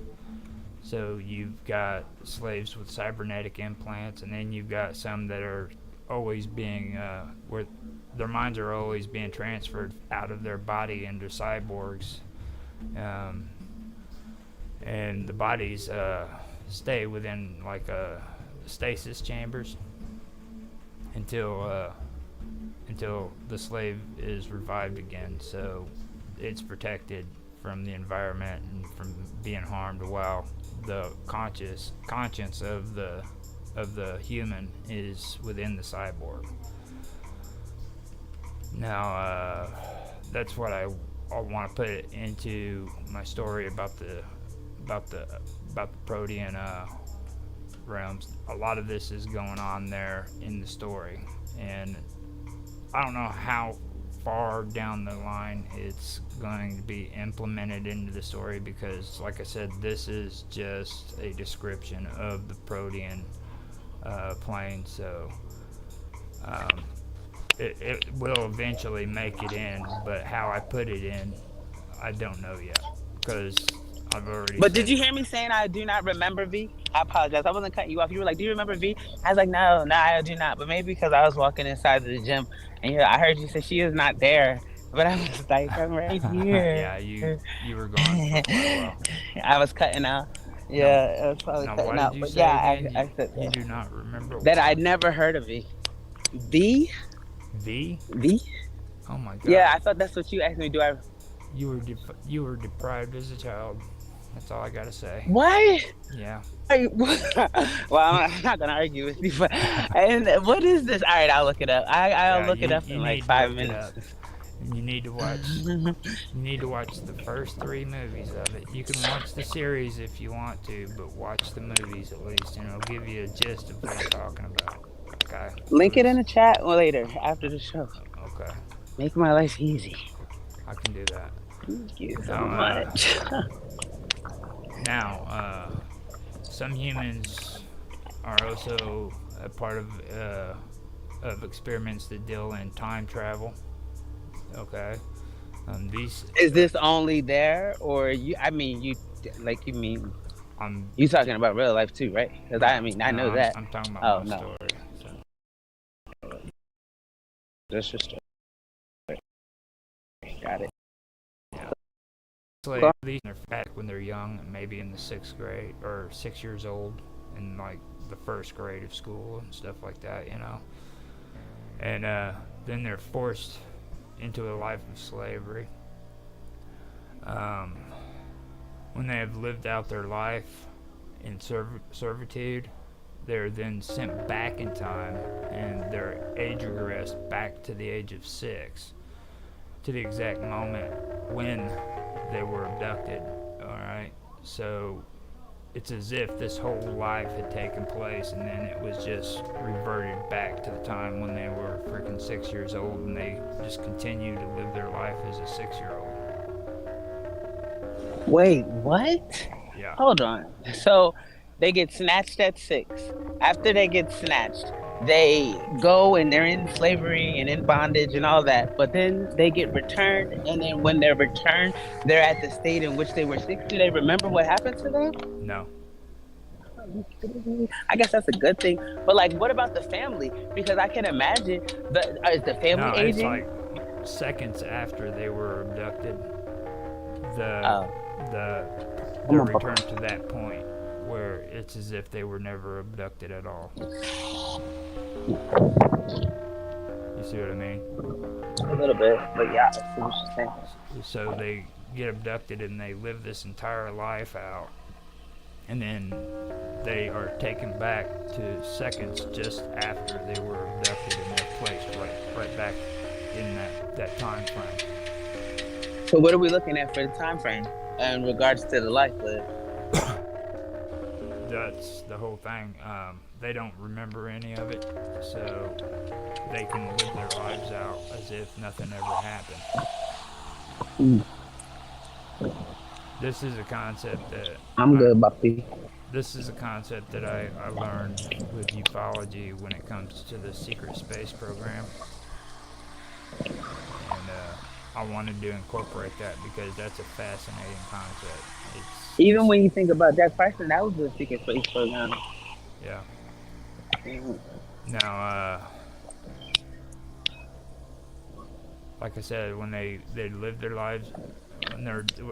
So you've got slaves with cybernetic implants, and then you've got some that are always being where their minds are always being transferred out of their body into cyborgs, um, and the bodies stay within like stasis chambers until until the slave is revived again. So it's protected from the environment and from being harmed while the conscience of the human is within the cyborg. Now, that's what I want to put it into my story about the protean realms. A lot of this is going on there in the story, and I don't know how far down the line it's going to be implemented into the story, because like I said, this is just a description of the protean plane. So um, it will eventually make it in, but how I put it in, I don't know yet, because I've already But did said. you hear me saying I do not remember V? I apologize. I wasn't cutting you off. You were like, "Do you remember V?" I was like, "No, no, I do not." But maybe because I was walking inside the gym and I heard you say she is not there. But I was like, "I'm right here." Yeah, you were gone for quite a while. I was cutting out. Now, Yeah, I was probably now, cutting what did out. you But say yeah, again? I said You do not remember that I'd what? never heard of V. V? V? V? Oh my Yeah, God! I thought that's what you asked me. Do I? You were deprived as a child. That's all I gotta say. What? Yeah. Well, I'm not gonna argue with you, but and what is this? All right, I'll look it up. I'll Yeah, look it up you in like need to five look it minutes. up. And you need to watch the first three movies of it. You can watch the series if you want to, but watch the movies at least, and it'll give you a gist of what I'm talking about. Okay? Link it in Because, the chat later after the show. okay, Make my life easy. I can do that. Thank you so Now, much. some humans are also a part of experiments that deal in time travel. Okay, these Is this only there, or you? I mean, you mean I'm you talking about real life too, right? Because no, I mean, I no, know that. I'm talking about Oh my no, story. So, that's just got it. yeah, like these are fat when they're young, maybe in the sixth grade or 6 years old, in like the first grade of school and stuff like that, and then they're forced into a life of slavery. Um, when they have lived out their life in servitude, they're then sent back in time, and their age regressed back to the age of 6, to the exact moment when they were abducted. All right, so it's as if this whole life had taken place, and then it was just reverted back to the time when they were freaking 6 years old, and they just continue to live their life as a 6 year old. Wait, what? Yeah. Hold on. So they get snatched at 6. After they get snatched, they go and they're in slavery and in bondage and all that. But then they get returned, and then when they're returned, they're at the state in which they were 6. Do they remember what happened to them? No. I guess that's a good thing. But like, what about the family? Because I can imagine is the family No, it's aging? like seconds after they were abducted, the Oh, the I'm they're a returned to that point where it's as if they were never abducted at all. You see what I mean? a little bit, but yeah, I see what you're saying. So they get abducted and they live this entire life out, and then they are taken back to seconds just after they were abducted, and they're placed right back in that time frame. So what are we looking at for the time frame in regards to the life lived? That's the whole thing. they don't remember any of it, so they can live their lives out as if nothing ever happened. Mm, This is a concept that I'm I, good, Buffy. this is a concept that I learned with ufology when it comes to the secret space program, and I wanted to incorporate that because that's a fascinating concept. It's Even just when you think about Jack Carson, that was a secret space program. yeah. Mhm. Now, like I said, when they lived their lives, when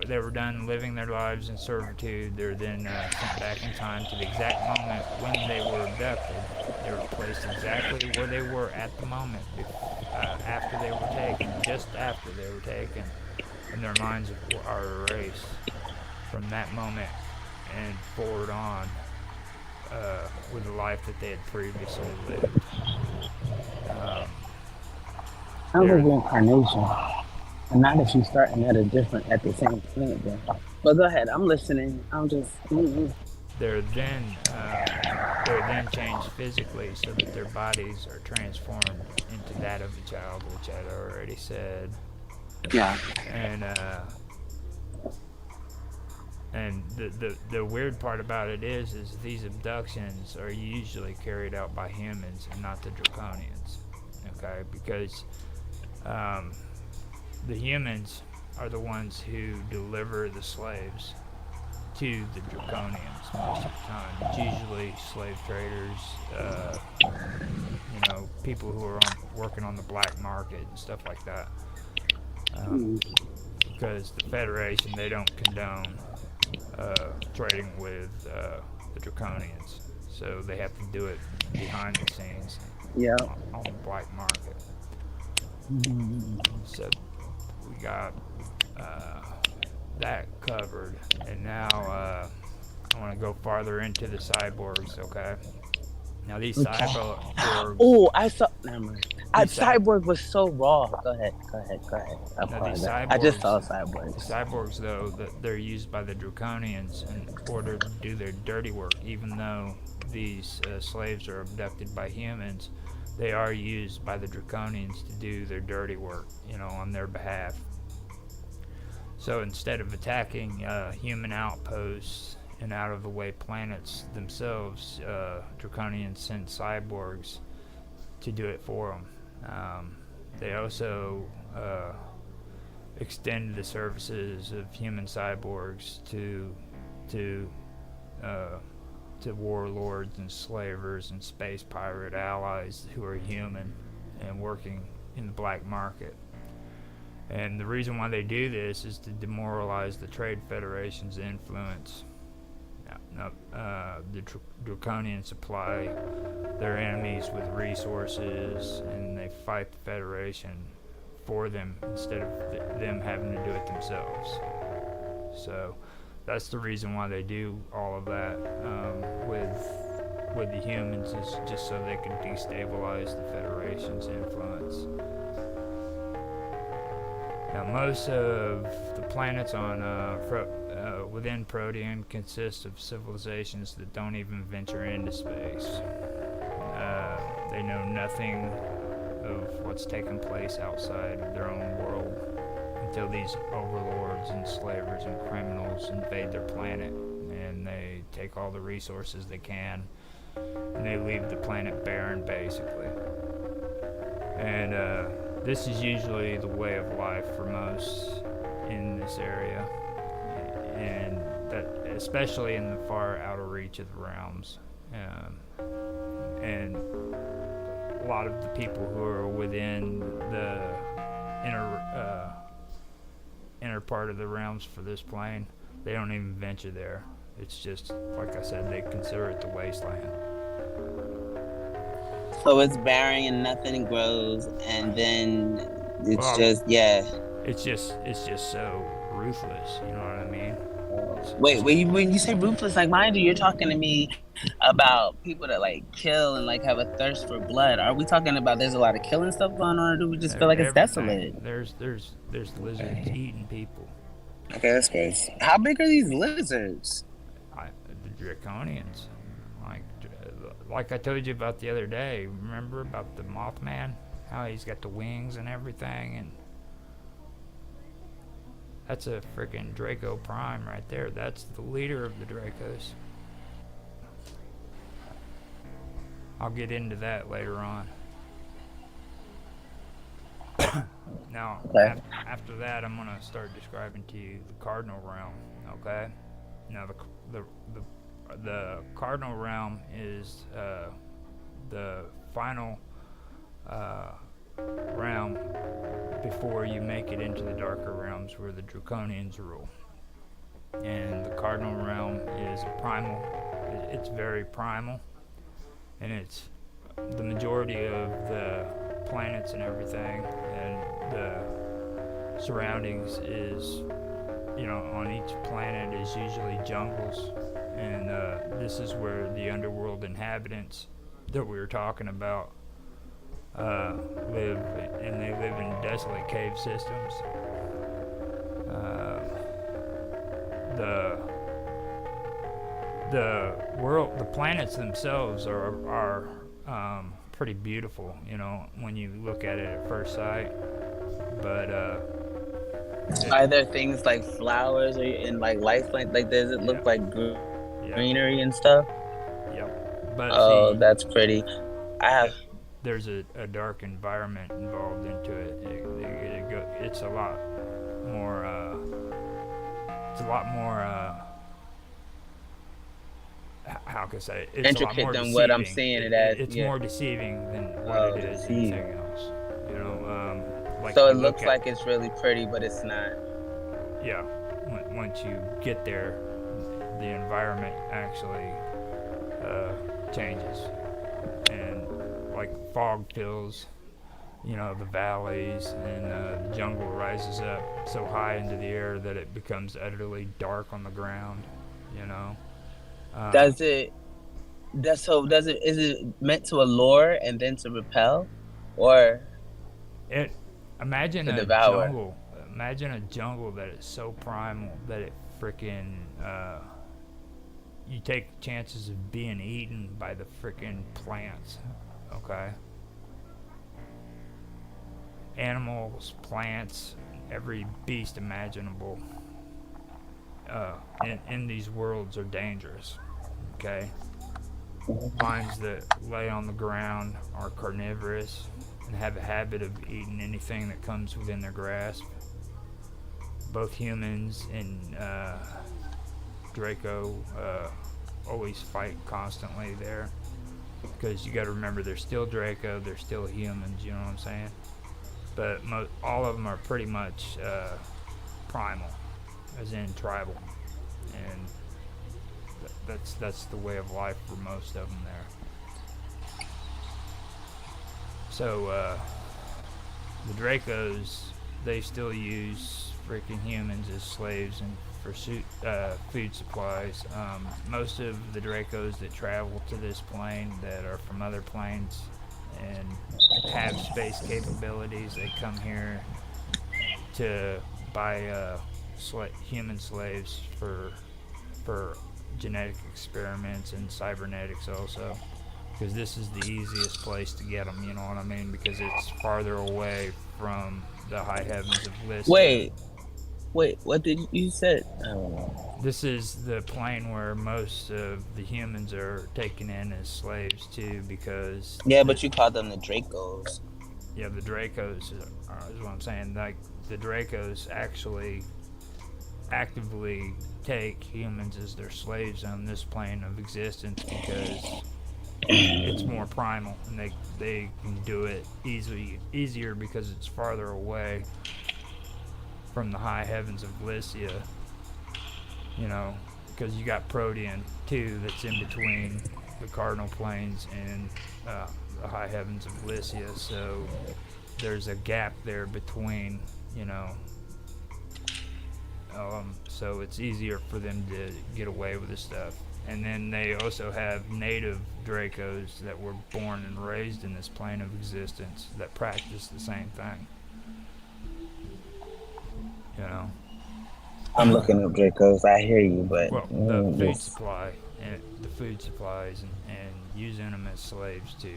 they were done living their lives in servitude, they're then sent back in time to the exact moment when they were abducted. They were placed exactly where they were at the moment after they were taken, just after they were taken, and their minds are erased from that moment and forward on with the life that they had previously lived. Um, Sounds like they're reincarnation. And not if you starting at a different, at the same point, then. But go ahead, I'm listening. I'm just, they're then they're then changed physically so that their bodies are transformed into that of a child, which I'd already said. yeah. And the weird part about it is these abductions are usually carried out by humans and not the draconians. Okay, because um, the humans are the ones who deliver the slaves to the draconians most of the time. It's usually slave traders, people who are working on the black market and stuff like that. Um, Mm. because the Federation, they don't condone trading with the draconians, so they have to do it behind the scenes Yeah. on the black market. So we got uh, that covered, and now I want to go farther into the cyborgs. Okay, now these Okay. cyborgs, Oh, I saw. Never mind. these cy- Cyborg was so raw. Go ahead. Go ahead. Go ahead. I now these apologize. I just cyborgs, saw the cyborgs. cyborgs though, that they're used by the draconians in order to do their dirty work. Even though these slaves are abducted by humans, they are used by the draconians to do their dirty work, on their behalf. So instead of attacking human outposts and out of the way planets themselves, Draconians send cyborgs to do it for them. They also extend the services of human cyborgs to uh, to warlords and slavers and space pirate allies who are human and working in the black market. And the reason why they do this is to demoralize the Trade Federation's influence. The Draconians supply their enemies with resources, and they fight the Federation for them instead of them having to do it themselves. So that's the reason why they do all of that with the humans, is just so they can destabilize the Federation's influence. Now, most of the planets within Protean consist of civilizations that don't even venture into space. They know nothing of what's taking place outside of their own world until these overlords and slavers and criminals invade their planet, and they take all the resources they can, and they leave the planet barren, basically. And this is usually the way of life for most in this area, and that especially in the far outer reach of the realms. And a lot of the people who are within the inner part of the realms for this plane, they don't even venture there. It's just, like I said, they consider it the wasteland. So it's barren and nothing grows, and then it's Well, just yeah. it's just so ruthless. You know what I mean? Wait, when you say ruthless, like mind you, you're talking to me about people that like kill and like have a thirst for blood. Are we talking about there's a lot of killing stuff going on, or do we just feel like it's Everything. desolate? There's lizards eating people. Okay, that's crazy. How big are these lizards? The draconians, like like I told you about the other day, remember about the Mothman? How he's got the wings and everything, and that's a freaking Draco Prime right there. That's the leader of the Dracos. I'll get into that later on. Now, Okay. after that, I'm gonna start describing to you the Cardinal Realm. Okay. Now, the Cardinal Realm is the final uh, realm before you make it into the darker realms where the Draconians rule. And the Cardinal Realm is primal. It's very primal, and it's the majority of the planets and everything, and the surroundings is, on each planet is usually jungles, and this is where the underworld inhabitants that we were talking about live, and they live in desolate cave systems. The the planets themselves are pretty beautiful, when you look at it at first sight. But Are it, there things like flowers or and like life like does it look yeah, like yeah, greenery and stuff? yep. But Oh, see, that's pretty. I have. there's a dark environment involved into it. It's a lot more. It's a lot more. How can I say it? It's a lot Intricate more than what I'm deceiving. seeing it as. It's Yeah. more deceiving than what Oh, it is anything deceiving. else. Like So you it look looks at, like it's really pretty, but it's not. yeah. Once you get there, the environment actually changes, and like fog fills, the valleys, and the jungle rises up so high into the air that it becomes utterly dark on the ground. You know. Uh, Does it? Does so? Does it? Is it meant to allure and then to repel, or It imagine to a devour? jungle. Imagine a jungle that is so primal that it freaking you take chances of being eaten by the freaking plants. Okay, animals, plants, every beast imaginable in these worlds are dangerous. Okay, vines that lay on the ground are carnivorous and have a habit of eating anything that comes within their grasp. Both humans and Draco always fight constantly there, because you got to remember they're still Draco, they're still humans. You know what I'm saying? But all of them are pretty much primal, as in tribal, and that's the way of life for most of them there. So the Dracos, they still use freaking humans as slaves and for food supplies. Most of the Dracos that travel to this plane that are from other planes and have space capabilities, they come here to buy human slaves for genetic experiments and cybernetics also, because this is the easiest place to get them. You know what I mean? Because it's farther away from the high heavens of Listia. Wait, wait. What did you said? I don't know. This is the plane where most of the humans are taken in as slaves too, because Yeah, but you called them the Dracos. the Dracos is what I'm saying. Like the Dracos actually actively take humans as their slaves on this plane of existence because it's more primal, and they can do it easier because it's farther away from the high heavens of Lycia. You know, because you got Protean too, that's in between the cardinal planes and the high heavens of Lycia. So there's a gap there between, so it's easier for them to get away with this stuff. And then they also have native Dracos that were born and raised in this plane of existence that practice the same thing. You know. I'm looking up Dracos. I hear you, but Well, the food just supply the food supplies and using them as slaves too.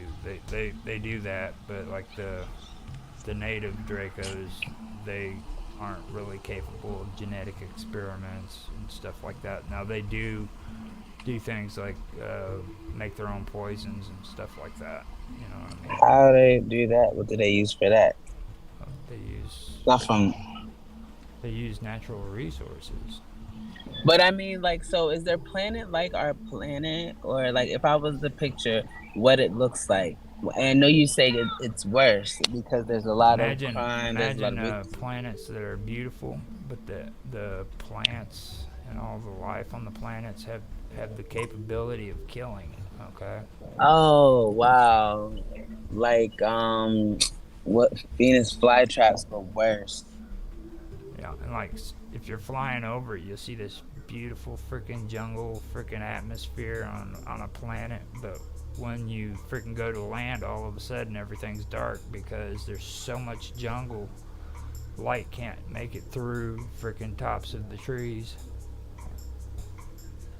They do that, but like the native Dracos, they aren't really capable of genetic experiments and stuff like that. Now they do things like make their own poisons and stuff like that. You know what I mean? How do they do that? What do they use for that? They use Not from. they use natural resources. But I mean, like, so is their planet like our planet, or like if I was to picture what it looks like? And I know you say it's worse because there's a lot of crime, there's a lot Imagine of wickedness. planets that are beautiful, but the plants and all the life on the planets have the capability of killing. Okay. Oh wow, like what Venus flytraps, but worse. Yeah, and like if you're flying over it, you'll see this beautiful freaking jungle, freaking atmosphere on a planet, but when you freaking go to land, all of a sudden everything's dark because there's so much jungle. Light can't make it through freaking tops of the trees,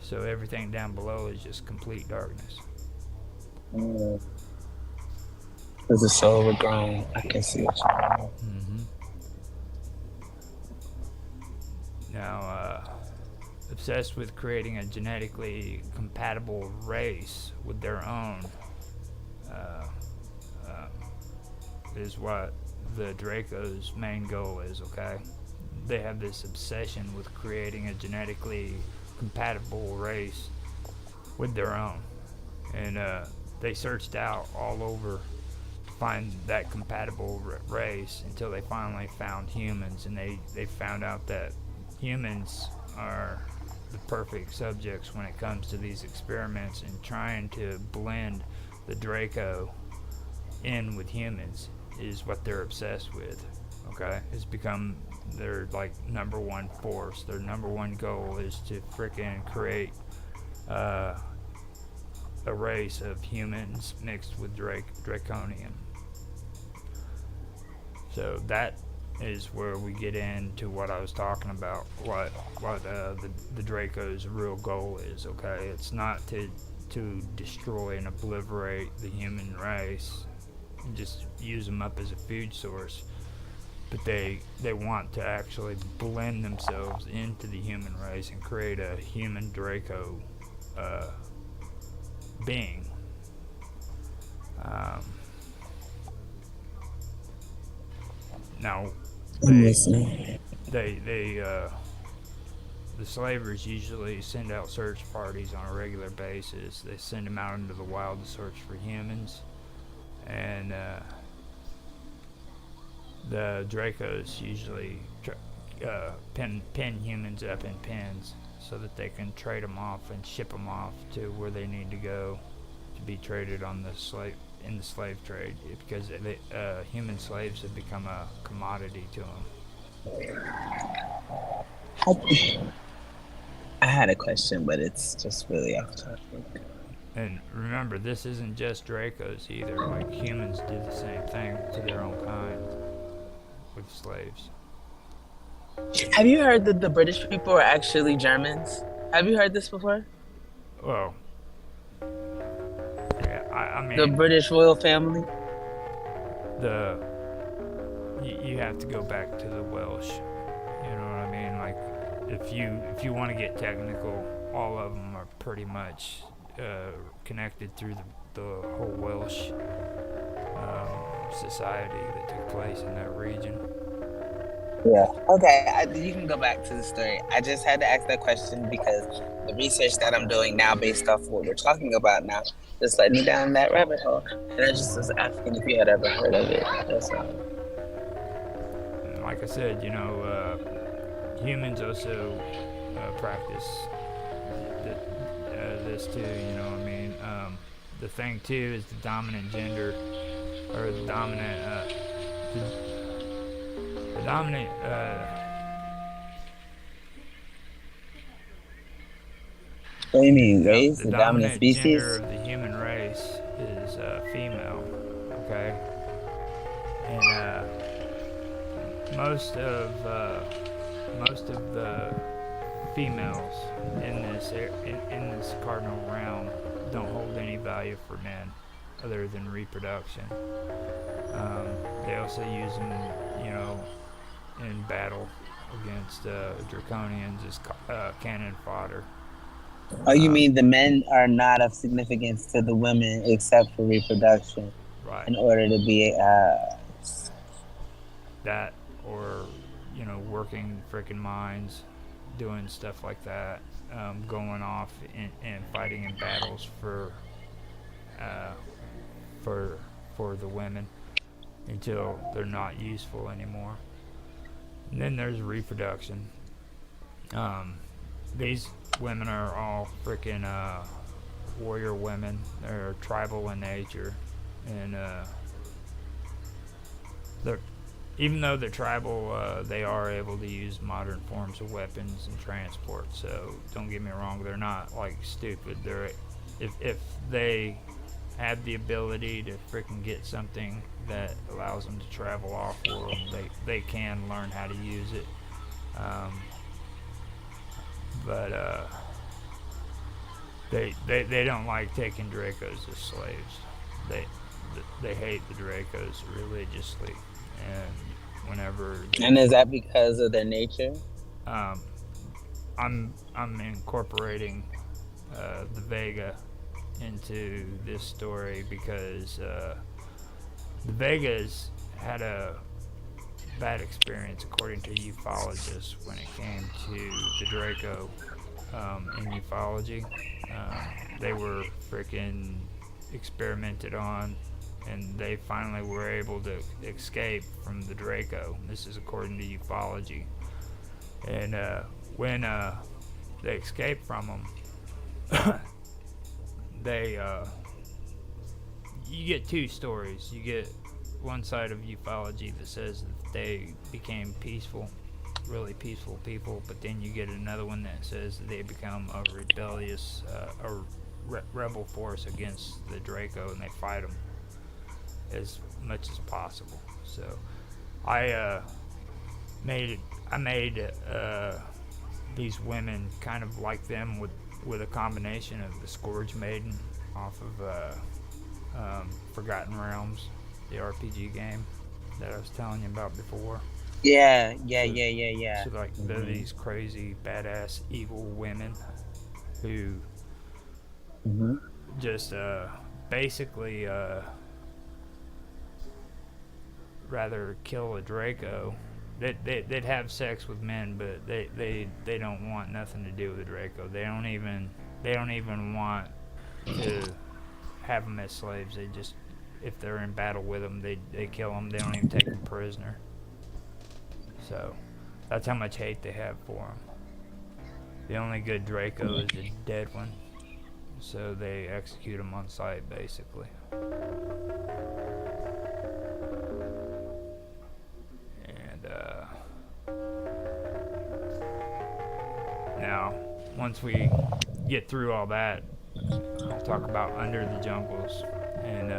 so everything down below is just complete darkness. Mm, this is so overgrown. I can see what you mean. Mm-hmm. Now, obsessed with creating a genetically compatible race with their own uh, uh, is what the Draco's main goal is, okay? They have this obsession with creating a genetically compatible race with their own. And they searched out all over to find that compatible race until they finally found humans. And they found out that humans are the perfect subjects when it comes to these experiments and trying to blend the Draco in with humans is what they're obsessed with. Okay, it's become their like number one force. Their number one goal is to freaking create uh, a race of humans mixed with draconian. So that is where we get into what I was talking about. What the Draco's real goal is. Okay, it's not to destroy and obliterate the human race, and just use them up as a food source. But they want to actually blend themselves into the human race and create a human Draco uh, being. Um, Now, I'm they listening. they the slavers usually send out search parties on a regular basis. They send them out into the wild to search for humans, and the Dracos usually pin humans up in pens so that they can trade them off and ship them off to where they need to go to be traded on the slave trade, because human slaves have become a commodity to them. I had a question, but it's just really off topic. And remember, this isn't just Dracos either. Like humans do the same thing to their own kind with slaves. Have you heard that the British people are actually Germans? Have you heard this before? Well, yeah, I The mean, British royal family? the you have to go back to the Welsh. You know what I mean? Like, if you want to get technical, all of them are pretty much connected through the whole Welsh society that took place in that region. Yeah. Okay, you can go back to the story. I just had to ask that question because the research that I'm doing now, based off what we're talking about now, just led me down that rabbit hole. And I just was asking if you had ever heard of it. That's all. And like I said, humans also practice this too. You know what I mean? The thing too is the dominant gender, or the dominant, the dominant. What do you mean, race? The The dominant dominant gender species? of the human race is female. Okay, and most of the females in this cardinal realm don't hold any value for men other than reproduction. They also use them, you know, in battle against draconians as cannon fodder. Oh, you Um, mean the men are not of significance to the women except for reproduction right. in order to be That or, you know, working freaking mines, doing stuff like that, going off and fighting in battles uh, for for the women until they're not useful anymore. And then there's reproduction. Um, these women are all freaking warrior women. They're tribal in nature, and they're even though they're tribal, they are able to use modern forms of weapons and transport. So don't get me wrong, they're not like stupid. They're if they have the ability to freaking get something that allows them to travel off world, they can learn how to use it. Um, but they don't like taking Dracos as slaves. They they hate the Dracos religiously, and whenever and they is that because of their nature? um, I'm incorporating the Vega into this story because the Vegas had a bad experience according to ufologists when it came to the Draco in ufology. They were freaking experimented on, and they finally were able to escape from the Draco. This is according to ufology. And when they escaped from them, they you get two stories. You get one side of ufology that says that they became peaceful, really peaceful people, but then you get another one that says that they become a rebellious, rebel force against the Draco, and they fight them as much as possible. So I made I made these women kind of like them with a combination of the Scourge Maiden off of Forgotten Realms, the RPG game that I was telling you about before. Yeah, yeah, So, yeah, yeah, yeah. so like they're Mm-hmm. these crazy, badass, evil women who Mm-hmm. just basically rather kill a Draco. They'd have sex with men, but they don't want nothing to do with the Draco. They don't even want to have them as slaves. They just, if they're in battle with them, they kill them. They don't even take them prisoner. So that's how much hate they have for them. The only good Draco is the dead one, so they execute them on sight, basically. And now, once we get through all that, I'll talk about Under the Jungles and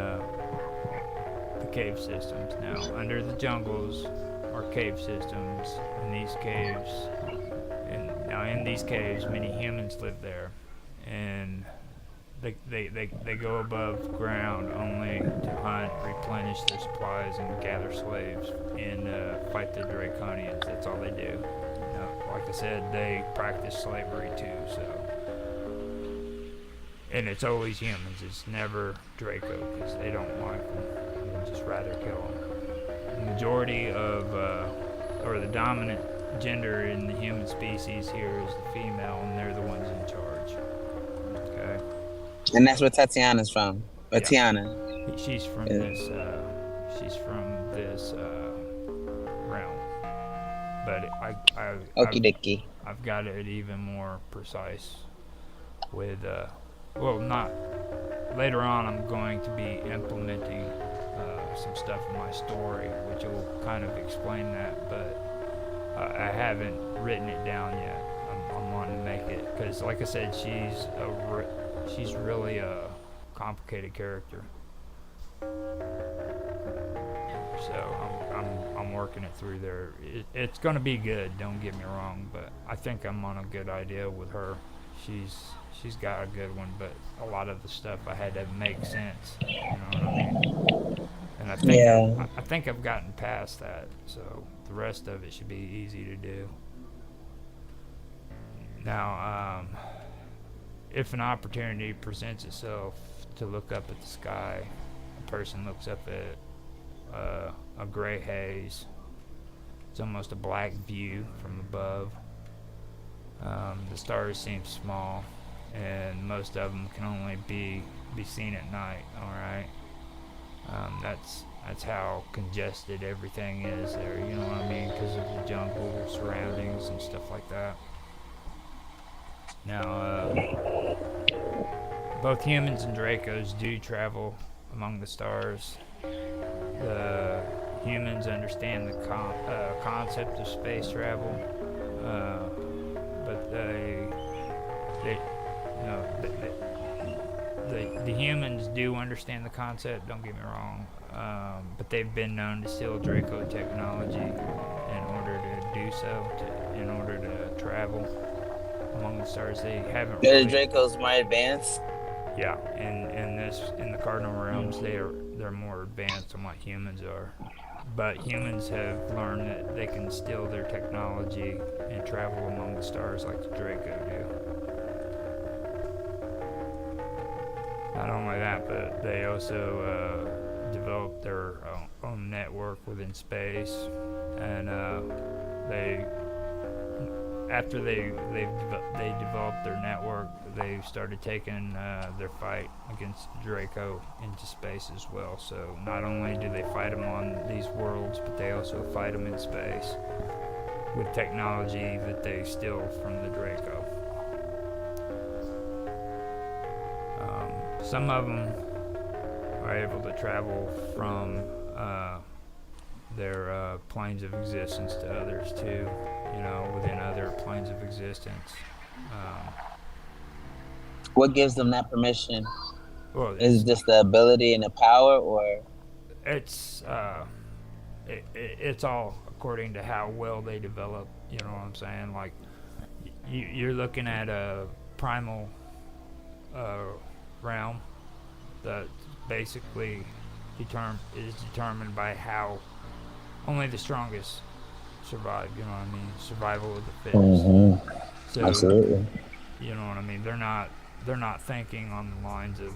the cave systems. Now, under the jungles are cave systems, and these caves, and now in these caves, many humans live there, and they go above ground only to hunt, replenish their supplies, and gather slaves and fight the Draconians. That's all they do. You know, like I said, they practice slavery too. So, and it's always humans. It's never Draco because they don't like them. They'd just rather kill them. The majority of, or the dominant gender in the human species here is the female, and they're the ones in charge. Okay. And that's where Tatiana's from. Or Yeah. Tiana. She's from Yeah. this. She's from this realm. But Okie dokie. I've got it even more precise with. Well, not later on. I'm going to be implementing some stuff in my story, which will kind of explain that. But I haven't written it down yet. I'm wanting to make it because, like I said, she's really a complicated character. So I I'm working it through there. It's going to be good. Don't get me wrong, but I think I'm on a good idea with her. She's got a good one, but a lot of the stuff I had to make sense. You know what I mean? And Yeah. I think I've gotten past that. So the rest of it should be easy to do. Now, if an opportunity presents itself to look up at the sky, a person looks up at a gray haze. It's almost a black view from above. The stars seem small, and most of them can only be seen at night. All right, that's how congested everything is there. You know what I mean? Because of the jungle surroundings and stuff like that. Now, both humans and Dracos do travel among the stars. The humans understand the concept of space travel, but they you know, the humans do understand the concept. Don't get me wrong, but they've been known to steal Draco technology in order to do so, in order to travel among the stars. They haven't The really. Draco's more advanced. Yeah, in the cardinal realms, they're more advanced than what humans are. But humans have learned that they can steal their technology and travel among the stars like the Draco do. Not only that, but they also develop their own network within space, and they after they developed their network, they started taking their fight against Draco into space as well. So not only do they fight them on these worlds, but they also fight them in space with technology that they steal from the Draco. Some of them are able to travel from their planes of existence to others too, you know, within other planes of existence. What gives them that permission? Well, Is it just the ability and the power, or it's it's all according to how well they develop. You know what I'm saying? Like you're looking at a primal realm that basically is determined by how only the strongest survive. You know what I mean? Survival of the fittest. So absolutely? you know what I mean? They're not thinking on the lines of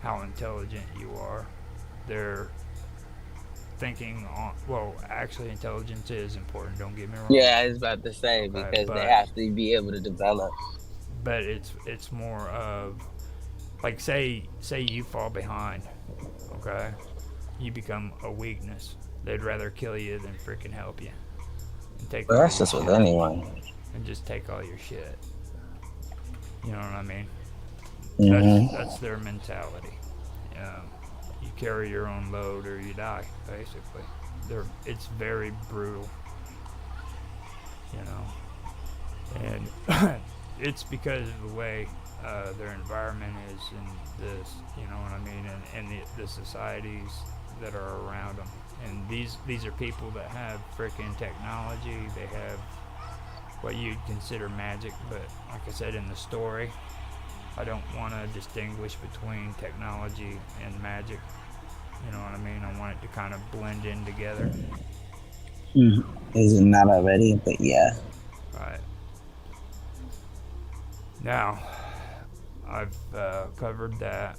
how intelligent you are. They're thinking on, well, actually intelligence is important, don't get me wrong. Yeah, I was about to say, Okay, because they have to be able to develop. but it's more of like say you fall behind, okay? You become a weakness. They'd rather kill you than freaking help you. And take But all that's your just with shit. anyone. And just take all your shit. You know what I mean? Mm-hmm. That's their mentality. You carry your own load or you die, basically. It's very brutal, you know. And it's because of the way their environment is and this, you know what I mean, and the societies that are around them. And these are people that have freaking technology. They have what you'd consider magic, but like I said in the story, I don't want to distinguish between technology and magic. You know what I mean? I want it to kind of blend in together. Is it not already? But yeah. Right. Now, I've covered that,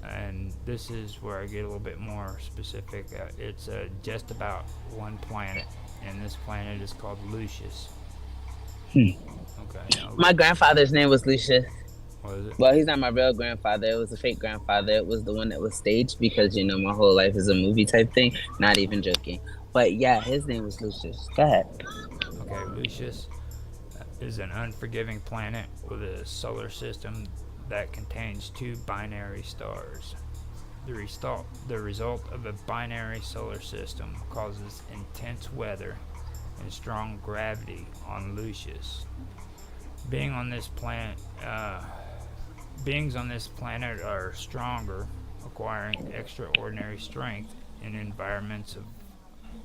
and this is where I get a little bit more specific. It's just about one planet, and this planet is called Lucius. Okay. Now, My grandfather's name was Lucius. what is it? Well, he's not my real grandfather. It was a fake grandfather. It was the one that was staged because, my whole life is a movie type thing. Not even joking. But yeah, his name was Lucius. Go ahead. Okay, Lucius is an unforgiving planet with a solar system that contains two binary stars. The result of a binary solar system causes intense weather and strong gravity on Lucius. Beings on this planet are stronger, acquiring extraordinary strength in environments of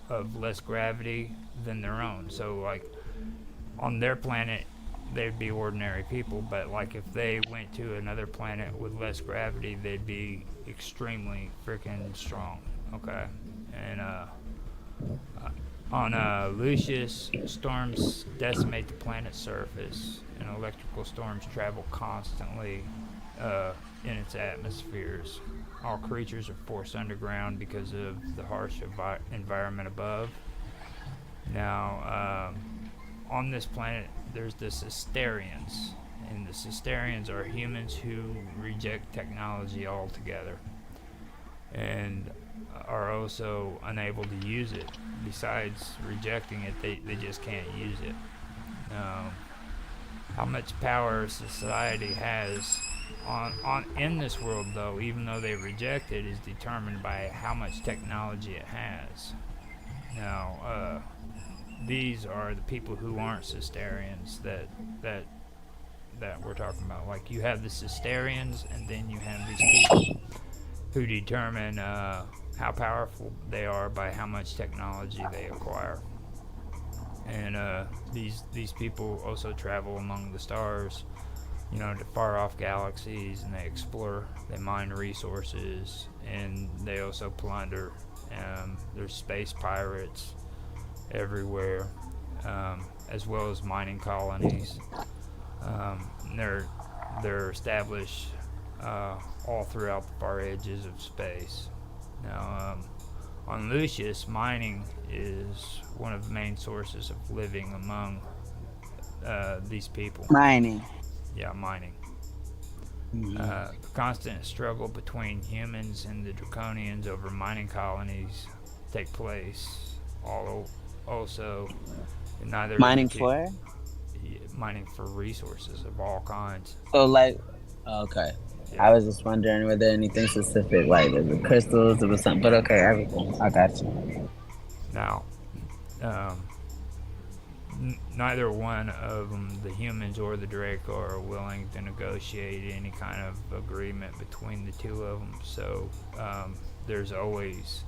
of less gravity than their own. So like on their planet, they'd be ordinary people, but like if they went to another planet with less gravity, they'd be extremely freaking strong. Okay, and on Lucius, storms decimate the planet's surface, and electrical storms travel constantly in its atmospheres. All creatures are forced underground because of the harsh environment above. Now, on this planet, there's the Sisterians, and the Sisterians are humans who reject technology altogether and are also unable to use it. Besides rejecting it, they just can't use it. Um, how much power society has on in this world, though, even though they reject it, is determined by how much technology it has. Now, these are the people who aren't Sisterians that that we're talking about. Like you have the Sisterians, and then you have these people who determine how powerful they are by how much technology they acquire. And these people also travel among the stars, you know, to far off galaxies, and they explore, they mine resources, and they also plunder. There's space pirates everywhere, as well as mining colonies. They're established all throughout the far edges of space. Now, on Lucius, mining is one of the main sources of living among these people. Mining. Yeah, mining. Mhm. The constant struggle between humans and the Draconians over mining colonies take place. Also, neither of the Mining two for? mining for resources of all kinds. So like, okay. I Yeah. was just wondering whether anything specific, like the crystals, or something. But okay, everything. I got you. Now, um, neither one of them, the humans or the Draco, are willing to negotiate any kind of agreement between the two of them. So there's always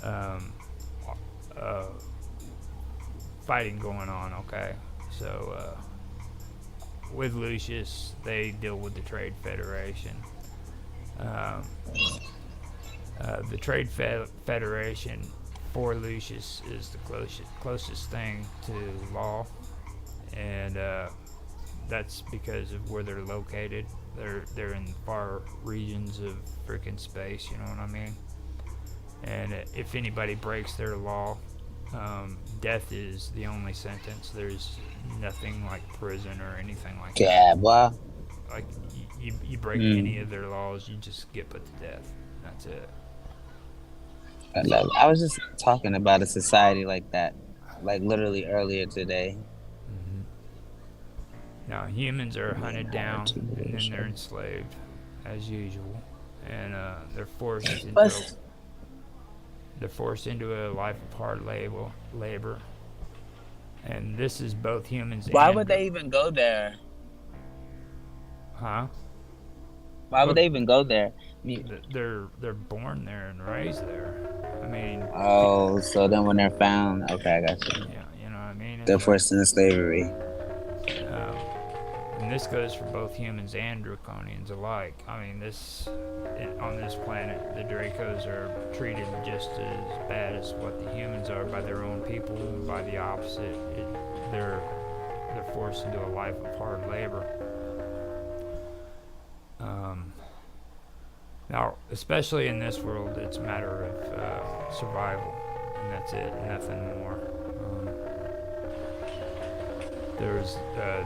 um, uh, fighting going on. Okay, so with Lucius, they deal with the Trade Federation. Um, the Trade Federation for Lucius is the closest thing to law, and that's because of where they're located. They're in far regions of freaking space. You know what I mean? And if anybody breaks their law, death is the only sentence. There's nothing like prison or anything like that. Yeah, boy. Like you break any Mm. of their laws, you just get put to death. That's it. I was just talking about a society like that, like literally earlier today. Mm-hmm. Now humans are Being hunted hard down to and then they're negotiate. enslaved, as usual, and But they're forced into a life of hard labor, and this is both humans why would and they even go there? huh? Why would Well, they even go there? they're born there and raised there. I mean, Oh, so then when they're found, okay, I got you. yeah, you know what I mean. They're It's like, forced into slavery. um, and this goes for both humans and draconians alike. I mean, on this planet, the Dracos are treated just as bad as what the humans are by their own people, and by the opposite, they're they're forced into a life of hard labor. Um, Now, especially in this world, it's a matter of survival, and that's it, nothing more. There's uh,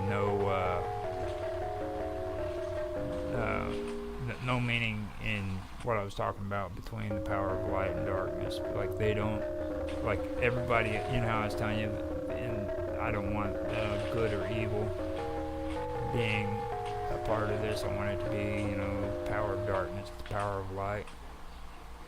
no meaning in what I was talking about between the power of light and darkness. Like they don't, like everybody. You know how I was telling you, and I don't want good or evil being a part of this. I want it to be, you know, power of darkness, the power of light.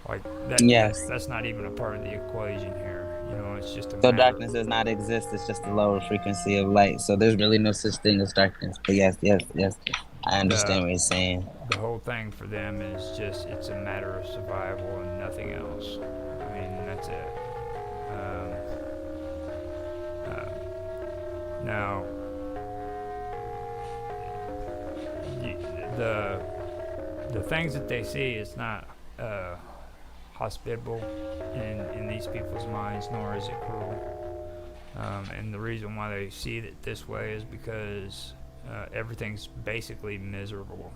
Like Yes. that's not even a part of the equation here. You know, it's just a So matter. darkness does not exist. It's just a lower frequency of light. So there's really no such thing as darkness. But yes, yes, yes. I understand The what you're saying. the whole thing for them is just it's a matter of survival and nothing else. I mean, that's it. Um, Now, the the things that they see is not hospitable in these people's minds, nor is it cruel. And the reason why they see it this way is because everything's basically miserable.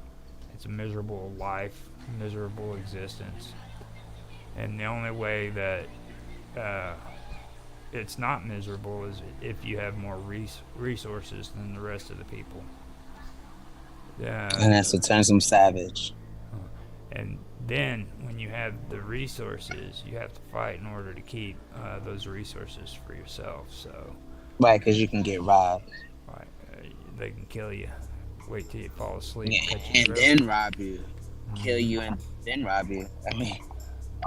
It's a miserable life, miserable existence, and the only way that uh, it's not miserable is if you have more resources than the rest of the people. And Uh, that's what turns them savage. and then when you have the resources, you have to fight in order to keep those resources for yourself. So, Right, because you can get robbed. right, they can kill you. Wait till you fall asleep, Yeah, cut your and throat. then rob you, kill Mm-hmm. you, and then rob you. I mean,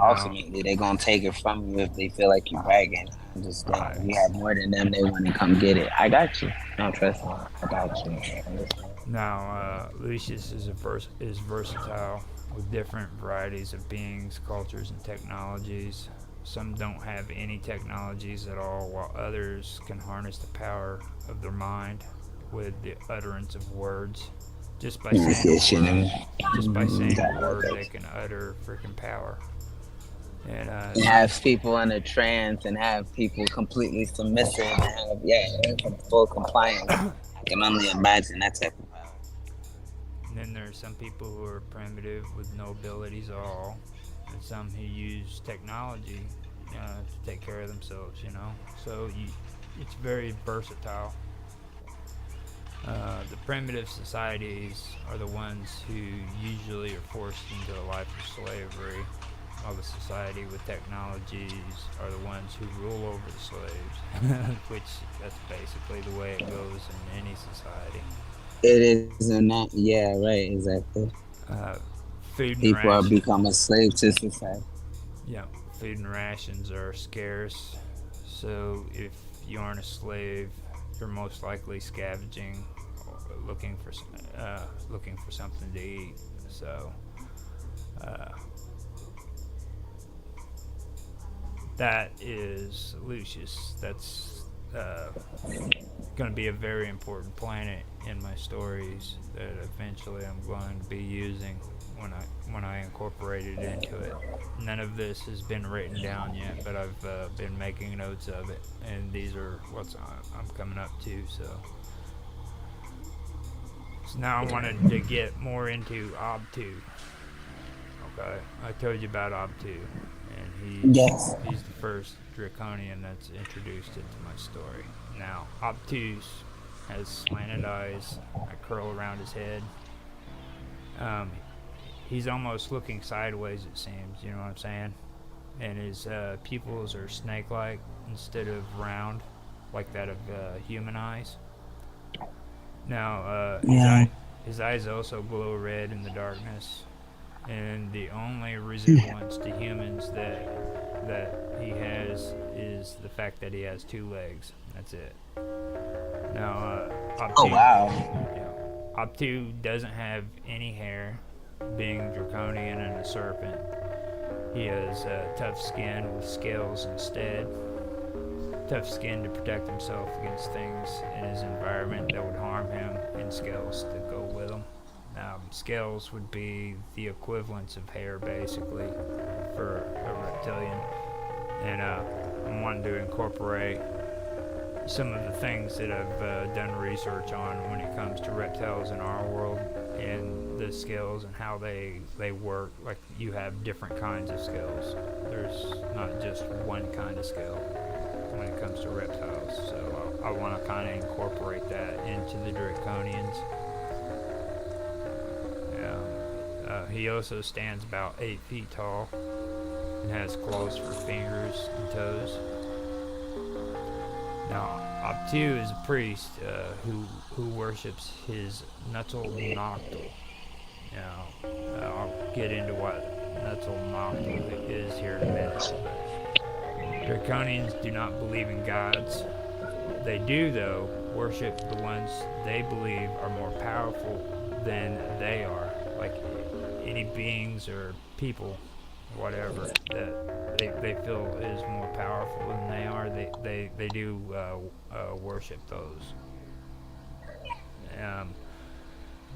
Now, ultimately, they're gonna take it from you if they feel like you're bragging. Understand? right. If you have more than them, they want to come get it. I got you. No, trust me. I got you. Understand? Now, Lucius is versatile with different varieties of beings, cultures, and technologies. Some don't have any technologies at all, while others can harness the power of their mind with the utterance of words. Just by Yes, saying a yes, you word, know. just by saying a Got like word, they that. can utter freaking power. And And some, have people in a trance and have people completely submissive and have, yeah, full compliance. I can only imagine that type of power. and then there's some people who are primitive with no abilities at all, and some who use technology to take care of themselves. So it's very versatile. The primitive societies are the ones who usually are forced into a life of slavery, while the society with technologies are the ones who rule over the slaves, which that's basically the way it goes in any society. It is not, yeah, right, exactly. Uh, food and People are ration, become a slave to society. yeah, food and rations are scarce. So if you aren't a slave, you're most likely scavenging, or looking for something to eat. So uh, that is Lucius. That's going to be a very important planet in my stories that eventually I'm going to be using when I incorporate it into it. None of this has been written down yet, but I've been making notes of it, and these are what's I'm coming up to. So now I wanted to get more into Obtu. Okay, I told you about Obtu, and Yes. he's the first draconian that's introduced into my story. Now, Obtuse has slanted eyes that curl around his head. Um, he's almost looking sideways, it seems. You know what I'm saying? And his pupils are snake-like instead of round, like that of human eyes. Now, Yeah. his eyes also glow red in the darkness, and the only resemblance to humans that he has is the fact that he has two legs. That's it. Now, Oh, Obtu, wow. yeah, Obtu doesn't have any hair, being draconian and a serpent. He has tough skin with scales instead. Tough skin to protect himself against things in his environment that would harm him, and scales to go with him. Scales would be the equivalents of hair, basically, for a reptilian. And I'm wanting to incorporate some of the things that I've done research on when it comes to reptiles in our world and the scales and how they work. Like, you have different kinds of scales. There's not just one kind of scale when it comes to reptiles. So I want to kind of incorporate that into the draconians. He also stands about 8 feet tall and has claws for fingers and toes. Now, Abtu is a priest who worships his Nuttl Noctul. Now, I'll get into what Nuttl Noctul is here in a minute. But Draconians do not believe in gods. They do, though, worship the ones they believe are more powerful than they are, like any beings or people whatever that they feel is more powerful than they are, they do worship those. Um,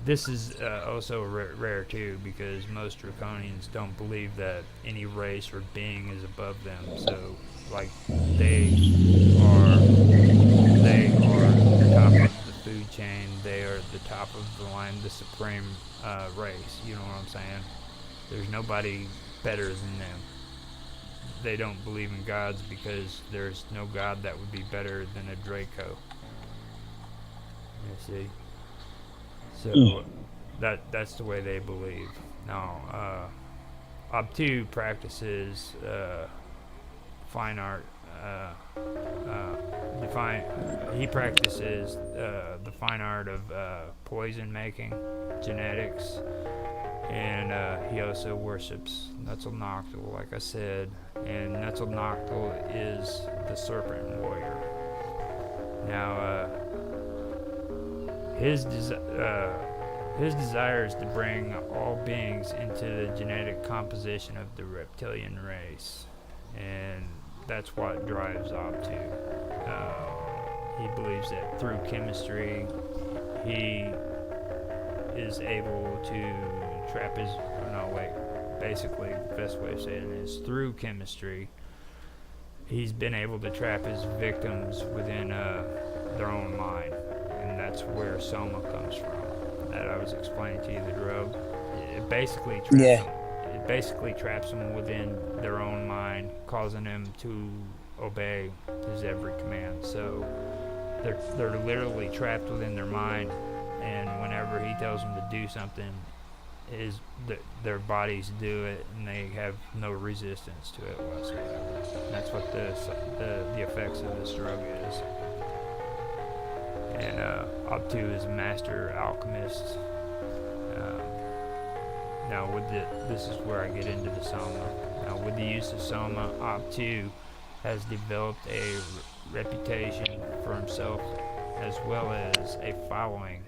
this is also rare too, because most draconians don't believe that any race or being is above them. So, like, they they are the top of the food chain. They are the top of the line, the supreme race. You know what I'm saying? There's nobody better than them. They don't believe in gods because there's no god that would be better than a Draco. You see? So that's the way they believe. Now, Obtu practices fine art. Define. He practices the fine art of poison making, genetics, and he also worships Netzalnoctl, like I said. And Netzalnoctl is the serpent warrior. Now, his desire is to bring all beings into the genetic composition of the reptilian race, and that's what drives Obtu. He believes that through chemistry, he is able to trap his. No, wait. Basically, the best way of saying it is through chemistry, he's been able to trap his victims within their own mind, and that's where Soma comes from. That I was explaining to you, the drug. It basically traps them. It basically traps them within their own mind, causing them to obey his every command. So they're literally trapped within their mind, and whenever he tells them to do something, their bodies do it, and they have no resistance to it whatsoever. And that's what the effects of this drug is. And Obtu is a master alchemist. Now, this is where I get into the Soma. Now, with the use of Soma, Obtu has developed a reputation for himself as well as a following.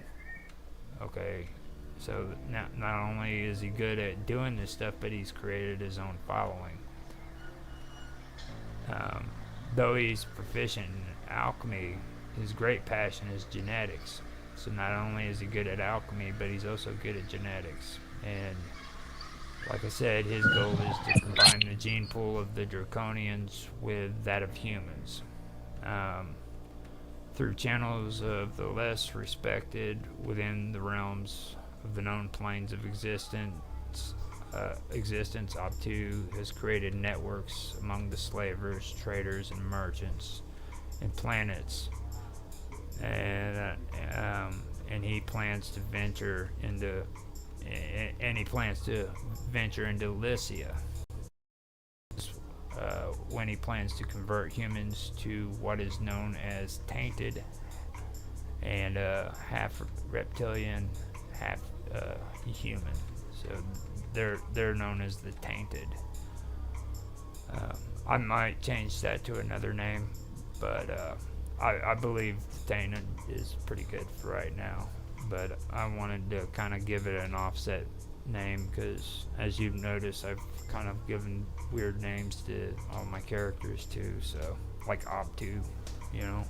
Okay, so not only is he good at doing this stuff, but he's created his own following. Though he's proficient in alchemy, his great passion is genetics. So not only is he good at alchemy, but he's also good at genetics. And like I said, his goal is to combine the gene pool of the draconians with that of humans. Through channels of the less respected within the realms of the known planes of existence, Obtu has created networks among the slavers, traders, and merchants and planets, and he plans to venture into Lycia, when he plans to convert humans to what is known as tainted and half reptilian, half human. So they're known as the tainted. I might change that to another name, but I believe the tainted is pretty good for right now. But I wanted to kind of give it an offset name because, as you've noticed, I've kind of given weird names to all my characters too. So, like Obtu, you know.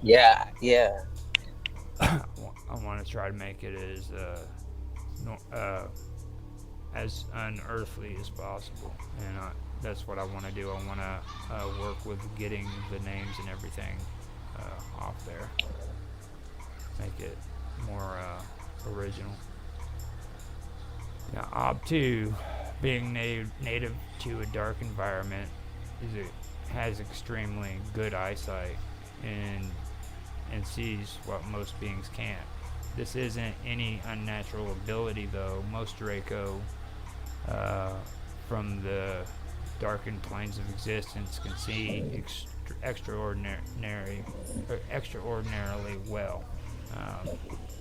Yeah. I want to try to make it as unearthly as possible, and that's what I want to do. I want to work with getting the names and everything off there, make it more original. Now, Obtu, being native to a dark environment, has extremely good eyesight and sees what most beings can't. This isn't any unnatural ability, though. Most Draco from the darkened planes of existence can see extraordinarily well,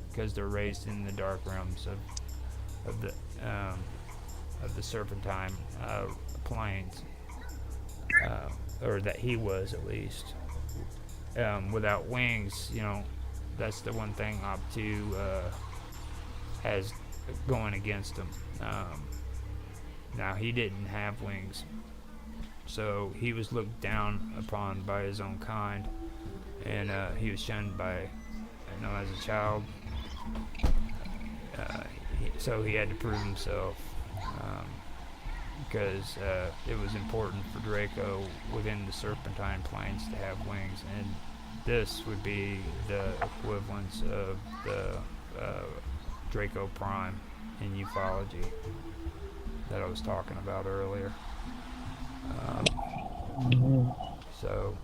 because they're raised in the dark realms of the serpentine planes, or that he was at least. Without wings, that's the one thing Obtu has going against him. Now, he didn't have wings, so he was looked down upon by his own kind, and he was shunned by, as a child. Uh, so he had to prove himself, um, because it was important for Draco within the Serpentine Plains to have wings, and this would be the equivalence of the Draco Prime in ufology that I was talking about earlier. So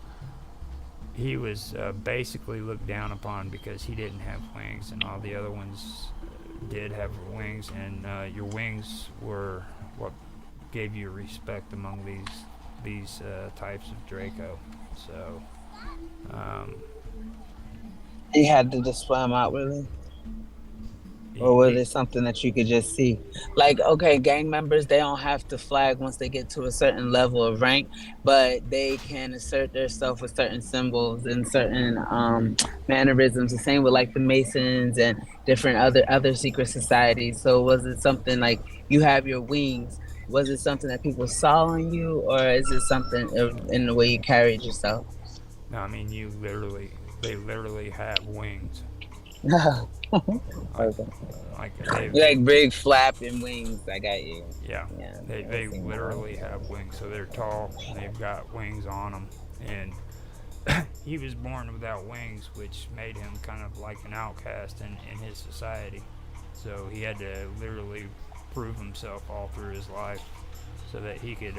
he was basically looked down upon because he didn't have wings, and all the other ones did have wings, and your wings were what gave you respect among these types of Draco. So He had to display them outwardly, or was it something that you could just see? Like, okay, gang members, they don't have to flag once they get to a certain level of rank, but they can assert themselves with certain symbols and certain mannerisms. The same with like the Masons and different other secret societies. So was it something like you have your wings? Was it something that people saw in you, or is it something in the way you carried yourself? no, I mean they literally have wings. Like Okay. they Like big flapping wings. I got you. yeah, Yeah, I've they seen that. literally have wings. So they're tall, and they've got wings on them, and he was born without wings, which made him kind of like an outcast in his society. So he had to literally prove himself all through his life, so that he could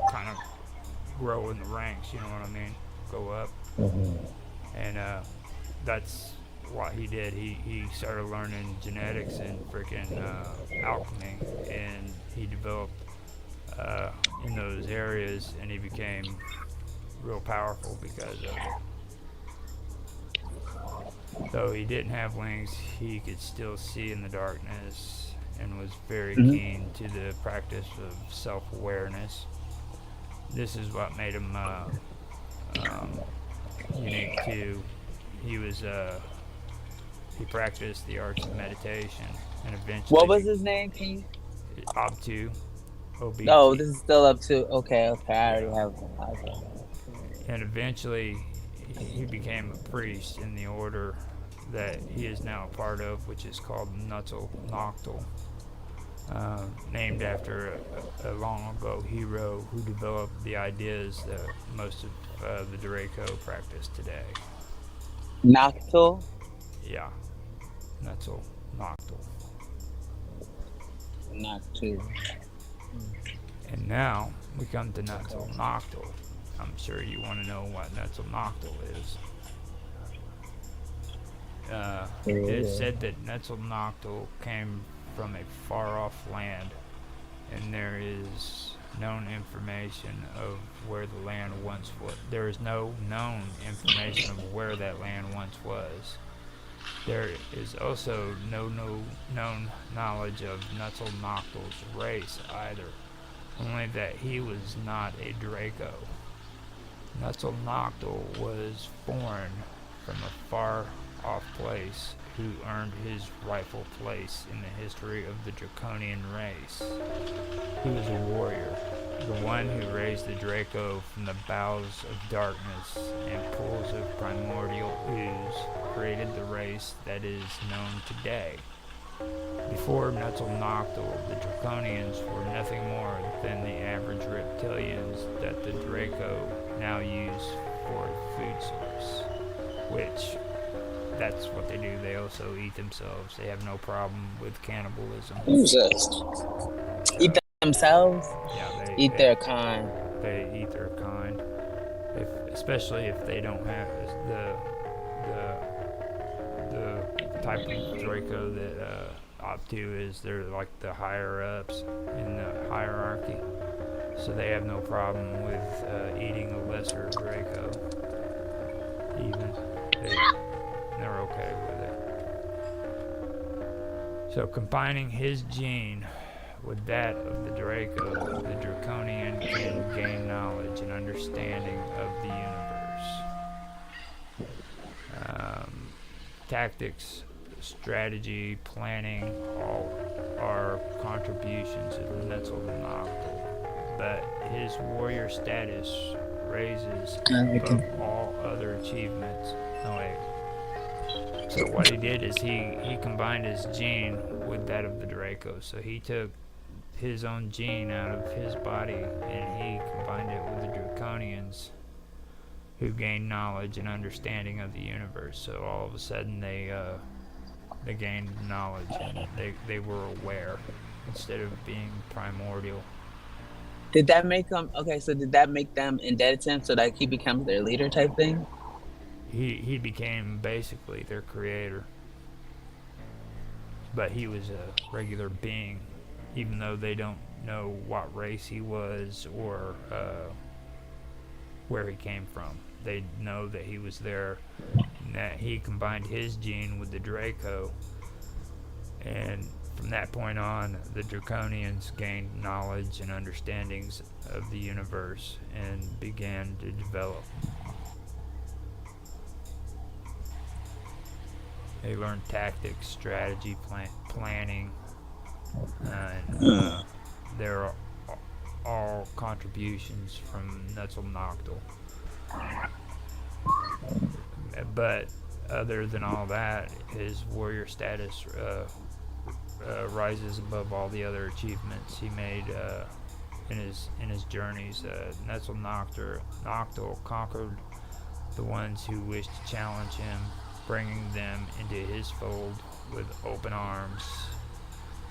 kind of grow in the ranks. You know what I mean? Go up, and that's what he did. He started learning genetics and freaking alchemy, and he developed in those areas, and he became real powerful because of it. Though he didn't have wings, he could still see in the darkness and was very Mhm. keen to the practice of self-awareness. This is what made him um, unique too. He was he practiced the arts of meditation and What eventually was his name? Can you? Obtu, Oh, OBT, this is still up to. Okay, okay. I yeah, already have one. Okay. and eventually he became a priest in the order that he is now a part of, which is called Nuttall Noctil, named after a long ago hero who developed the ideas that most of the Draco practice today. Noctul. Yeah, Nuttall Noctil. Noctul. And now we come to Nuttall Noctil. I'm sure you want to know what Nuttall Noctil is. It is Yeah. said that Nuttall Noctil came from a far off land, and there is known information of where the land once was. There is no known information of where that land once was. There is also no known knowledge of Nuttall Noctil's race either, only that he was not a Draco. Nuttall Noctil was born from a far off place who earned his rightful place in the history of the Draconian race. He was a warrior, the one who raised the Draco from the bowels of darkness and pools of primordial ooze, created the race that is known today. Before Nuttall Noctil, the Draconians were nothing more than the average reptilians that the Draco now use for a food source, which that's what they do. They also eat themselves. They have no problem with cannibalism. Jesus. Eat Uh, themselves. yeah, Eat their kind. they eat their kind, especially if they don't have the type of Draco that Optu is. They're like the higher ups in the hierarchy, so they have no problem with eating a lesser Draco. Even they're okay with it. So combining his gene with that of the Draco, the Draconian can gain knowledge and understanding of the universe. Tactics strategy, planning, all are contributions of Netzalnatl, but his warrior status raises above all other achievements. No, wait. So what he did is he combined his gene with that of the Draco. So he took his own gene out of his body and he combined it with the Draconians, who gained knowledge and understanding of the universe. So all of a sudden they gained knowledge and they were aware instead of being primordial. Did that make them okay? So did that make them indebted to him so that he becomes their leader type thing? He became basically their creator, but he was a regular being, even though they don't know what race he was or where he came from. They know that he was there, and that he combined his gene with the Draco, and from that point on, the Draconians gained knowledge and understandings of the universe and began to develop. They learned tactics, strategy, planning, and they're all contributions from Netzalnatl. But other than all that, his warrior status rises above all the other achievements he made in his journeys. Netzalnatl conquered the ones who wished to challenge him, bringing them into his fold with open arms.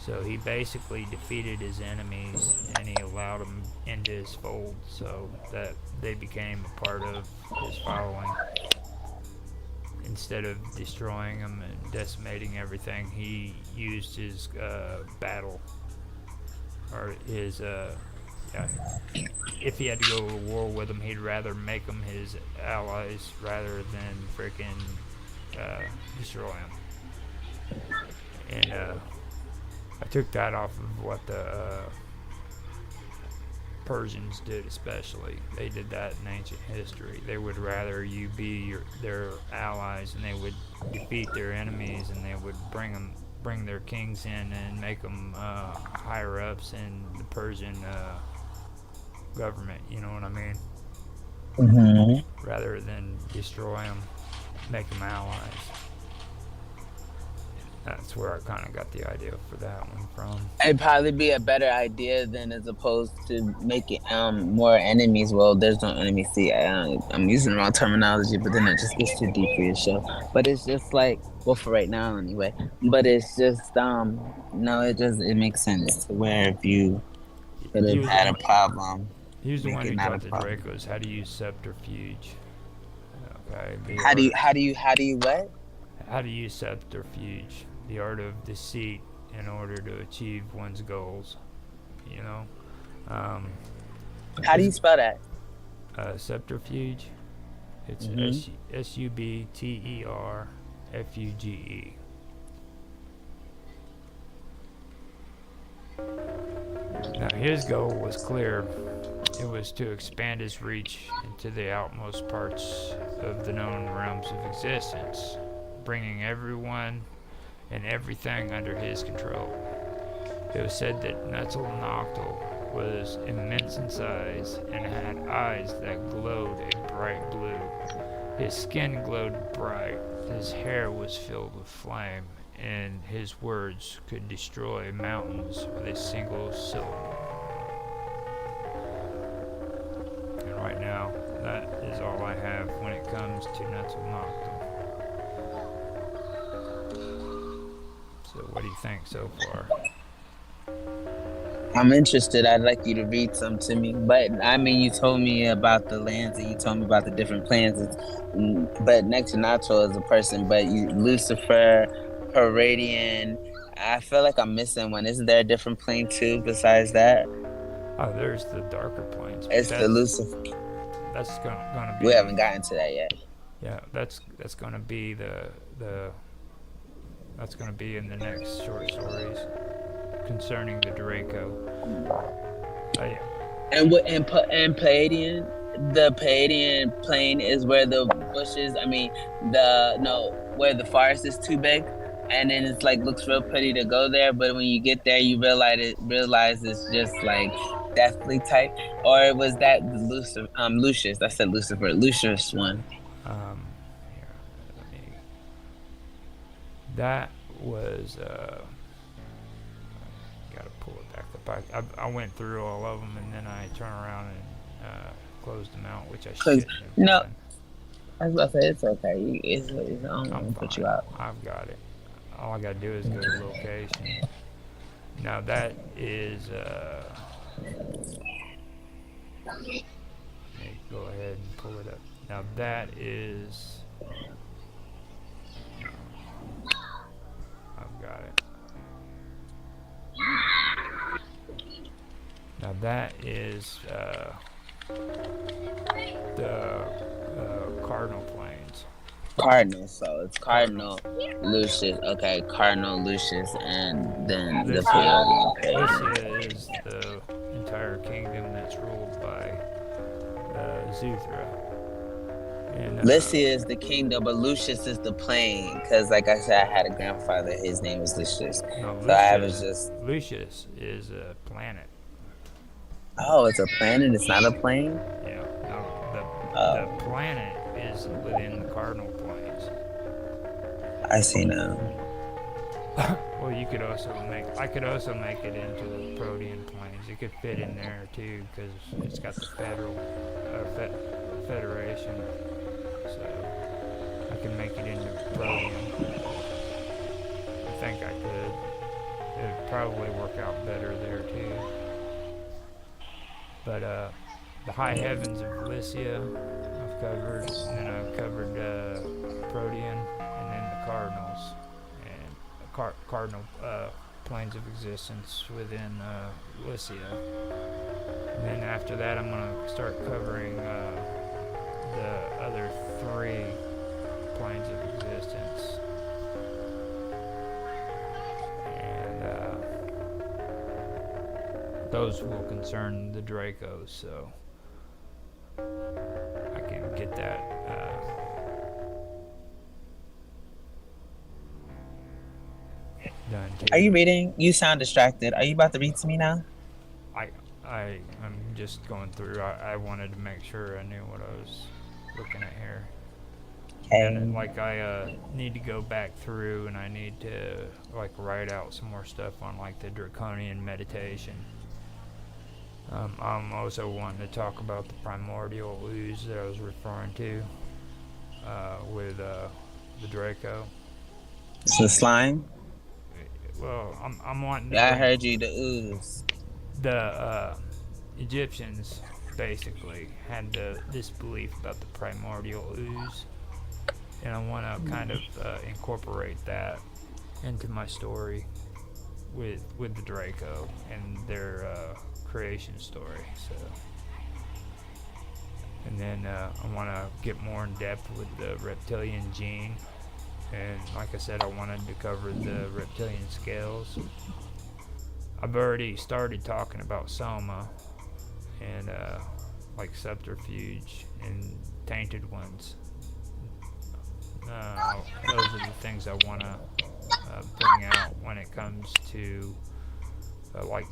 So he basically defeated his enemies and he allowed them into his fold so that they became a part of his following. Instead of destroying them and decimating everything, he used his battle or his if he had to go to war with them, he'd rather make them his allies rather than freaking destroy them. And I took that off of what the Persians did, especially. They did that in ancient history. They would rather you be their allies, and they would defeat their enemies, and they would bring their kings in and make them higher ups in the Persian government. You know what I mean? Mm-hmm. Rather than destroy them, make them allies. That's where I kind of got the idea for that one from. It'd probably be a better idea than as opposed to making more enemies. Well, there's no enemies. See, I'm using the wrong terminology, but then it just gets too deep for your show. But it's just like, well, for right now anyway. But it's just no, it makes sense to where if you could have had a problem. Here's the one who taught the Dracos how to use subterfuge. Okay. How do you what? How to use subterfuge, the art of deceit in order to achieve one's goals. You know. How do you spell that? Subterfuge. It's subterfuge. Now his goal was clear. It was to expand his reach into the outmost parts of the known realms of existence, bringing everyone and everything under his control. It was said that Netzalnatl was immense in size and had eyes that glowed a bright blue. His skin glowed bright, his hair was filled with flame, and his words could destroy mountains with a single syllable. And right now, that is all I have when it comes to Netzalnatl. So what do you think so far? I'm interested. I'd like you to read some to me. But I mean, you told me about the lands and you told me about the different planets. But Netzalnatl is a person. But Lucifer, Heradian. I feel like I'm missing one. Isn't there a different plane too besides that? Oh, there's the darker planes. It's the Lucifer. That's gonna be. We haven't gotten to that yet. Yeah, that's gonna be the. That's gonna be in the next short stories concerning the Draco. And Palladian, the Palladian plain is where the bushes. Where the forest is too big, and then it's like looks real pretty to go there, but when you get there, you realize it's just like deathly type, or was that the Lucius? I said Lucifer, Lucius one. Um, here, let me. That was. Got to pull it back up. I went through all of them and then I turned around and closed them out, which I Cause shouldn't have no, done. I was about to say it's okay. I don't I'm want to put fine. you out. I've got it. All I got to do is go to location. Now that is. Let me go ahead and pull it up. Now that is. I've got it. Now that is the Cardinal Plains. Cardinal, so it's Cardinals. Cardinal Lucius. Okay, Cardinal Lucius, and then the Lycia, Peyote. Okay. Lycia is the entire kingdom that's ruled by Zuthra. And Lycia is the kingdom, but Lucius is the plane. Because, like I said, I had a grandfather. His name was Lucius. no, So I was just, Lucius is a planet. oh, it's a planet. It's not a plane. Yeah. No, the Oh, planet is within the Cardinal Plains. I see now. Well, you could also make. I could also make it into the Protean Plains. It could fit in there too because it's got the federation. So I can make it into Protean. I think I could. It'd probably work out better there too. But the high heavens of Lycia, I've covered, and then I've covered Protean, and then the Cardinals, and Cardinal planes of existence within Lycia. And then after that, I'm gonna start covering the other three planes of existence, and those will concern the Dracos. So I can get that. Done Are too. you reading? You sound distracted. Are you about to read to me now? I I'm just going through. I wanted to make sure I knew what I was looking at here. And then, Okay. like I need to go back through and I need to like write out some more stuff on like the draconian meditation. I'm also wanting to talk about the primordial ooze that I was referring to with the Draco. It's the slime. Well, I'm wanting to Yeah, I bring heard you. The ooze. the Egyptians basically had this belief about the primordial ooze, and I want to kind of incorporate that into my story with the Draco and their creation story. So, and then I want to get more in depth with the reptilian gene, and like I said, I wanted to cover the reptilian scales. I've already started talking about soma and like subterfuge and tainted ones. Those are the things I want to bring out when it comes to like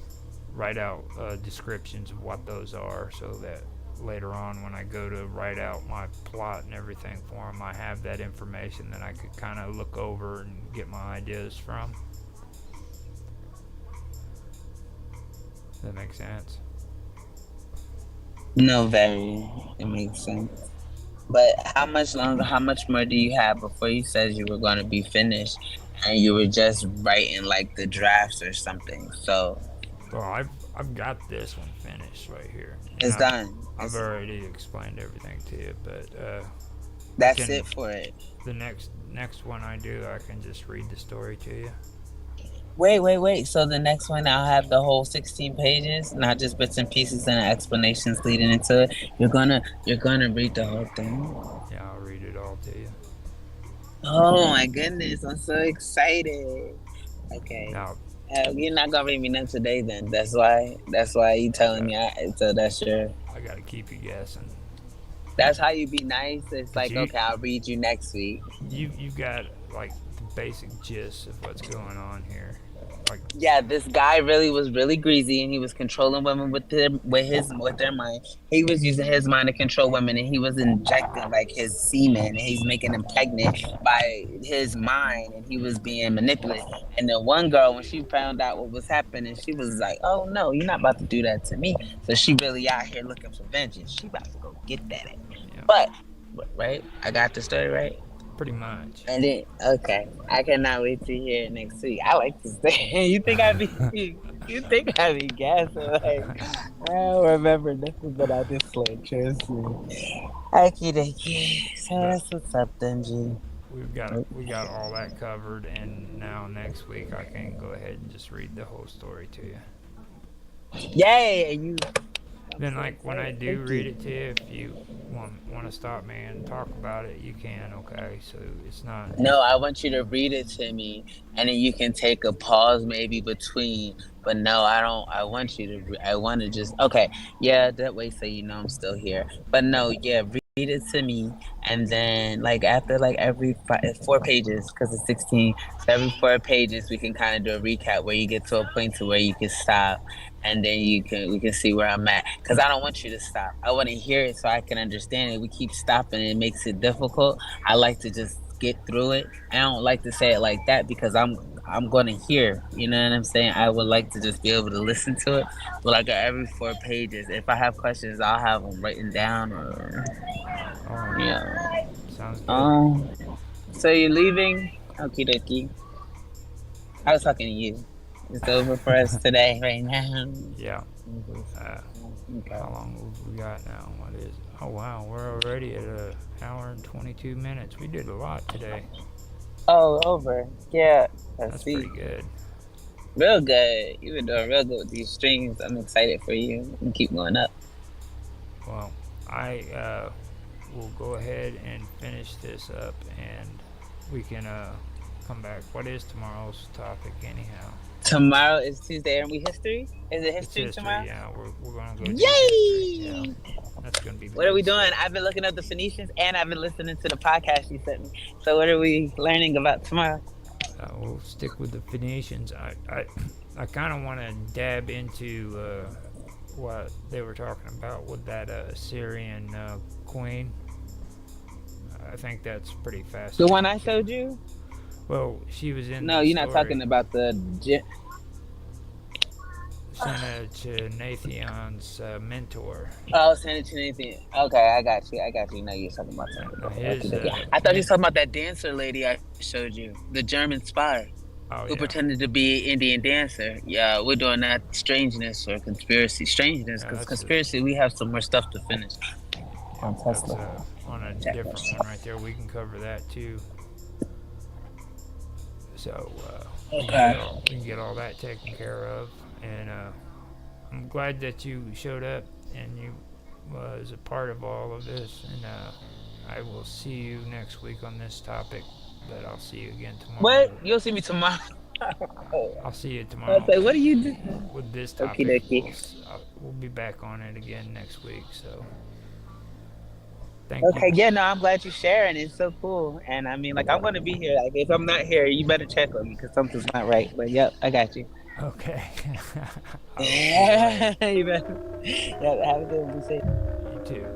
write out descriptions of what those are, so that later on when I go to write out my plot and everything for them, I have that information that I could kind of look over and get my ideas from. Does that make sense? No, very. It makes sense. But how much longer? How much more do you have before you said you were going to be finished, and you were just writing like the drafts or something? So Well, I've got this one finished right here, and it's done. I've already explained everything to you, but I That's can it for it. the next one I do, I can just read the story to you. Wait. So the next one, I'll have the whole 16 pages, not just bits and pieces and explanations leading into it. You're gonna read the whole thing. Yeah, I'll read it all to you. Oh my goodness, I'm so excited. Okay. Now, You're not gonna read me none today then. That's why you I telling got me so that's your I got to keep you guessing. that's how you be nice. It's But like, okay, I'll read you next week. you got like the basic gist of what's going on here. Like, Yeah, this guy really was really greasy, and he was controlling women with their mind. He was using his mind to control women, and he was injecting like his semen, and he's making them pregnant by his mind, and he was being manipulated. And then one girl, when she found out what was happening, she was like, "Oh no, you're not about to do that to me." So she really out here looking for vengeance. She about to go get that. yeah, But right, I got the story right. pretty much. And then, okay, I cannot wait to hear it next week. I like to stay. You think I be gassing? Like, I don't remember nothing but I just like, trust me. Okie dokie. So But that's what's up, then, G. we got all that covered, and now next week I can go ahead and just read the whole story to you. Yay! And you. I'm Then, so like when I excited. do Thank read you. it to you, if you want to stop me and talk about it, you can. Okay, so it's not. No, I want you to read it to me, and then you can take a pause maybe between. But no, I don't. I want you to. I want to just. Okay, yeah, that way, so you know I'm still here. But no, yeah, read it to me, and then like after like every 4 pages, because it's 16. So every 4 pages, we can kind of do a recap where you get to a point to where you can stop, and then we can see where I'm at. Because I don't want you to stop. I want to hear it so I can understand it. We keep stopping, it makes it difficult. I like to just get through it. I don't like to say it like that because I'm gonna hear. You know what I'm saying? I would like to just be able to listen to it. But like every 4 pages, if I have questions, I'll have them written down or All right, you know. sounds good. Um. So you're leaving? Okie dokie. I was talking to you. It's over for us today, right now. Yeah. Uh, Okay. how long have we got now? What is it? Oh wow, we're already at an hour and 22 minutes. We did a lot today. Oh, over. Yeah. Let's That's pretty see. good. Real good. You've been doing real good with these streams. I'm excited for you. And keep going up. Well, I will go ahead and finish this up, and we can come back. What is tomorrow's topic, anyhow? Tomorrow is Tuesday. Aren't we history? Is it It's history history. tomorrow? Yeah, we're gonna go do history. Yeah, Yay! that's gonna be the What are good we doing? stuff. I've been looking up the Phoenicians and I've been listening to the podcast you sent me. So what are we learning about tomorrow? We'll stick with the Phoenicians. I kind of want to dab into what they were talking about with that Syrian queen. I think that's pretty The one I fascinating. showed you? Well, she was in No, the you're not story. talking about the. Senator Nathion's mentor. Oh, send it to anything. Okay, I got you. I got you. No, you're talking about something. Now Okay, his okay. I thought you were talking about that dancer lady I showed you, the German spy oh who yeah, pretended to be an Indian dancer. Yeah, we're doing that strangeness or conspiracy. Strangeness, yeah, because conspiracy, we have some more stuff to finish on that's Tesla. on a different one right there. We can cover that too. So Okay. we can get all that taken care of, and I'm glad that you showed up and you was a part of all of this. And I will see you next week on this topic. But I'll see you again tomorrow. What? You'll see me tomorrow. I'll see you I was tomorrow like, what do you do? with this Okie topic. dokie. We'll be back on it again next week. So thank you. Okay, yeah, no, I'm glad you're sharing. It's so cool. And I mean, like, I'm going to be here. Like, if I'm not here, you better check on me because something's not right. But yep, I got you. Okay. I will see you Yeah, later. you better. Yeah, have a good one. Be safe. You too.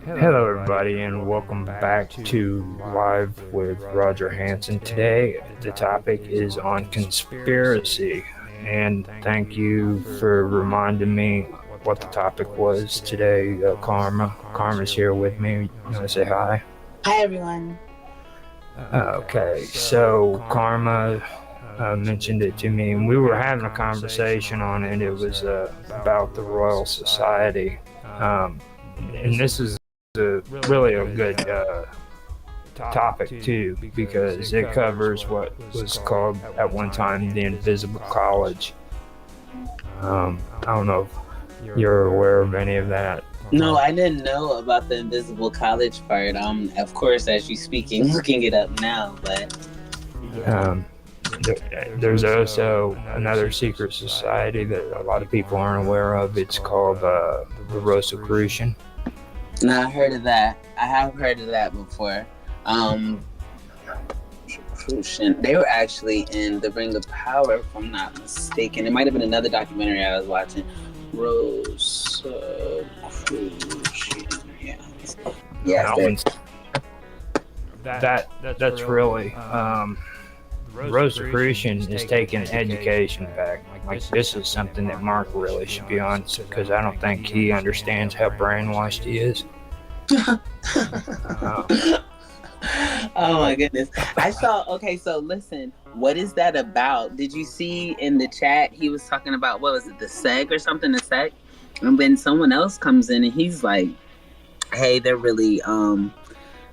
Hello, everybody, and welcome back to Live with Roger Hanson. Today, the topic is on conspiracy, and thank you for reminding me what the topic was today, Karma. Karma's here with me. You want to say hi? Hi, everyone. Okay, so Karma mentioned it to me, and we were having a conversation on it. It was about the Royal Society, and this is really a good topic too, because it covers what was called at one time the Invisible College. I don't know if you're aware of any of that. No, I didn't know about the Invisible College part. Of course, as you speaking, looking it up now, but There's also another secret society that a lot of people aren't aware of. It's called the Rosicrucian. no, I heard of that. I have heard of that before. Rosicrucian. They were actually in The Ring of Power, if I'm not mistaken. It might have been another documentary I was watching. Rosicrucian. Yeah. Yes. That's really Rosicrucian is taking education back. Like this is something that Mark really should be on because I don't think he understands how brainwashed he is. Oh my goodness. I saw, okay, so listen, what is that about? Did you see in the chat he was talking about, what was it, the seg or something, the seg? And then someone else comes in and he's like, hey, they're really,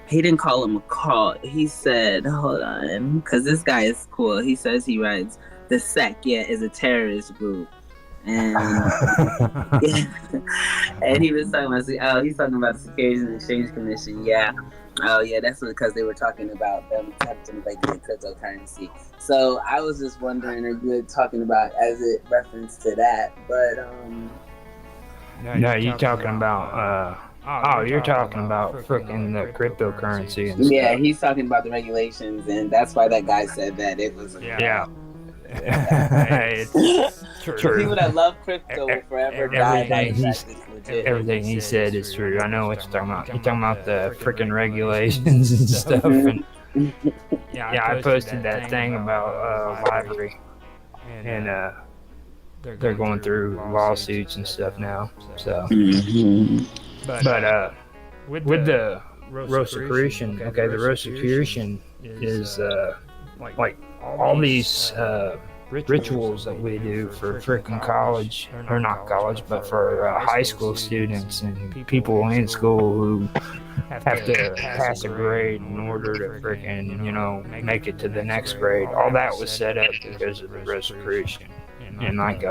he didn't call him a cult. He said, hold on, because this guy is cool. He says he writes, the sec, yeah, is a terrorist group. And and he was talking about, he's talking about the Securities and Exchange Commission, yeah. Oh yeah, that's because they were talking about them attempting to regulate cryptocurrency. So I was just wondering, are you talking about as it reference to that? But no, you're talking about you're talking about freaking the cryptocurrency and stuff. Yeah, he's talking about the regulations, and that's why that guy said that it was. Yeah. It's true. People that love crypto will forever die. Everything he said is true. I know what you're talking about. You're talking about the freaking regulations and stuff. And yeah, I posted that thing about library, and they're going through lawsuits and stuff now. So, but with the Rosicrucian, okay, the Rosicrucian is like all these rituals that we do for freaking college, or not college, but for high school students and people in school who have to pass a grade in order to freaking, make it to the next grade. All that was set up because of the Rosicrucian. And like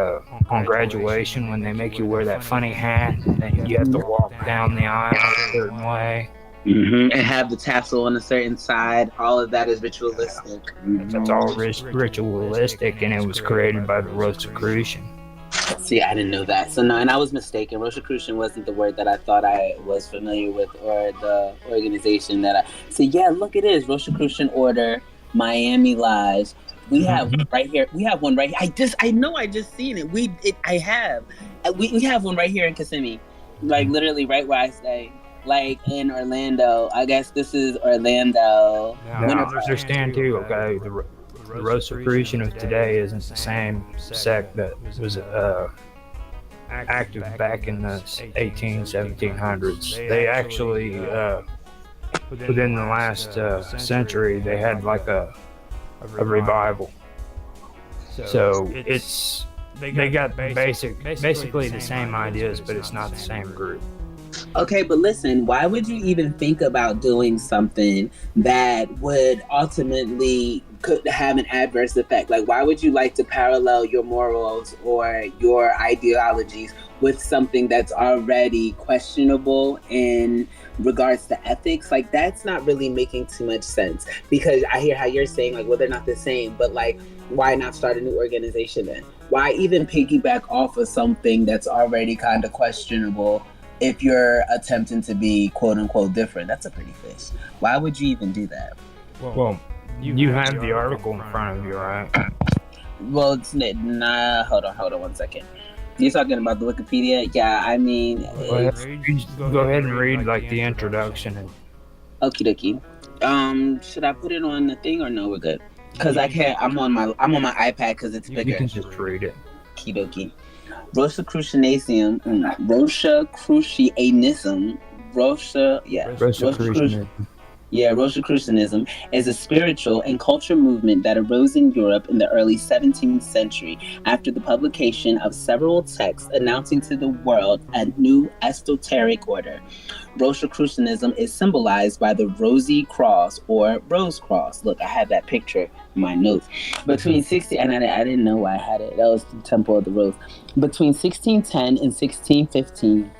on graduation, when they make you wear that funny hat, and then you have to walk down the aisle a certain way. Mm-hmm. And have the tassel on a certain side. All of that is ritualistic. It's all ritualistic, and it was created by the Rosicrucian. See, I didn't know that. So no, and I was mistaken. Rosicrucian wasn't the word that I thought I was familiar with, or the organization that I. So yeah, look, it is Rosicrucian Order, Miami Lives. We have right here. We have one right here. I know. I just seen it. We have one right here in Kissimmee, like literally right where I stay. Like in Orlando. I guess this is Orlando. Now, I understand too, okay, the Rosicrucian of today isn't the same sect that was active back in the 1700s. They actually, within the last century, they had like a revival. So they got basically the same ideas, but it's not the same group. Okay, but listen, why would you even think about doing something that would ultimately could have an adverse effect? Like, why would you like to parallel your morals or your ideologies with something that's already questionable in regards to ethics? Like, that's not really making too much sense, because I hear how you're saying, like, well, they're not the same, but like, why not start a new organization then? Why even piggyback off of something that's already kind of questionable if you're attempting to be quote unquote different? That's a pretty fish. Why would you even do that? Well, you have the article in front of you, right? Well, it's nah. Hold on 1 second. You're talking about the Wikipedia? Yeah, I mean, go ahead and read like the introduction. And okie dokie. Should I put it on the thing or no? We're good. Cause I can't. I'm on my iPad because it's bigger. You can just read it. Okie dokie. Rosicrucianism, Rosicrucianism is a spiritual and cultural movement that arose in Europe in the early 17th century after the publication of several texts announcing to the world a new esoteric order. Rosicrucianism is symbolized by the Rosy Cross or Rose Cross. Look, I had that picture in my notes. Between 60, and I didn't know why I had it. That was the Temple of the Rose. Between 1610 and 1615,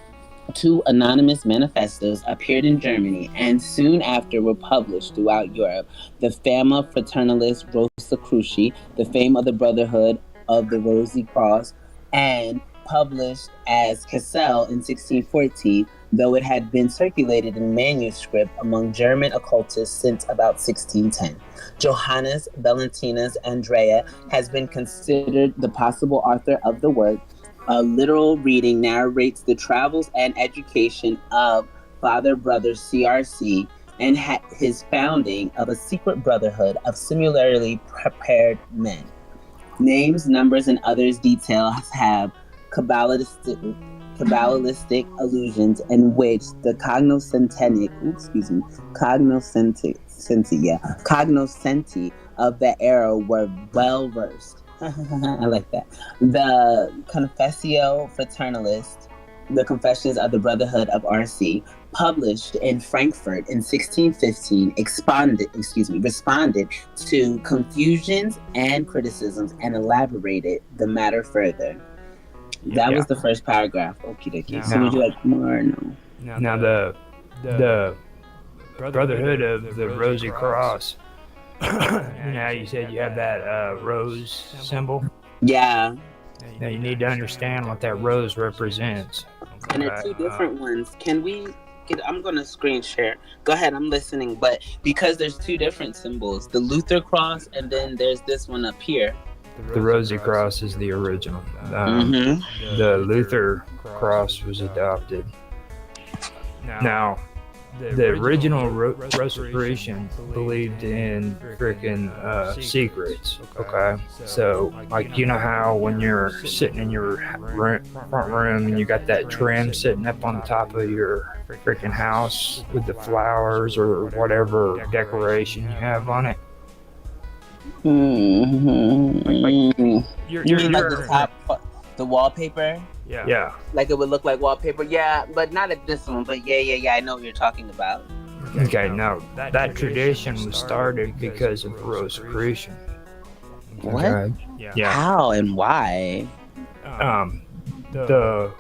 two anonymous manifestos appeared in Germany and soon after were published throughout Europe. The Fama Fraternalis Rosicruci, the Fame of the Brotherhood of the Rosy Cross, and published as Cassel in 1614, though it had been circulated in manuscript among German occultists since about 1610. Johannes Valentinus Andrea has been considered the possible author of the work. A literal reading narrates the travels and education of Father Brother CRC and his founding of a secret brotherhood of similarly prepared men. Names, numbers, and others details have Kabbalistic allusions in which the cognoscenti of the era were well versed. I like that. The Confessio Fraternalist, the Confessions of the Brotherhood of RC, published in Frankfurt in 1615, responded to confusions and criticisms and elaborated the matter further. That was the first paragraph. Okie dokie. So would you like more or no? Now the Brotherhood of the Rosy Cross. Now you said you have that rose symbol. Yeah. Now you need to understand what that rose represents. And there are two different ones. Can we I'm going to screen share. Go ahead, I'm listening. But because there's two different symbols, the Luther cross and then there's this one up here. The Rosy Cross is the original. The Luther cross was adopted. Now, the original Rosicrucian believed in freaking secrets. Okay, so like you know how when you're sitting in your front room and you got that trim sitting up on the top of your freaking house with the flowers or whatever decoration you have on it. You mean like the top, the wallpaper? Yeah. Like it would look like wallpaper? Yeah, but not at this one. But yeah, I know what you're talking about. Okay, now that tradition was started because of Rosicrucian. What? Okay. Yeah. How and why? The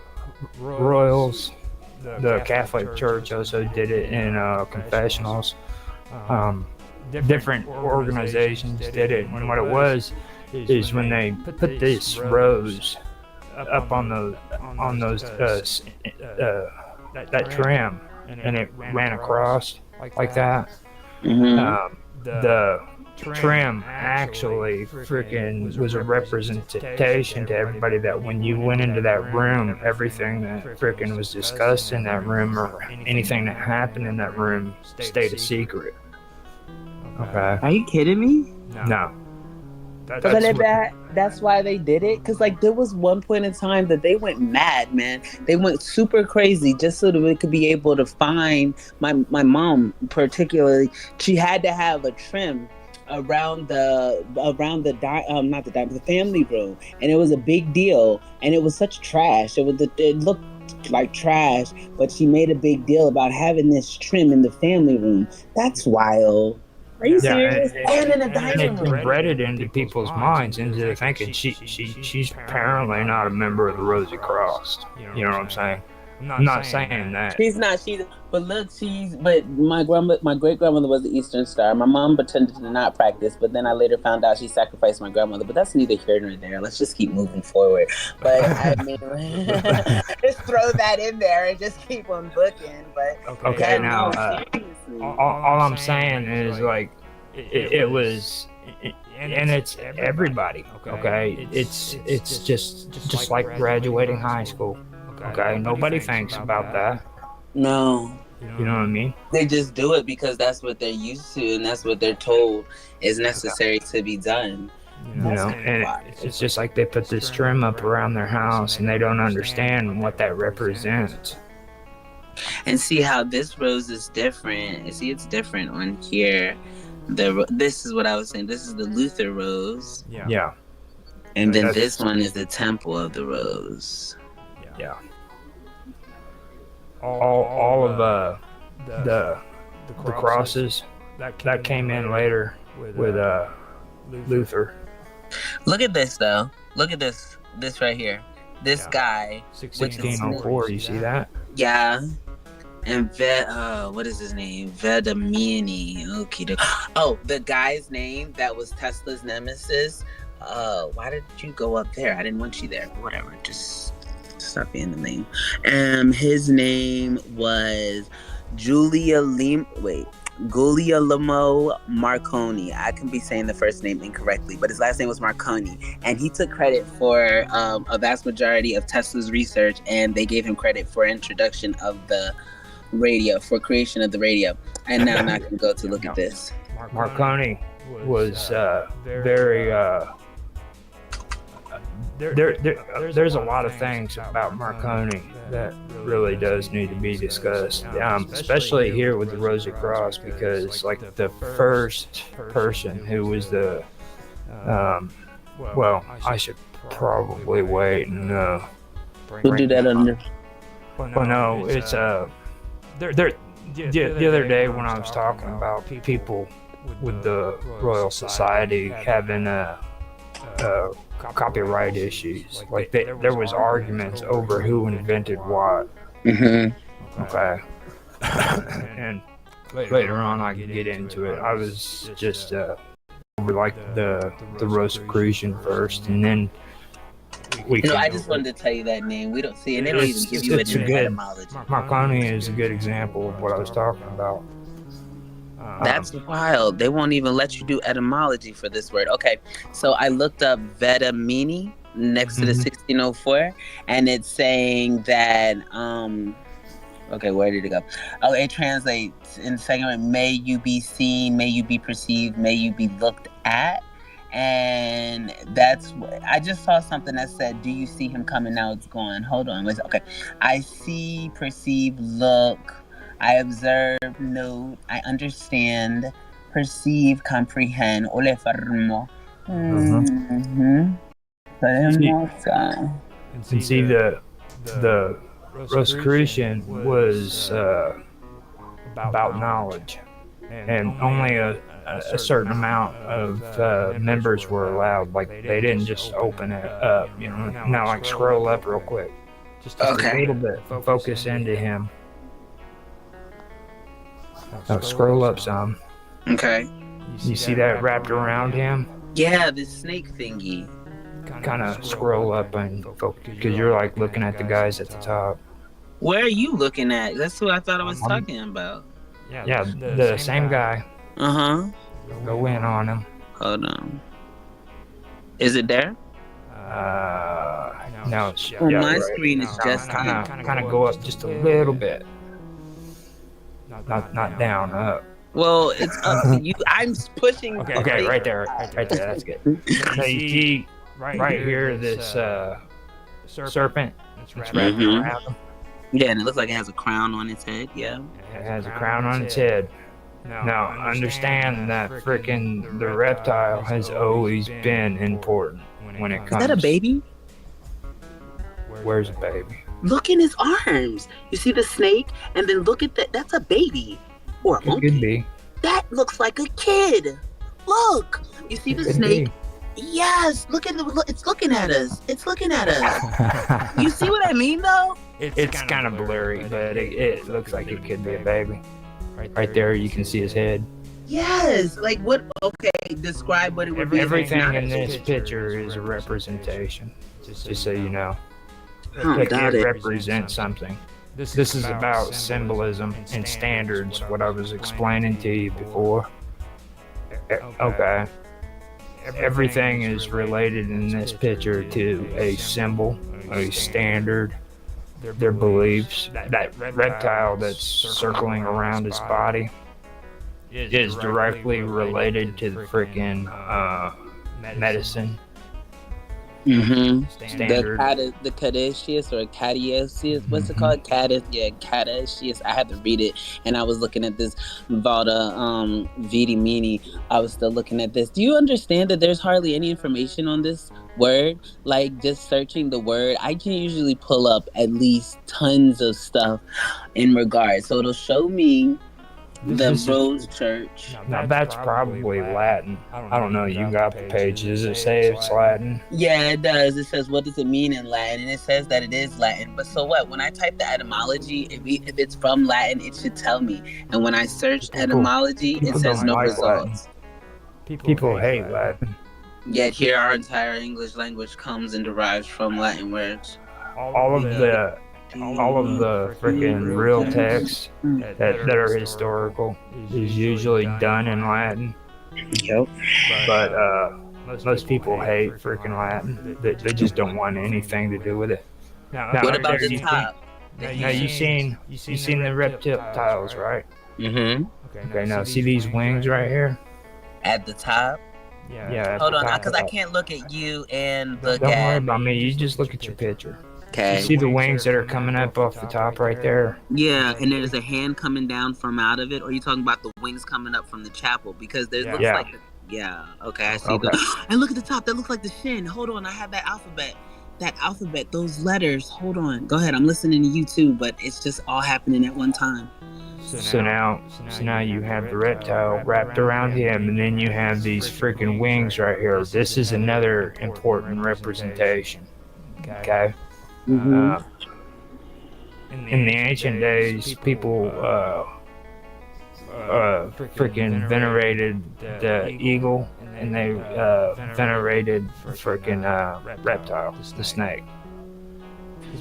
Royals, the Catholic Church also did it in confessionals. Different organizations did it, and what it was is when they put this rose up on those that trim, and it ran across like that. The trim actually freaking was a representation to everybody that when you went into that room, everything that freaking was discussed in that room or anything that happened in that room stayed a secret. Okay. Are you kidding me? No. That's why they did it. Because like there was one point in time that they went mad, man. They went super crazy just so that we could be able to find my mom particularly. She had to have a trim around the family room, and it was a big deal. And it was such trash. It looked like trash, but she made a big deal about having this trim in the family room. That's wild. Are you serious? And in a dining room. It bred it into people's minds into thinking she's apparently not a member of the Rosy Cross. You know what I'm saying? I'm not saying that. She's not. But my great grandmother was the Eastern Star. My mom pretended to not practice, but then I later found out she sacrificed my grandmother. But that's neither here nor there. Let's just keep moving forward. But I mean, just throw that in there and just keep on looking. But okay, now all I'm saying is like it was. And it's everybody. Okay, it's just like graduating high school. Okay, nobody thinks about that. No. You know what I mean? They just do it because that's what they're used to and that's what they're told is necessary to be done. You know, and it's just like they put this trim up around their house and they don't understand what that represents. And see how this rose is different. See, it's different on here. This is what I was saying. This is the Luther rose. Yeah. And then this one is the Temple of the Rose. Yeah. All of the crosses that came in later with Luther. Look at this though. Look at this right here. This guy. 1604. You see that? Yeah. And what is his name? Vedamini. Okay. Oh, the guy's name that was Tesla's nemesis. Why did you go up there? I didn't want you there. Whatever. Just Stop being the name. His name was Guglielmo Marconi. I can be saying the first name incorrectly, but his last name was Marconi, and he took credit for a vast majority of Tesla's research, and they gave him credit for introduction of the radio, for creation of the radio. And now I'm not going to go to look at this. Marconi was very. There's a lot of things about Marconi that really does need to be discussed, especially here with the Rosy Cross, because like the first person who was the, well, I should probably wait and We'll do that under. well, no, it's the other day when I was talking about people with the Royal Society having copyright issues, like there was arguments over who invented what. Okay. And later on I could get into it. I was just over like the Rosicrucian first, and then we I just wanted to tell you that name. We don't see it. They don't even give you it in the etymology. Marconi is a good example of what I was talking about. That's wild. They won't even let you do etymology for this word. Okay, so I looked up Vetamini next to the 1604, and it's saying that okay, where did it go? Oh, it translates in the second one, may you be seen, may you be perceived, may you be looked at. And that's what I just saw something that said, do you see him coming? Now it's gone. Hold on. Okay. I see, perceive, look. I observe, note, I understand, perceive, comprehend. Ole fermo. And see, the Rosicrucian was about knowledge, and only a certain amount of members were allowed. Like they didn't just open it up, you know. Now, like scroll up real quick, just a little bit, focus into him. Now scroll up some. Okay. You see that wrapped around him? Yeah, this snake thingy. Kind of scroll up and focus, because you're like looking at the guys at the top. Where are you looking at? That's who I thought I was talking about. Yeah, the same guy. Go in on him. Hold on. Is it there? No, it's my screen is just kind of go up just a little bit. Not down, up. Well, it's up to you. I'm pushing. Okay, right there. That's good. So you see right here this serpent that's wrapped around him. Yeah, and it looks like it has a crown on its head. Yeah. It has a crown on its head. Now, understand that frickin' the reptile has always been important when it comes. Is that a baby? Where's a baby? Look in his arms. You see the snake? And then look at that. That's a baby. Or a monkey. Could be. That looks like a kid. Look. You see the snake? Yes. Look at it's looking at us. It's looking at us. You see what I mean, though? It's kind of blurry, but it looks like it could be a baby. Right there, you can see his head. Yes. Like what? Okay. Describe what it would be. Everything in this picture is a representation. Just so you know. It represents something. This is about symbolism and standards, what I was explaining to you before. Okay. Everything is related in this picture to a symbol, a standard, their beliefs. That reptile that's circling around his body is directly related to the freaking medicine. Standard. The Caduceus or Caduceus, what's it called? Caduceus. I had to read it, and I was looking at this Valda Vitamini. I was still looking at this. Do you understand that there's hardly any information on this word? Like, just searching the word, I can usually pull up at least tons of stuff in regards. So it'll show me the Rose Church. Now that's probably Latin. I don't know. You got the page. Does it say it's Latin? Yeah, it does. It says, what does it mean in Latin? And it says that it is Latin. But so what? When I type the etymology, if it's from Latin, it should tell me. And when I search etymology, it says no results. People hate Latin. Yet here our entire English language comes and derives from Latin words. all of the freaking real texts that are historical is usually done in Latin. Yep. But most people hate freaking Latin. They just don't want anything to do with it. Now, What up about there, the top? now you seen the reptiles, right? Mm-hmm. Okay, now see these wings right here? At the top. Yeah. Hold on, because I can't look at you and look Don't worry at. about me. You just look at your picture. You Okay. see the wings that are coming up off the top right there? Yeah, and there's a hand coming down from out of it. Or are you talking about the wings coming up from the chapel? Because there looks Yeah. like. Yeah. Okay, I see. Okay. And look at the top. That looks like the shin. Hold on, I have that alphabet. Those letters. Hold on. Go ahead. I'm listening to you too, but it's just all happening at one time. So now you have the reptile wrapped around him, and then you have these freaking wings right here. This is another important representation. Okay. Mm-hmm. In the ancient days, people freaking venerated the eagle, and they venerated freaking reptile, the snake.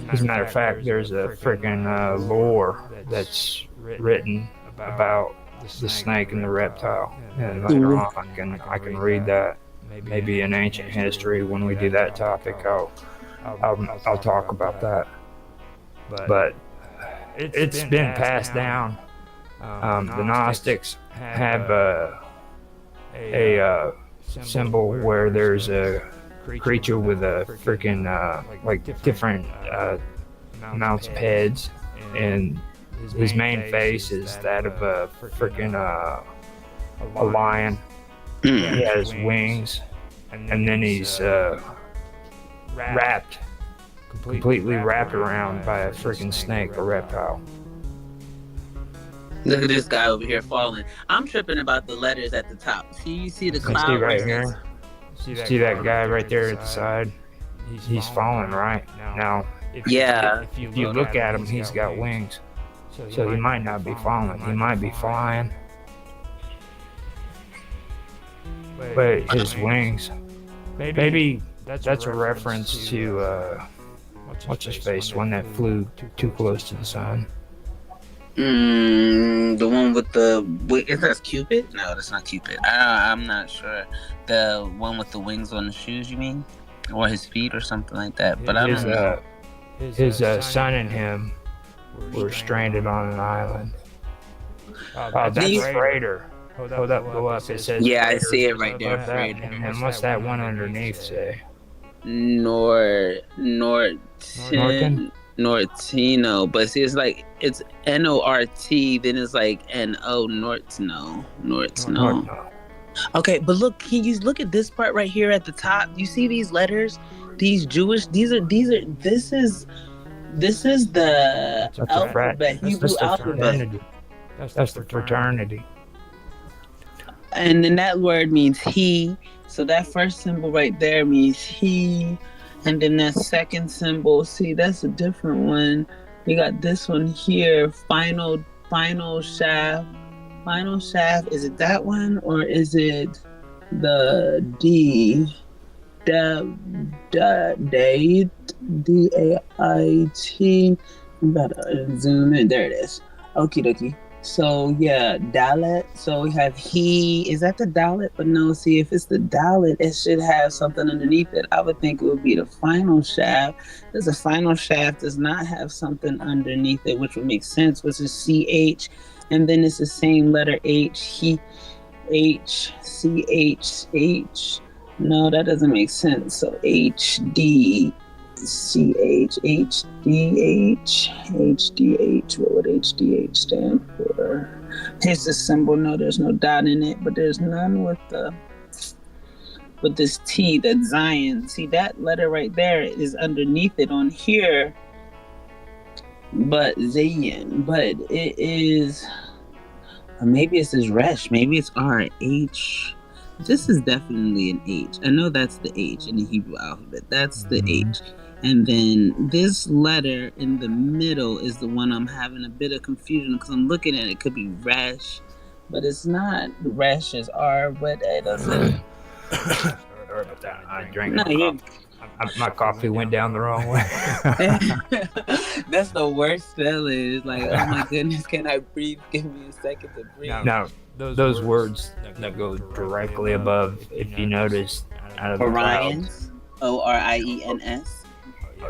As a matter of fact, there's a freaking lore that's written about the snake and the reptile, and later on I can read that. Maybe in ancient history, when we do that topic, I'll talk about that. But it's been passed down. The Gnostics have a symbol where there's a creature with a freaking like different amounts of heads, and his main face is that of a freaking a lion. He has wings, and then he's completely wrapped around by a freaking snake or reptile. Look at this guy over here falling. I'm tripping about the letters at the top. See, you see the cloud See right here? See that guy right there at the side? He's falling, right? Now, Yeah. if you look at him, he's got wings. So he might not be falling. He might be flying. But his wings, maybe that's a reference to what's his face, one that flew too close to the sun. The one with the is that Cupid? No, that's not Cupid. I'm not sure. The one with the wings on the shoes, you mean, or his feet, or something like that. But I don't know. His son and him were stranded on an island. That's Freighter. Hold up, go up. It says. Yeah, Freighter. I see it right there. Freighter. And what's that one underneath say? Nortino, but see, it's like it's N-O-R-T, then it's like N-O Nortno. Okay, but look, can you look at this part right here at the top? You see these letters? These Jewish, this is the alphabet, Hebrew alphabet. That's the fraternity. And then that word means he. So that first symbol right there means he. And then that second symbol, see, that's a different one. We got this one here, final shaft. Final shaft, is it that one or is it the D? Date, D-A-I-T. I'm about to zoom in. There it is. Okie dokie. So yeah, Dalet. So we have he. Is that the Dalet? But no, see, if it's the Dalet, it should have something underneath it. I would think it would be the final shaft. Because the final shaft does not have something underneath it, which would make sense, which is CH. And then it's the same letter H. He, H, CH, H. No, that doesn't make sense. So H, D, CH, HDH, HDH. What would HDH stand for? Here's the symbol. No, there's no dot in it, but there's none with this T, that Zion. See, that letter right there is underneath it on here, but Zayin. But it is, or maybe it says Resh. Maybe it's RH. This is definitely an H. I know that's the H in the Hebrew alphabet. That's the H. And then this letter in the middle is the one I'm having a bit of confusion because I'm looking at it. It could be Resh, but it's not. Resh is R, but it doesn't. Sorry about that. I drank. No, My coffee went down the wrong way. That's the worst feeling. It's like, oh my goodness, can I breathe? Give me a second to breathe. Now, those words that go directly above, if you notice, out of the clouds. Orions, Oriens.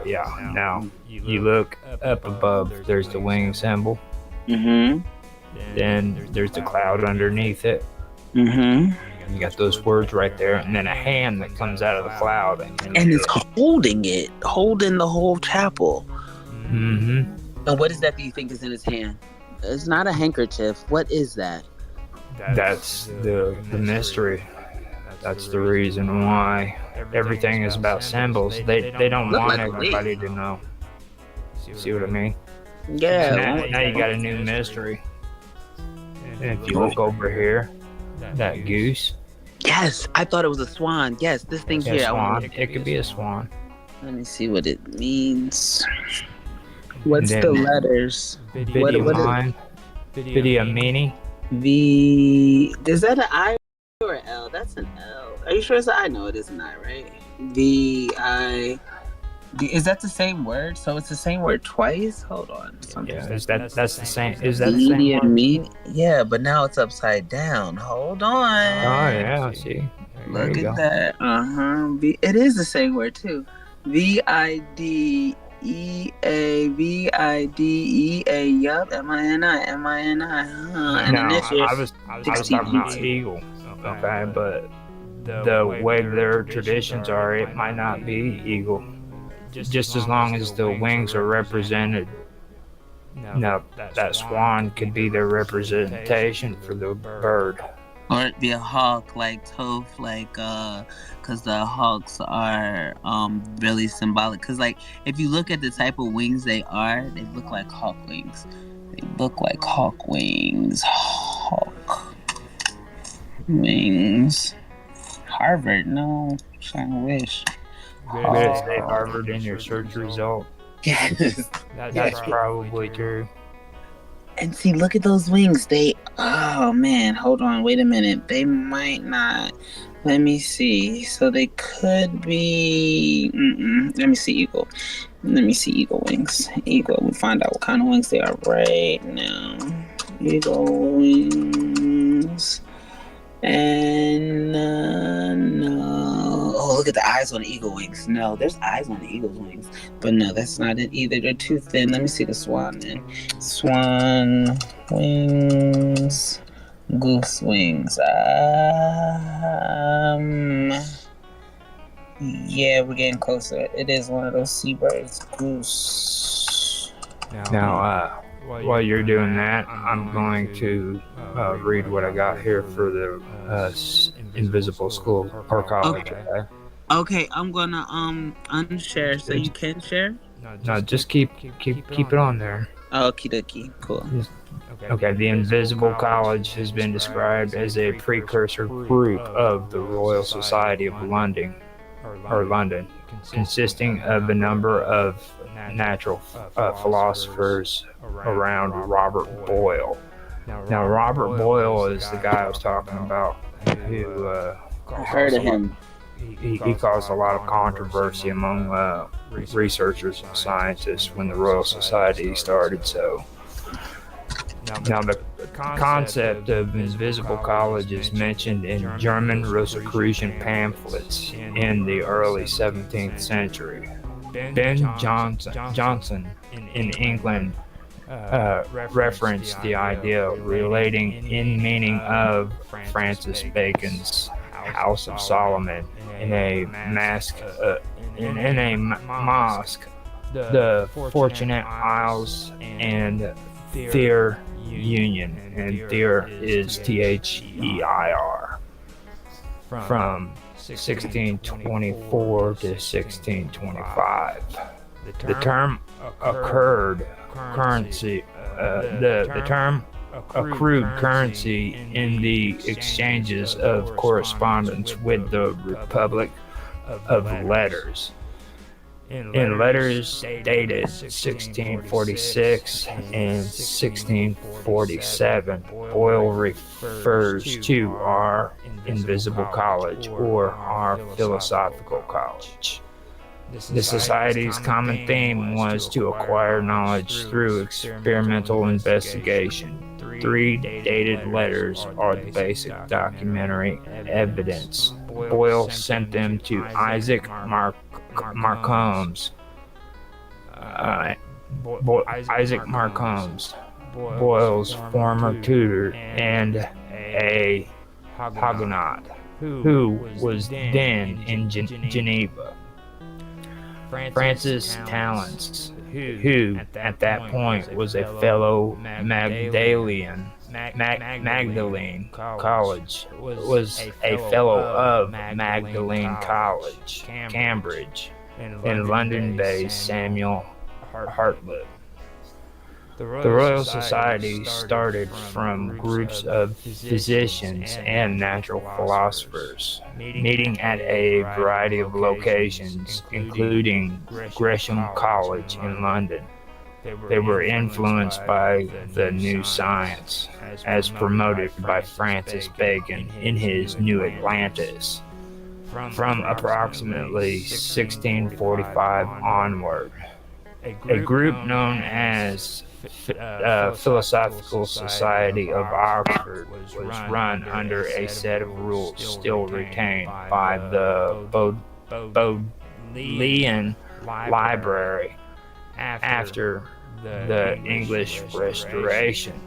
Yeah. Now you look up above. There's the wing symbol. Mm-hmm. Then there's the cloud underneath it. Mm-hmm. You got those words right there, and then a hand that comes out of the cloud, And it's holding the whole chapel. Mm-hmm. And what is that you think is in his hand? It's not a handkerchief. What is that? That's the mystery. That's the reason why everything is about symbols. They don't Look want like a everybody to know. See what I mean? Yeah. Now you got a new mystery. And if you look over here, that goose. Yes, I thought it was a swan. Yes, this thing Yeah, here. swan. It could be a swan. Let me see what it means. What's And the then letters? Vidiamine. Vidiamini. V. Is that an I or an L? That's an L. Are you sure it's an I? No, it is an I, right? V-I. Is that the same word? So it's the same word twice? Hold on. Yeah, that's the same. Is that the same one? Me? Yeah, but now it's upside down. Hold on. Oh yeah, see. Look at that. It is the same word too. Videa. Videa. Yup. Mini. And No, initials. I was talking about eagle. Okay, but the way their traditions are, it might not be eagle. Just as long as the wings are represented. Now, that swan could be their representation for the bird. Or it'd be a hawk, like Toph, like, cause the hawks are, really symbolic. Cause like, if you look at the type of wings they look like hawk wings. They look like hawk wings. Hawk wings. Harvard, no. I wish. Better say Harvard in your search result. Yes. That's probably true. And see, look at those wings. Oh man, hold on, wait a minute. They might not. Let me see. So they could be. Let me see eagle. Let me see eagle wings. Eagle. We find out what kind of wings they are right now. Eagle wings. And no. Oh, look at the eyes on the eagle wings. No, there's eyes on the eagle's wings. But no, that's not it either. They're too thin. Let me see the swan then. Swan wings. Goose wings. Yeah, we're getting closer. It is one of those seabirds. Goose. Now, while you're doing that, I'm going to read what I got here for the Invisible School or College. Okay, I'm gonna unshare so you can share. No, just keep it on there. Okie dokie, cool. Okay, the Invisible College has been described as a precursor group of the Royal Society of London, consisting of a number of natural philosophers around Robert Boyle. Now, Robert Boyle is the guy I was talking about who I heard of him. He caused a lot of controversy among researchers and scientists when the Royal Society started. So now the concept of Invisible College is mentioned in German Rosicrucian pamphlets in the early 17th century. Ben Jonson in England referenced the idea relating in meaning of Francis Bacon's House of Solomon in a mosque, the Fortunate Isles and Their Union, and Their is Their, from 1624 to 1625. The term accrued currency in the exchanges of correspondence with the Republic of Letters. In letters dated 1646 and 1647, Boyle refers to our Invisible College or our Philosophical College. The society's common theme was to acquire knowledge through experimental investigation. Three dated letters are the basic documentary evidence. Boyle sent them to Isaac Marcombs. Isaac Marcombs, Boyle's former tutor and a Huguenot, who was then in Geneva. Francis Talents, who at that point was a fellow Magdalene College, was a fellow of Magdalene College, Cambridge, and London-based Samuel Hartlett. The Royal Society started from groups of physicians and natural philosophers, meeting at a variety of locations, including Gresham College in London. They were influenced by the new science, as promoted by Francis Bacon in his New Atlantis, from approximately 1645 onward. A group known as Philosophical Society of Oxford was run under a set of rules still retained by the Bodleian Library after the English Restoration.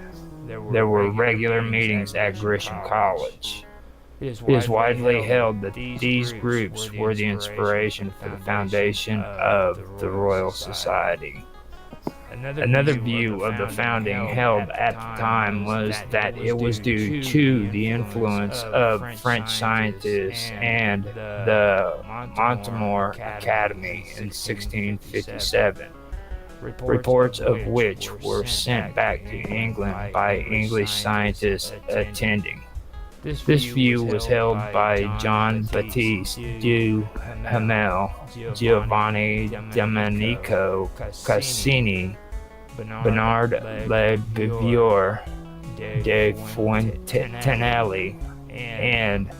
There were regular meetings at Gresham College. It is widely held that these groups were the inspiration for the foundation of the Royal Society. Another view of the founding held at the time was that it was due to the influence of French scientists and the Montemor Academy in 1657, reports of which were sent back to England by English scientists attending. This view was held by John Baptiste du Hamel, Giovanni Domenico Cassini, Bernard Le Beauvoir de Fontenelle, and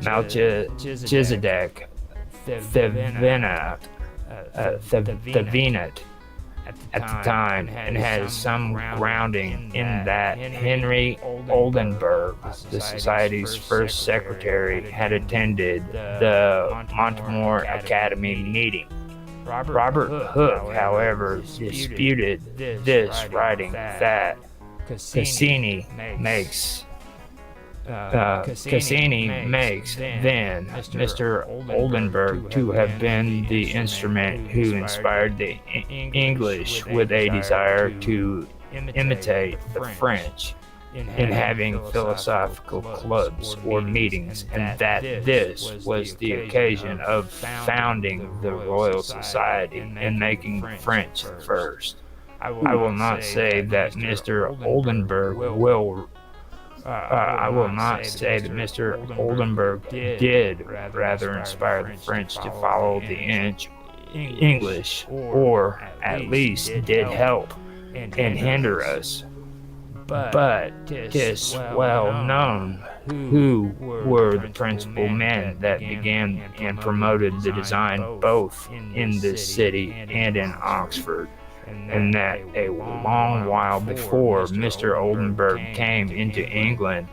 Melchizedek Thevenot at the time, and has some grounding in that Henry Oldenburg, the Society's first secretary, had attended the Montemor Academy meeting. Robert Hooke, however, disputed this, writing that Cassini makes then Mr. Oldenburg to have been the instrument who inspired the English with a desire to imitate the French in having philosophical clubs or meetings, and that this was the occasion of founding the Royal Society and making French first. I will not say that Mr. Oldenburg did rather inspire the French to follow the English, or at least did help and hinder us. But 'tis well known who were the principal men that began and promoted the design both in this city and in Oxford, and that a long while before Mr. Oldenburg came into England.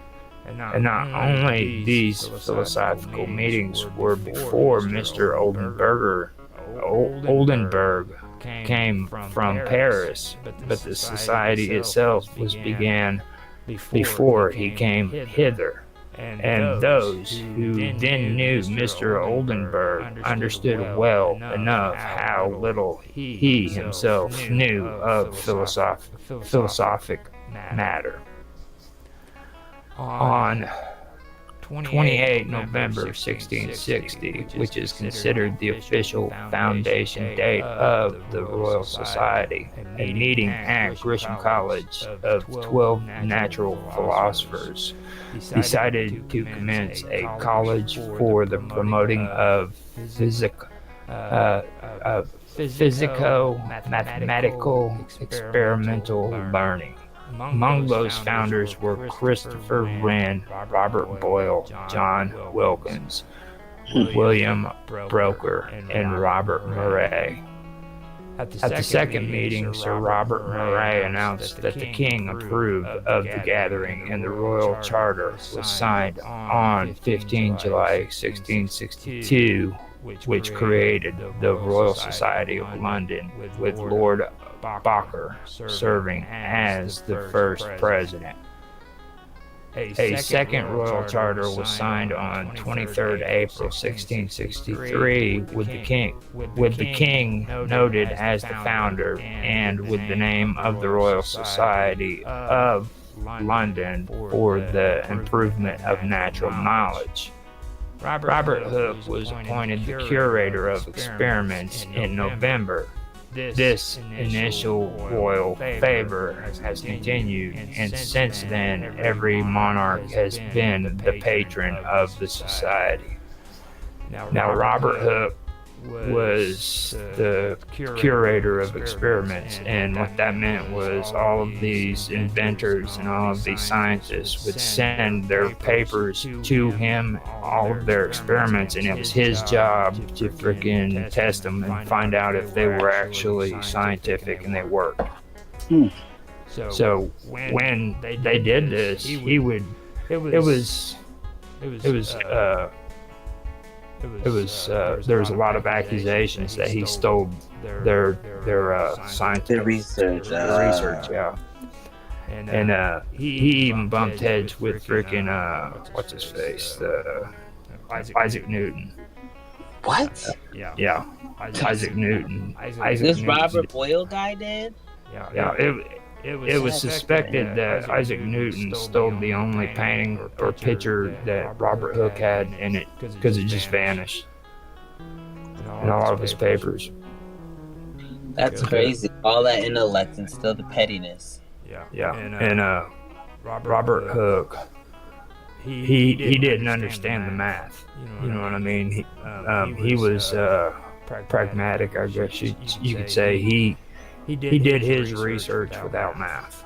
And not only these philosophical meetings were before Mr. Oldenburg came from Paris, but the society itself was began before he came hither. And those who then knew Mr. Oldenburg understood well enough how little he himself knew of philosophic matter. On 28 November 1660, which is considered the official foundation date of the Royal Society, a meeting at Gresham College of 12 natural philosophers decided to commence a college for the promoting of physico-mathematical experimental learning. Among those founders were Christopher Wren, Robert Boyle, John Wilkins, William Broker, and Robert Murray. At the second meeting, Sir Robert Murray announced that the king approved of the gathering, and the royal charter was signed on 15 July 1662, which created the Royal Society of London, with Lord Barker serving as the first president. A second royal charter was signed on 23rd April 1663 with the king noted as the founder and with the name of the Royal Society of London for the improvement of natural knowledge. Robert Hooke was appointed the curator of experiments in November. This initial royal favor has continued, and since then every monarch has been the patron of the society. Now Robert Hooke was the curator of experiments, and what that meant was all of these inventors and all of these scientists would send their papers to him, all of their experiments, and it was his job to freaking test them and find out if they were actually scientific and they worked. So when they did this, there was a lot of accusations that he stole their scientific research. Yeah. And he even bumped heads with freaking what's his face, Isaac Newton. What? Yeah, Isaac Newton. This Robert Boyle guy did? Yeah. It was suspected that Isaac Newton stole the only painting or picture that Robert Hooke had in it because it just vanished in all of his papers. That's crazy. All that intellect and still the pettiness. Yeah. And Robert Hooke, he didn't understand the math. You know what I mean? He was pragmatic, I guess you could say. He did his research without math,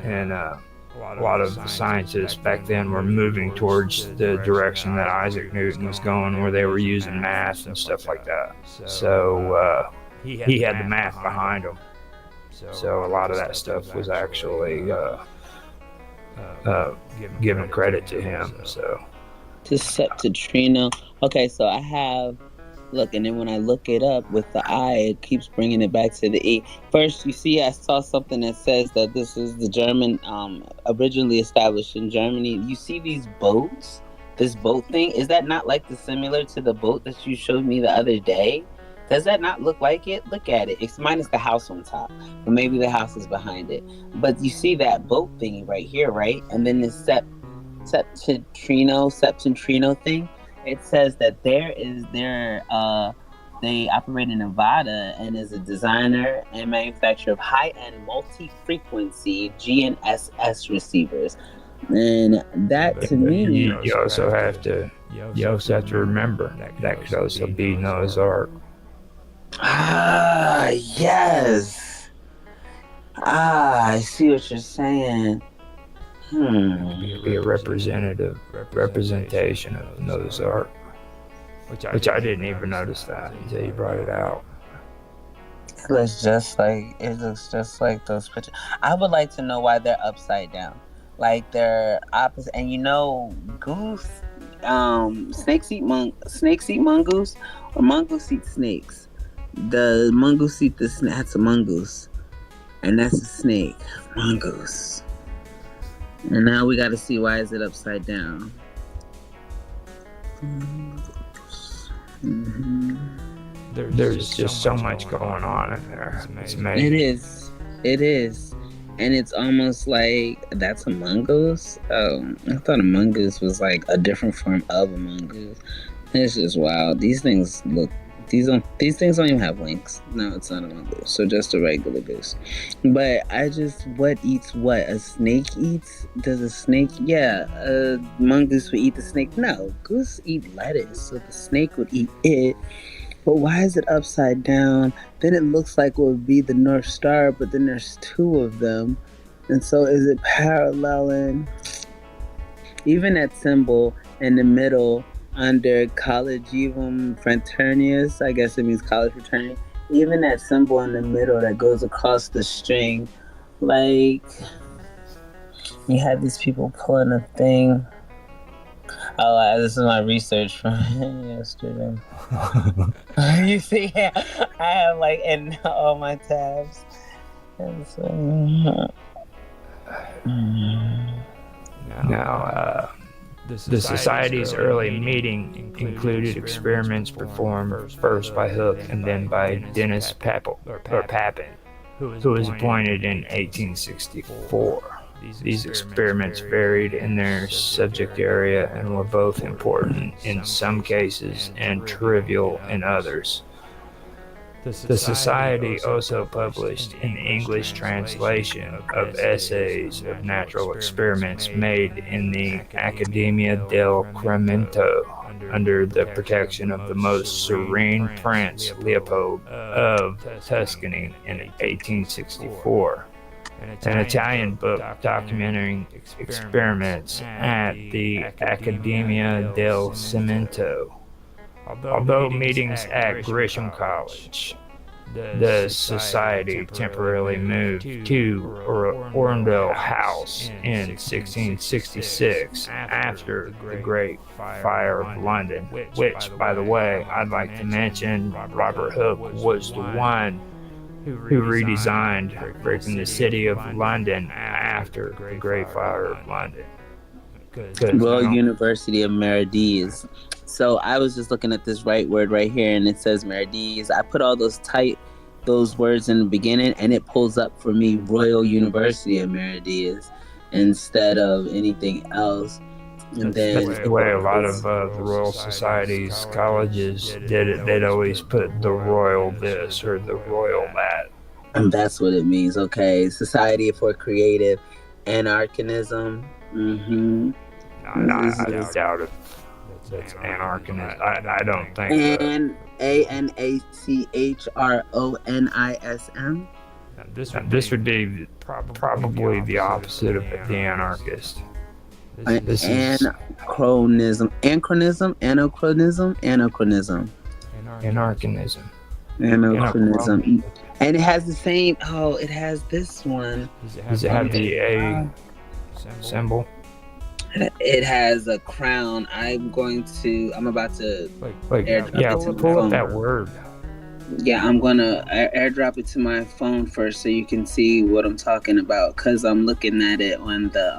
and a lot of the scientists back then were moving towards the direction that Isaac Newton was going, where they were using math and stuff like that. So he had the math behind him. So a lot of that stuff was actually given credit to him. So To septutrino. Okay, so I have. Look, and then when I look it up with the I, it keeps bringing it back to the E. First, you see, I saw something that says that this is the German, originally established in Germany. You see these boats, this boat thing? Is that not like similar to the boat that you showed me the other day? Does that not look like it? Look at it. It's minus the house on top, but maybe the house is behind it. But you see that boat thingy right here, right? And then this septentrino thing. It says that they operate in Nevada and is a designer and manufacturer of high-end multi-frequency GNSS receivers. And that to me, you also have to remember that could also be Noah's Ark. Yes. I see what you're saying. Be a representation of Noah's Ark, which I didn't even notice that until you brought it out. It looks just like those pictures. I would like to know why they're upside down, like they're opposite. And snakes eat mongoose, or mongoose eat snakes. The mongoose eat the snake. That's a mongoose, and that's a snake. Mongoose. And now we got to see why is it upside down. Mm-hmm. There's just so much going on in there. It's amazing. It is. And it's almost like that's a mongoose. Oh, I thought a mongoose was like a different form of a mongoose. It's just wild. These things don't even have wings. No, it's not a mongoose. So just a regular goose. But what eats what? A snake eats? Does a snake? Yeah, a mongoose would eat the snake. No, goose eat lettuce. So the snake would eat it. But why is it upside down? Then it looks like it would be the North Star, but then there's two of them. And so is it paralleling? Even that symbol in the middle under collegium fraternius. I guess it means college fraternity. Even that symbol in the middle that goes across the string, like you have these people pulling a thing. Oh, this is my research from yesterday. You see, I have like in all my tabs. And so, Now, the Society's early meeting included experiments performed first by Hooke and then by Dennis Papin, who was appointed in 1864. These experiments varied in their subject area and were both important in some cases and trivial in others. The Society also published an English translation of essays of natural experiments made in the Accademia del Cremento under the protection of the most serene Prince Leopold of Tuscany in 1864. An Italian book documenting experiments at the Accademia del Cimento. Although meetings at Gresham College, the Society temporarily moved to Orndale House in 1666 after the Great Fire of London, which, by the way, I'd like to mention Robert Hooke was the one who redesigned breaking the city of London after the Great Fire of London. Royal University of Meridies. So I was just looking at this right word right here, and it says Meridies. I put all those words in the beginning, and it pulls up for me Royal University of Meridies instead of anything else. And then that's the way a lot of the Royal Society's colleges did it. They'd always put the Royal this or the Royal that. And that's what it means. Okay, Society for Creative Anarchism. Mm-hmm. I doubt it. That's anarchism. I don't think. ANACHRONISM. This would be probably the opposite of the anarchist. This is anachronism. Anachronism. Anarchism. And it has the same. Oh, it has this one. Does it have the A symbol? It has a crown. I'm about to pull up that word. Yeah, I'm gonna airdrop it to my phone first so you can see what I'm talking about, because I'm looking at it on the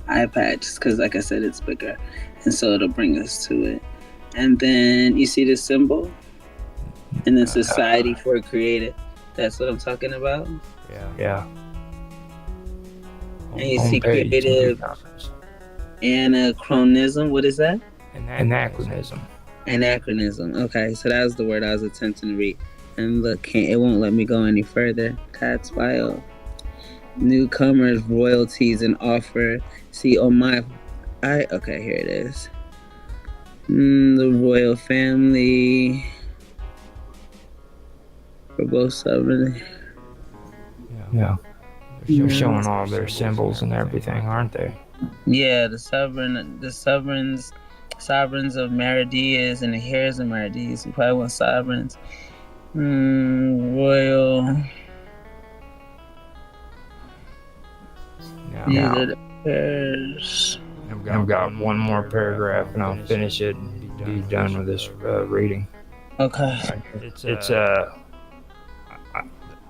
iPad, just because, like I said, it's bigger, and so it'll bring us to it. And then you see the symbol, and then Society for Creative. That's what I'm talking about. Yeah. And you see creative anachronism. What is that? Anachronism. Okay, so that was the word I was attempting to read. And look, it won't let me go any further. That's file. Newcomers, royalties, and offer. See, okay, here it is. The royal family. For both sovereign. Yeah. They're showing all their symbols and everything, aren't they? Yeah, the sovereigns of Meridias and the heirs of Meridias. You probably want sovereigns. Royal. These are the heirs. I've got one more paragraph and I'll finish it and be done with this reading. Okay.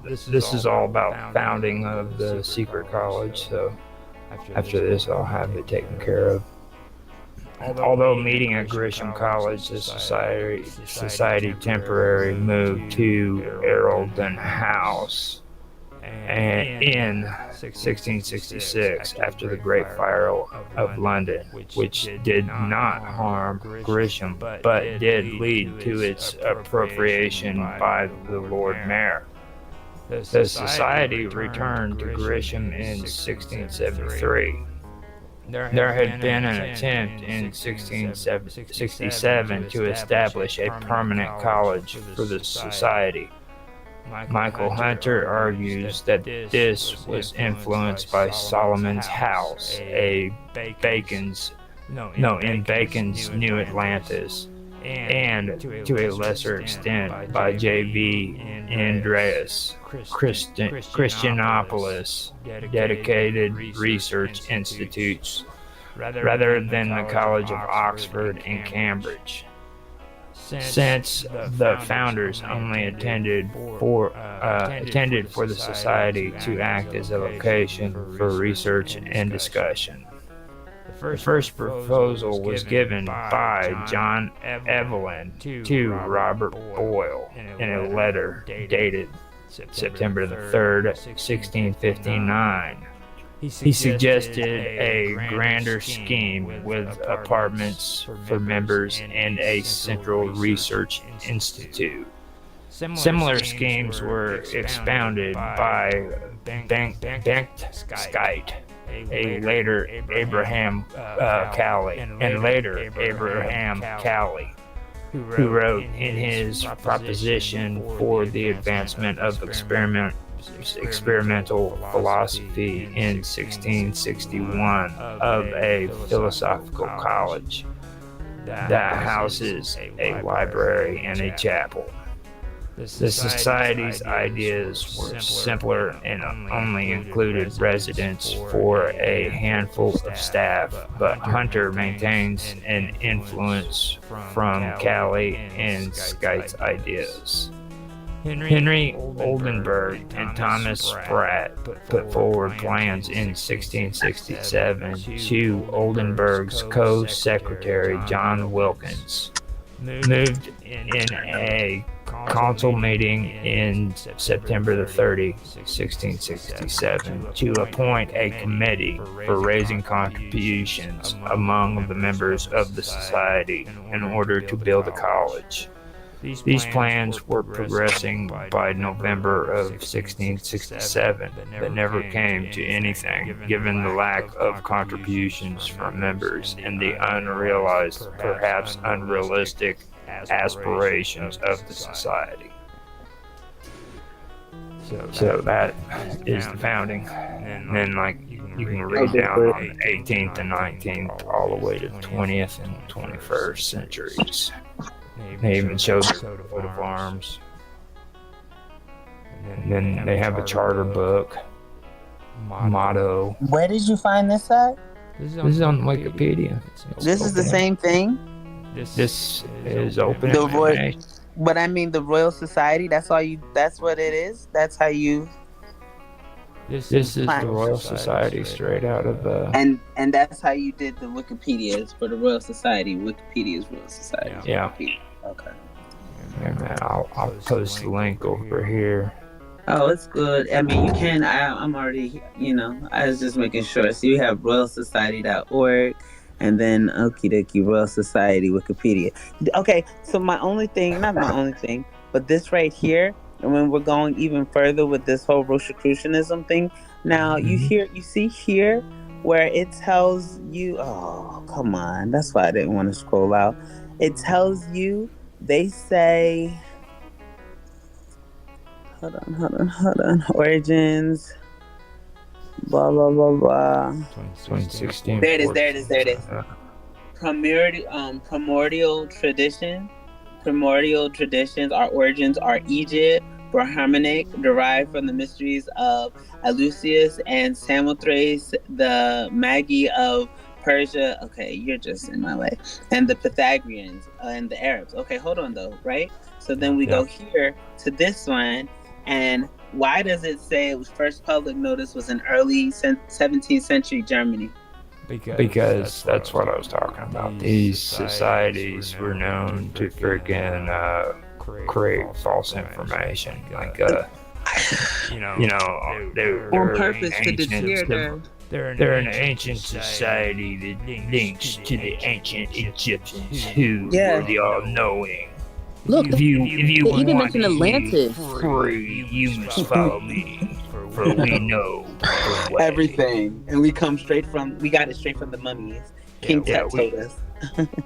This is all about founding of the secret college, so after this I'll have it taken care of. Although meeting at Gresham College, the society temporarily moved to Earldon House and in 1666 after the Great Fire of London, which did not harm Gresham but did lead to its appropriation by the Lord Mayor. The society returned to Gresham in 1673. There had been an attempt in 1667 to establish a permanent college for the society. Michael Hunter argues that this was influenced by Solomon's House, a Bacon's No, in Bacon's New Atlantis, and to a lesser extent by J.B. Andreas Christianopoulos, dedicated research institutes, rather than the College of Oxford and Cambridge. Since the founders only attended for the society to act as a location for research and discussion. The first proposal was given by John Evelyn to Robert Boyle in a letter dated September the 3rd, 1659. He suggested a grander scheme with apartments for members and a central research institute. Similar schemes were expounded by Bengt a later Abraham Cowley, who wrote in his proposition for the advancement of experimental philosophy in 1661 of a philosophical college that houses a library and a chapel. The Society's ideas were simpler and only included residence for a handful of staff, but Hunter maintains an influence from Cowley and Skyte's ideas. Henry Oldenburg and Thomas Spratt put forward plans in 1667 to Oldenburg's co-secretary John Wilkins. Moved in a council meeting in September the 30th, 1667, to appoint a committee for raising contributions among the members of the society in order to build a college. These plans were progressing by November of 1667, but never came to anything, given the lack of contributions from members and the unrealized, perhaps unrealistic, aspirations of the society. So that is the founding. And then, you can read down on the 18th and 19th, all the way to the 20th and 21st centuries. They even show the coat of arms. And then they have a charter book, motto. Where did you find this at? This is on Wikipedia. This is the same thing? This is open The information. But I mean the Royal Society, that's what it is? That's how you... This is the Royal Society straight out of And that's how you did the Wikipedia's for the Royal Society. Wikipedia's Royal Society. Yeah. Okay. And I'll post the link over here. Oh, it's good. I mean, you can. I'm already, I was just making sure. So you have royalsociety.org and then okie dokie Royal Society Wikipedia. Okay, so not my only thing, but this right here, and when we're going even further with this whole Rosicrucianism thing, now you see here where it tells you, oh, come on, that's why I didn't want to scroll out. It tells you, they say, hold on, origins, blah, blah, blah, blah. 2016. There it is. Primordial traditions, our origins are Egypt, Brahmanic, derived from the mysteries of Eleusis and Samothrace, the Magi of Persia. Okay, you're just in my way. And the Pythagoreans and the Arabs. Okay, hold on though, right? So then we go here to this one, and why does it say it was first public notice was in early 17th century Germany? Because that's what I was talking about. These societies were known to freaking create false information. They're on purpose to deter them. They're an ancient society that links to the ancient Egyptians who were the all-knowing. Look, if you they even want mentioned Atlantis. Free, you must follow me, for we know the way. Everything, and we got it straight from the mummies. King Tut told us.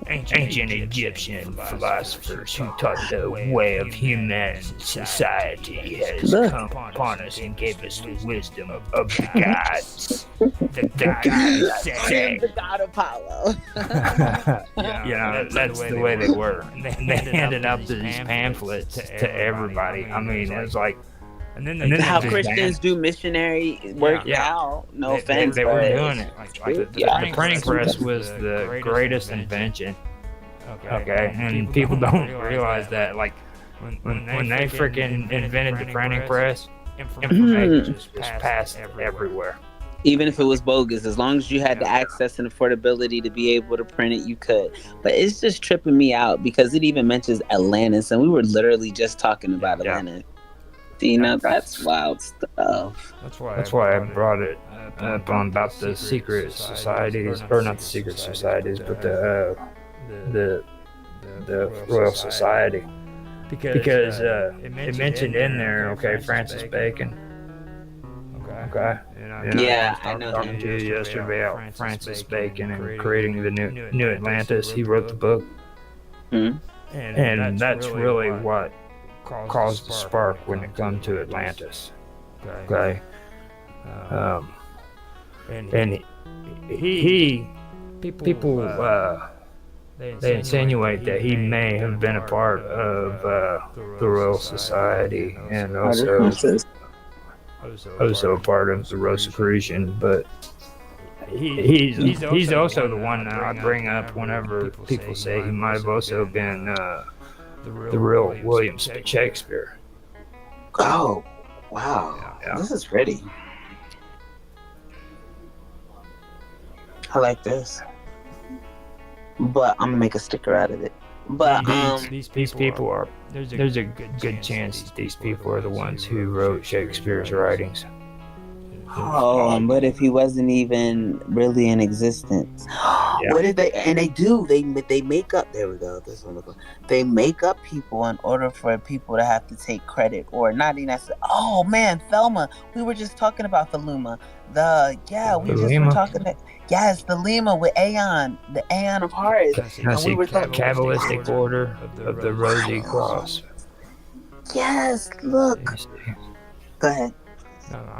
Ancient Egyptian philosophers who taught the way of human society has Look. come upon us and gave us the wisdom of the gods. The gods I say. am the god Apollo. That's the way they were. And they handed out these pamphlets to everybody. I mean, it was like, and then How just Christians do missionary work now. No offense. They were but doing it. Like the printing press was the greatest invention. Okay, and people don't realize that. Like when they freaking invented the printing press, information just passed everywhere. Even if it was bogus, as long as you had the access and affordability to be able to print it, you could. But it's just tripping me out because it even mentions Atlantis, and we were literally just talking about Atlantis. You know, that's wild stuff. That's why I brought it up on about the secret societies, or not the secret societies, but the Royal Society, because it mentioned in there, okay, Francis Bacon. Okay. I know Talking him. to you yesterday about Francis Bacon and creating the new Atlantis. He wrote the book, and that's really what caused the spark when it comes to Atlantis. Okay. And people they insinuate that he may have been a part of the Royal Society and also a part of the Rosicrucian, but he's also the one that I bring up whenever people say he might have also been the real William Shakespeare. Oh, wow. Yeah. This is pretty. I like this. But I'm gonna make a sticker out of it. But these people are. There's a good chance that these people are the ones who wrote Shakespeare's writings. but if he wasn't even really in existence, what did they? And they do. They make up. There we go. This one. They make up people in order for people to have to take credit, or not even. Oh man, Thelma. We were just talking about the Luma. Were talking. Yes, the Lima with Aeon, the Aeon of Hearts. And we were talking Kabbalistic order of the Rosy Cross. Yes, look. Go ahead.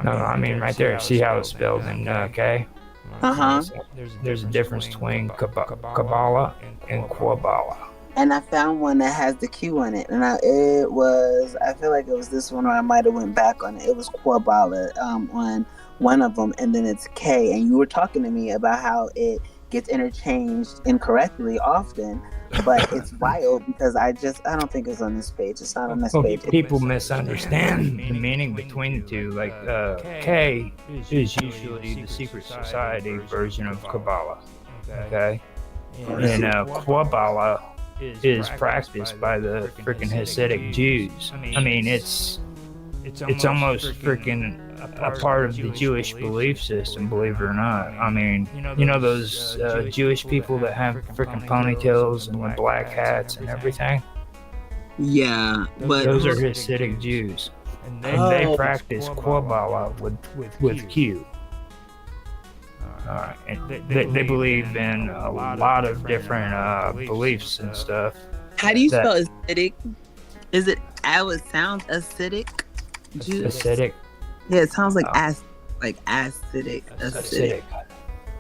No, I mean right there. See how it's spelled in K? There's a difference between Kabbalah and Quabala. And I found one that has the Q on it, and I feel like it was this one, or I might have went back on it. It was Quabala on one of them, and then it's K. And you were talking to me about how it gets interchanged incorrectly often, but it's wild because I don't think it's on this page. It's not on this page. People misunderstand the meaning between the two. Like K is usually the secret society version of Kabbalah. Okay, and Quabala is practiced by the freaking Hasidic Jews. I mean, it's almost freaking a part of the Jewish belief system, believe it or not. I mean, you know those Jewish people that have freaking ponytails and the black hats and everything? Yeah, but those are Hasidic Jews, and they practice Quabala with Q. And they believe in a lot of different beliefs and stuff. How do you spell acidic? Is it? It sounds acidic. Acidic. Yeah, it sounds like acidic.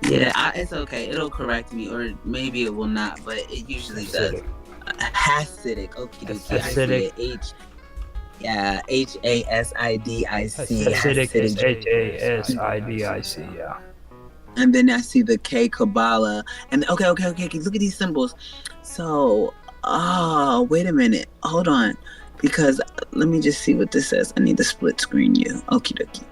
Yeah, it's okay. It'll correct me, or maybe it will not, but it usually does. Hasidic. Okay, acidic. Hasidic. Acidic is Hasidic. Yeah. And then I see the K Kabbalah, and okay. Look at these symbols. So, wait a minute. Hold on. Because let me just see what this says. I need to split screen you. Okie dokie.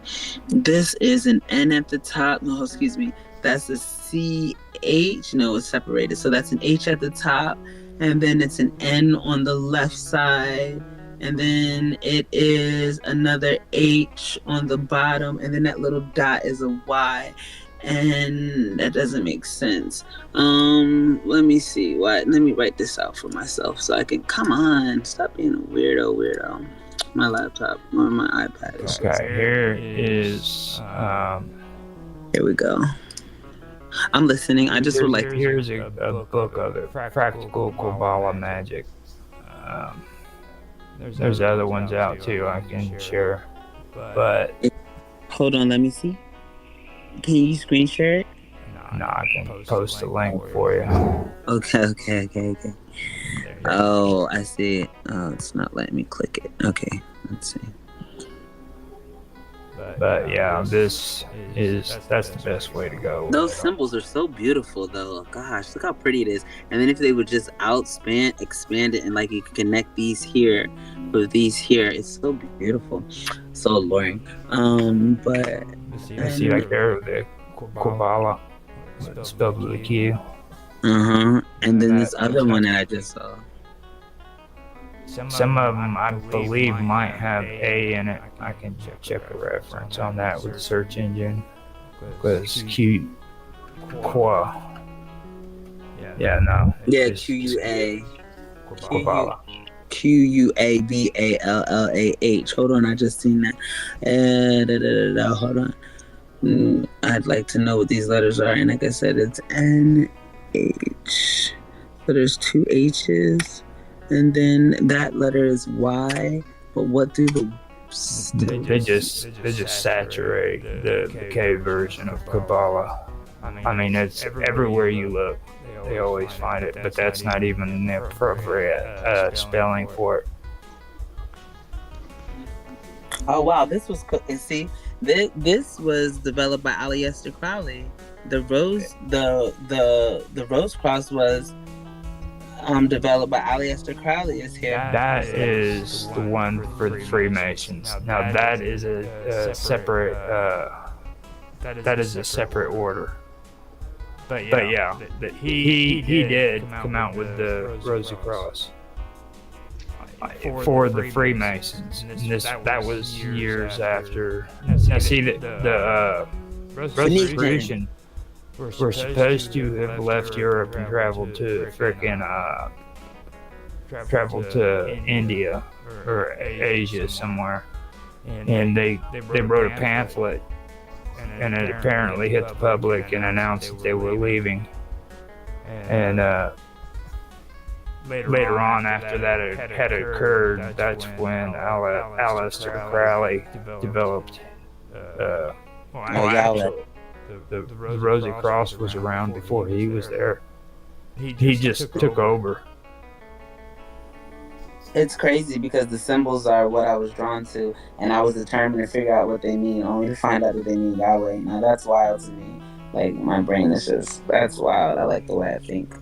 This is an N at the top. No, excuse me. That's a CH. No, it's separated. So that's an H at the top. And then it's an N on the left side. And then it is another H on the bottom. And then that little dot is a Y. And that doesn't make sense. Let me see. Let me write this out for myself so I can. Come on, stop being a weirdo. My laptop or my iPad. Okay, here is. Here we go. I'm listening. I just would like to. Here's a book of it, Practical Kabbalah Magic. Um, there's other ones out too I can share, but Hold on, let me see. Can you screen share it? no, I can post a link for you. Okay. Oh, I see it. Oh, it's not letting me click it. Okay, let's see. But yeah, that's the best way to go. Those symbols are so beautiful, though. Gosh, look how pretty it is. And then if they would just expand it, and like you can connect these here with these here, it's so beautiful, so alluring. But I see like there the Kabbalah spelled with a Q. And then this other one that I just saw. Some of them, I believe, might have A in it. I can check a reference on that with the search engine. Because Qua. Yeah, no. Yeah, QUA. Kabbalah. QUABALLAH. Hold on, I just seen that. Hold on. I'd like to know what these letters are. And like I said, it's NH. So there's two H's. And then that letter is Y. But what do the... They just saturate the K version of Kabbalah. I mean, it's everywhere you look. They always find it, but that's not even the appropriate spelling for it. Oh wow, this was cool. And see, this was developed by Aleister Crowley. The rose cross was developed by Aleister Crowley. Is here. That is the one for the Freemasons. Now that is a separate. That is a separate order. But yeah, he did come out with the Rosy Cross for the Freemasons. And that was years after. Now see the Rosicrucian were supposed to have left Europe and traveled to India or Asia somewhere, and they wrote a pamphlet. And it apparently hit the public and announced that they were leaving. And later on, after that had occurred, that's when Aleister Crowley developed. The Rosy Cross was around before he was there. He just took over. It's crazy because the symbols are what I was drawn to, and I was determined to figure out what they mean, only to find out that they mean Yahweh. Now that's wild to me. Like, my brain is just, that's wild. I like the way I think.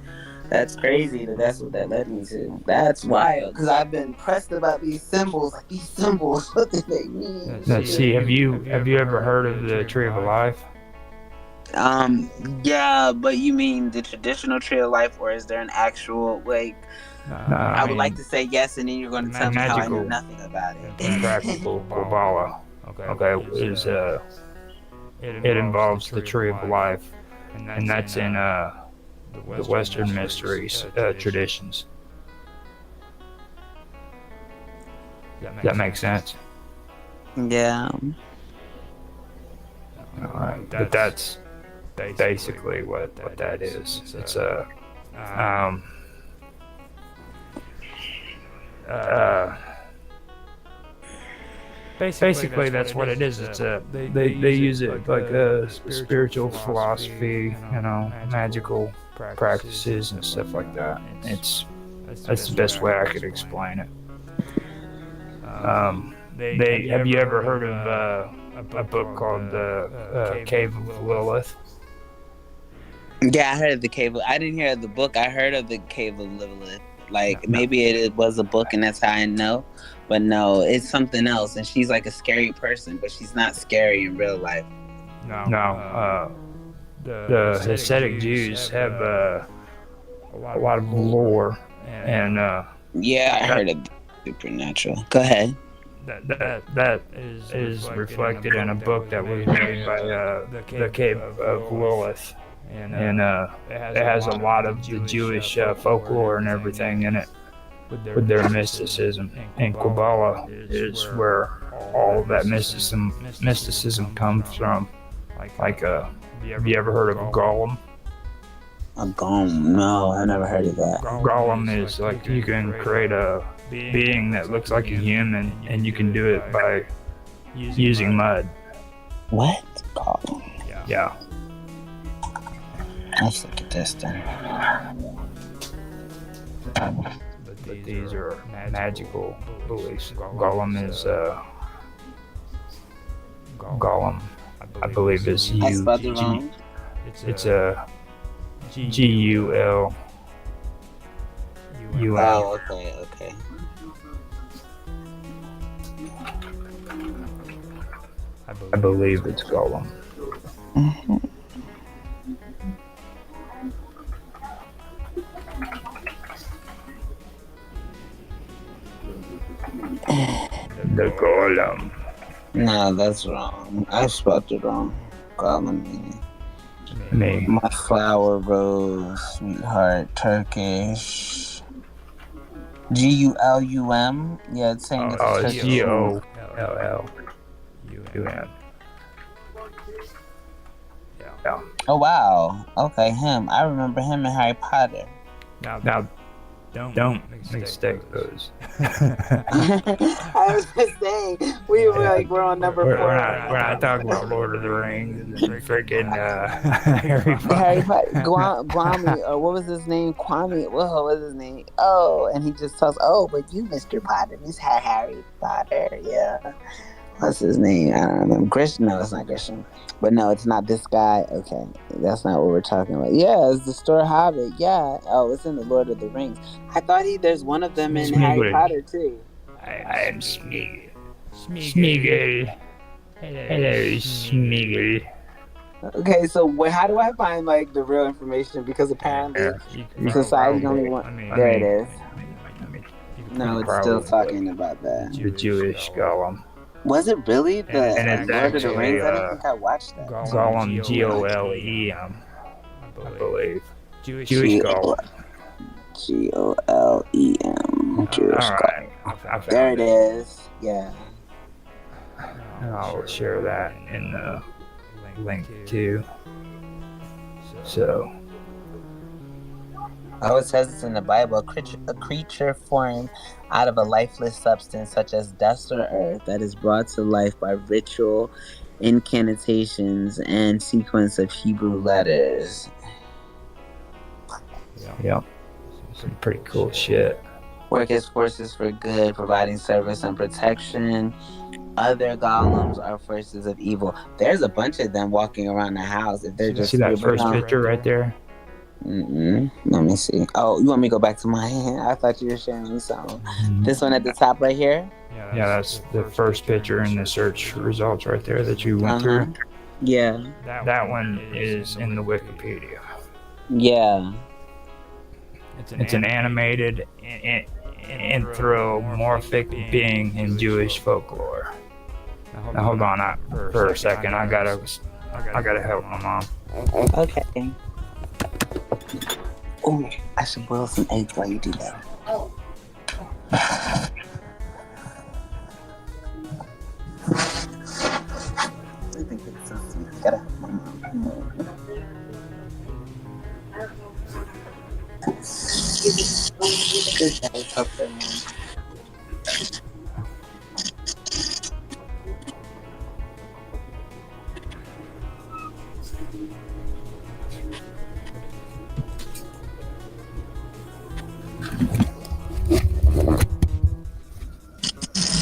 That's crazy that's what that led me to. That's wild, because I've been pressed about these symbols. Like, these symbols, what do they mean? Let's see, have you ever heard of the Tree of Life? Yeah, but you mean the traditional Tree of Life, or is there an actual, like... I would like to say yes, and then you're going to tell me how I know nothing about it. Practical Kabbalah. Okay, it involves the Tree of Life, and that's in the Western Mysteries traditions. That makes sense. Yeah. All right, but that's basically what that is. It's basically that's what it is. It's they use it like a spiritual philosophy, magical practices and stuff like that. That's the best way I could explain it. Have you ever heard of a book called the Cave of Lilith? Yeah, I heard of the Cave. I didn't hear of the book. I heard of the Cave of Lilith. Like, maybe it was a book and that's how I know. But no, it's something else. And she's like a scary person, but she's not scary in real life. No. The Hasidic Jews have a lot of lore. And yeah, I heard of supernatural. Go ahead. That is reflected in a book that was made by the Cave of Lilith. And it has a lot of the Jewish folklore and everything in it with their mysticism. And Kabbalah is where all of that mysticism comes from. Like, have you ever heard of a golem? A golem? No, I never heard of that. Golem is like you can create a being that looks like a human, and you can do it by using mud. What? Golem. Yeah. Let's look at this then. But these are magical beliefs. Golem is Golem, I believe is I spelled it wrong. It's a GUL. Oh, okay. I believe it's Golem. Mm-hmm. The Golem. No, that's wrong. I spelled it wrong. Golem. Me. My flower rose, sweetheart, Turkish. GULUM? Yeah, it's saying it's It's Turkish. GOLLUM. Yeah. Oh, wow. Okay, him. I remember him in Harry Potter. Now, don't mistake those. I was just saying, we're on number 4. We're not talking about Lord of the Rings and freaking Harry Potter. Harry Potter, Kwame, or what was his name? Kwame, what was his name? Oh, and he just tells, oh, but you, Mr. Potter, Miss Harry Potter, yeah. What's his name? I don't remember. Christian? No, it's not Christian. But no, it's not this guy. Okay, that's not what we're talking about. Yeah, it's the Store Hobbit. Yeah. Oh, it's in the Lord of the Rings. I thought there's one of them in Harry Potter too. I am Smeagol. Smeagol. Hello, Smeagol. Okay, so how do I find the real information? Because apparently society only wants. There it is. No, it's still talking about that. The Jewish Golem. Was it really the and it's Lord of the Rings? I actually, don't think I watched that. Golem, GOLEM, I believe. Jewish Golem. GOLEM. Jewish Golem. Alright. There it is. Yeah. I'll share that in the link too. So. Oh, it says it's in the Bible. A creature formed out of a lifeless substance such as dust or earth that is brought to life by ritual incantations and sequence of Hebrew letters. Yeah. Some pretty cool shit. Work as forces for good, providing service and protection. Other golems are forces of evil. There's a bunch of them walking around the house. If they're just see that first picture right there? Let me see. Oh, you want me to go back to my hand? I thought you were showing me something. This one at the top right here? Yeah, that's the first picture in the search results right there that you went through. Yeah. That one is in the Wikipedia. Yeah. It's an animated anthropomorphic being in Jewish folklore. Now hold on for a second. I gotta help my mom. Okay. Oh, I should boil some eggs while you do that. I think it's so sweet. I gotta help my mom. Good guys, help their mom.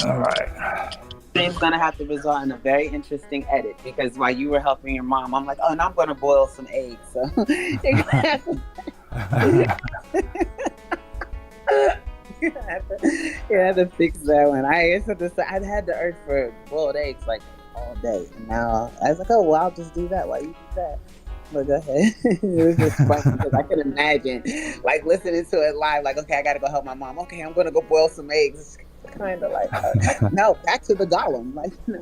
Alright. Stream's gonna have to result in a very interesting edit because while you were helping your mom, I'm like, oh, and I'm gonna boil some eggs. So you're gonna have to fix that one. I had the urge for boiled eggs all day, and now I was like, oh, well, I'll just do that while you do that. But go ahead. It was just funny because I could imagine listening to it live. Okay, I gotta go help my mom. Okay, I'm gonna go boil some eggs. Kind of no, back to the golem. No.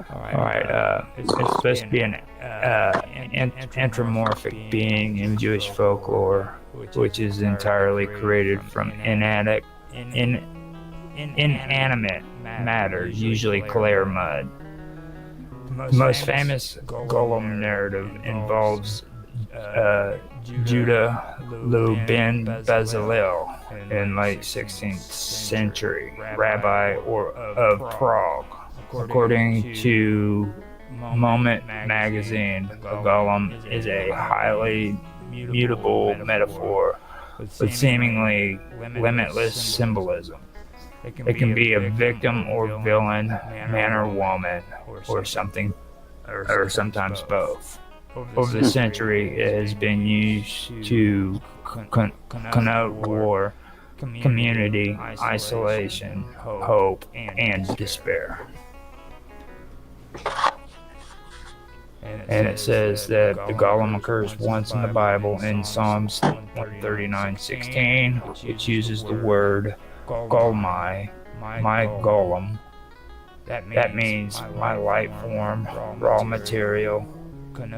All right. It's supposed to be an anthropomorphic being in Jewish folklore, which is entirely created from inanimate matter, usually clay or mud. The most famous golem narrative involves Judah Lu ben Bezalel in late 16th century, rabbi of Prague. According to Moment magazine, a golem is a highly mutable metaphor with seemingly limitless symbolism. It can be a victim or villain, man or woman, or something, or sometimes both. Over the century, it has been used to connote war, community, isolation, hope, and despair. And it says that the golem occurs once in the Bible in Psalms 139:16, which uses the word golmai, my golem. That means my light form, raw material,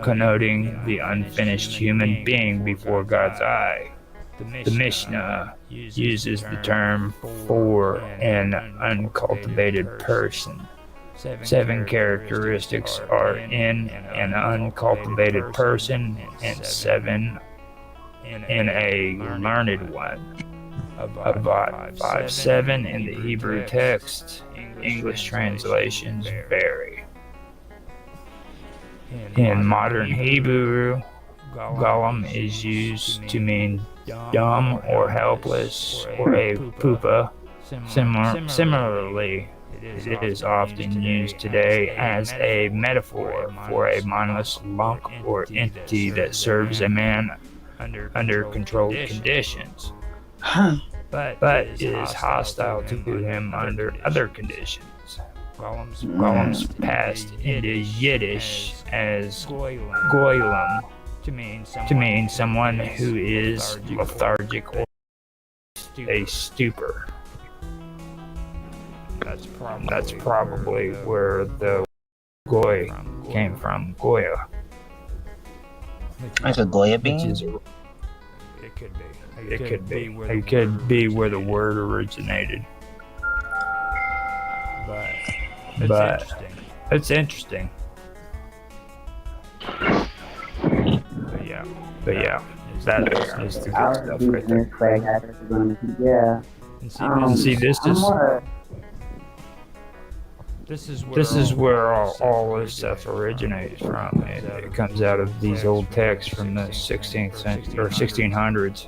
connoting the unfinished human being before God's eye. The Mishnah uses the term for an uncultivated person. 7 characteristics are in an uncultivated person and 7 in a learned one. About 5-7 in the Hebrew text. English translations vary. In modern Hebrew, golem is used to mean dumb or helpless or a pupa. Similarly, it is often used today as a metaphor for a mindless lump or entity that serves a man under controlled conditions, but is hostile to him under other conditions. Golems passed into Yiddish as goylem to mean someone who is lethargic or a stupor. That's probably where the goy came from, Goya. Like a Goya bean? It could be. It could be where the word originated. But it's interesting. But yeah, that is the good stuff right there. Yeah. And see, this is where all this stuff originates from. It comes out of these old texts from the 16th century or 1600s.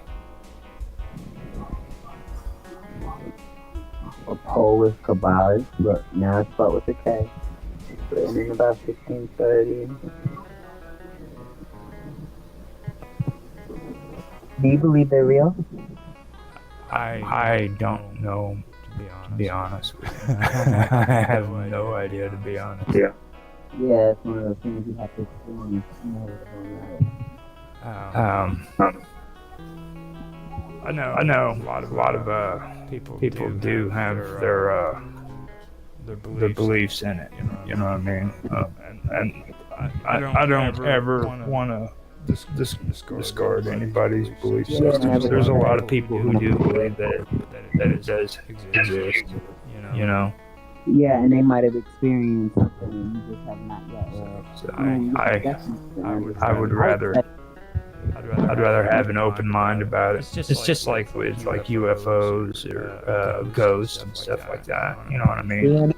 A Polish Kabbalist, but now it's spelled with a K. Written in about 1630. Do you believe they're real? I don't know, to be honest with you. I have no idea, to be honest. Yeah, it's one of those things you have to experience. I know a lot of people do have their beliefs in it. You know what I mean? And I don't ever want to discard anybody's belief systems. There's a lot of people who do believe that it does exist. You know. Yeah, and they might have experienced something and you just have not yet. So I would rather. I'd rather have an open mind about it. It's just like with like UFOs or ghosts and stuff like that. You know what I mean?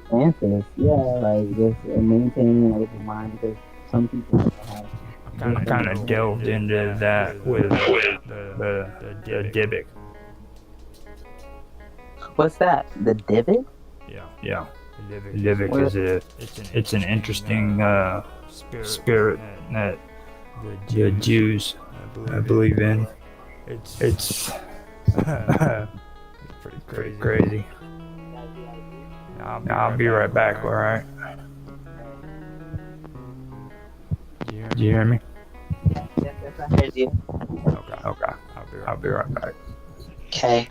Yeah, like just maintaining an open mind because some people have. I kind of delved into that with the Dybbuk. What's that? The Dybbuk? Yeah. The Dybbuk it's an interesting spirit that the Jews I believe in. It's pretty crazy. I'll be right back, alright? Did you hear me? Yes, I heard you. Okay. I'll be right back. Okay.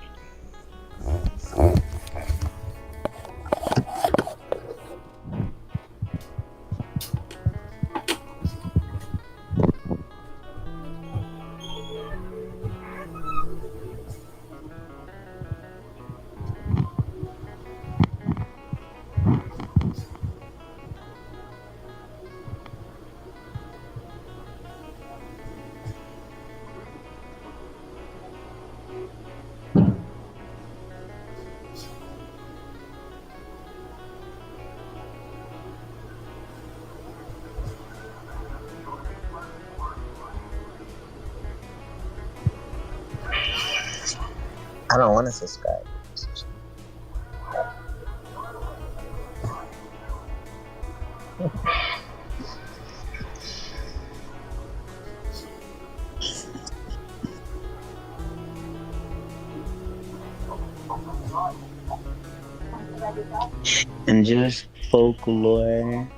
I don't want to subscribe. In Jewish folklore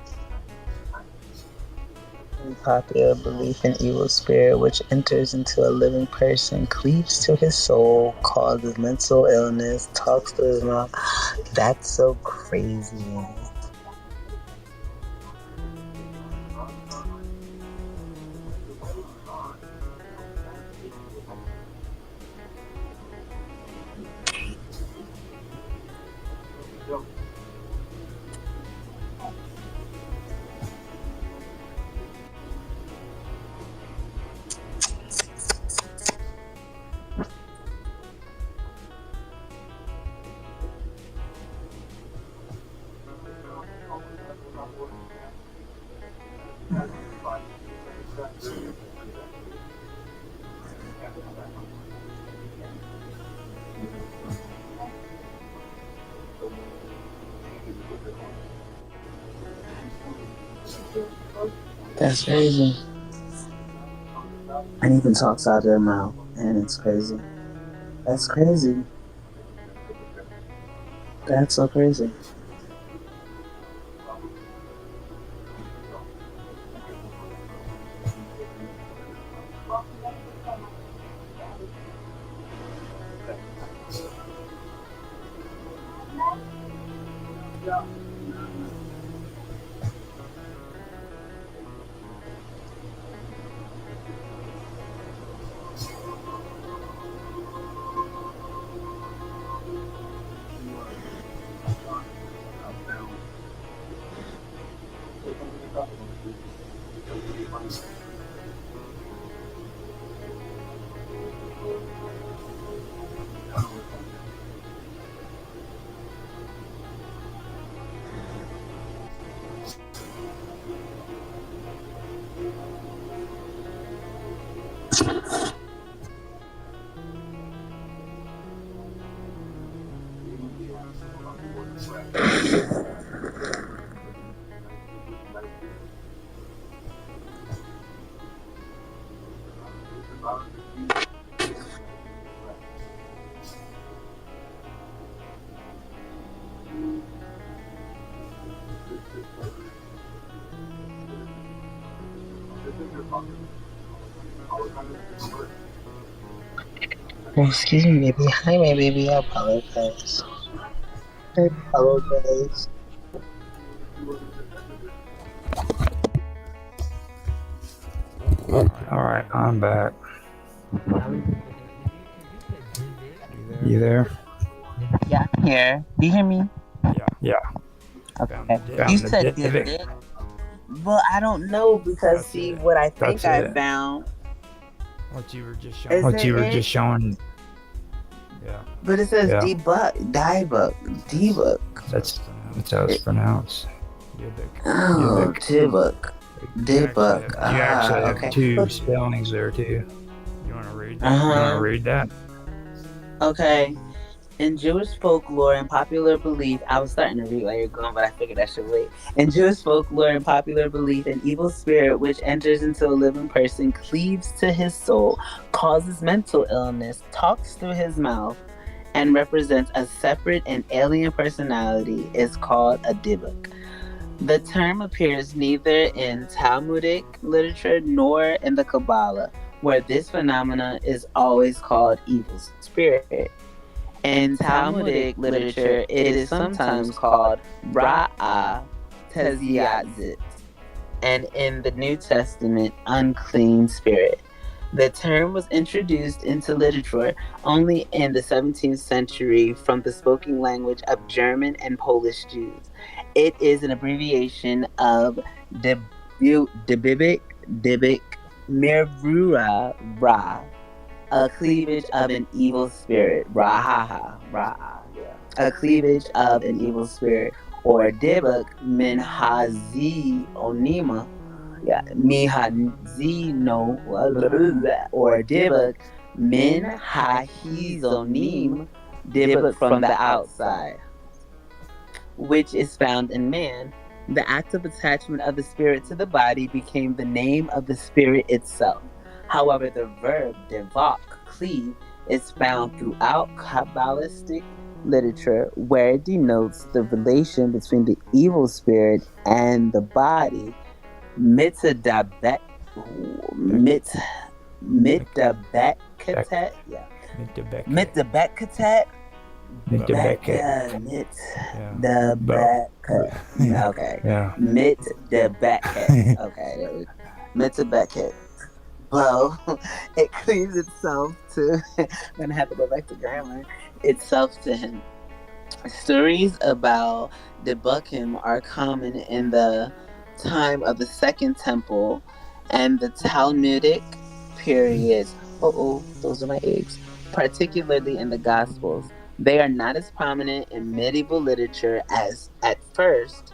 and popular belief, an evil spirit which enters into a living person, cleaves to his soul, causes mental illness, talks to his mouth. That's so crazy. That's crazy. And even talks out their mouth, and it's crazy. That's crazy. That's so crazy. Oh, excuse me, baby. Hi, my baby. I apologize. I apologize. All right, I'm back. You there? Yeah, I'm here. Do you hear me? Yeah. Okay. Found You the said divot. divot. Well, I don't know because That's see it. what I think That's I it. found. What you were just Is showing. What it you were it? just showing. Yeah. But it says Yeah. debug, That's how it's pronounced. Yibik. Oh, Dibuk. debug. You You actually have Okay. two spellings there too. You want to read Uh that? You want to huh. read that? Okay. In Jewish folklore and popular belief, I was starting to read while you're going, but I figured I should wait. In Jewish folklore and popular belief, an evil spirit which enters into a living person cleaves to his soul, causes mental illness, talks through his mouth, and represents a separate and alien personality is called a dibuk. The term appears neither in Talmudic literature nor in the Kabbalah, where this phenomenon is always called evil spirit. In Talmudic literature, it is sometimes called Ra'ah Teziatzit, and in the New Testament, unclean spirit. The term was introduced into literature only in the 17th century from the spoken language of German and Polish Jews. It is an abbreviation of Debibik Mirvura Ra, a cleavage of an evil spirit. Rahaha, Ra, yeah. A cleavage of an evil spirit. Or Debuk Minhazi Onima, yeah, Mihazi no, or Debuk Min hahizonim dibuk from the outside, which is found in man. The act of attachment of the spirit to the body became the name of the spirit itself. However, the verb devok, cleave, is found throughout Kabbalistic literature where it denotes the relation between the evil spirit and the body. Mitadabek, mit, mitabekatet, yeah. Mr. Beckett. Mitabekatet, Mr. Beckett. mit Yeah. the Bo- Beckett. Okay. Yeah. Mit the Beckett. Okay, there we go. Mit the Beckett. Well, it cleaves itself to. I'm gonna have to go back to grammar. Itself to him. Stories about Debukim are common in the time of the Second Temple and the Talmudic periods. Oh, those are my eggs. Particularly in the Gospels. They are not as prominent in medieval literature as at first.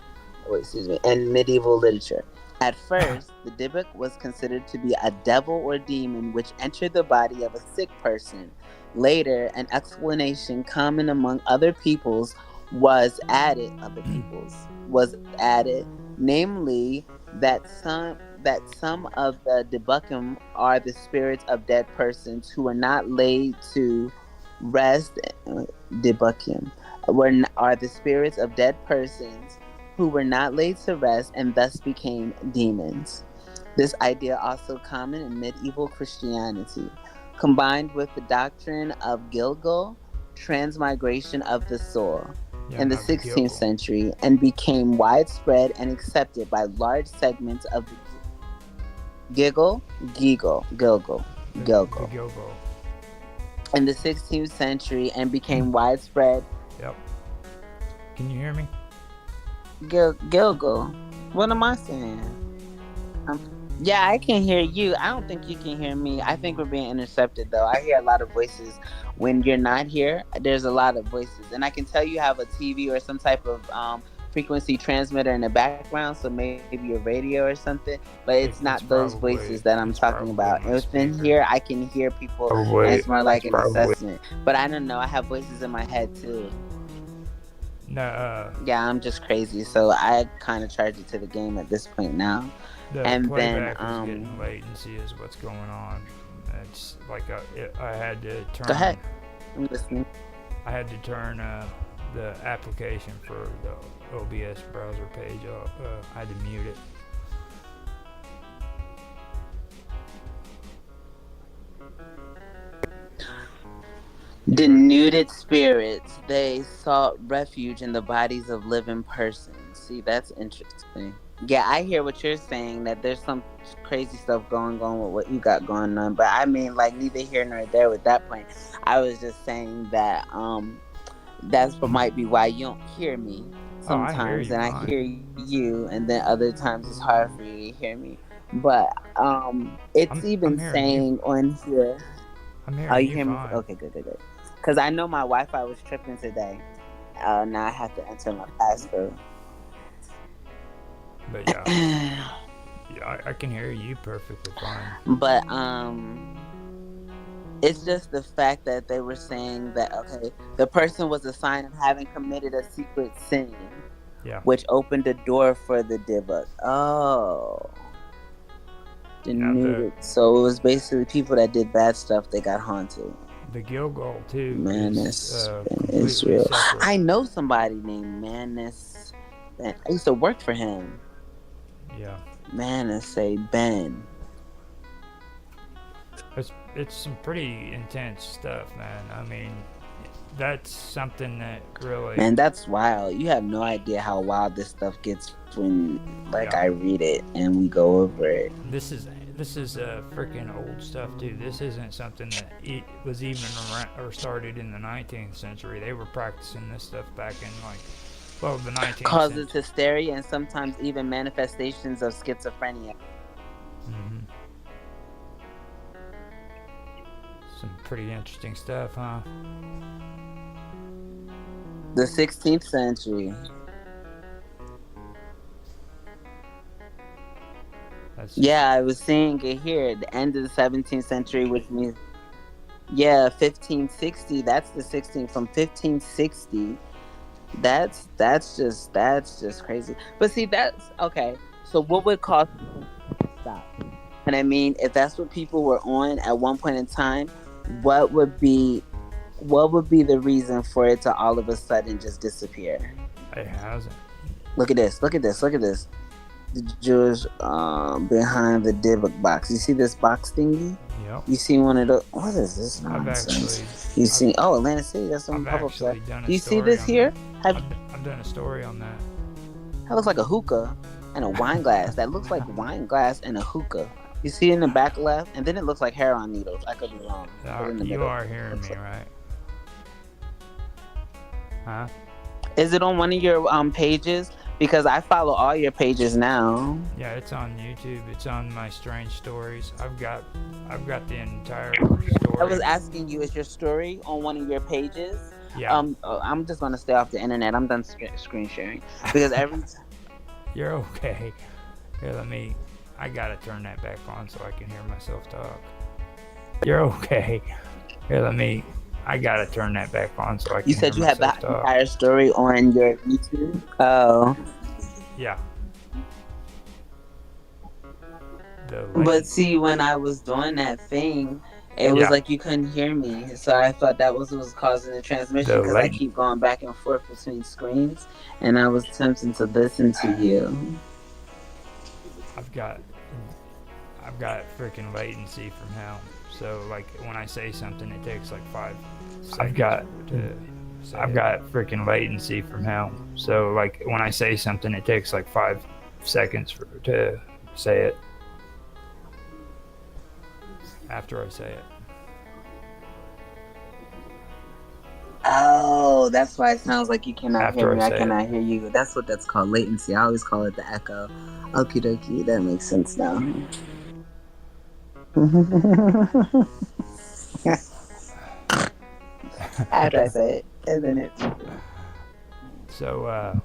Wait, excuse me. In medieval literature. At first, the Dybbuk was considered to be a devil or demon which entered the body of a sick person. Later, an explanation common among other peoples was added, namely that some of the debukim are the spirits of dead persons who were not laid to rest. Debukim are the spirits of dead persons who were not laid to rest and thus became demons. This idea also common in medieval Christianity, combined with the doctrine of Gilgal, transmigration of the soul, Yeah, in the no, 16th Gilgal. century and became widespread and accepted by large segments of the The Gilgal, Gilgal. in the 16th century and became widespread. Yep. Can you hear me? Gilgal. What am I saying? Um, yeah, I can hear you. I don't think you can hear me. I think we're being intercepted, though. I hear a lot of voices when you're not here. There's a lot of voices, and I can tell you have a TV or some type of frequency transmitter in the background, so maybe your radio or something. But it's not those voices that I'm It's talking probably about. my Within speaker. here, I can hear people, and Probably. it's more like That's an probably. assessment. But I don't know. I have voices in my head too. No, Yeah, I'm just crazy. So I kind of charge it to the game at this point now. the And then playback is getting latency is what's going on. It's like I had to go turn ahead. I'm listening. the application for the OBS browser page. I had to mute it. Denuded spirits, they sought refuge in the bodies of living persons. See, that's interesting. Yeah, I hear what you're saying, that there's some crazy stuff going on with what you got going on. But I mean, like, neither here nor there with that point. I was just saying that that's what might be why you don't hear me Oh, I hear sometimes, you and I fine. hear you, and then other times it's hard for you to hear me. But it's I'm even hearing you. saying on here. I'm Oh, hearing you you hear me? fine. Okay, good, good, good. Because I know my Wi-Fi was tripping today. Now I have to enter my passcode. But yeah, I can hear you perfectly fine. But it's just the fact that they were saying that, okay, the person was a sign of having committed a secret sin, Yeah. which opened a door for the Dibbuk. Oh, Now denuded. So it was basically people that did bad stuff. They got haunted. the Gilgal too Man, is that's been completely Israel. separate. I know somebody named Manis. I used to work for him. Yeah. Manis say Ben. It's some pretty intense stuff, man. I mean, that's something that really. Man, that's wild. You have no idea how wild this stuff gets when, like, Yeah. I read it and we go over it. This is freaking old stuff too. This isn't something that was even around or started in the 19th century. They were practicing this stuff back in the 19th Causes century. hysteria and sometimes even manifestations of schizophrenia. Mm-hmm. Some pretty interesting stuff, huh? The 16th century. That's Yeah, I was seeing it here. The end of the 17th century, which means Yeah, 1560. That's the 16 from 1560. That's just crazy. But see, that's okay. So what would cause something to stop? And I mean, if that's what people were on at one point in time, what would be what would be the reason for it to all of a sudden just disappear? It hasn't. Look at this. Look at this. Look at this. The Jewish behind the div box. You see this box thingy? Yep. You see one of the what is this I've nonsense? actually, You see Atlantic City, that's some I've pop-up stuff. actually done Do a you see story this on here? that. Have I've done a story on that. that looks like a hookah and a wine glass. That looks like wine glass and a hookah. You see in the back left, and then it looks like hair on needles. I could be wrong. But in the You middle, are hearing looks me, like. right? Huh? Is it on one of your pages? Because I follow all your pages now. Yeah, it's on YouTube. It's on my strange stories. I've got the entire I was story. asking you, is your story on one of your pages? Yeah, I'm just gonna stay off the internet. I'm done screen sharing because every you're okay. Here, let me. I gotta turn that back on so I can hear myself talk. You're okay. Here, let me. I gotta turn that back on so I can you hear said you had the myself talk. entire story on your YouTube. Oh, Yeah. The but link. see, when I was doing that thing, it was Yeah. like you couldn't hear me, so I thought that was what was causing the transmission The because I link. keep going back and forth between screens, and I was attempting to listen to you. I've got. I've got freaking latency from hell. So like when I say something, it takes like 5 seconds to say I've it. got freaking latency from hell. So like when I say something, it takes like 5 seconds to say it. After I say it. Oh, that's why it sounds like you cannot After hear I me. I say it. cannot hear you. That's what that's called, latency. I always call it the echo. Okie dokie, that makes sense now. After I say it, and then it. So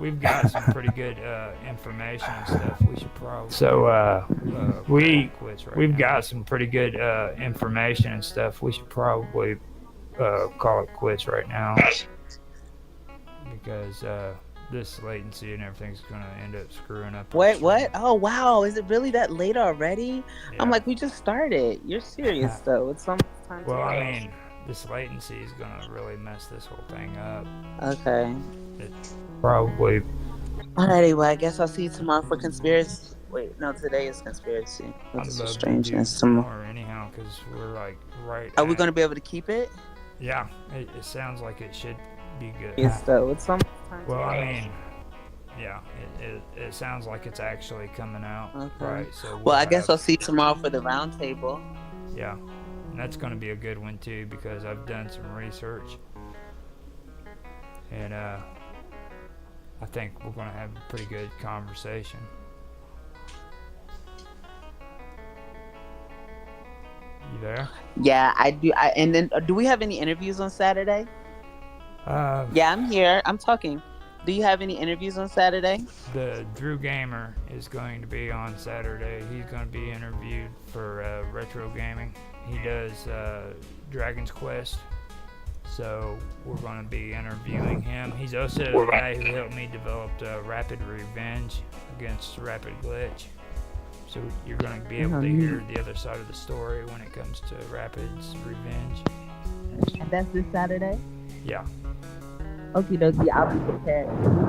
we've got some pretty good information and stuff. We should probably quits right we've now. got some pretty good information and stuff. We should probably call it quits right now. Because this latency and everything's gonna end up screwing up. our Wait, stream. what? Oh, wow. Is it really that late already? I'm Yeah. like, we just started. You're serious, though. It's almost time Well, to I go. mean, this latency is gonna really mess this whole thing up. Okay. Probably. Alrighty, well, I guess I'll see you tomorrow for conspiracy. Wait, no, today is conspiracy. I'd What's the love to do strangeness tomorrow? more anyhow, because we're like right. Are we at- going to be able to keep it? Yeah, it sounds like it should be good. Yes, though. It's almost time to Well, go. I mean, yeah, it sounds like it's actually coming out. Okay. Right, so Well, I guess have- I'll see you tomorrow for the round table. Yeah, and that's going to be a good one too because I've done some research, and I think we're going to have a pretty good conversation. You there? Yeah, I do. And then, do we have any interviews on Saturday? Yeah, I'm here. I'm talking. Do you have any interviews on Saturday? The Drew Gamer is going to be on Saturday. He's going to be interviewed for retro gaming. He does Dragon's Quest, so we're going to be interviewing him. He's also the guy who helped me develop Rapid Revenge against Rapid Glitch. So you're going to be able to hear the other side of the story when it comes to Rapid's Revenge. And that's this Saturday? Yeah. Okie dokie, I'll be prepared.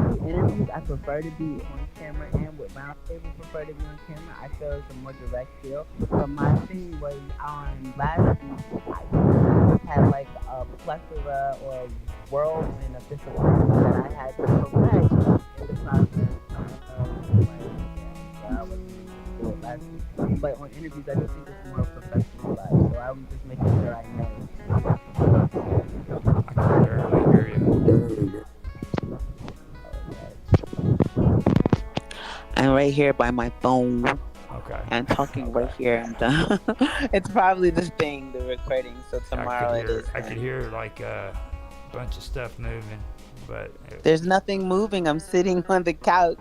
With interviews, I prefer to be on camera, and with roundtables, prefer to be on camera. I feel it's a more direct feel. But my thing was on last week, I had like a plethora or whirlwind of disappointment that I had to correct in the process of I wasn't able to do it last week. But on interviews, I just think it's more professionalized. So I'm just making sure I know. I can barely hear you. I'm right here by my phone. Okay. I'm talking right here. I'm done. It's probably the thing, the recording. So tomorrow it is. I could hear like a bunch of stuff moving, but There's nothing moving. I'm sitting on the couch.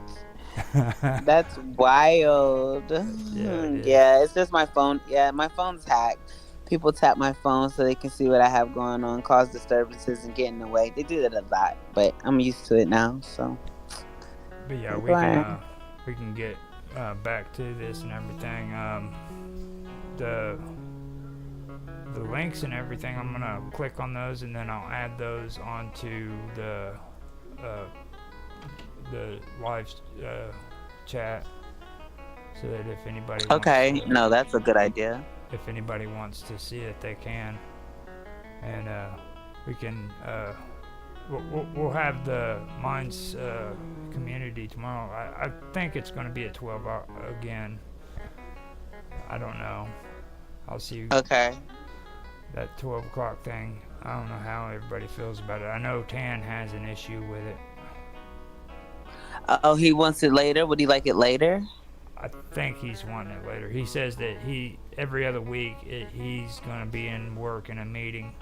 That's wild. it is. Yeah, it's just my phone. Yeah, my phone's hacked. People tap my phone so they can see what I have going on, cause disturbances, and get in the way. They do that a lot, but I'm used to it now. So But yeah, it's fine. we can get back to this and everything. The the links and everything, I'm gonna click on those and then I'll add those onto uh, the live chat, so that Okay, no, that's a good idea. if anybody wants to see it, they can, and we can. We'll have the Minds community tomorrow. I think it's going to be at 12 again. I don't know. I'll see Okay. that 12 o'clock thing. I don't know how everybody feels about it. I know Tan has an issue with it. Oh, he wants it later. Would he like it later? I think he's wanting it later. He says that every other week he's going to be in work in a meeting.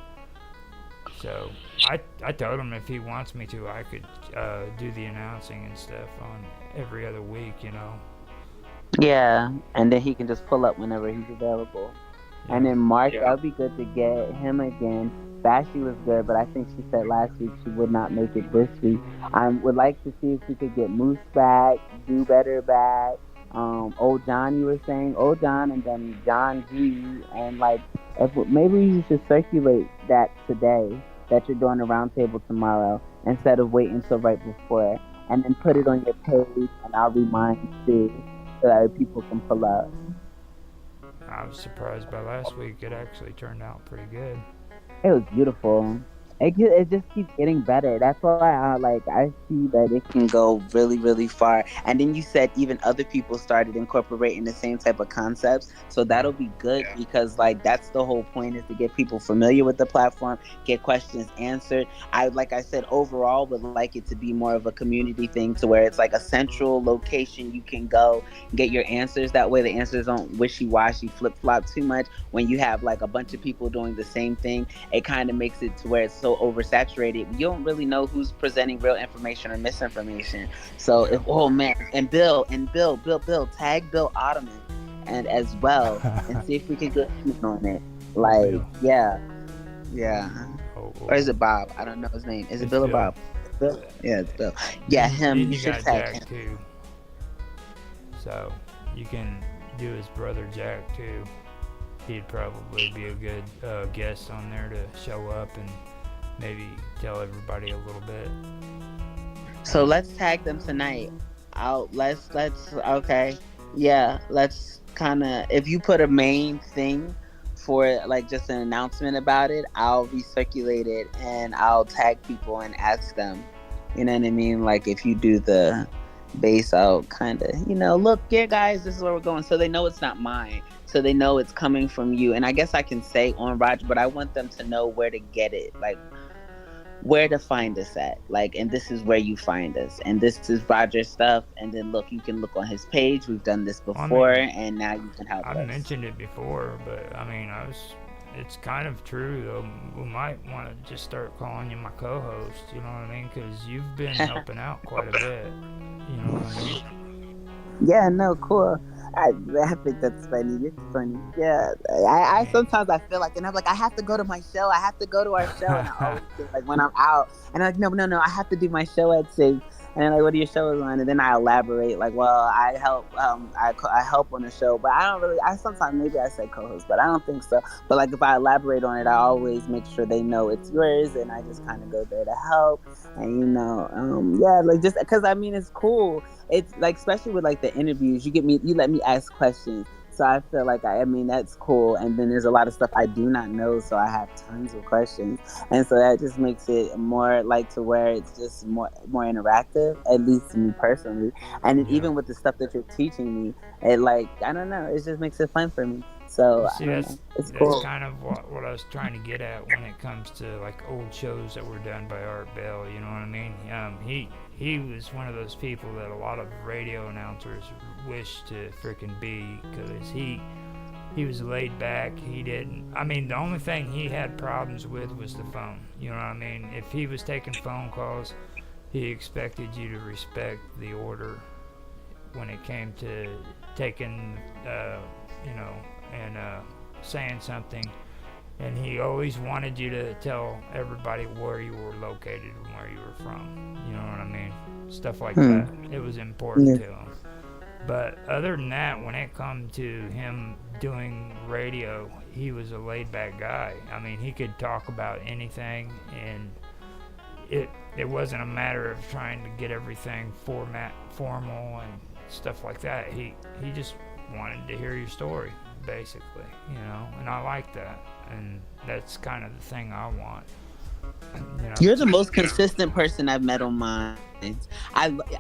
So I told him if he wants me to, I could do the announcing and stuff on every other week, you know. Yeah, and then he can just pull up whenever he's available. And Yeah. then Mark, Yeah. that would be good to get him again. Bashi was good, but I think she said last week she would not make it this week. I would like to see if we could get Moose back, Do Better back. Old John, you were saying Old John, and then John G, and like if maybe you should circulate that today that you're doing a roundtable tomorrow instead of waiting until right before, and then put it on your page, and I'll remind you so that people can pull up. I was surprised by last week. It actually turned out pretty good. It was beautiful. It just keeps getting better. That's why I see that it can go really really far. And then you said even other people started incorporating the same type of concepts, so Yeah. that'll be good because like that's the whole point is to get people familiar with the platform, get questions answered. I like I said overall would like it to be more of a community thing to where it's like a central location you can go get your answers. That way the answers don't wishy washy flip flop too much. When you have like a bunch of people doing the same thing, it kind of makes it to where it's so oversaturated. You don't really know who's presenting real information or misinformation. So Yeah. if oh man, and Bill, tag Bill Ottoman and as well, and see if we can get him in on it. Like Bill. yeah, yeah. Oh, Or is oh. it Bob? I don't know his name. Is it It's Bill or Bill. Bob? Bill. Yeah, it's Bill. Yeah, him. You He should got tag him. Jack too. So you can do his brother Jack too. He'd probably be a good guest on there to show up and maybe tell everybody a little bit. So let's tag them tonight. Let's okay. Yeah, let's kind of if you put a main thing for like just an announcement about it, I'll recirculate it and I'll tag people and ask them. You know what I mean? Like if you do the base out kind of, look, yeah guys, this is where we're going so they know it's not mine. So they know it's coming from you. And I guess I can say on Roger, but I want them to know where to get it. Like where to find us at, like, and this is where you find us, and this is Roger's stuff, and then look, you can look on his page, we've done this I before, mean, and now you can help I us. mentioned it before, but I mean, it's kind of true though. We might want to just start calling you my co-host. You know what I mean? Because you've been helping out quite a bit. You know what I mean? Yeah, no, cool. I think that's funny. It's funny. Yeah, I sometimes I feel like, and I'm like, I have to go to my show. I have to go to our show, and I always feel like when I'm out, and I'm like, no, no, no, I have to do my show at 6. And then like, what are your shows on? And then I elaborate like, well, I help, I help on the show, but I don't really. I sometimes maybe I say co-host, but I don't think so. But like, if I elaborate on it, I always make sure they know it's yours, and I just kind of go there to help, and yeah, like just because I mean, it's cool. It's like especially with like the interviews, you let me ask questions, so I feel like I mean that's cool. And then there's a lot of stuff I do not know, so I have tons of questions, and so that just makes it more like to where it's just more interactive, at least to me personally. And then Yeah. even with the stuff that you're teaching me, it like I don't know, it just makes it fun for me. So You I see, don't know, it's that's cool. kind of what I was trying to get at when it comes to like old shows that were done by Art Bell. You know what I mean? He was one of those people that a lot of radio announcers wish to freaking be, because he was laid back. He didn't. I mean, the only thing he had problems with was the phone. You know what I mean? If he was taking phone calls, he expected you to respect the order when it came to taking, you know, and saying something. and he always wanted you to tell everybody where you were located and where you were from. You know what I mean? Stuff like Hmm. that. It was important Yeah. to him. But other than that, when it come to him doing radio, he was a laid back guy. I mean, he could talk about anything, and it wasn't a matter of trying to get everything formal and stuff like that. He just wanted to hear your story, basically, you know. And I like that, and that's kind of the thing I want, you know. You're the most consistent person I've met on Minds.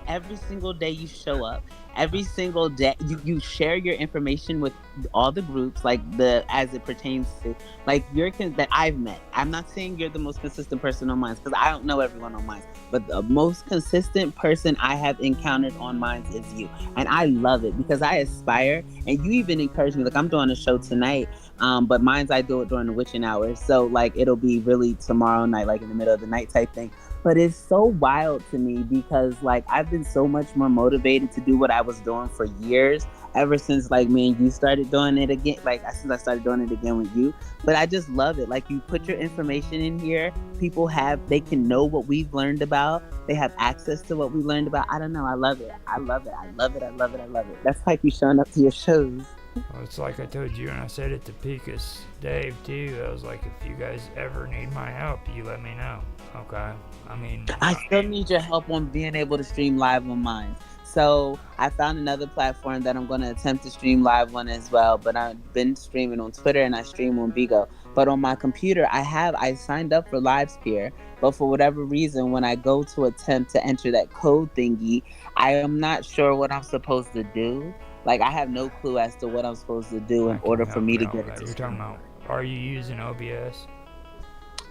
Every single day you show up. Every single day you share your information with all the groups, like the as it pertains to like that I've met. I'm not saying you're the most consistent person on Minds because I don't know everyone on Minds, but the most consistent person I have encountered on Minds is you, and I love it because I aspire, and you even encourage me. Like I'm doing a show tonight, but Minds I do it during the witching hours, so like it'll be really tomorrow night, like in the middle of the night type thing. But it's so wild to me because like I've been so much more motivated to do what I was doing for years, ever since like me and you started doing it again, like since I started doing it again with you. But I just love it. Like you put your information in here, they can know what we've learned about, they have access to what we learned about. I don't know, I love it. I love it. I love it. I love it. I love it. That's like you showing up to your shows. Well, it's like I told you, and I said it to Pecos Dave too. I was like, if you guys ever need my help, you let me know. Okay. I mean, I still need your help on being able to stream live on mine. So I found another platform that I'm going to attempt to stream live on as well. But I've been streaming on Twitter and I stream on Bigo. But on my computer, I signed up for LiveSpear. But for whatever reason, when I go to attempt to enter that code thingy, I am not sure what I'm supposed to do. Like I have no clue as to what I'm supposed to do in I can order for help me you to out get with it that. to You're talking stream. about, are you using OBS?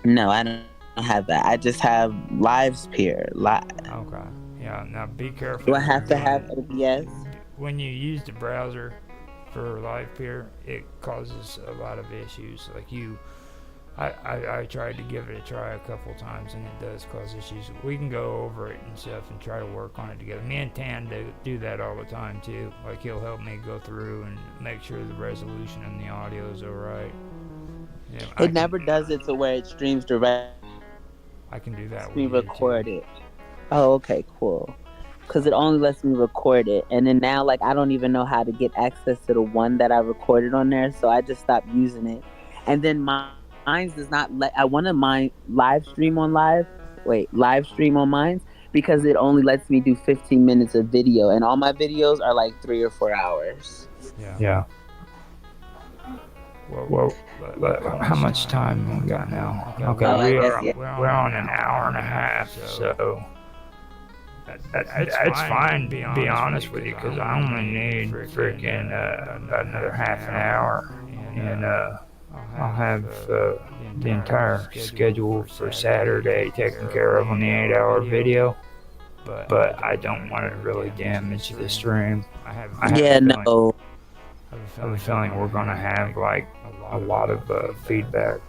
No, I don't have that. I just have LiveSpear. Okay. Yeah. Now be Do careful I have to have when OBS? when you use the browser for live peer, it causes a lot of issues. Like I tried to give it a try a couple times and it does cause issues. We can go over it and stuff and try to work on it together. Me and Tan do that all the time too. Like he'll help me go through and make sure the resolution and the audio is alright. Yeah, It never does it to where it streams directly. It only lets me I can do that with you record too. it. Oh, okay, cool. Because it only lets me record it. And then now, like, I don't even know how to get access to the one that I recorded on there. So I just stopped using it. And then Minds does not let, I want to live stream on Minds because it only lets me do 15 minutes of video. And all my videos are like 3 or 4 hours. Yeah. Yeah. Well, Well, how much time we got now? Okay, Oh, I guess, yeah. we're on an hour and a half, so that's fine. To be honest with you, because I only need freaking another half an hour, and I'll have the entire schedule for Saturday taken care of on the 8-hour video. But I don't want to really damage the stream. I have Yeah, a feeling, no. I have a feeling we're gonna have like a lot of feedback.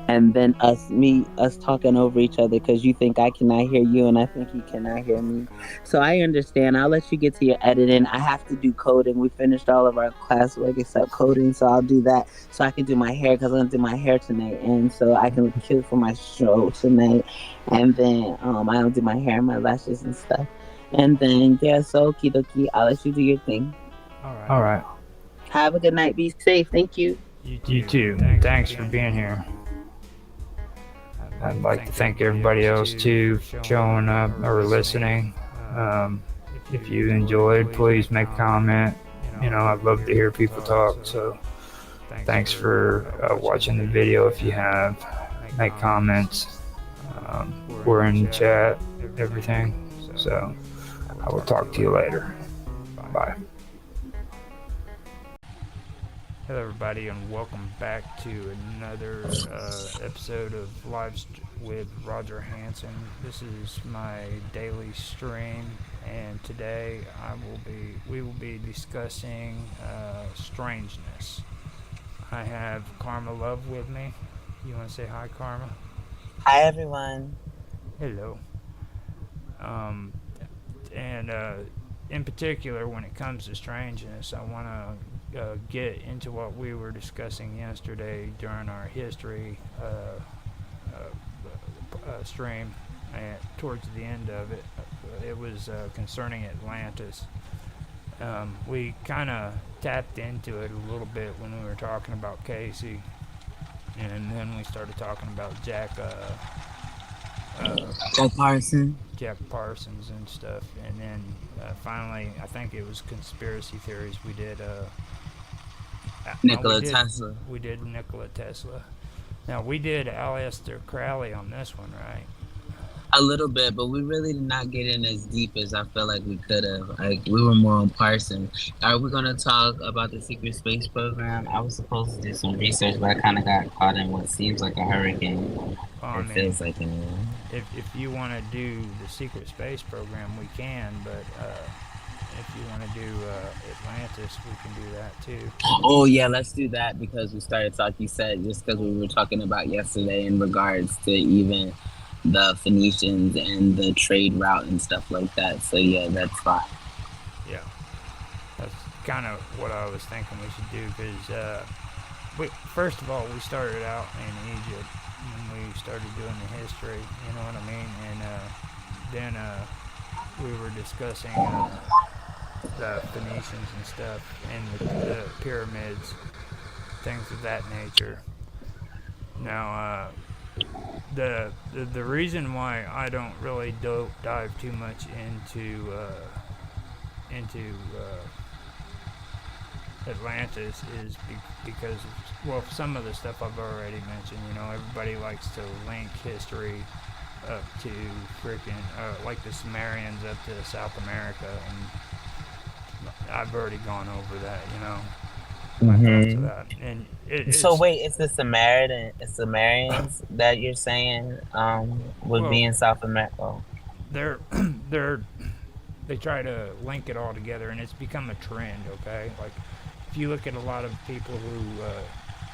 And then us talking over each other because you think I cannot hear you and I think you cannot hear me. So I understand. I'll let you get to your editing. I have to do coding. We finished all of our classwork except coding, so I'll do that so I can do my hair because I'm gonna do my hair tonight, and so I can look cute for my show tonight. And then I'll do my hair and my lashes and stuff. And then yeah, so okie dokie, I'll let you do your thing. All right. Have a good night. Be safe. Thank you. You too. Thanks for being here. I'd like to thank everybody else too for showing up or listening. If you enjoyed, please make a comment. You know, I'd love to hear people talk. So thanks for watching the video. If you have, make comments. We're in the chat, everything. So I will talk to you later. Bye. Hello, everybody, and welcome back to another episode of with Roger Hanson. This is my daily stream, and today we will be discussing strangeness. I have Karma Love with me. You want to say hi, Karma? Hi everyone. Hello. And in particular, when it comes to strangeness, I want to get into what we were discussing yesterday during our history stream, and towards the end of it, it was concerning Atlantis. We kind of tapped into it a little bit when we were talking about Casey, and then we started talking about Jack Parson, Jack Parsons and stuff, and then finally, I think it was conspiracy theories. We did. Nikola Tesla. We did Nikola Tesla. Now we did Aleister Crowley on this one, right? A little bit, but we really did not get in as deep as I feel like we could have. Like we were more on Parson. Are we gonna talk about the secret space program? I was supposed to do some research, but I kind of got caught in what seems like a hurricane. Well, I It mean, feels like anyway. if you want to do the secret space program, we can. But if you want to do Atlantis, we can do that too. Oh yeah, let's do that because we started talking. You said just because we were talking about yesterday in regards to even the Phoenicians and the trade route and stuff like that. So yeah, that's fine. Yeah, that's kind of what I was thinking we should do because first of all, we started out in Egypt when we started doing the history. You know what I mean? And then we were discussing the Phoenicians and stuff and the pyramids, things of that nature. Now, the reason why I don't really dive too much into Atlantis is because well, some of the stuff I've already mentioned. You know, everybody likes to link history up to freaking like the Sumerians up to South America, and I've already gone over that. You know, my thoughts of that. And So wait, it's the Sumerians that you're saying would Well, be in South America? Oh. they're they try to link it all together, and it's become a trend. Okay, like if you look at a lot of people who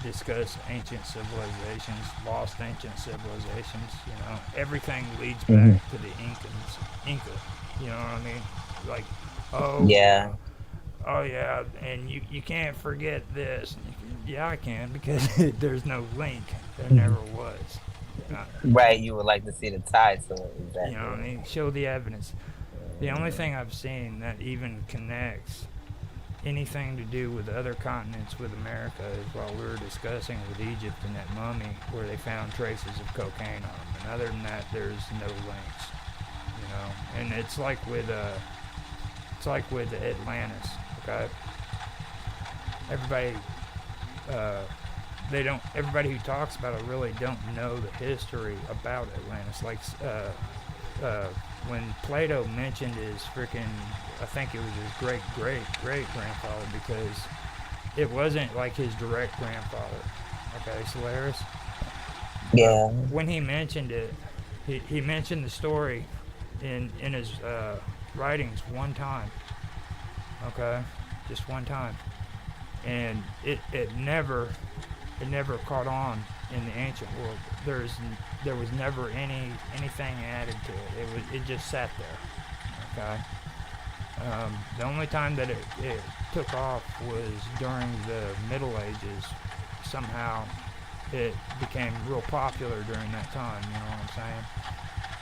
discuss ancient civilizations, lost ancient civilizations, you know, everything leads back to the Inca. You know what I mean? Like, oh Yeah. oh yeah, and you can't forget this. Yeah, I can because there's no link. There never was. Right, you would like to see the tie to it, exactly. You know what I mean? Show the evidence. The only thing I've seen that even connects anything to do with other continents with America is what we were discussing with Egypt and that mummy where they found traces of cocaine on them. And other than that, there's no links. You know, and it's like with Atlantis. Okay, everybody they don't. Everybody who talks about it really don't know the history about Atlantis. Like when Plato mentioned his freaking, I think it was his great grandfather because it wasn't like his direct grandfather. Okay, Solaris. Yeah. When he mentioned it, he mentioned the story in his writings one time. Okay, just one time, and it never caught on in the ancient world. There was never anything added to it. It just sat there. Okay. The only time that it took off was during the Middle Ages. Somehow, it became real popular during that time. You know what I'm saying?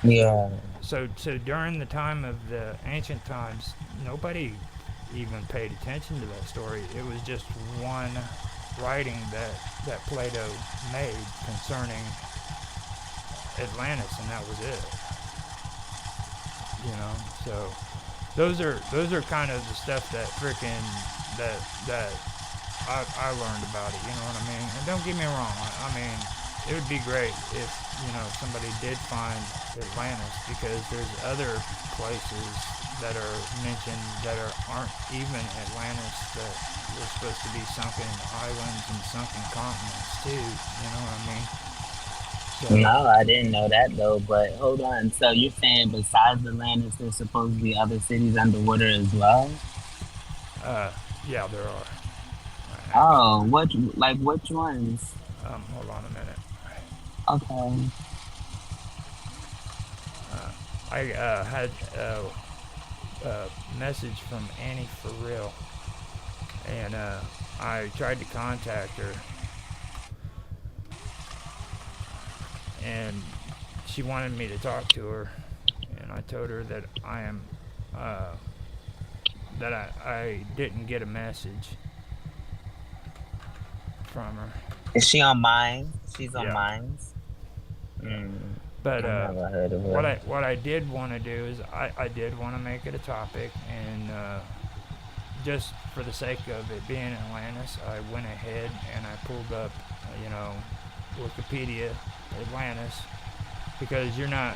Yeah. So during the time of the ancient times, nobody even paid attention to that story. It was just one writing that Plato made concerning Atlantis, and that was it. You know, so those are kind of the stuff that freaking that I learned about it. You know what I mean? And don't get me wrong. I mean, it would be great if somebody did find Atlantis because there's other places that are mentioned that aren't even Atlantis that were supposed to be sunken islands and sunken continents too. You know what I mean? So, No, I didn't know that though. But hold on. So you're saying besides Atlantis, there's supposed to be other cities underwater as well? yeah, there are. Oh, which ones? Hold on a minute. Okay. I had a message from Annie for real, and I tried to contact her, and she wanted me to talk to her, and I told her that uh, I didn't get a message from her. Is she on Minds? She's on Yeah, Minds. yeah. Mm, But I never heard of her. what I did want to do is I did want to make it a topic, and just for the sake of it being Atlantis, I went ahead and I pulled up, Wikipedia Atlantis, because you're not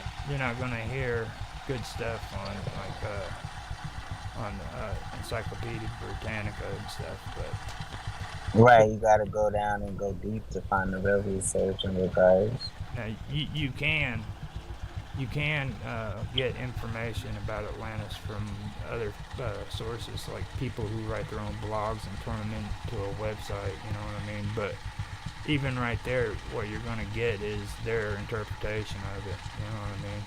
gonna hear good stuff on Encyclopedia Britannica and stuff, but Right, you gotta go down and go deep to find the real research in regards. now you can get information about Atlantis from other sources, like people who write their own blogs and turn them into a website. You know what I mean? But even right there, what you're gonna get is their interpretation of it. You know what I mean?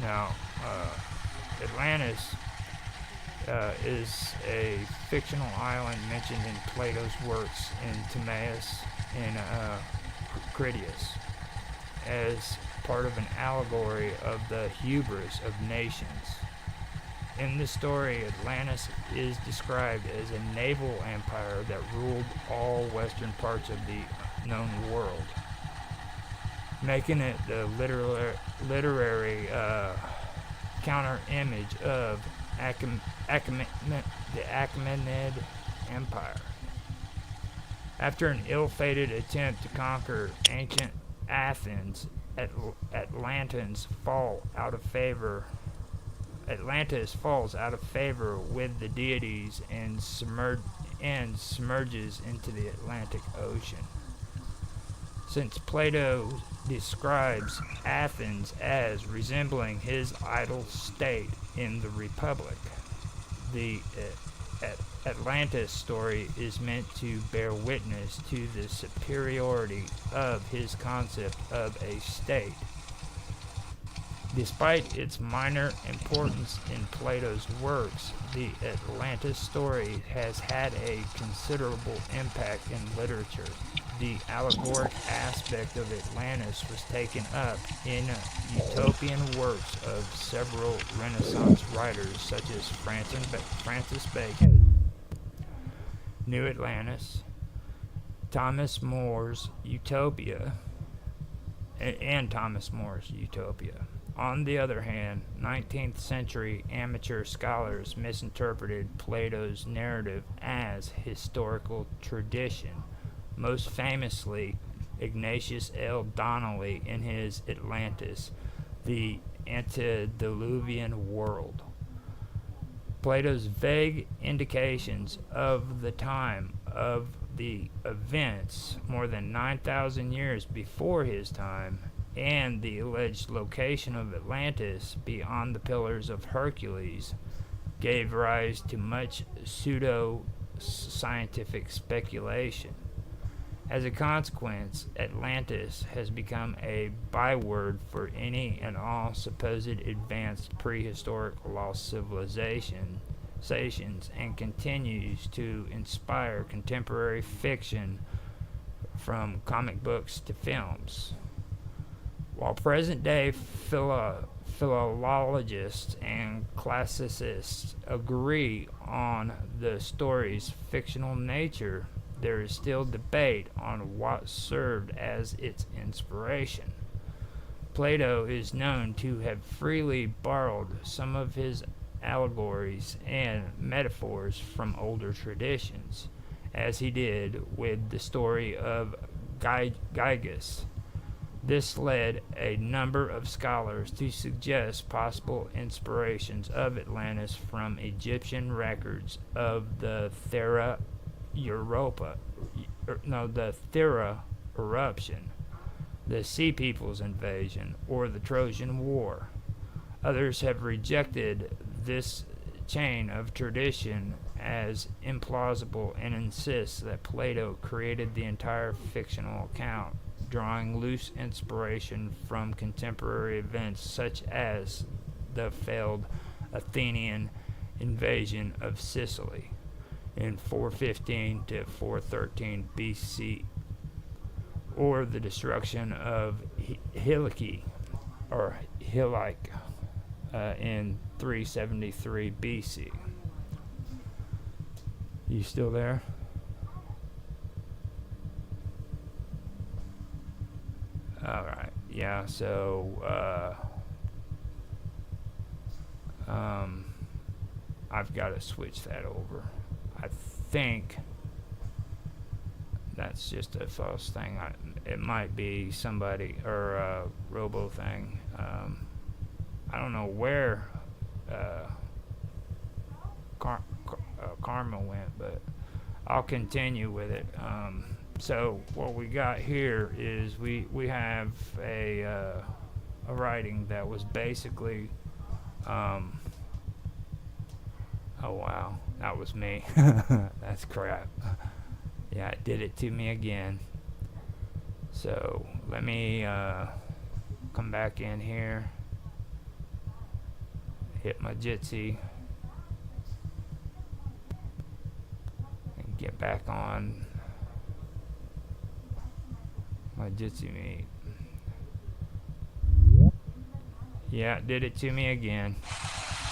Now, Atlantis is a fictional island mentioned in Plato's works in Timaeus and Critias as part of an allegory of the hubris of nations. In this story, Atlantis is described as a naval empire that ruled all western parts of the known world, making it the literary counter image of the Achaemenid Empire. After an ill-fated attempt to conquer ancient Athens, Atlantis falls out of favor with the deities and submerges into the Atlantic Ocean. Since Plato describes Athens as resembling his idol state in the Republic, the Atlantis story is meant to bear witness to the superiority of his concept of a state. Despite its minor importance in Plato's works, the Atlantis story has had a considerable impact in literature. The allegoric aspect of Atlantis was taken up in utopian works of several Renaissance writers such as Francis Bacon, New Atlantis, Thomas More's Utopia, and Thomas More's Utopia. On the other hand, 19th century amateur scholars misinterpreted Plato's narrative as historical tradition, most famously Ignatius L. Donnelly in his Atlantis, the Antediluvian World. Plato's vague indications of the time of the events more than 9,000 years before his time and the alleged location of Atlantis beyond the Pillars of Hercules gave rise to much pseudo-scientific speculation. As a consequence, Atlantis has become a byword for any and all supposed advanced prehistoric lost civilizations and continues to inspire contemporary fiction from comic books to films. While present-day philologists and classicists agree on the story's fictional nature, there is still debate on what served as its inspiration. Plato is known to have freely borrowed some of his allegories and metaphors from older traditions, as he did with the story of Gyges. This led a number of scholars to suggest possible inspirations of Atlantis from Egyptian records of the Thera eruption, the Sea People's invasion, or the Trojan War. Others have rejected this chain of tradition as implausible and insist that Plato created the entire fictional account, drawing loose inspiration from contemporary events such as the failed Athenian invasion of Sicily. in 415 to 413 BC, or the destruction of Hiliki or Hilik in 373 BC. You still there? All right. Yeah. So I've got to switch that over. I think that's just a false thing. It might be somebody or a robo thing. I don't know where Karma went, but I'll continue with it. So what we got here is we have a writing that was basically oh wow, that was me. That's crap. Yeah, it did it to me again. So let me come back in here, hit my Jitsi, and get back on my Jitsi meet. Yeah, it did it to me again.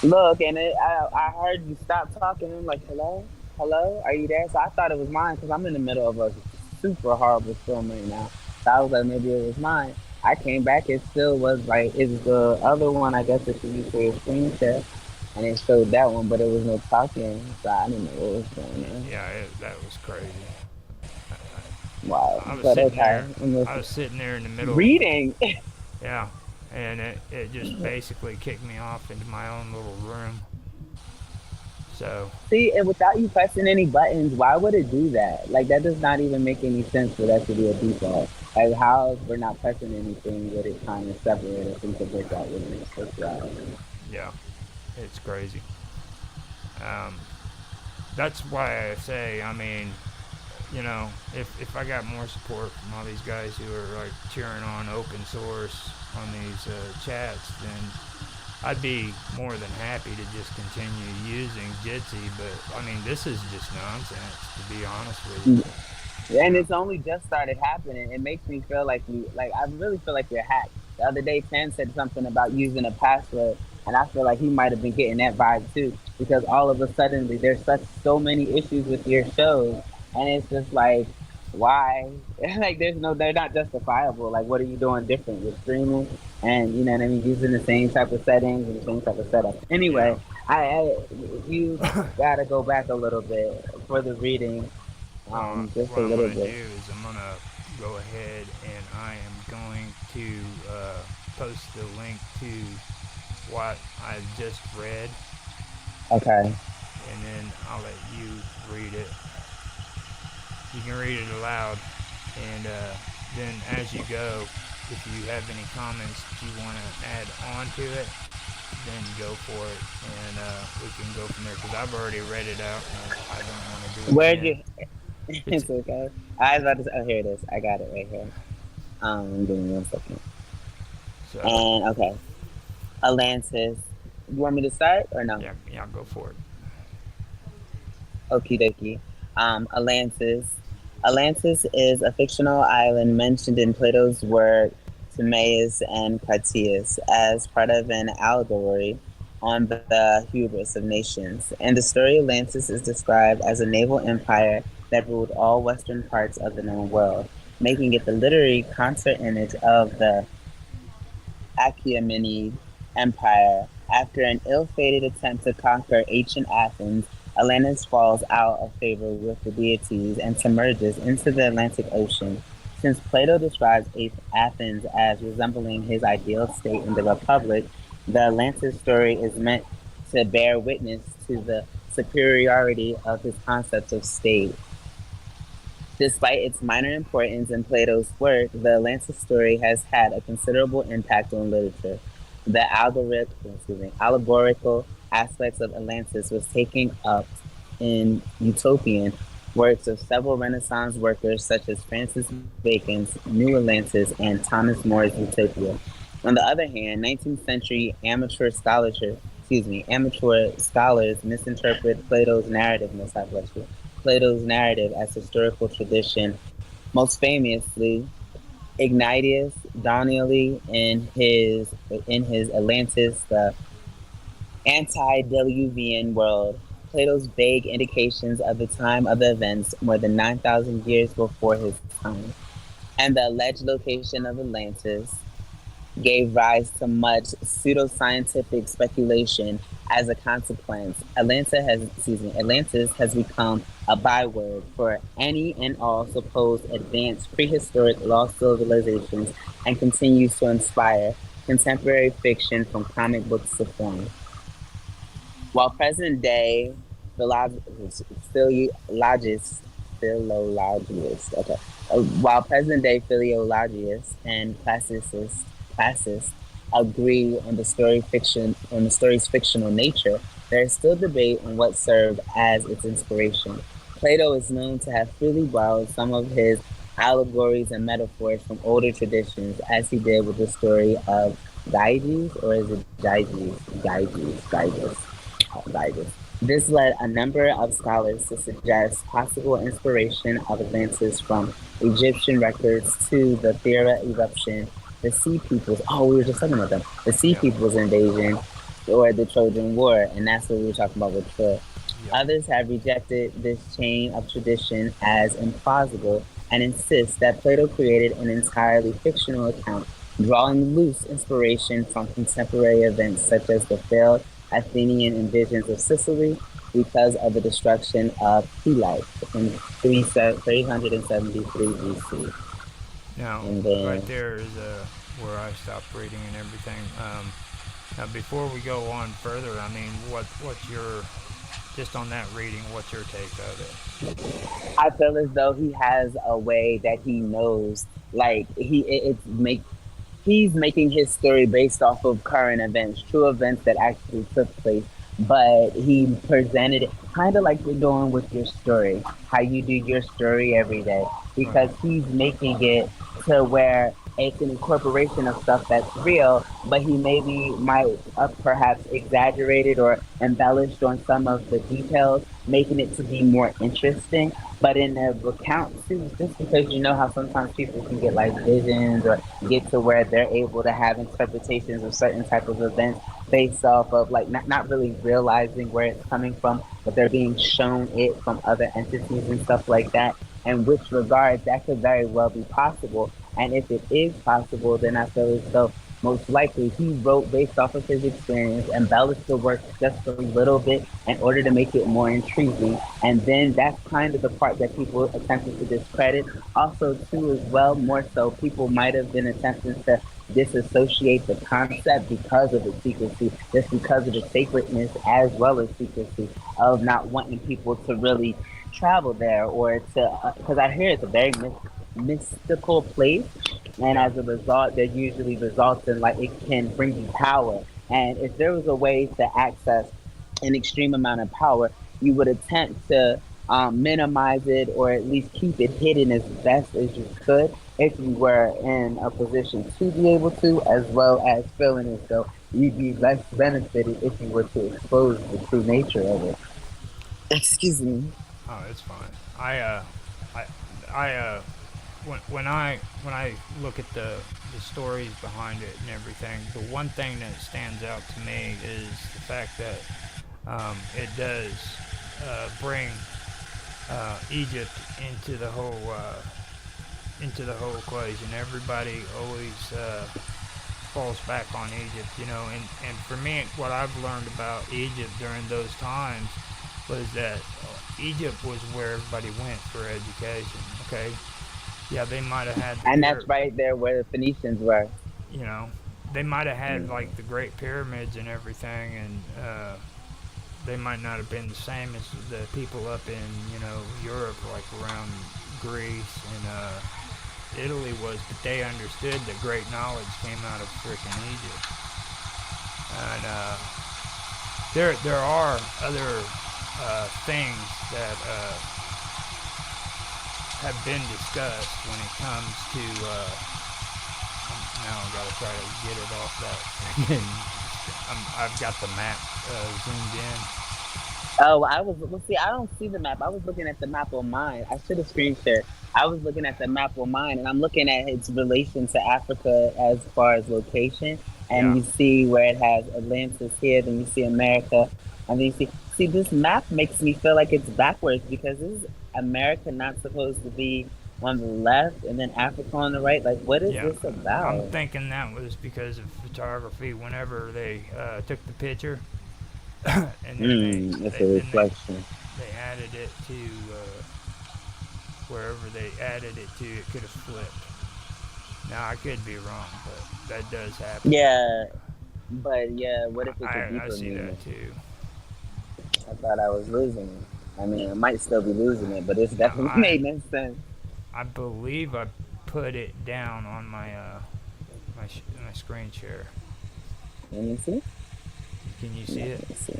Look, and I heard you stop talking. I'm like, hello, hello, are you there? So I thought it was mine because I'm in the middle of a super horrible storm right now. So I was like, maybe it was mine. I came back, it still was like it's the other one. I guess that you used for your screen share, and it showed that one, but it was no talking. So I didn't know what was going on. Yeah, that was crazy. Wow, I was but sitting okay, there. I'm I was sitting there in the middle. reading. Yeah, and it just basically kicked me off into my own little room. So See, and without you pressing any buttons, why would it do that? Like that does not even make any sense for that to be a default. Like how if we're not pressing anything would it kind of separate us into breakout rooms? That's right. yeah, it's crazy. Um, that's why I say, I mean, if I got more support from all these guys who are like cheering on open source on these chats, then I'd be more than happy to just continue using Jitsi. But I mean, this is just nonsense, to be honest with you. And it's only just started happening. It makes me feel like I really feel like you're hacked. The other day, Tan said something about using a password, and I feel like he might have been getting that vibe too, because all of a sudden there's so many issues with your shows, and it's just like, why? Like, they're not justifiable. Like, what are you doing different with streaming? And you know what I mean, using the same type of settings and the same type of setup. Yeah. Anyway, you gotta go back a little bit for the reading. Just What a I'm little going to do bit. is I'm going to go ahead and I am going to post the link to what I just read, Okay. and then I'll let you read it. You can read it aloud, and then as you go, if you have any comments that you want to add on to it, then go for it, and we can go from there, because I've already read it out, and I don't want to do it Where'd again. you? It's It's okay. I was about to say, oh, here it is. I got it right here. Give me 1 second. so And okay, Atlantis. You want me to start or no? yeah, go for it. Okie dokie. Atlantis. Atlantis is a fictional island mentioned in Plato's work Timaeus and Critias as part of an allegory on the hubris of nations. In the story, Atlantis is described as a naval empire that ruled all western parts of the known world, making it the literary concert image of the Achaemenid Empire. After an ill-fated attempt to conquer ancient Athens, Atlantis falls out of favor with the deities and submerges into the Atlantic Ocean. Since Plato describes Athens as resembling his ideal state in the Republic, the Atlantis story is meant to bear witness to the superiority of his concept of state. Despite its minor importance in Plato's work, the Atlantis story has had a considerable impact on literature. The allegorical aspects of Atlantis was taken up in utopian works of several Renaissance workers such as Francis Bacon's New Atlantis and Thomas More's Utopia. On the other hand, 19th century amateur amateur scholars misinterpret Plato's narrative, Plato's narrative as historical tradition, most famously Ignatius Donnelly in his Atlantis, the antediluvian world. Plato's vague indications of the time of the events more than 9,000 years before his time, and the alleged location of Atlantis gave rise to much pseudoscientific speculation as a consequence. Atlantis has become a byword for any and all supposed advanced prehistoric lost civilizations and continues to inspire contemporary fiction from comic books to film. While present day philologists, okay, while present day philologists and classicists agree on the story's fictional nature, there is still debate on what served as its inspiration. Plato is known to have freely borrowed some of his allegories and metaphors from older traditions, as he did with the story of Gyges, or is it Gyges. This led a number of scholars to suggest possible inspiration of Atlantis from Egyptian records to the Thera eruption, the Sea Peoples. Oh, we were just talking about them. The Sea Yeah. Peoples invasion, or the Trojan War, and that's what we were talking about with Troy. Yeah. Others have rejected this chain of tradition as implausible and insist that Plato created an entirely fictional account, drawing loose inspiration from contemporary events such as the failed Athenian invasions of Sicily because of the destruction of Helike in 373 BC. Now, And then, right there is where I stopped reading and everything. Now, before we go on further, I mean, what's your just on that reading? What's your take of it? I feel as though he has a way that he knows, like he's making his story based off of current events, true events that actually took place. But he presented it kind of like you're doing with your story, how you do your story every day, Right. because he's making it to where it's an incorporation of stuff that's real, but he maybe might perhaps exaggerated or embellished on some of the details, making it to be more interesting. But in the account too, just because you know how sometimes people can get like visions or get to where they're able to have interpretations of certain type of events based off of like not really realizing where it's coming from, but they're being shown it from other entities and stuff like that. In which regard that could very well be possible. And if it is possible, then I feel as though most likely he wrote based off of his experience, embellished the work just a little bit in order to make it more intriguing. And then that's kind of the part that people attempted to discredit. Also, too, as well, more so, people might have been attempting to disassociate the concept because of its secrecy, just because of the sacredness as well as secrecy of not wanting people to really travel there or to, because I hear it's a very mystical place, and Yeah. as a result, that usually results in like it can bring you power. And if there was a way to access an extreme amount of power, you would attempt to minimize it or at least keep it hidden as best as you could if you were in a position to be able to, as well as feeling as though you'd be less benefited if you were to expose the true nature of it. Excuse me. Oh, it's fine. I, I, when I look at the stories behind it and everything, the one thing that stands out to me is the fact that it does bring Egypt into the whole equation. Everybody always falls back on Egypt, you know. And for me, what I've learned about Egypt during those times was that Egypt was where everybody went for education. Okay, yeah, they might have had the And that's right there where the Phoenicians were. you know, they might have had Mm. like the Great Pyramids and everything, and they might not have been the same as the people up in Europe, like around Greece and Italy was, but they understood that great knowledge came out of freaking Egypt. And there are other things that have been discussed when it comes to. Now I gotta try to get it off that I've got the map zoomed in. Oh, I was. Well, see, I don't see the map. I was looking at the map on mine. I should have screen shared. I was looking at the map on mine, and I'm looking at its relation to Africa as far as location. And Yeah, you see where it has Atlantis here, then you see America, and then you see. See, this map makes me feel like it's backwards because is America not supposed to be on the left and then Africa on the right? Like, what is yeah. this I'm about? thinking that was because of photography. Whenever they took the picture, and then It's a reflection. they added it to wherever they added it to, it could have flipped. Now I could be wrong, but that does happen. Yeah, but yeah, what if it's a I deeper see meaning? that too. I thought I was losing it. I mean, I might still be losing it, but it's Now definitely made no sense. I believe I put it down on my my screen share. Let me see. Can you see Let it? me see.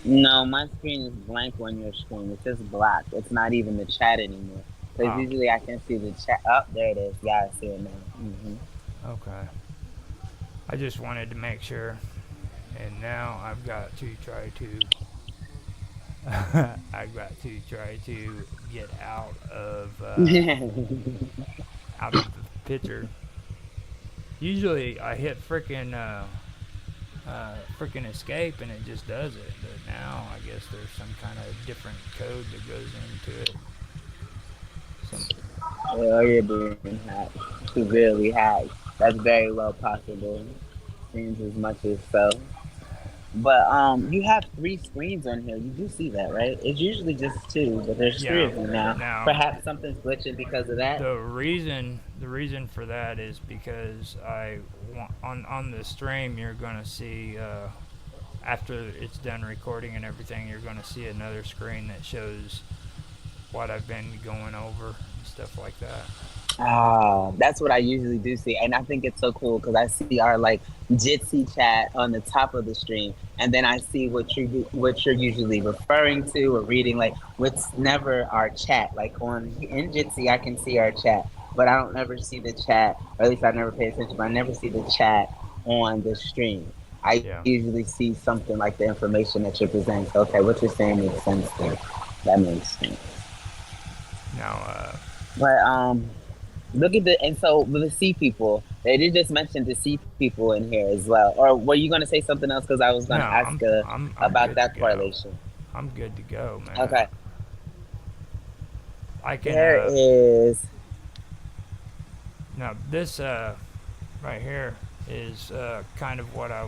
No, my screen is blank on your screen. It's just black. It's not even the chat anymore. Because Oh, usually I can see the chat. Oh, there it is. Yeah, I see it now. okay. I just wanted to make sure, and now I've got to try to. I've got to try to get out of the picture. Usually I hit freaking escape and it just does it. But now I guess there's some kind of different code that goes into it. Some Oh, you're being hacked. Severely hacked. That's very well possible. Seems as much as so. But you have three screens on here. You do see that, right? It's usually just two, but there's three yeah. of you now. Now Perhaps something's glitching because of that. the reason for that is because I want on the stream you're gonna see after it's done recording and everything you're gonna see another screen that shows what I've been going over and stuff like that. Ah, that's what I usually do see, and I think it's so cool because I see our like Jitsi chat on the top of the stream, and then I see what you're usually referring to or reading. Like, what's never our chat. Like on in Jitsi, I can see our chat, but I don't ever see the chat, or at least I never pay attention. But I never see the chat on the stream. I Yeah. usually see something like the information that you're presenting. So, okay, what you're saying makes sense there. That makes sense. Now But look at the and so the sea people. They did just mention the sea people in here as well. Or were you going to say something else? Because I was going no, to ask I'm about good to that go. correlation. I'm good to go, man. Okay, I can there is. now this right here is kind of what uh,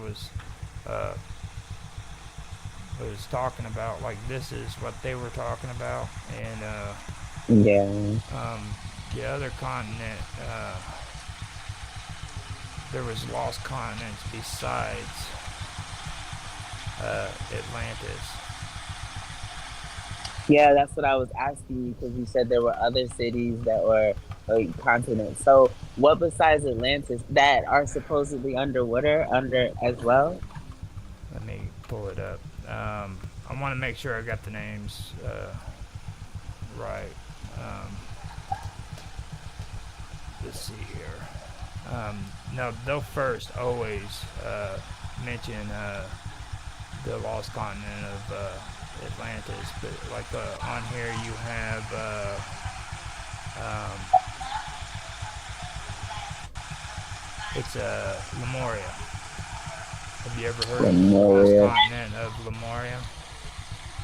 was talking about. Like this is what they were talking about, and Yeah, um, the other continent. There was lost continents besides Atlantis. yeah, that's what I was asking you because you said there were other cities that were like continents. So, what besides Atlantis that are supposedly underwater under as well? Let me pull it up. I want to make sure I got the names right. Um, let's see here. No, they'll first always mention the lost continent of Atlantis, but like on here you have it's Lemuria. Have you ever heard of the lost Lemuria. continent of Lemuria?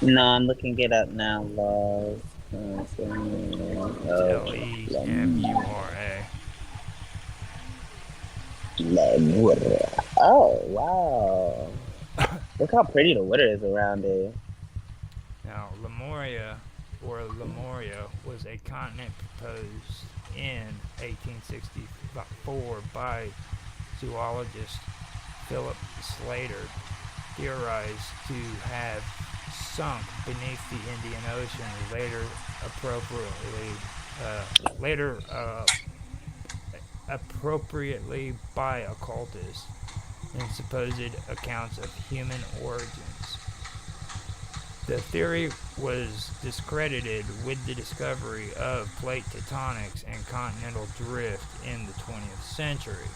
No, I'm looking it up now. Laws. It's Lemura. Lemuria. Oh wow! Look how pretty the water is around there. Now, Lemuria, or Lemuria, was a continent proposed in 1864 by zoologist Philip Slater, theorized to have sunk beneath the Indian Ocean, later appropriately by occultists in supposed accounts of human origins. The theory was discredited with the discovery of plate tectonics and continental drift in the 20th century.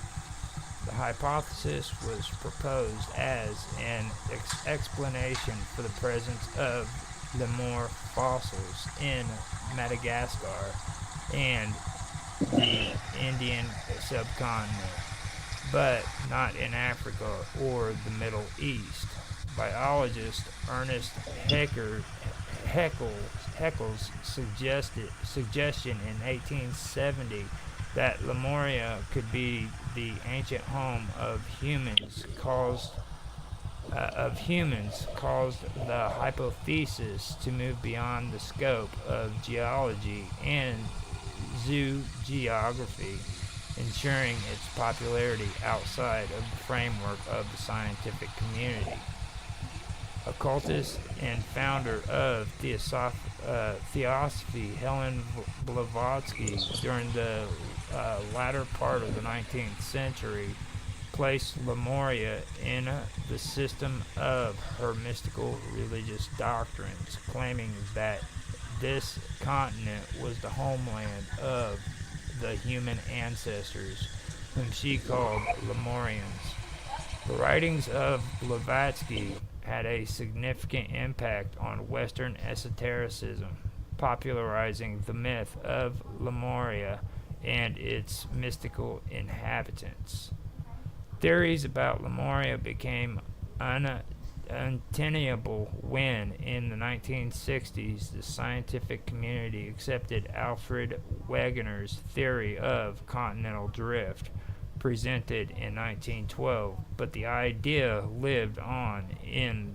The hypothesis was proposed as an explanation for the presence of lemur fossils in Madagascar and the Indian subcontinent, but not in Africa or the Middle East. Biologist Ernest Haeckel's suggestion in 1870 that Lemuria could be the ancient home of humans caused the hypothesis to move beyond the scope of geology and zoogeography, ensuring its popularity outside of the framework of the scientific community. Occultist and founder of Theosophy, Helen Blavatsky, during the latter part of the 19th century, placed Lemuria in the system of her mystical religious doctrines, claiming that this continent was the homeland of the human ancestors, whom she called Lemurians. The writings of Blavatsky had a significant impact on Western esotericism, popularizing the myth of Lemuria and its mystical inhabitants. Theories about Lemuria became untenable when, in the 1960s, the scientific community accepted Alfred Wegener's theory of continental drift, presented in 1912, but the idea lived on in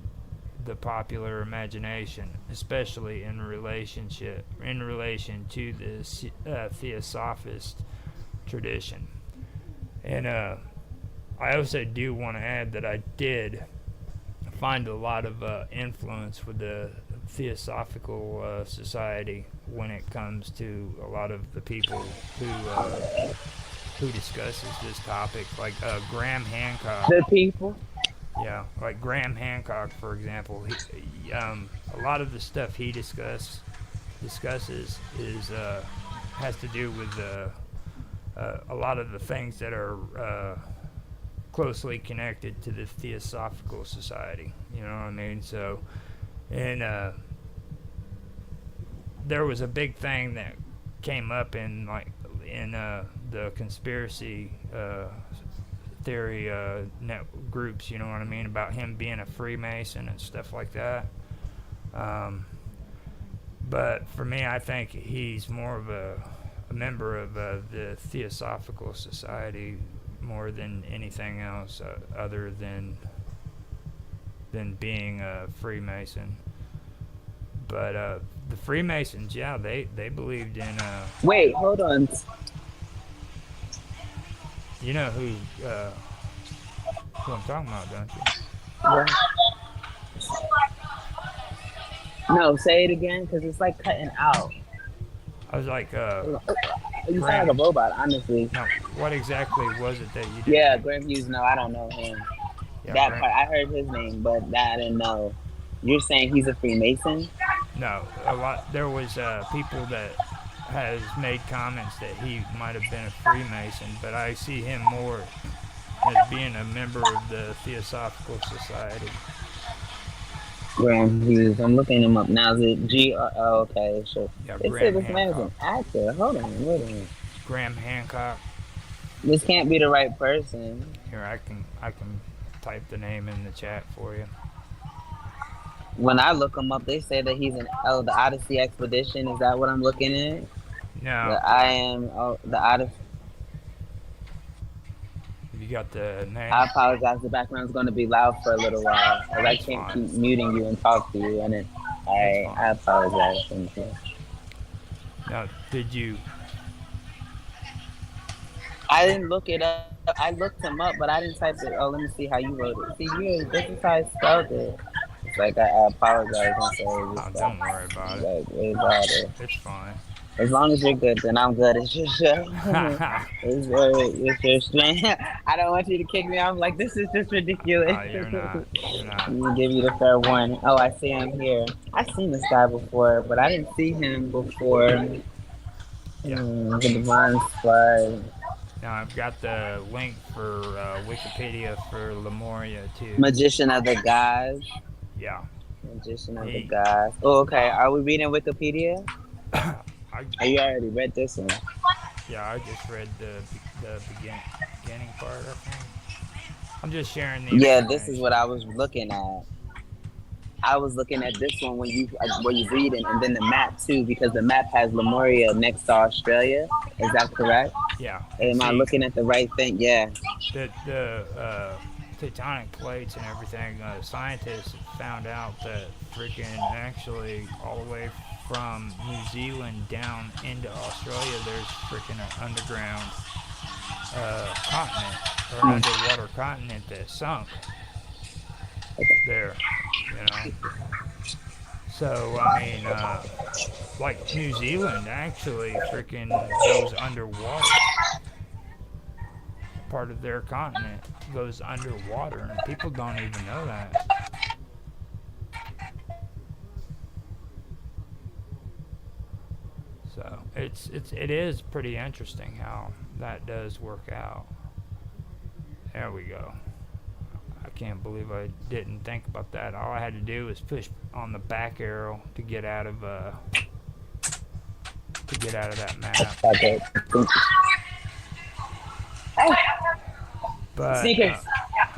the popular imagination, especially in relation to the Theosophist tradition. And I also do want to add that I did find a lot of influence with the Theosophical Society when it comes to a lot of the people who discusses this topic, like Graham Hancock. The people. Yeah, like Graham Hancock, for example. A lot of the stuff he discusses is has to do with a lot of the things that are closely connected to the Theosophical Society. You know what I mean? So, and there was a big thing that came up in the conspiracy theory net groups, you know what I mean, about him being a Freemason and stuff like that. But for me, I think he's more of a member of the Theosophical Society more than anything else, other than being a Freemason. But the Freemasons, yeah, they believed in. Wait, hold on. You know who I'm talking about, don't you? Yeah. No, say it again, because it's like cutting out. I was like, You sound like a robot, honestly. no, what exactly was it that you did? Yeah, Graham Hughes. No, I don't know him. Yeah, That part, I heard his name, but that I didn't know. You're saying he's a Freemason? No, a lot. There was people that has made comments that he might have been a Freemason, but I see him more as being a member of the Theosophical Society. Graham Hughes. I'm looking him up now. Is it G? Oh, okay, sure. Yeah, They said Graham this man is an Hancock. actor. Hold on, wait a minute. Graham Hancock. This can't be the right person. Here, I can type the name in the chat for you. When I look him up, they say that he's the Odyssey Expedition. Is that what I'm looking at? No, The Odyssey. you got the name. I apologize. The background's going to be loud for a little while, as I can't fine. keep muting you and talk to you. And I apologize. Thank you. Now, did you? I didn't look it up. I looked him up, but I didn't type it. Oh, let me see how you wrote it. See, this is how I spelled it. It's like I apologize. I'm sorry. Oh, don't worry about it. Like, way better. It's fine. As long as you're good, then I'm good. It's your show. It's your stream. I don't want you to kick me off. Like, this is just ridiculous. Oh, you're not. You're not. Let me give you the fair warning. Oh, I see him here. I've seen this guy before, but I didn't see him before. Yeah. The Divine Squad. Now I've got the link for Wikipedia for Lemuria too. Magician of the Gods. Yeah, Magician of the he. Gods. Oh, okay. Are we reading Wikipedia? I Oh, you already read this one. yeah, I just read beginning part. I think I'm just sharing the Yeah, this is what information. I was looking at. I was looking at this one when you were you reading, and then the map too, because the map has Lemuria next to Australia. Is that correct? Yeah, and Am I see looking at the right thing? Yeah. the tectonic plates and everything. Scientists found out that freaking actually all the way from New Zealand down into Australia, there's freaking an underground continent or an underwater continent that sunk there. You know, so I mean, like New Zealand actually freaking goes underwater. Part of their continent goes underwater, and people don't even know that. So it is pretty interesting how that does work out. There we go. I can't believe I didn't think about that. All I had to do was push on the back arrow to get out of that map. Okay. Hey, But sneakers.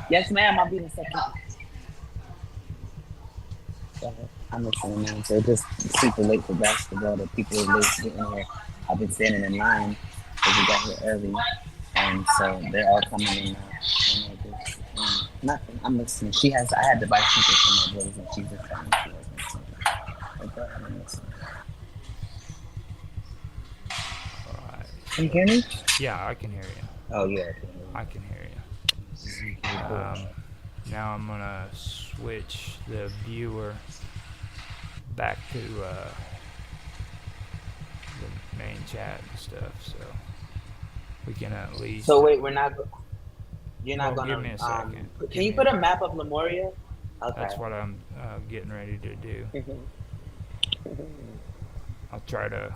Yes, ma'am. I'll be in a second. I'm listening now. So it's just super late for basketball. The people are late getting here. I've been standing in line because we got here early, and so they're all coming in now. And I just, nothing. I'm listening. I had to buy sneakers for my boys, and she's just telling me she wasn't listening. Like, go ahead and listen. alright, Can you so hear me? yeah, I can hear you. Oh yeah, I can hear you. I can hear you. Now I'm gonna switch the viewer back to the main chat and stuff, so we can at least. So wait, you're not Well, give me gonna. a second. Can you put a map of Lemuria? Okay. That's what I'm getting ready to do. I'll try to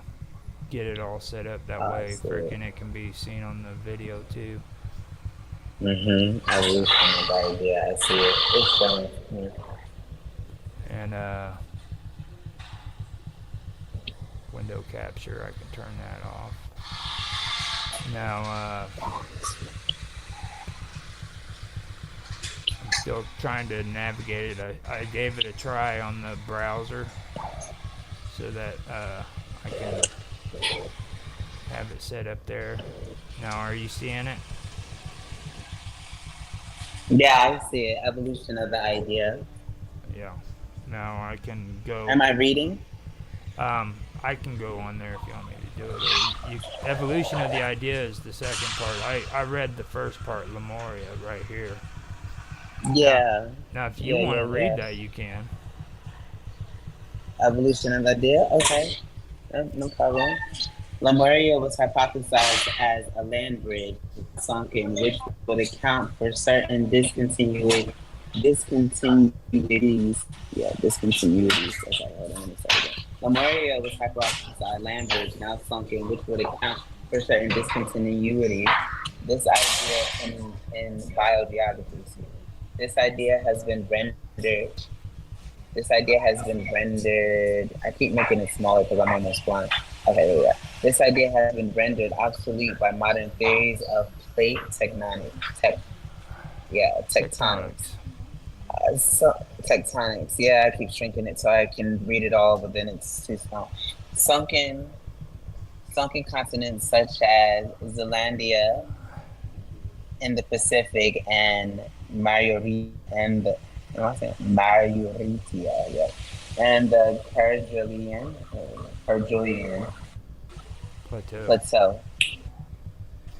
get it all set up that way, freaking it can be seen on the video too. I was from the idea. I see it. It's showing. And window capture, I can turn that off. Now I'm still trying to navigate it. I gave it a try on the browser so that I can have it set up there. Now, are you seeing it? Yeah, I see it. Evolution of the idea. Yeah. Now I can go. Am I reading? I can go on there if you want me to do it. Evolution of the idea is the second part. I read the first part, Lemuria, right here. Yeah. Now if you want to read that, you can. Evolution of the idea? Okay. No problem. Lemuria was hypothesized as a land bridge sunken, which would account for certain discontinuities. Yeah, discontinuities. Okay, hold on, let me start again. Lemuria was hypothesized as a land bridge now sunken, which would account for certain discontinuities. This idea in biogeography. This idea has been rendered. I keep making it smaller because I'm almost blind. Okay, there we go. This idea has been rendered obsolete by modern theories of plate tectonics. Tectonics. Tectonics. Yeah, I keep shrinking it so I can read it all, but then it's too small. Sunken continents such as Zealandia in the Pacific and Marioritia, and the Kerguelen Plateau.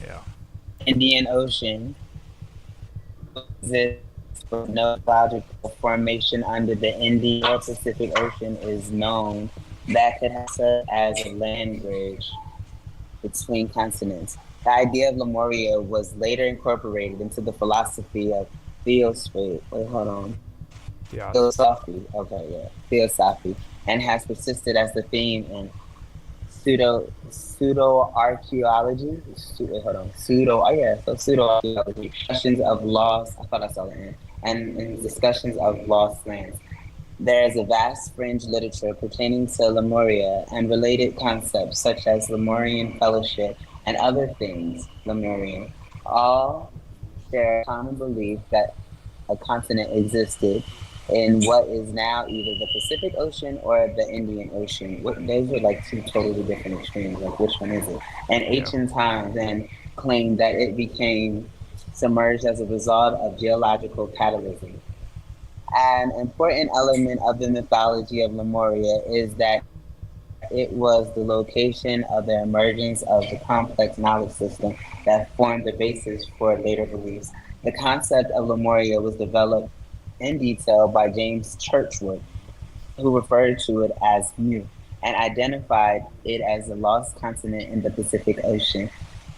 Yeah. Indian Ocean exists with no logical formation under the Indian or Pacific Ocean is known that could have served as a land bridge between continents. The idea of Lemuria was later incorporated into the philosophy of theosophy. Theosophy. Okay, yeah. Theosophy. And has persisted as the theme in pseudo archaeology. Hold on, pseudo. Oh yeah, so pseudo archaeology. Discussions of lost. I thought I saw the end. And discussions of lost lands. There is a vast fringe literature pertaining to Lemuria and related concepts such as Lemurian fellowship and other things Lemurian. All share a common belief that a continent existed in what is now either the Pacific Ocean or the Indian Ocean. Those are like two totally different extremes. Like, which one is it? And Yeah. ancient times, and claimed that it became submerged as a result of geological catalysm. An important element of the mythology of Lemuria is that it was the location of the emergence of the complex knowledge system that formed the basis for later beliefs. The concept of Lemuria was developed in detail by James Churchward, who referred to it as Mu and identified it as a lost continent in the Pacific Ocean.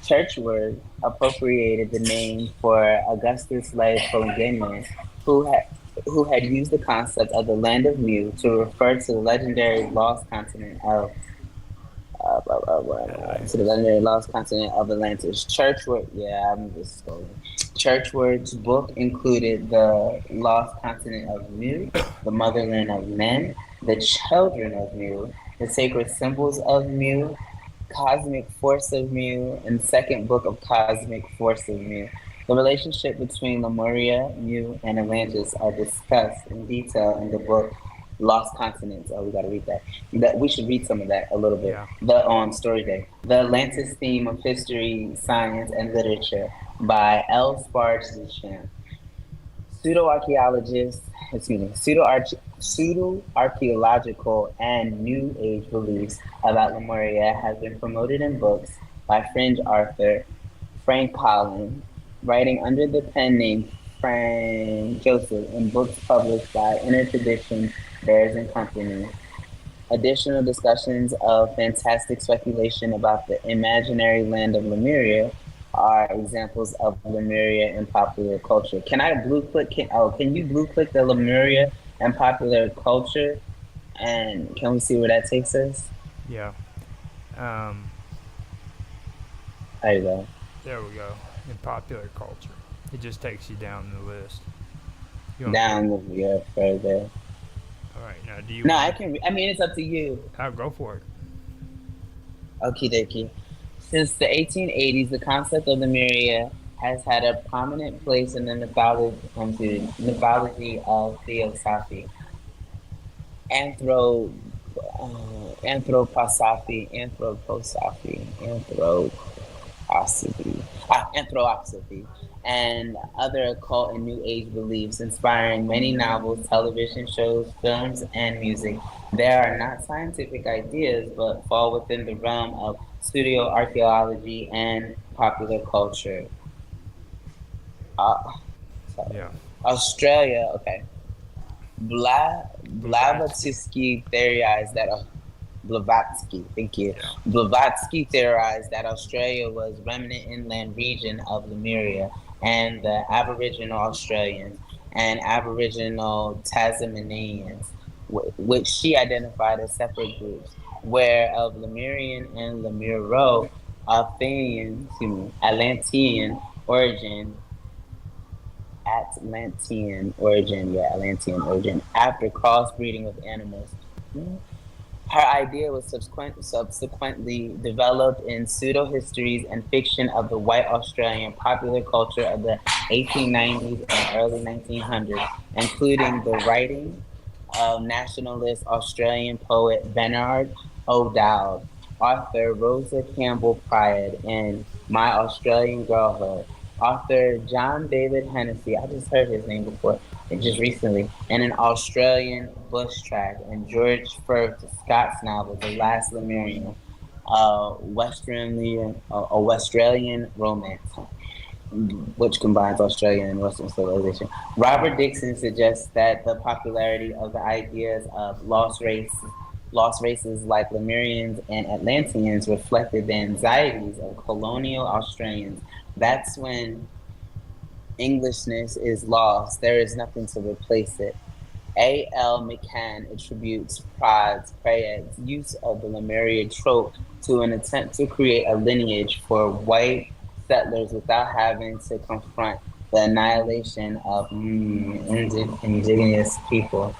Churchward appropriated the name for Augustus Slave Polygamous, who had who had used the concept of the land of Mu to refer to the legendary lost continent of to the Atlantis. legendary lost continent of Atlantis. Churchward, yeah, I'm just scrolling. Churchward's book included the lost continent of Mu, the motherland of men, the children of Mu, the sacred symbols of Mu, cosmic force of Mu, and second book of cosmic force of Mu. The relationship between Lemuria, Mu, and Atlantis are discussed in detail in the book Lost Continents. Oh, we got to read that. That we should read some of that a little bit. Yeah. The on Story Day, the Atlantis theme of history, science, and literature by L. Sparge Duchamp. Pseudo-archaeologists, excuse me, pseudo-archaeological and New Age beliefs about Lemuria have been promoted in books by fringe author Frank Collins, writing under the pen name Frank Joseph in books published by Intertradition Bears and Company. Additional discussions of fantastic speculation about the imaginary land of Lemuria are examples of Lemuria in popular culture. Can I blue click? Can you blue click the Lemuria and popular culture? And can we see where that takes us? Yeah. Um, There you go. there we go. In popular culture, it just takes you down the list. You want? Down the yeah, further. All right. Now, do you No, I want? can. I mean, it's up to you. I'll go for it. Okie dokie. Since the 1880s, the concept of Lemuria has had a prominent place in the mythology of theosophy, anthro, anthroposophy, and other occult and New Age beliefs, inspiring many novels, television shows, films, and music. There are not scientific ideas, but fall within the realm of studio archaeology and popular culture. Uh, sorry. Yeah. Australia, okay. Blavatsky. Blavatsky theorized that Blavatsky, thank you. Yeah. Blavatsky theorized that Australia was remnant inland region of Lemuria and the Aboriginal Australians and Aboriginal Tasmanians, which she identified as separate groups, where of Lemurian and Lemuro Atlantean origin Atlantean origin, after crossbreeding with animals. Her idea was subsequently developed in pseudo histories and fiction of the white Australian popular culture of the 1890s and early 1900s, including the writing of nationalist Australian poet Bernard O'Dowd, author Rosa Campbell Pride in My Australian Girlhood, author John David Hennessy, I just heard his name before, and just recently, and an Australian bush track, and George Firth Scott's novel, The Last Lemurian, a Westralian romance, which combines Australian and Western civilization. Robert Dixon suggests that the popularity of the ideas of lost races like Lemurians and Atlanteans reflected the anxieties of colonial Australians. That's when Englishness is lost. There is nothing to replace it. A.L. McCann attributes Praed's use of the Lemuria trope to an attempt to create a lineage for white settlers without having to confront the annihilation of indigenous people.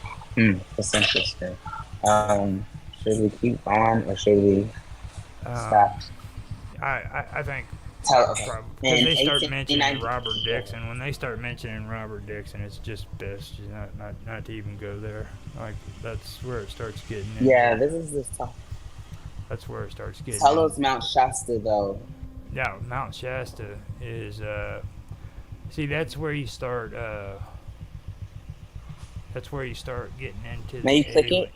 That's interesting. Should we keep on or should we stop? Um, I think Okay. probably because In they start mentioning 1890, Robert Dixon. When they start mentioning Robert Dixon, it's just best not to even go there. Like that's where it starts getting yeah, into. this is the tough. That's where it starts getting Tell in. us Mount Shasta though. Yeah, Mount Shasta is see that's where you start that's where you start getting into May the you click alien. it?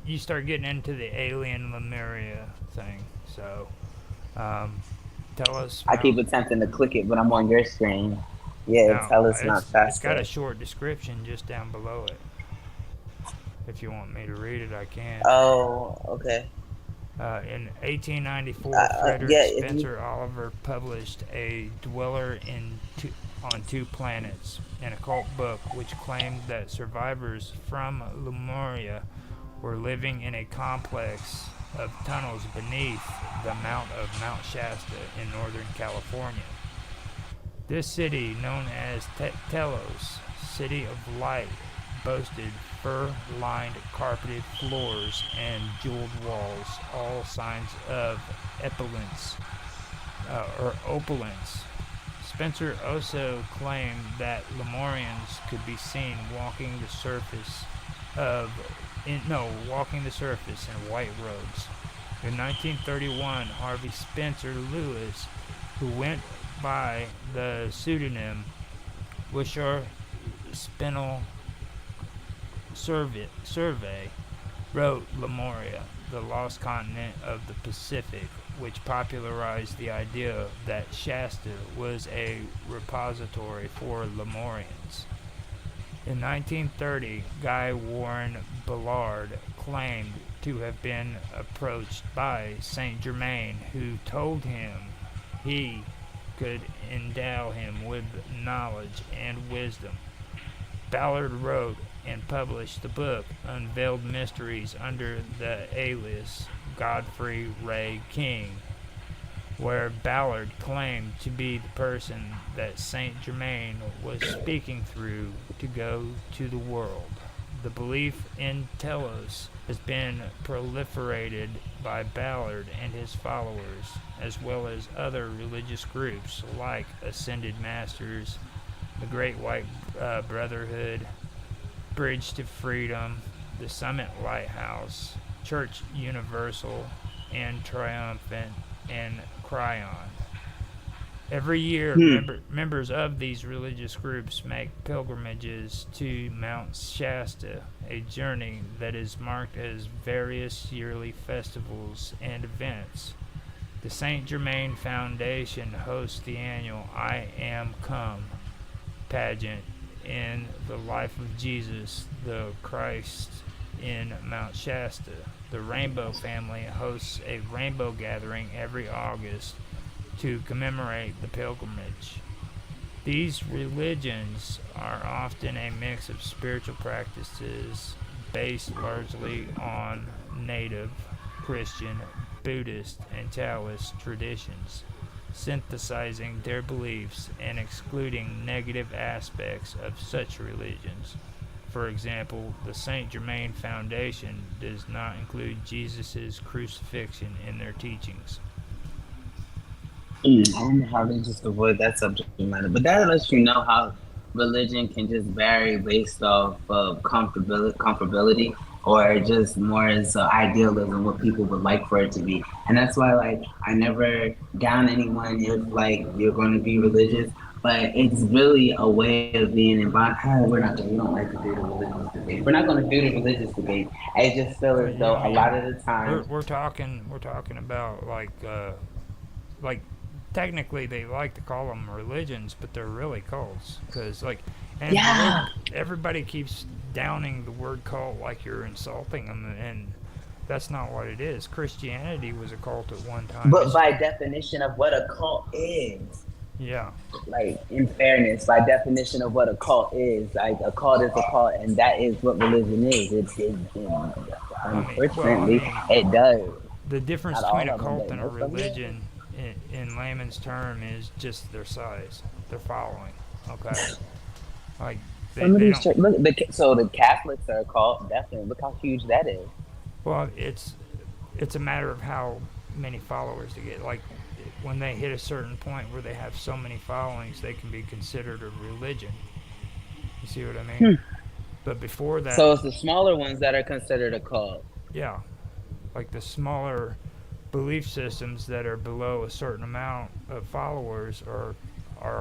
You start getting into the alien Lemuria thing. So, um, tell us I keep Mount. attempting to click it, but I'm on your screen. Yeah, Now, tell us Mount it's got a Shasta. short description just down below it. If you want me to read it, I can. Oh, okay. In 1894, Yeah, Frederick if you Spencer Oliver published A Dweller on Two Planets, an occult book which claimed that survivors from Lemuria were living in a complex of tunnels beneath the mount of Mount Shasta in Northern California. This city, known as Telos, City of Light, boasted fur-lined carpeted floors and jeweled walls, all signs of opulence. Spencer also claimed that Lemurians could be seen walking the surface in white robes. In 1931, Harvey Spencer Lewis, who went by the pseudonym Wishar Spinel Survey, wrote Lemuria, the lost continent of the Pacific, which popularized the idea that Shasta was a repository for Lemurians. In 1930, Guy Warren Ballard claimed to have been approached by Saint Germain, who told him he could endow him with knowledge and wisdom. Ballard wrote and published the book Unveiled Mysteries under the alias Godfrey Ray King, where Ballard claimed to be the person that Saint Germain was speaking through to go to the world. The belief in Telos has been proliferated by Ballard and his followers, as well as other religious groups like Ascended Masters, the Great White Brotherhood, Bridge to Freedom, the Summit Lighthouse, Church Universal, and Triumphant, and Cryon. Every year, members of these religious groups make pilgrimages to Mount Shasta, a journey that is marked as various yearly festivals and events. The Saint Germain Foundation hosts the annual I Am Come pageant in the life of Jesus the Christ in Mount Shasta. The Rainbow family hosts a rainbow gathering every August to commemorate the pilgrimage. These religions are often a mix of spiritual practices based largely on native Christian, Buddhist, and Taoist traditions, synthesizing their beliefs and excluding negative aspects of such religions. For example, the Saint Germain Foundation does not include Jesus' crucifixion in their teachings. I don't know how they just avoid that subject matter, but that lets you know how religion can just vary based off of comfortability, or just more as idealism, what people would like for it to be. And that's why, like, I never down anyone if like you're going to be religious, but it's really a way of being in bond. We don't like to do the religious debate. We're not going to do the religious debate. I just feel as You though a lot mean of the times, we're talking about like technically they like to call them religions, but they're really cults. Because and the word yeah. everybody keeps downing the word cult like you're insulting them, and that's not what it is. Christianity was a cult at one time. But by definition of what a cult is. Yeah. Like in fairness, by definition of what a cult is, like a cult is a cult, and that is what religion is. I Unfortunately, mean, it does. the difference Not between all a of them, cult but and a most of them. religion in layman's term is just their size, their following. Okay, like Some of they these don't. look, so the Catholics are a cult. Definitely, look how huge that is. Well, it's a matter of how many followers they get. Like when they hit a certain point where they have so many followings, they can be considered a religion. You see what I mean? But before that, So it's the smaller ones that are considered a cult. yeah, like the smaller belief systems that are below a certain amount of followers are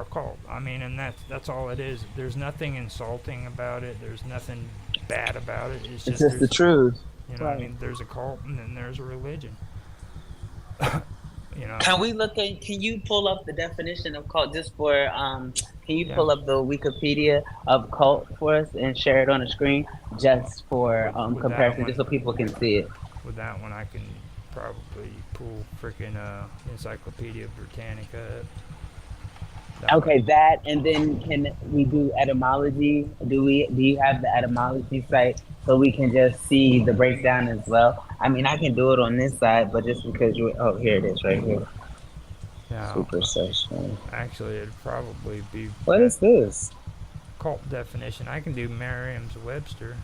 a cult. I mean, and that's all it is. There's nothing insulting about it. There's nothing bad about it. It's It's just just the there's, truth. you know, what I Right. mean, there's a cult and then there's a religion. You know, Can we look at? Can you pull up the definition of cult just for? Can you yeah. pull up the Wikipedia of cult for us and share it on the screen just for With that comparison, just one, so people can see it? I can probably pull freaking Encyclopedia Britannica. That way, Okay, that, and then can we do etymology? Do you have the etymology site so we can just see the breakdown as well? I mean, I can do it on this side, but just because you, oh, here it is, right here. now, Super session. actually, it'd probably be What is this? cult definition. I can do Merriam's-Webster.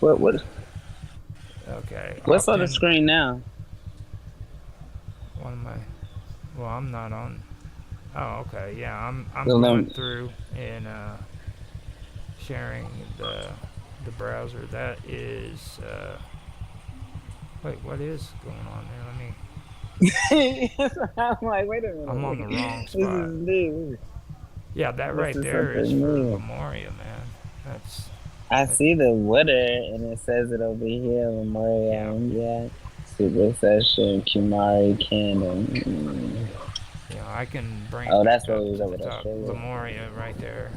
What Okay, what's on the often screen now? one of my. Well, I'm not on. Oh, okay. Yeah, I'm The going num- through and sharing the browser. That is. Wait, what is going on there? Let me. I'm like, wait a I'm on the wrong minute. This spot. is new. Yeah, that This right is there is something for new. Lemuria, man. That's I that, see the water, and it says it over here, yeah, Memorial. Yeah. Super session, Kumari Canon. Mm. I can bring it Oh, back that's what up we was to the over top. there. Lemuria, right there.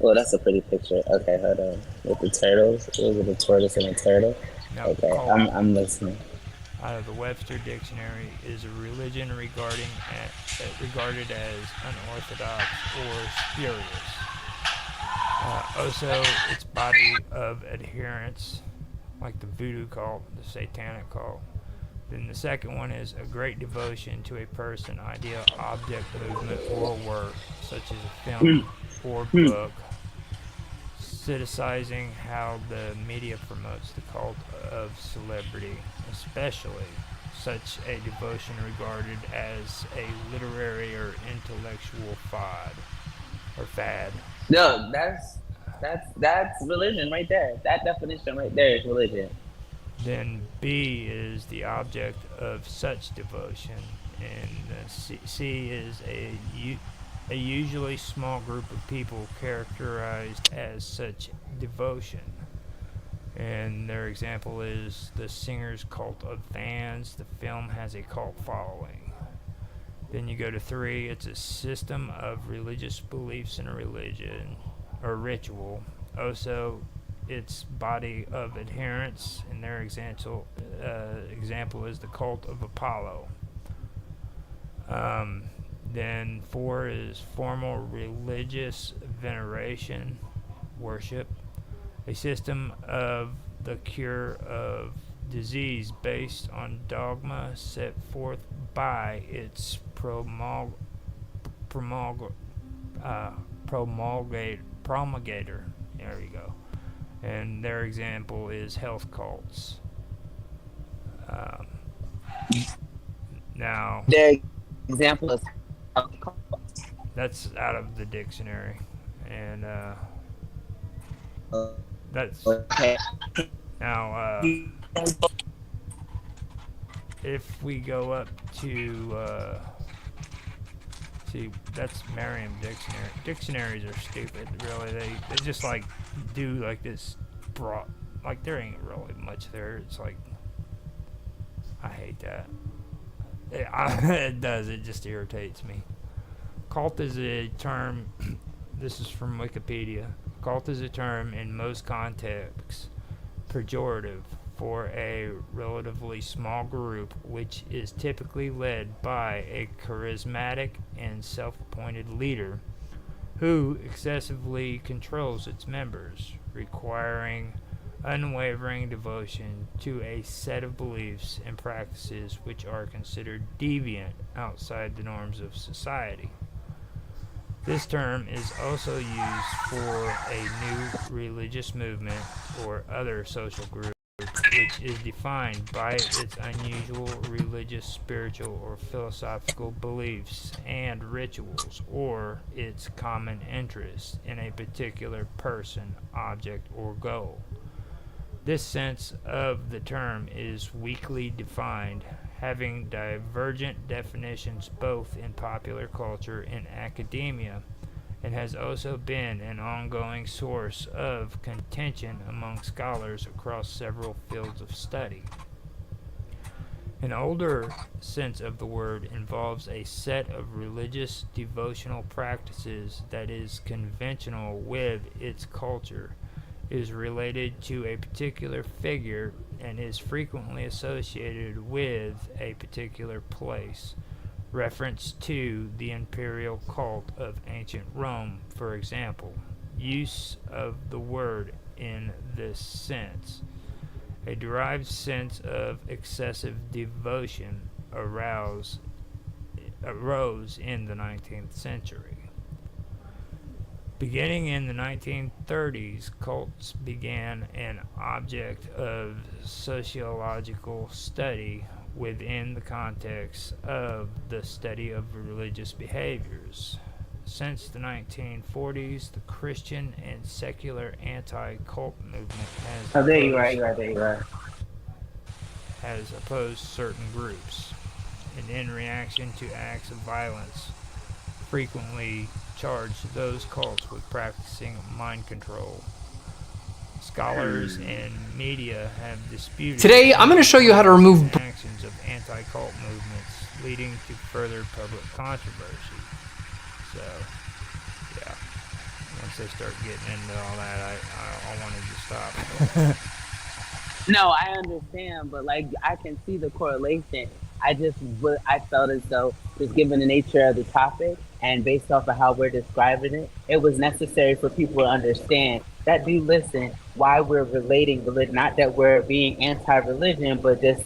Oh, that's a pretty picture. Okay, hold on. With the turtles, was it a tortoise and a turtle? Now, Okay, cult I'm listening. out of the Webster Dictionary is a religion regarded as unorthodox or spurious. Also, its body of adherents, like the voodoo cult, the satanic cult. Then the second one is a great devotion to a person, idea, object, movement, or work, such as a film or book, criticizing how the media promotes the cult of celebrity, especially such a devotion regarded as a literary or intellectual fad. No, that's religion right there. That definition right there is religion. Then B is the object of such devotion, and C is a usually small group of people characterized as such devotion. And their example is the singer's cult of fans. The film has a cult following. Then you go to 3, it's a system of religious beliefs in a religion or ritual. Also, its body of adherents, and their example is the cult of Apollo. Um, then 4 is formal religious veneration, worship, a system of the cure of disease based on dogma set forth by its promulg- promulgator. There you go. And their example is health cults. Um, now, Their example is that's out of the dictionary, and that's okay. now. If we go up to see, that's Merriam Dictionary. Dictionaries are stupid, really. They just like do like this broad, like there ain't really much there. It's like I hate that. It does. It just irritates me. Cult is a term. This is from Wikipedia. Cult is a term in most contexts pejorative for a relatively small group, which is typically led by a charismatic and self-appointed leader who excessively controls its members, requiring unwavering devotion to a set of beliefs and practices which are considered deviant outside the norms of society. This term is also used for a new religious movement or other social group which is defined by its unusual religious, spiritual, or philosophical beliefs and rituals, or its common interest in a particular person, object, or goal. This sense of the term is weakly defined, having divergent definitions both in popular culture and academia, and has also been an ongoing source of contention among scholars across several fields of study. An older sense of the word involves a set of religious devotional practices that is conventional with its culture, is related to a particular figure, and is frequently associated with a particular place. Reference to the imperial cult of ancient Rome, for example. Use of the word in this sense. A derived sense of excessive devotion arose in the 19th century. Beginning in the 1930s, cults began an object of sociological study within the context of the study of religious behaviors. Since the 1940s, the Christian and secular anti-cult movement Oh, there you are. There you are. has opposed certain groups, and in reaction to acts of violence, frequently charged those cults with practicing mind control. Scholars and media have disputed Today, I'm going to show you how to remove actions of anti-cult movements, leading to further public controversy. So, yeah, once they start getting into all that, I wanted to stop. No, I understand, but like I can see the correlation. I felt as though, just given the nature of the topic and based off of how we're describing it, it was necessary for people to understand that do listen why we're relating religion. Not that we're being anti-religion, but just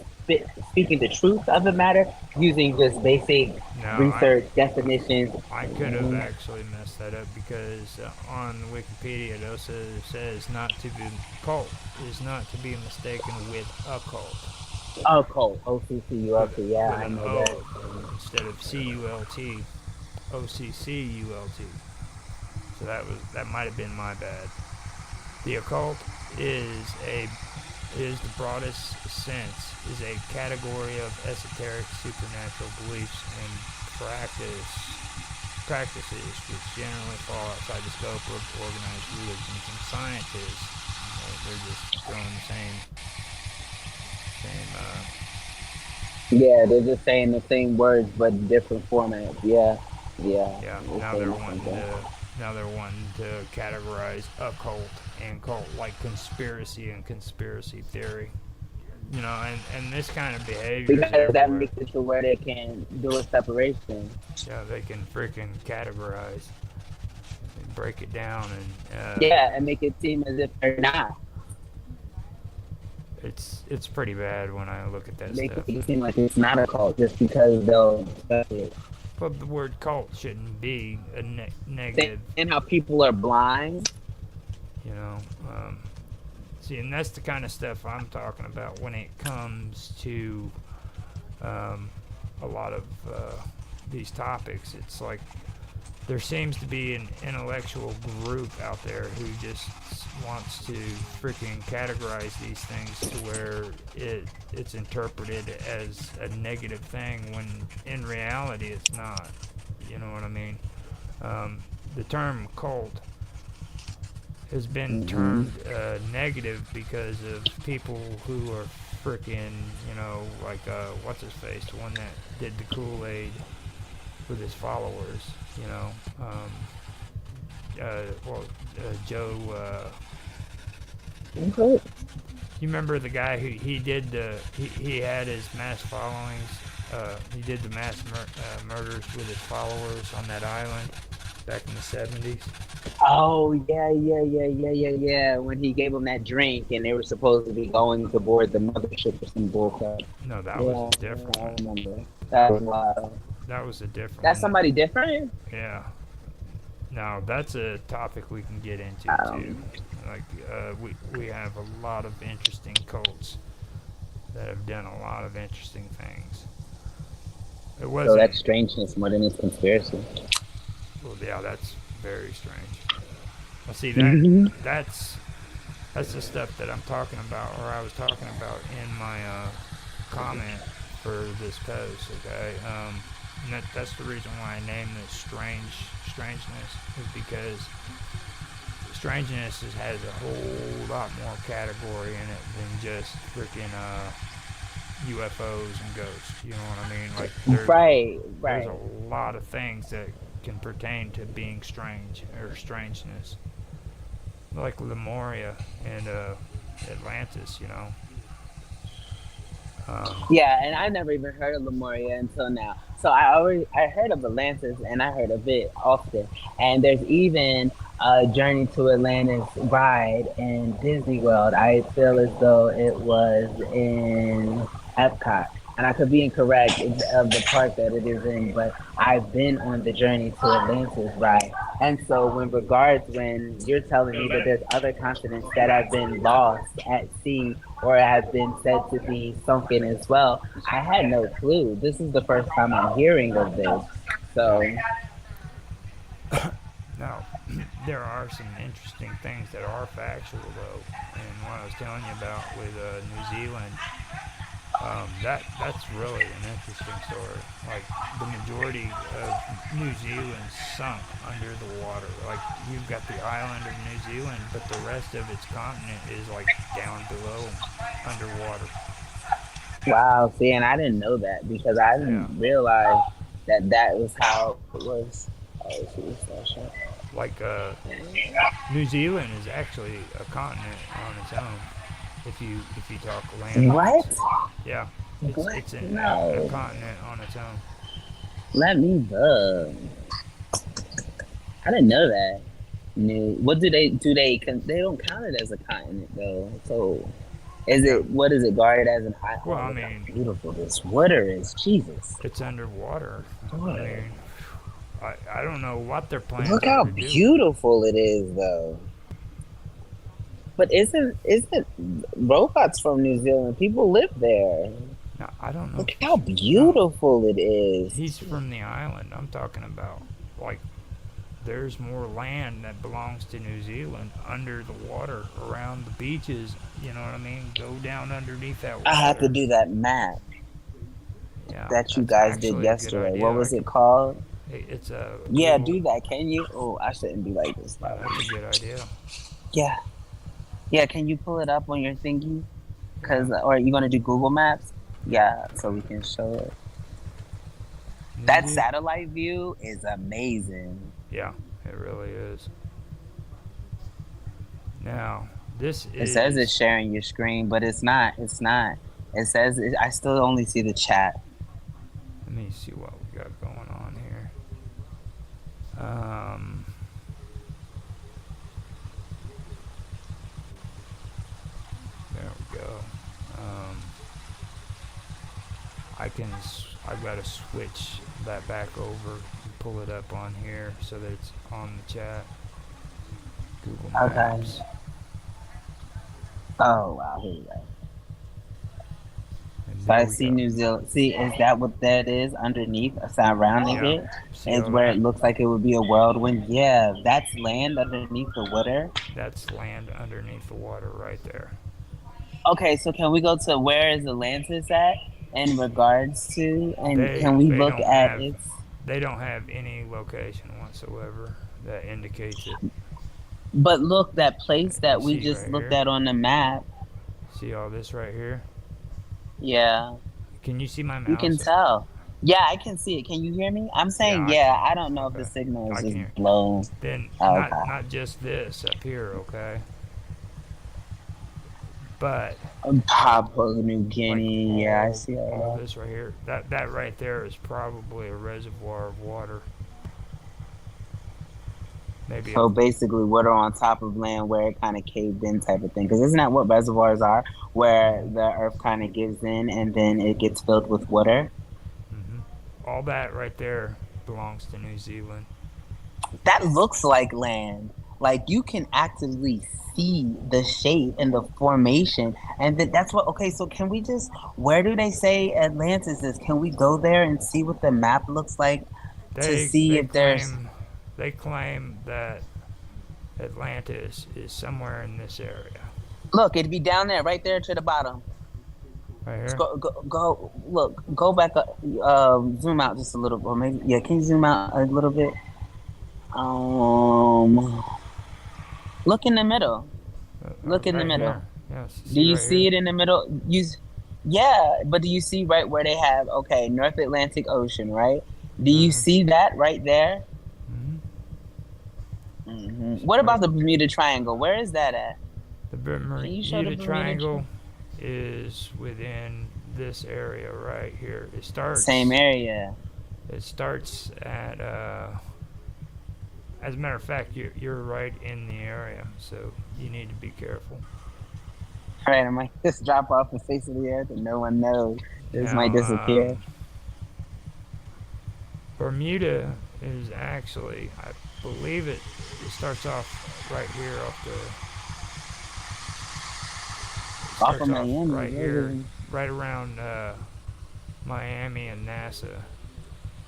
speaking the truth of the matter using just basic No, research definitions. I could have actually messed that up because on Wikipedia it also says not to be cult is not to be mistaken with occult. Occult, OCCULT, yeah, With I an know O that. instead of CULT, OCCULT. So that might have been my bad. The occult is the broadest sense, is a category of esoteric supernatural beliefs and practices which generally fall outside the scope of organized religions and sciences. They're just throwing the same Yeah, they're just saying the same words but different formats. Yeah, yeah. yeah. They're saying the same thing. Now they're wanting to categorize occult and cult like conspiracy and conspiracy theory. You know, and this kind of behavior is Because that everywhere. makes it to where they can do a separation. Yeah, they can freaking categorize and break it down, and Yeah, and make it seem as if they're not. it's pretty bad when I look at that Make stuff. it seem like it's not a cult just because they'll discuss it. But the word cult shouldn't be a negative, And how people are blind. you know. See, and that's the kind of stuff I'm talking about when it comes to a lot of these topics. It's like there seems to be an intellectual group out there who just wants to freaking categorize these things to where it's interpreted as a negative thing when in reality it's not. You know what I mean? The term cult has been termed negative because of people who are freaking, you know, like what's his face, the one that did the Kool-Aid with his followers, you know, Joe, You remember the guy who he had his mass followings. He did the mass murders with his followers on that island back in the 70s. Oh yeah. When he gave them that drink and they were supposed to be going to board the mothership or some bullcrap. No, that was a Yeah, different I one. remember. That was wild. That was a different That's one. somebody different. Yeah. Now that's a topic we can get into too. Like we have a lot of interesting cults that have done a lot of interesting things. It So wasn't. that's strangeness more than it's conspiracy. Well, yeah, that's very strange. Well, see Mhm. that's the stuff that I'm talking about, or I was talking about in my comment for this post. Okay, and that's the reason why I named this strangeness is because strangeness has a whole lot more category in it than just freaking UFOs and ghosts. You know what I mean? Like Right, there's right. a lot of things that can pertain to being strange or strangeness, like Lemuria and Atlantis. You know. Yeah, and I never even heard of Lemuria until now. So I heard of Atlantis and I heard of it often. And there's even a Journey to Atlantis ride in Disney World. I feel as though it was in Epcot. And I could be incorrect of the park that it is in, but I've been on the Journey to Atlantis ride. And so, when you're telling me that there's other continents that have been lost at sea or have been said to be sunken as well, I had no clue. This is the first time I'm hearing of this. So, Yeah. Now, there are some interesting things that are factual, though. And what I was telling you about with New Zealand, that's really an interesting story. Like the majority of New Zealand sunk under the water. Like you've got the island of New Zealand, but the rest of its continent is like down below and underwater. wow, see, and I didn't know that because I Yeah. didn't realize that that was how it was. Oh, see, Like New Zealand is actually a continent on its own. If you talk landmass, what? yeah, What? it's a No. continent on its own. Let me look. I didn't know that. New. What do they do? They don't count it as a continent though. So is Yeah. it what is it guarded as an island? Well, Oh, I look how mean, beautiful this water is. Jesus. it's underwater. I Water. mean, I don't know what their plans Look are how to do with it. beautiful it is though. But isn't robots from New Zealand? People live there. Now, I don't know Look if how no, beautiful it is. he's from the island. I'm talking about like there's more land that belongs to New Zealand under the water around the beaches. You know what I mean? Go down underneath that I have to water. do that map Yeah, that you that's guys did actually a good yesterday. What idea. was it called? It's a Yeah, Google. do that. Can you? Oh, I shouldn't be like this. Yeah, that's a good idea. Yeah, yeah. Can you pull it up on your thingy? Yeah. Or are you gonna do Google Maps? Yeah, so we can show it. That New satellite view is amazing. Yeah, it really is. Now, this It says it's is. sharing your screen, but it's not. It's not. It says I still only see the chat. Let me see what we got going on here. There we go. I've got to switch that back over and pull it up on here so that it's on the chat. Google Okay. Maps. Oh wow, here we go. And So there I we see go. New Zealand. See, is that what that is underneath, surrounding Yeah. it? See Is all where it that? looks like it would be a whirlwind. Yeah, that's land underneath the water. That's land underneath the water right there. Okay, so can we go to where is Atlantis at in regards to, and can we They look don't at have its? they don't have any location whatsoever that indicates it. But look, that place You that we see just right looked here? at on the map. See all this right here? Yeah, Can you see my you can mouse? tell. Yeah, I can see it. Can you hear me? I'm Yeah, saying I yeah. can. I don't know if the Okay. signal is I can just hear. blown. Then Oh, not okay. not just this up here, okay? But Papua New like Guinea. Yeah, I see all all this right here, that right there is probably a reservoir of water. that. Maybe a So basically, water on top of land where it kind of caved in, type of thing. Because isn't that what reservoirs are? Where hmm the earth kind of gives in and then it gets filled with water. hmm all that right there belongs to New Zealand. That looks like land. Like you can actively see the shape and the formation, and that's what. Okay, so can we just? Where do they say Atlantis is? Can we go there and see what the map looks like to They see they if there's? claim they claim that Atlantis is somewhere in this area Look, it'd be down there, right there to the bottom. right Let's here. go. Look, go back up. Zoom out just a little, or maybe yeah. Can you zoom out a little bit? Um, look in the middle. Look in the Right middle. here. Yes, Do see you right see here. it in the middle? Yeah, but do you see right where they have okay, North Atlantic Ocean, right? Do you Uh-huh. see that right there? hmm What Right. about the Bermuda Triangle? Where is that at? The Can you show the Bermuda Bermuda Triangle Triangle? is within this area right here. It Same starts. area. It starts at. As a matter of fact, you're right in the area, so you need to be careful. All right, I might just drop off the face of the earth and no one knows. This might Now, disappear. Bermuda is actually, I believe it starts off right here off it Off of starts off Miami, right here, really. right around Miami and NASA.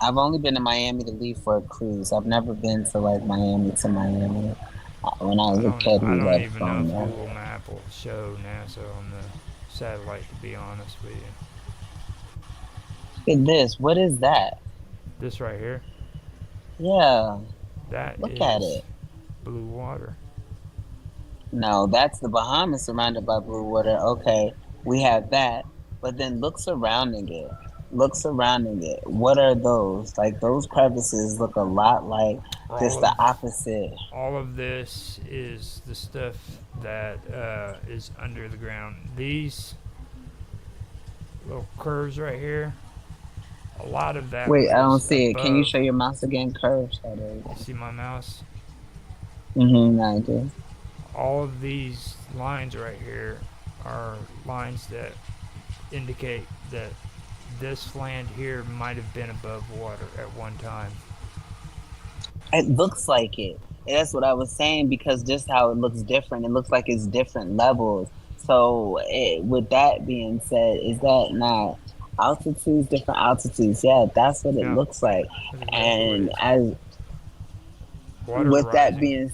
I've only been to Miami to leave for a cruise. I've never been to like Miami to Miami. When I was a kid, I we don't left even know from if there. Google Map will show NASA on the satellite. To be honest with you, Look at this. What is that? this right here, Yeah, that look at is it. blue water. No, that's the Bahamas surrounded by blue water. Okay, we have that. But then look surrounding it. Look surrounding it. What are those? Like those crevices look a lot like All just the of opposite. all of this is the stuff that is under the ground. These little curves right here, a lot of that Wait, I don't was see it. Can you above. show your mouse again? Curves. Oh, there you You go. see my mouse? I do. All of these lines right here are lines that indicate that this land here might have been above water at one time. It looks like it. And that's what I was saying because just how it looks different, it looks like it's different levels. So, with that being said, is that not altitudes, different altitudes? Yeah, that's what it Yeah, looks like. that's exactly what it And is. as Water's with that rising. being,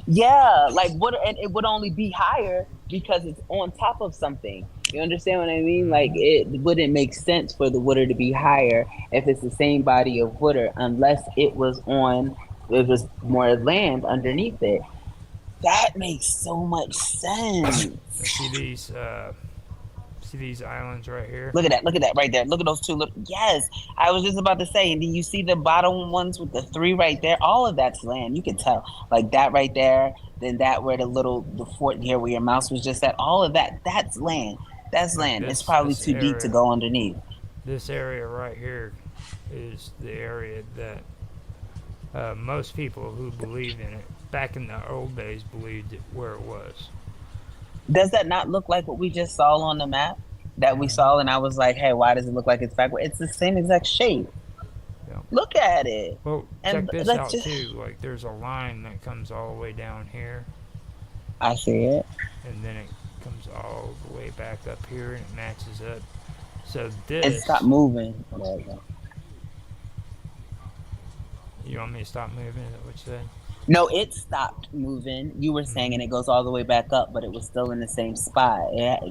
yeah, like what, and it would only be higher because it's on top of something. You understand what I mean? Like hmm it wouldn't make sense for the water to be higher if it's the same body of water, unless it was more land underneath it. That makes so much sense. Now see these islands right here. Look at that right there. Look at those two. Look, yes, I was just about to say. And do you see the bottom ones with the three right there? All of that's land. You can tell, like that right there. Then that where the fort here where your mouse was just at. All of that, that's land. That's Like land. It's probably this too deep to area, go underneath. this area right here is the area that most people who believe in it back in the old days believed it where it was. Does that not look like what we just saw on the map that we hmm saw? And I was like, hey, why does it look like it's backward? It's the same exact shape. Yeah. Look at it. Well, check And this let's out just. too. Like there's a line that comes all the way down here, I see it. and then it comes all the way back up here, and it matches up. So It stopped this, moving. Oh, there we go. you want me to stop moving? Is that what you said? No, it stopped moving. You were saying, hmm and it goes all the way back up, but it was still in the same spot.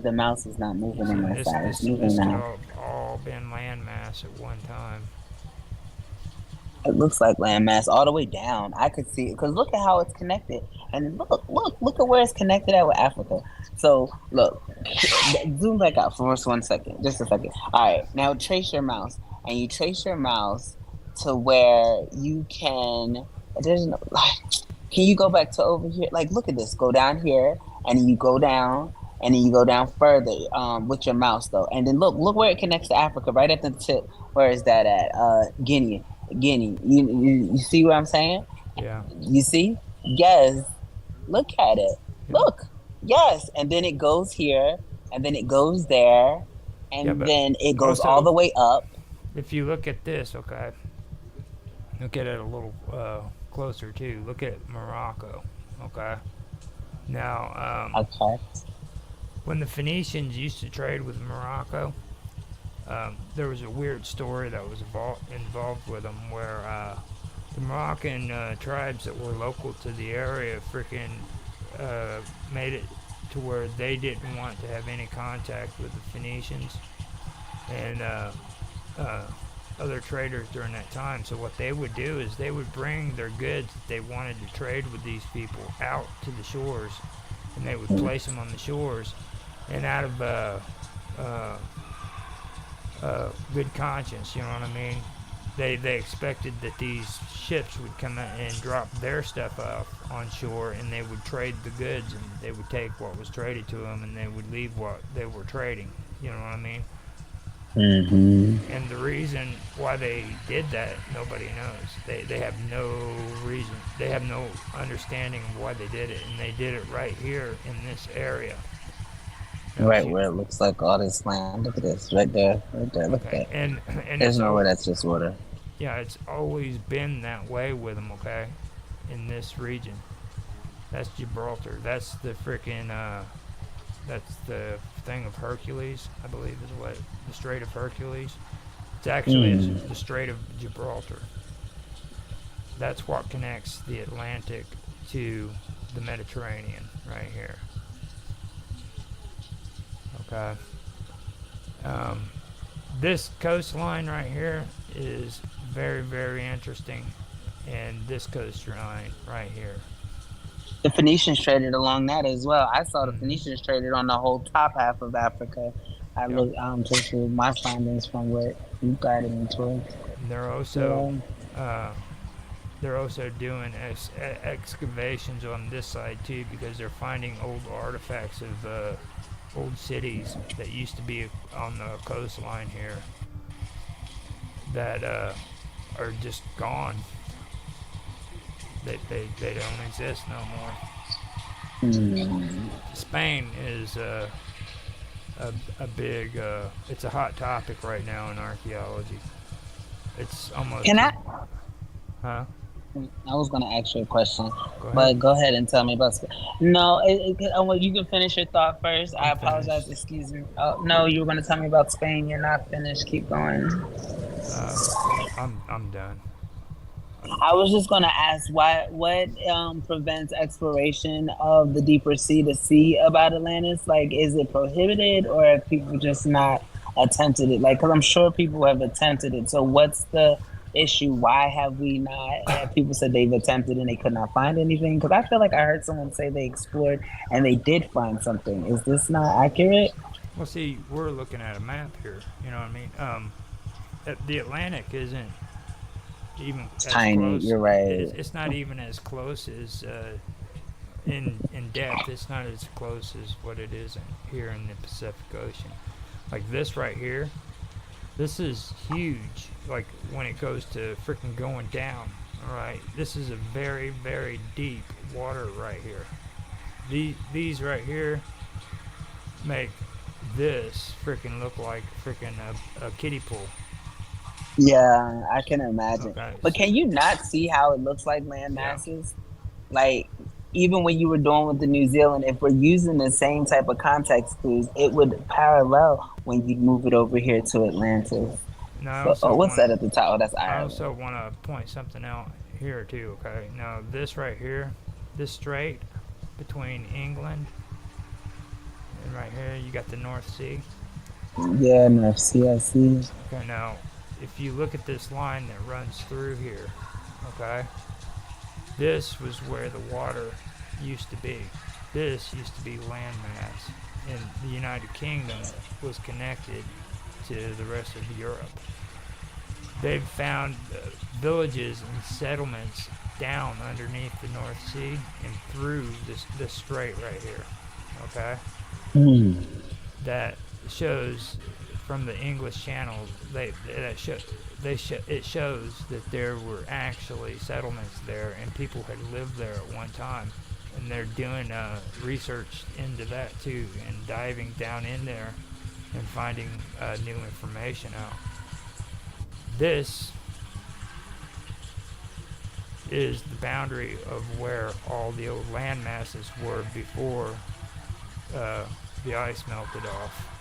The mouse is not moving See, on my this side. It's this moving this could now. all been landmass at one time. It looks like landmass all the way down. I could see it because look at how it's connected, and look at where it's connected at with Africa. So look, zoom back out for us 1 second, just a second. All right, now trace your mouse, and you trace your mouse to where you can. There's no. Can you go back to over here? Like, look at this. Go down here, and you go down, and then you go down further with your mouse though, and then look where it connects to Africa, right at the tip. Where is that at? Guinea. You see what I'm saying? Yeah. You see? Yes. Look at it. Yeah. Look. Yes. And then it goes here, and then it goes there, Yeah, and but then it goes all also, the way up. if you look at this, okay, look at it a little closer too. Look at Morocco, okay. Now, Okay. when the Phoenicians used to trade with Morocco, there was a weird story that was involved with them where the Moroccan tribes that were local to the area freaking made it to where they didn't want to have any contact with the Phoenicians and uh, other traders during that time. So what they would do is they would bring their goods that they wanted to trade with these people out to the shores, and they would place them on the shores, and out of good conscience, you know what I mean? They expected that these ships would come out and drop their stuff off on shore, and they would trade the goods, and they would take what was traded to them, and they would leave what they were trading. You know what I mean? Mm-hmm. And the reason why they did that, nobody knows. They have no reason. They have no understanding of why they did it, and they did it right here in this area. Now, Right where it looks like all this land. Look at this. Right there. Right there. Look at okay, that. and There's it's nowhere that's just water. yeah, it's always been that way with them. Okay, in this region, that's Gibraltar. That's the freaking that's the thing of Hercules, I believe is what the Strait of Hercules. It's actually Mm. the Strait of Gibraltar. That's what connects the Atlantic to the Mediterranean right here. Okay. Um, this coastline right here is very, very interesting, and this coastline right here. The Phoenicians traded along that as well. I saw the Mm-hmm. Phoenicians traded on the whole top half of Africa. I Yep. look just with my findings from what you guided me towards. And Yeah. uh, they're also doing excavations on this side too, because they're finding old artifacts of old cities that used to be on the coastline here that are just gone. They don't exist no more. Hmm. Spain is a big, it's a hot topic right now in archaeology. It's almost, Can I? huh? I was gonna ask you a question, Go ahead. but go ahead and tell me about. No, well, you can finish your thought first. I I'm apologize. finished. Excuse me. Oh no, you were gonna tell me about Spain. You're not finished. Keep going. I'm done. I was just gonna ask what prevents exploration of the deeper sea to see about Atlantis? Like, is it prohibited, or have people just not attempted it? Like, because I'm sure people have attempted it. So, what's the issue? Why have we not? Have people said they've attempted and they could not find anything? Because I feel like I heard someone say they explored and they did find something. Is this not accurate? Well, see, we're looking at a map here. You know what I mean? The Atlantic isn't even It's as tiny. close. You're right. It's not even as close as in depth. It's not as close as what it is here in the Pacific Ocean. Like this right here, this is huge. Like when it goes to freaking going down. All right, this is a very, very deep water right here. These right here make this freaking look like freaking a kiddie pool. Yeah, I can imagine. Okay, But can you not see how it looks like land yeah. masses? Like, even when you were doing with the New Zealand, if we're using the same type of context clues, it would parallel when you move it over here to Atlantis. Now I So, also oh, what's want that at the top? Oh, that's I Ireland. also want to point something out here too. Okay, now this right here, this strait between England and right here, you got the North Sea. Yeah, North Sea, I see. Okay, now if you look at this line that runs through here, okay, this was where the water used to be. This used to be landmass, and the United Kingdom was connected to the rest of Europe. They've found villages and settlements down underneath the North Sea and through this strait right here. Okay, Mm. that shows from the English Channel. It shows that there were actually settlements there and people had lived there at one time, and they're doing research into that too and diving down in there and finding new information out. This is the boundary of where all the old land masses were before uh, the ice melted off.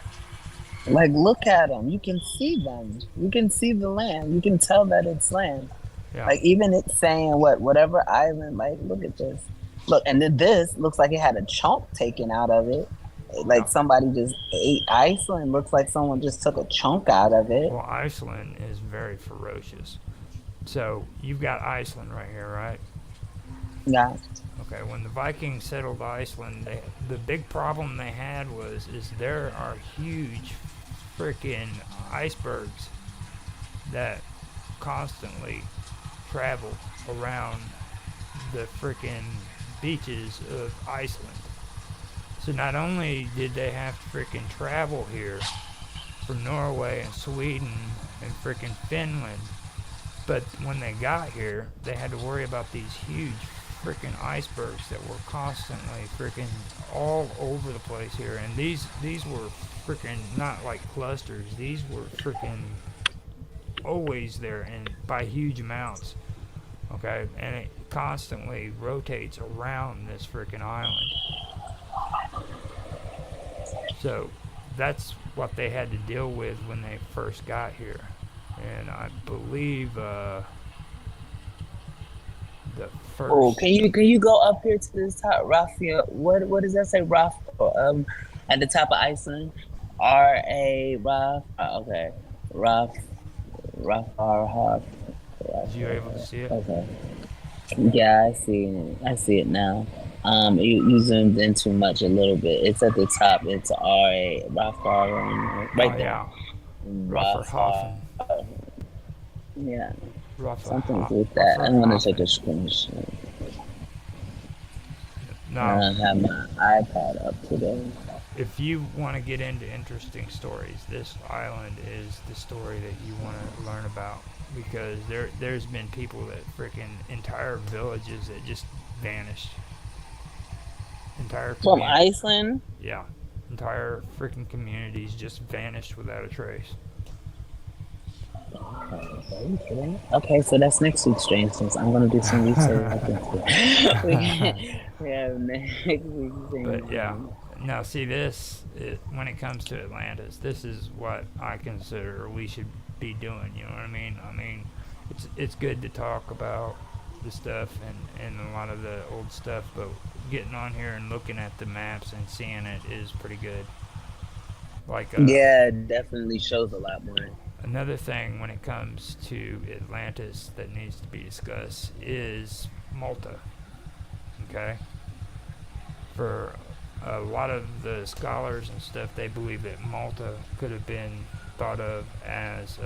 Like, look at them. You can see them. You can see the land. You can tell that it's land. Yeah. Like, even it's saying whatever island. Like, look at this. Look, and then this looks like it had a chunk taken out of it. Like Yeah. somebody just ate Iceland. Looks like someone just took a chunk out of it. Well, Iceland is very ferocious. So you've got Iceland right here, right? Yeah. Okay. When the Vikings settled Iceland, the big problem they had is there are huge freaking icebergs that constantly travel around the freaking beaches of Iceland. So not only did they have to freaking travel here from Norway and Sweden and freaking Finland, but when they got here, they had to worry about these huge freaking icebergs that were constantly freaking all over the place here. And these were freaking not like clusters. These were freaking always there and by huge amounts. Okay, and it constantly rotates around this freaking island. So that's what they had to deal with when they first got here. And I believe the first. Oh, can you go up here to this top, Raphael? What does that say, Raph? At the top of Iceland, R-A Raph. Okay, Raph, Raph. Was you able to see it? Okay. Yeah, I see it. I see it now. You zoomed in too much a little bit. It's at the top. It's R-A Raph, right Oh there. yeah, Raph. Yeah, something with Rufferhofen. that. I'm gonna take a screenshot. I Now, don't have my iPad up today. if you want to get into interesting stories, this island is the story that you want to learn about, because there's been people that freaking entire villages that just vanished. Entire From community, Iceland? yeah, entire freaking communities just vanished without a trace. Okay, so that's next week's Strange Things. I'm gonna do some research. we have next week's Strange But yeah, Things. now see when it comes to Atlantis, this is what I consider we should be doing. You know what I mean? I mean, it's good to talk about the stuff and a lot of the old stuff, but getting on here and looking at the maps and seeing it is pretty good. Like Yeah, it definitely shows a lot more. another thing when it comes to Atlantis that needs to be discussed is Malta. Okay? For a lot of the scholars and stuff, they believe that Malta could have been thought of as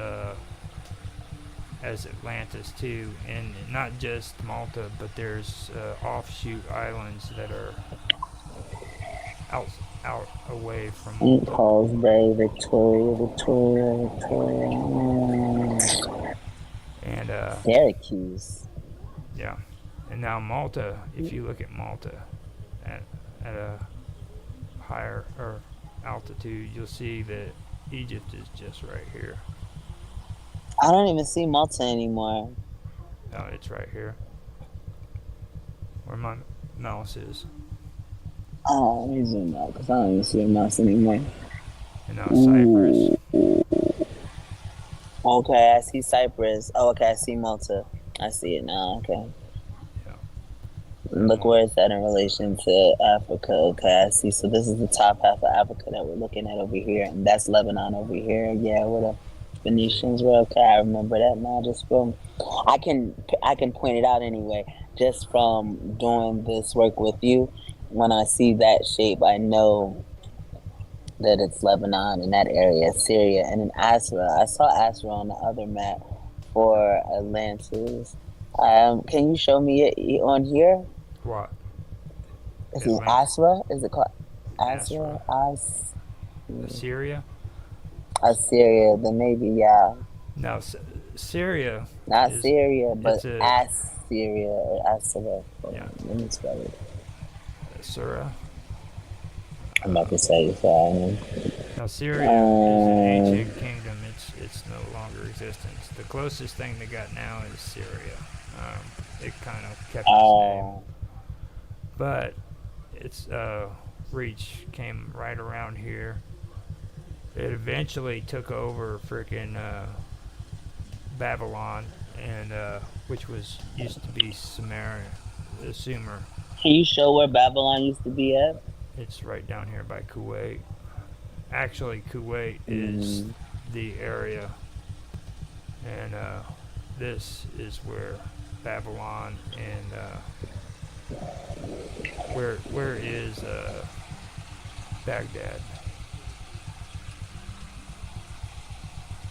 Atlantis too, and not just Malta, but there's offshoot islands that are out away from Malta. Falls Bay, Victoria. And Syracuse. yeah, and now Malta. If you look at Malta at a higher or altitude, you'll see that Egypt is just right here. I don't even see Malta anymore. Oh, it's right here. Where my mouse is. Oh, let me zoom out because I don't even see a mouse anymore. And now Cyprus. Okay, I see Cyprus. Oh, okay, I see Malta. I see it now. Okay. Yeah. Look where it's at in relation to Africa. Okay, I see. So this is the top half of Africa that we're looking at over here, and that's Lebanon over here. Yeah, where the Phoenicians were. Okay, I remember that now. Just from, I can point it out anyway. Just from doing this work with you, when I see that shape, I know that it's Lebanon in that area, Syria, and in Asra. I saw Asra on the other map for Atlantis. Can you show me it on here? What? Is it Asra? Is it called? Assyria, Asra, Assyria. Assyria, the maybe, yeah. No, Syria Not is Syria, but it's a Assyria or Assyria. yeah, Let me spell it. Surah. I'm about to say it, so I know. Now Syria is an Um, ancient kingdom. It's no longer existence. The closest thing they got now is Syria. It kind of kept its name, oh, but its reach came right around here. It eventually took over freaking Babylon, and which was used to be Sumer. can you show where Babylon used to be at? It's right down here by Kuwait. Actually, Kuwait is Mm, the area, and this is where Babylon and where is Baghdad?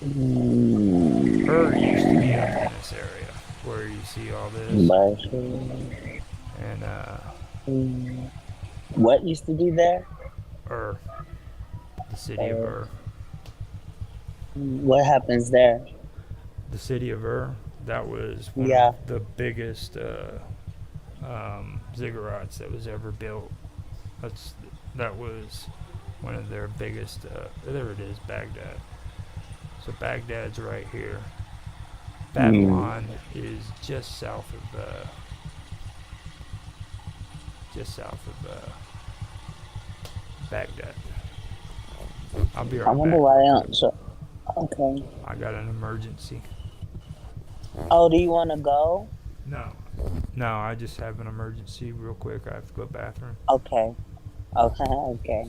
Used to be up in this area where you see all this, Barcelona. and What used to be there? Ur, the city of Uh, Ur. what happens there? The city of Ur, that was one of Yeah. the biggest ziggurats that was ever built. That's that was one of their biggest. There it is, Baghdad. So Baghdad's right here. Mm. Babylon is just south of Baghdad. I'll be I right wonder back why real they quick. don't show. Okay. I got an emergency. Oh, do you want to go? No. No, I just have an emergency real quick. I have to go to the bathroom. Okay. Okay. Okay.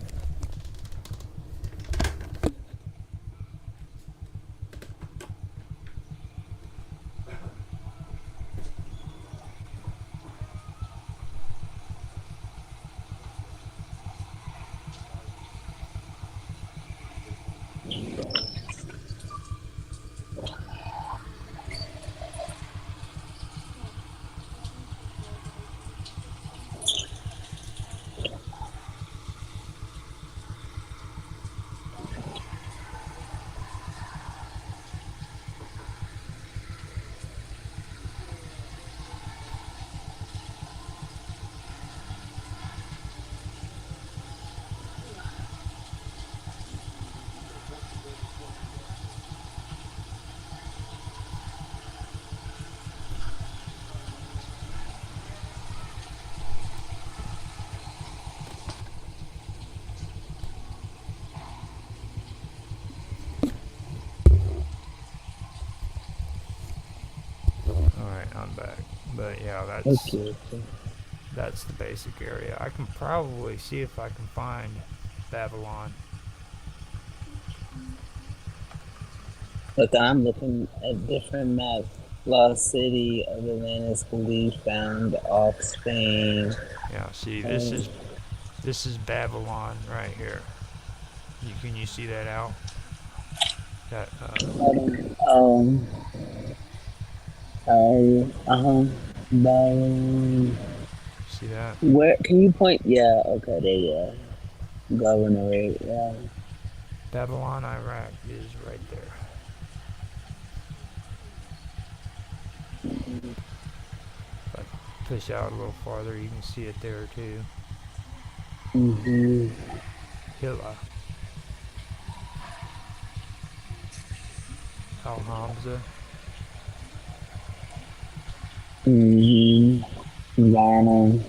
Alright, I'm back. But yeah, Okay. that's the basic area. I can probably see if I can find Babylon. Look, I'm looking at different maps. Lost city of the land is believed found off Spain. Yeah, see Um, this is Babylon right here. Can you see that out? That um, Babylon. see that? Where can you point? Yeah, okay, there you are. Governorate, yeah. Babylon, Iraq is right there. If I push out a little farther, you can see it there too. Mm-hmm. Hilla, Al Hamza. Mm-hmm. Ghana.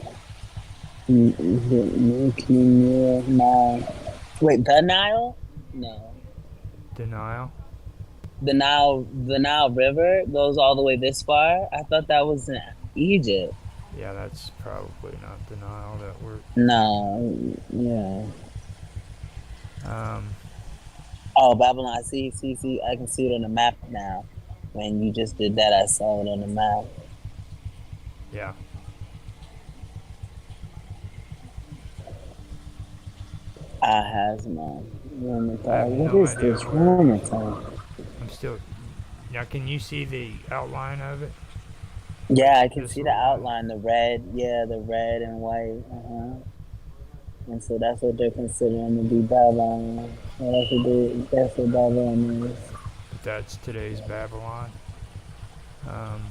Nile. Wait, the Nile? No. Denial. The Nile River goes all the way this far? I thought that was in Egypt. Yeah, that's probably not denial that we're. No, yeah. Um, Oh, Babylon. See. I can see it on the map now. When you just did that, I saw it on the map. yeah. Ahasma. I have What no is idea this where. Ramadan? I'm still. Now, can you see the outline of it? Yeah, I can This see the little one. outline, the red, yeah, the red and white. Uh-huh. And so that's what they're considering to be Babylon. And that's what Babylon is. But that's today's Babylon. Um,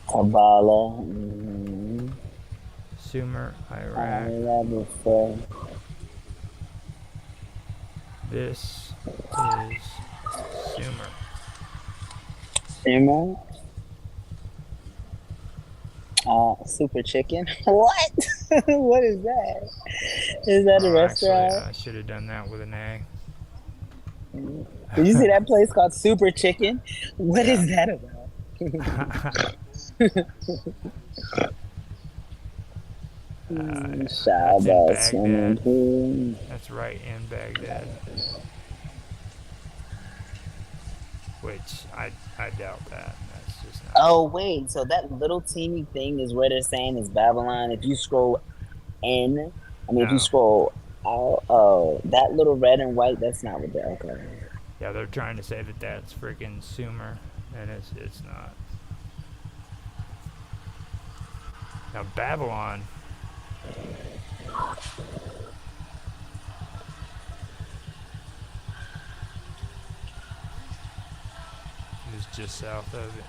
Kabbalah. Mm-hmm. Sumer, I Iraq. heard that before. This is Sumer. Simmer? Super chicken. What? What is that? Is that a Actually, restaurant? I should have done that with an A. Did you see that place called Super Chicken? What Yeah. is that about? That's in Shabbat swimming Baghdad. pool. That's right in Baghdad. Which I doubt that. That's just not. Oh wait, so that little teeny thing is where they're saying is Babylon. If you scroll if you No. scroll out, oh, that little red and white, that's not what they're okay. Yeah, they're trying to say that that's freaking Sumer, and it's not. Now Babylon is just south of it.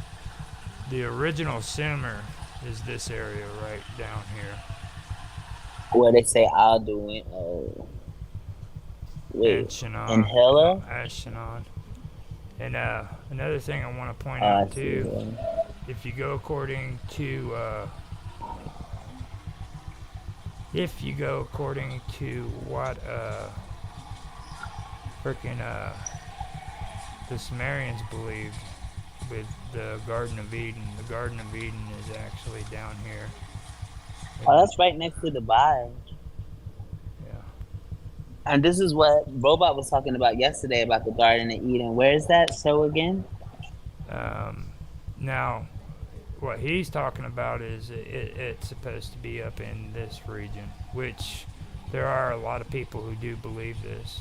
The original Sumer is this area right down here. Where they say I'll do it. Oh, wait, Anshanon. in Hilla? No, Ashanon. And another thing I want to point Oh, I out see too, that. if you go according to what frickin' the Sumerians believed with the Garden of Eden, the Garden of Eden is actually down here. Oh, that's right next to Dubai. Yeah. And this is what Robot was talking about yesterday about the Garden of Eden. Where is that show again? Now, what he's talking about is it's supposed to be up in this region, which there are a lot of people who do believe this,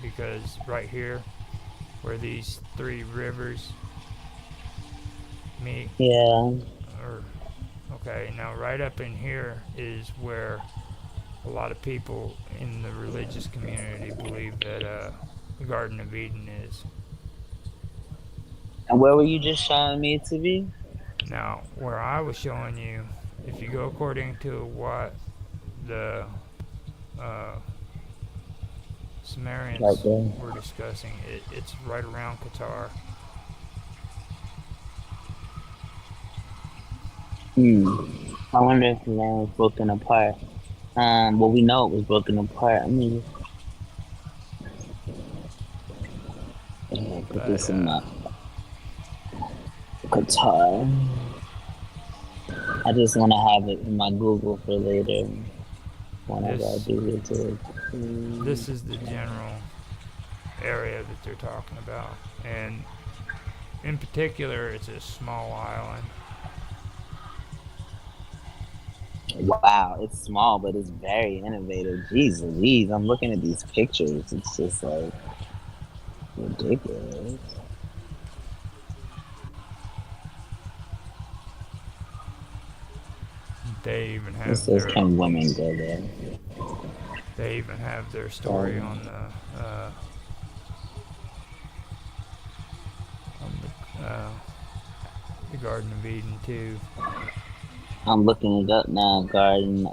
because right here, where these three rivers meet, Yeah. okay, now right up in here is where a lot of people in the religious community believe that the Garden of Eden is. And where were you just showing me it to be? Now, where I was showing you, if you go according to what the Sumerians Right there. were discussing, it's right around Qatar. I wonder if the land was broken apart. Well, we know it was broken apart. I mean, put But this in my Qatar. I just want to have it in my Google for later. Whenever I do it to this is the general area that they're talking about, and in particular, it's a small island. Wow, it's small, but it's very innovative. Jeez Louise, I'm looking at these pictures. It's just like ridiculous. They even It have says, their can women go there? they even have their story on the Garden of Eden too. I'm looking it up now, Garden.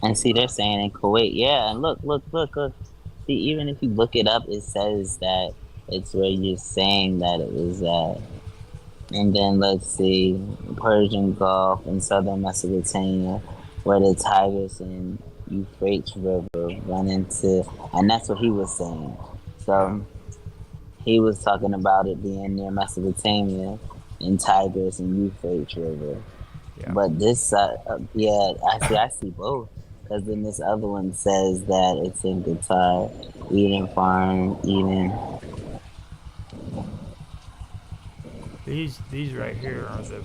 And see, they're saying in Kuwait. Yeah, and look. See, even if you look it up, it says that it's where you're saying that it was at. And then let's see, Persian Gulf and southern Mesopotamia, where the Tigris and Euphrates River run into, and that's what he was saying. So he was talking about it being near Mesopotamia and Tigris and Euphrates River. Yeah. But this, I see both. Because then this other one says that it's in Qatar, Eden Farm, Eden. These right here are the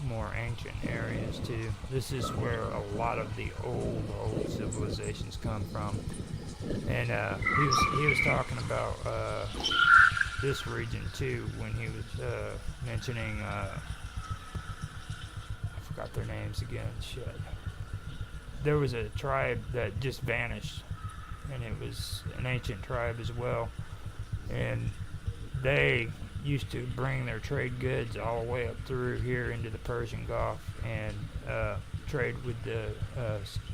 more ancient areas too. This is where a lot of the old civilizations come from. And he was talking about this region too when he was mentioning. I forgot their names again. Shit. There was a tribe that just vanished, and it was an ancient tribe as well, and they used to bring their trade goods all the way up through here into the Persian Gulf and trade with the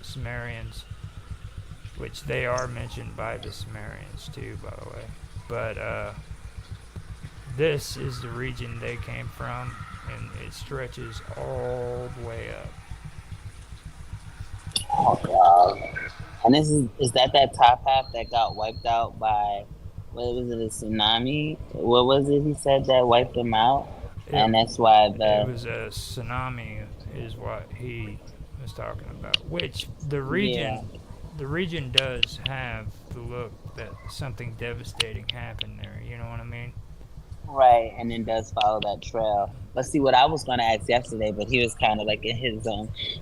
Sumerians, which they are mentioned by the Sumerians too, by the way. But this is the region they came from, and it stretches all the way up. Oh, wow. And is that top half that got wiped out by what was it, a tsunami? What was it he said that wiped them out? It And that's why it the was a tsunami, is what he was talking about. Which yeah. the region does have the look that something devastating happened there. You know what I mean? Right, and then does follow that trail. But see, what I was going to ask yesterday, but he was kind of like in his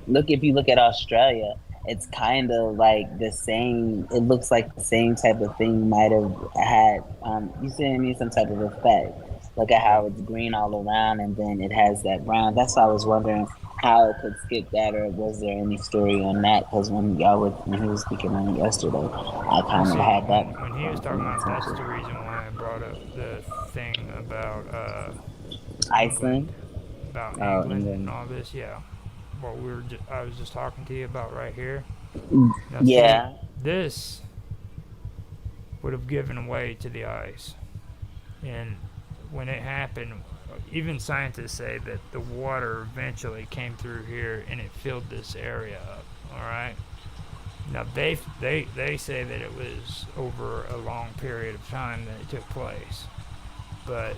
look. If you look at Australia, it's kind of like the same. It looks like the same type of thing might have had. You see what I mean? Some type of effect. Look at Yeah. how it's green all around, and then it has that brown. That's why I was wondering how it could skip that, or was there any story on that? Because when he was speaking on it yesterday, I Well, kind of see, had that when he was talking about, that's the attention. reason why I brought up the thing England, Iceland. about Oh, England and England. all this. Yeah, what I was just talking to you about right here. Now, see, Yeah. this would have given way to the ice, and when it happened, even scientists say that the water eventually came through here and it filled this area up. All right. Now they say that it was over a long period of time that it took place, but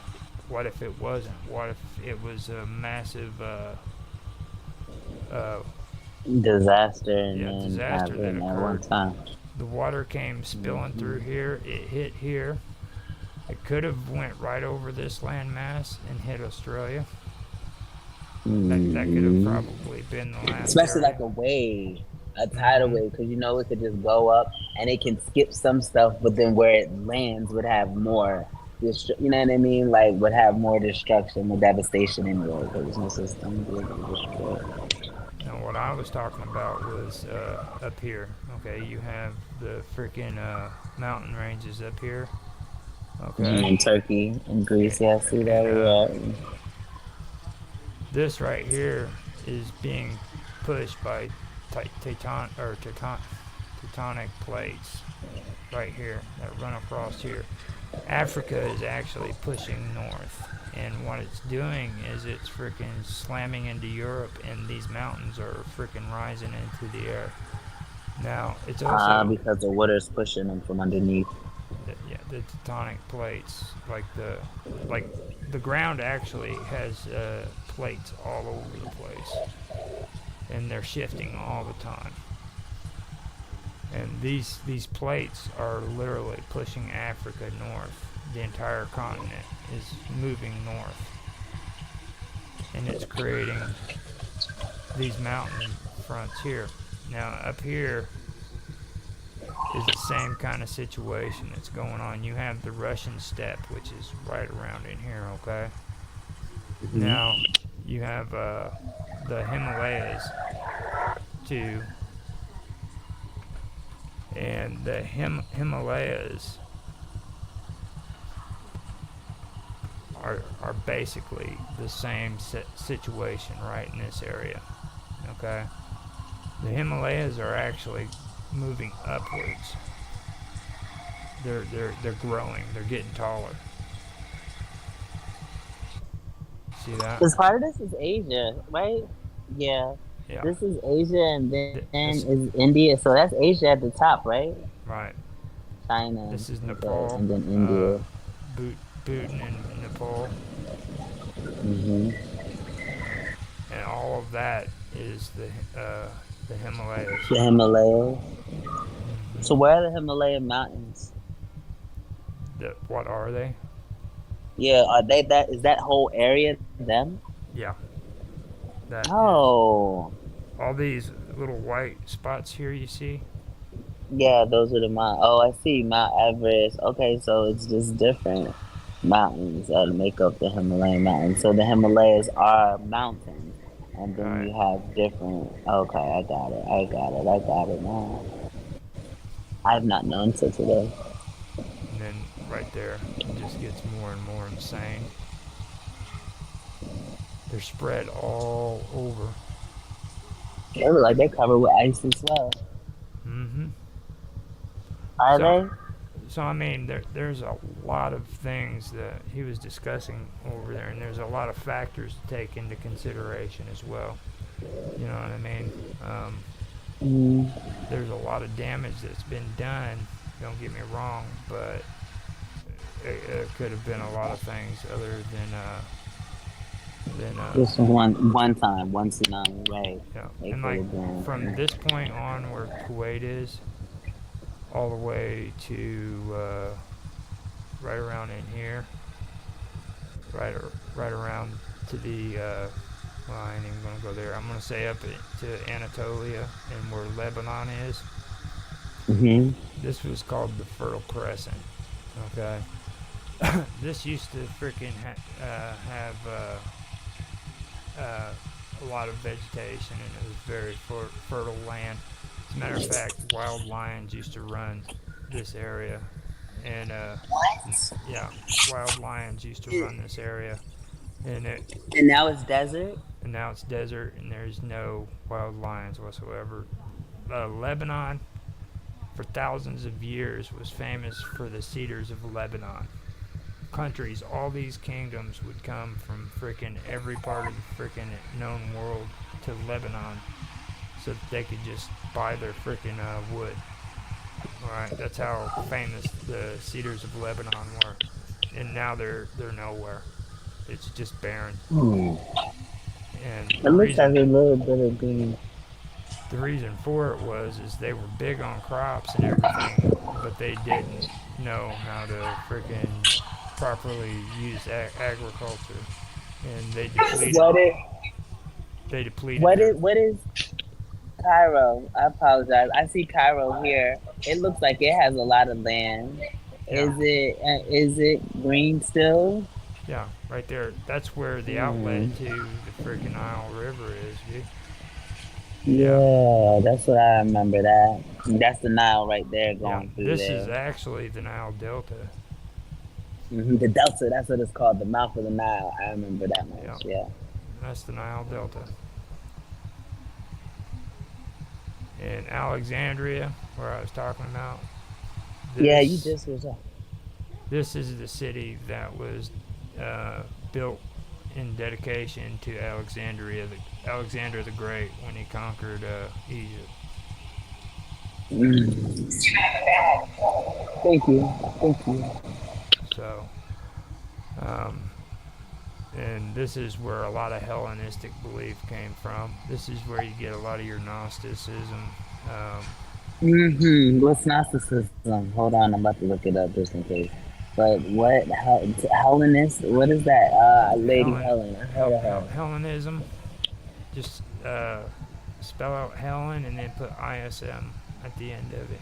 what if it wasn't? What if it was a massive uh, Disaster and yeah, then disaster that happen at one occurred? time. The water came spilling through here. It hit here. It could have went right over this landmass and hit Australia. That could have Hmm. probably been the last Especially like area. a wave, a tidal Mm-hmm. wave, because it could just go up and it can skip some stuff, but then where it lands would have more. You know what I mean? Like would have more destruction, more devastation anyway. Because there's no system to be able to destroy it. Now, what I was talking about was up here. Okay, you have the freaking mountain ranges up here. Okay, In Turkey and and, Greece, yeah, I see and that. Yeah. this right here is being pushed by tectonic plates right here that run across here. Africa is actually pushing north, and what it's doing is it's freaking slamming into Europe, and these mountains are freaking rising into the air. Now, it's also Because the water's pushing them from underneath. yeah, the tectonic plates, like the ground actually has plates all over the place, and they're shifting all the time. And these plates are literally pushing Africa north. The entire continent is moving north, and it's creating these mountain fronts here. Now up here is the same kind of situation that's going on. You have the Russian steppe, which is right around in here, okay? Hmm. Now you have the Himalayas too, and the Himalayas are basically the same situation right in this area, okay? The Himalayas are actually moving upwards. They're growing. They're getting taller. See that? Because part of this is Asia, right? Yeah. Yeah. This is Asia, and then This is India. So that's Asia at the top, right? right. China, This is okay, Nepal. and then Uh, India. Bhutan and Nepal, Hmm. and all of that is the Himalayas. The Himalayas. So Hmm. where are the Himalayan mountains? What are they? Yeah, are they that? Is that whole area them? Yeah, that is Oh, all these little white spots here. You see? yeah, those are the mount. Oh, I see Mount Everest. Okay, so it's just different. mountains that make up the Himalayan mountains. So the Himalayas are mountains, and then Right. you have different. Okay, I got it. I got it. I got it now. I've not known till today. And then right there, it just gets more and more insane. They're spread all over. They look like they're covered with ice as well. Mm-hmm. Are So, they? so I mean, there's a lot of things that he was discussing over there, and there's a lot of factors to take into consideration as well. You know what I mean? Um, Mm. there's a lot of damage that's been done. Don't get me wrong, but it could have been a lot of things other than Just one time, one tsunami, right? yeah. They And could like have been. from this point on, where Kuwait is, all the way to right around in here, right right around to the well, I ain't even gonna go there. I'm gonna say up to Anatolia and where Lebanon is. Hmm. This was called the Fertile Crescent. Okay, this used to freaking have uh, a lot of vegetation and it was very fertile land. As a matter of fact, wild lions used to run this area, and yeah, wild lions used to run this area, and it And now it's desert. and now it's desert and there's no wild lions whatsoever. Lebanon, for thousands of years, was famous for the cedars of Lebanon. Countries, all these kingdoms would come from freaking every part of the freaking known world to Lebanon so that they could just buy their freaking wood. Alright, that's how famous the cedars of Lebanon were. And now they're nowhere. It's just barren. Hmm. And It looks like a little bit of green. the reason for it was is they were big on crops and everything, but they didn't know how to freaking properly use agriculture, and What is they depleted their what is Cairo? I apologize. I see Cairo here. It looks like it has a lot of land. yeah Is it green still? yeah right there. That's where the outlet Hmm. to the freaking Nile River is, dude. Yeah, Yeah, that's what I remember. That's the Nile right there yeah. going through This is there. actually the Nile Delta. The Delta. That's what it's called. The mouth of the Nile. I remember that Yeah, much. Yeah. that's the Nile Delta. In Alexandria, where I was talking about, Yeah, you this just was. this is the city that was uh, built in dedication to Alexander the Great when he conquered Egypt. Mm. Thank you. Thank you. So, um, and this is where a lot of Hellenistic belief came from. This is where you get a lot of your Gnosticism. Um, What's Gnosticism? Hold on, I'm about to look it up just in case. But what Hellenist? What is that? Lady Hellen, Helen. I heard of her. Hellenism, just spell out Helen and then put ISM at the end of it.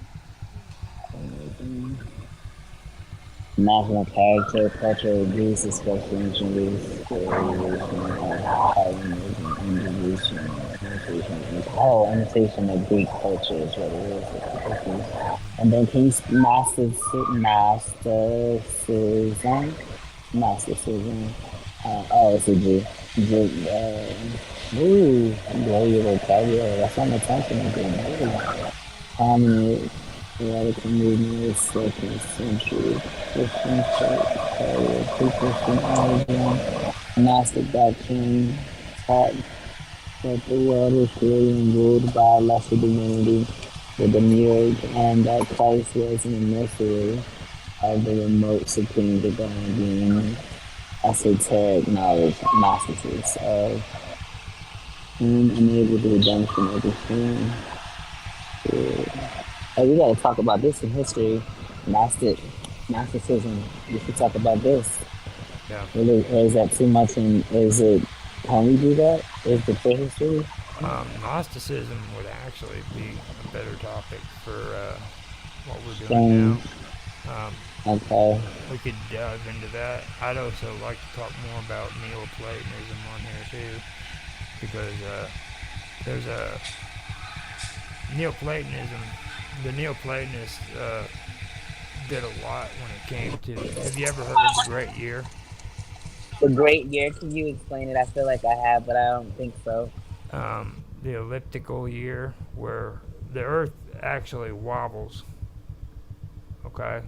National character, culture of Greece, especially ancient Greece, Hellenism, imitation of Greek culture is what it is. Okay. And then can you Gnosticism. Oh, it's a G. Ooh, blow your vocabulary. That's on the attention again. Prominent radical movement of second century Christian church, pre-Christian origin, Gnostic doctrine taught that the world was created and ruled by a lesser divinity, the demiurge, and that Christ was an emissary of the remote supreme divine being, esoteric knowledge, Gnostics of and enabled the redemption of the sin. Hey, we gotta talk about this in history. Gnosticism. We should talk about this. Yeah. Really, or is that too much? And is it? Can we do that? Is the prehistory? Gnosticism would actually be a better topic for what we're doing Same. now. Okay. We could dive into that. I'd also like to talk more about Neoplatonism on here too, because there's a Neoplatonism. The Neoplatonists did a lot when it came to. Have you ever heard of the Great Year? The Great Year. Can you explain it? I feel like I have, but I don't think so. The elliptical year, where the Earth actually wobbles. Okay,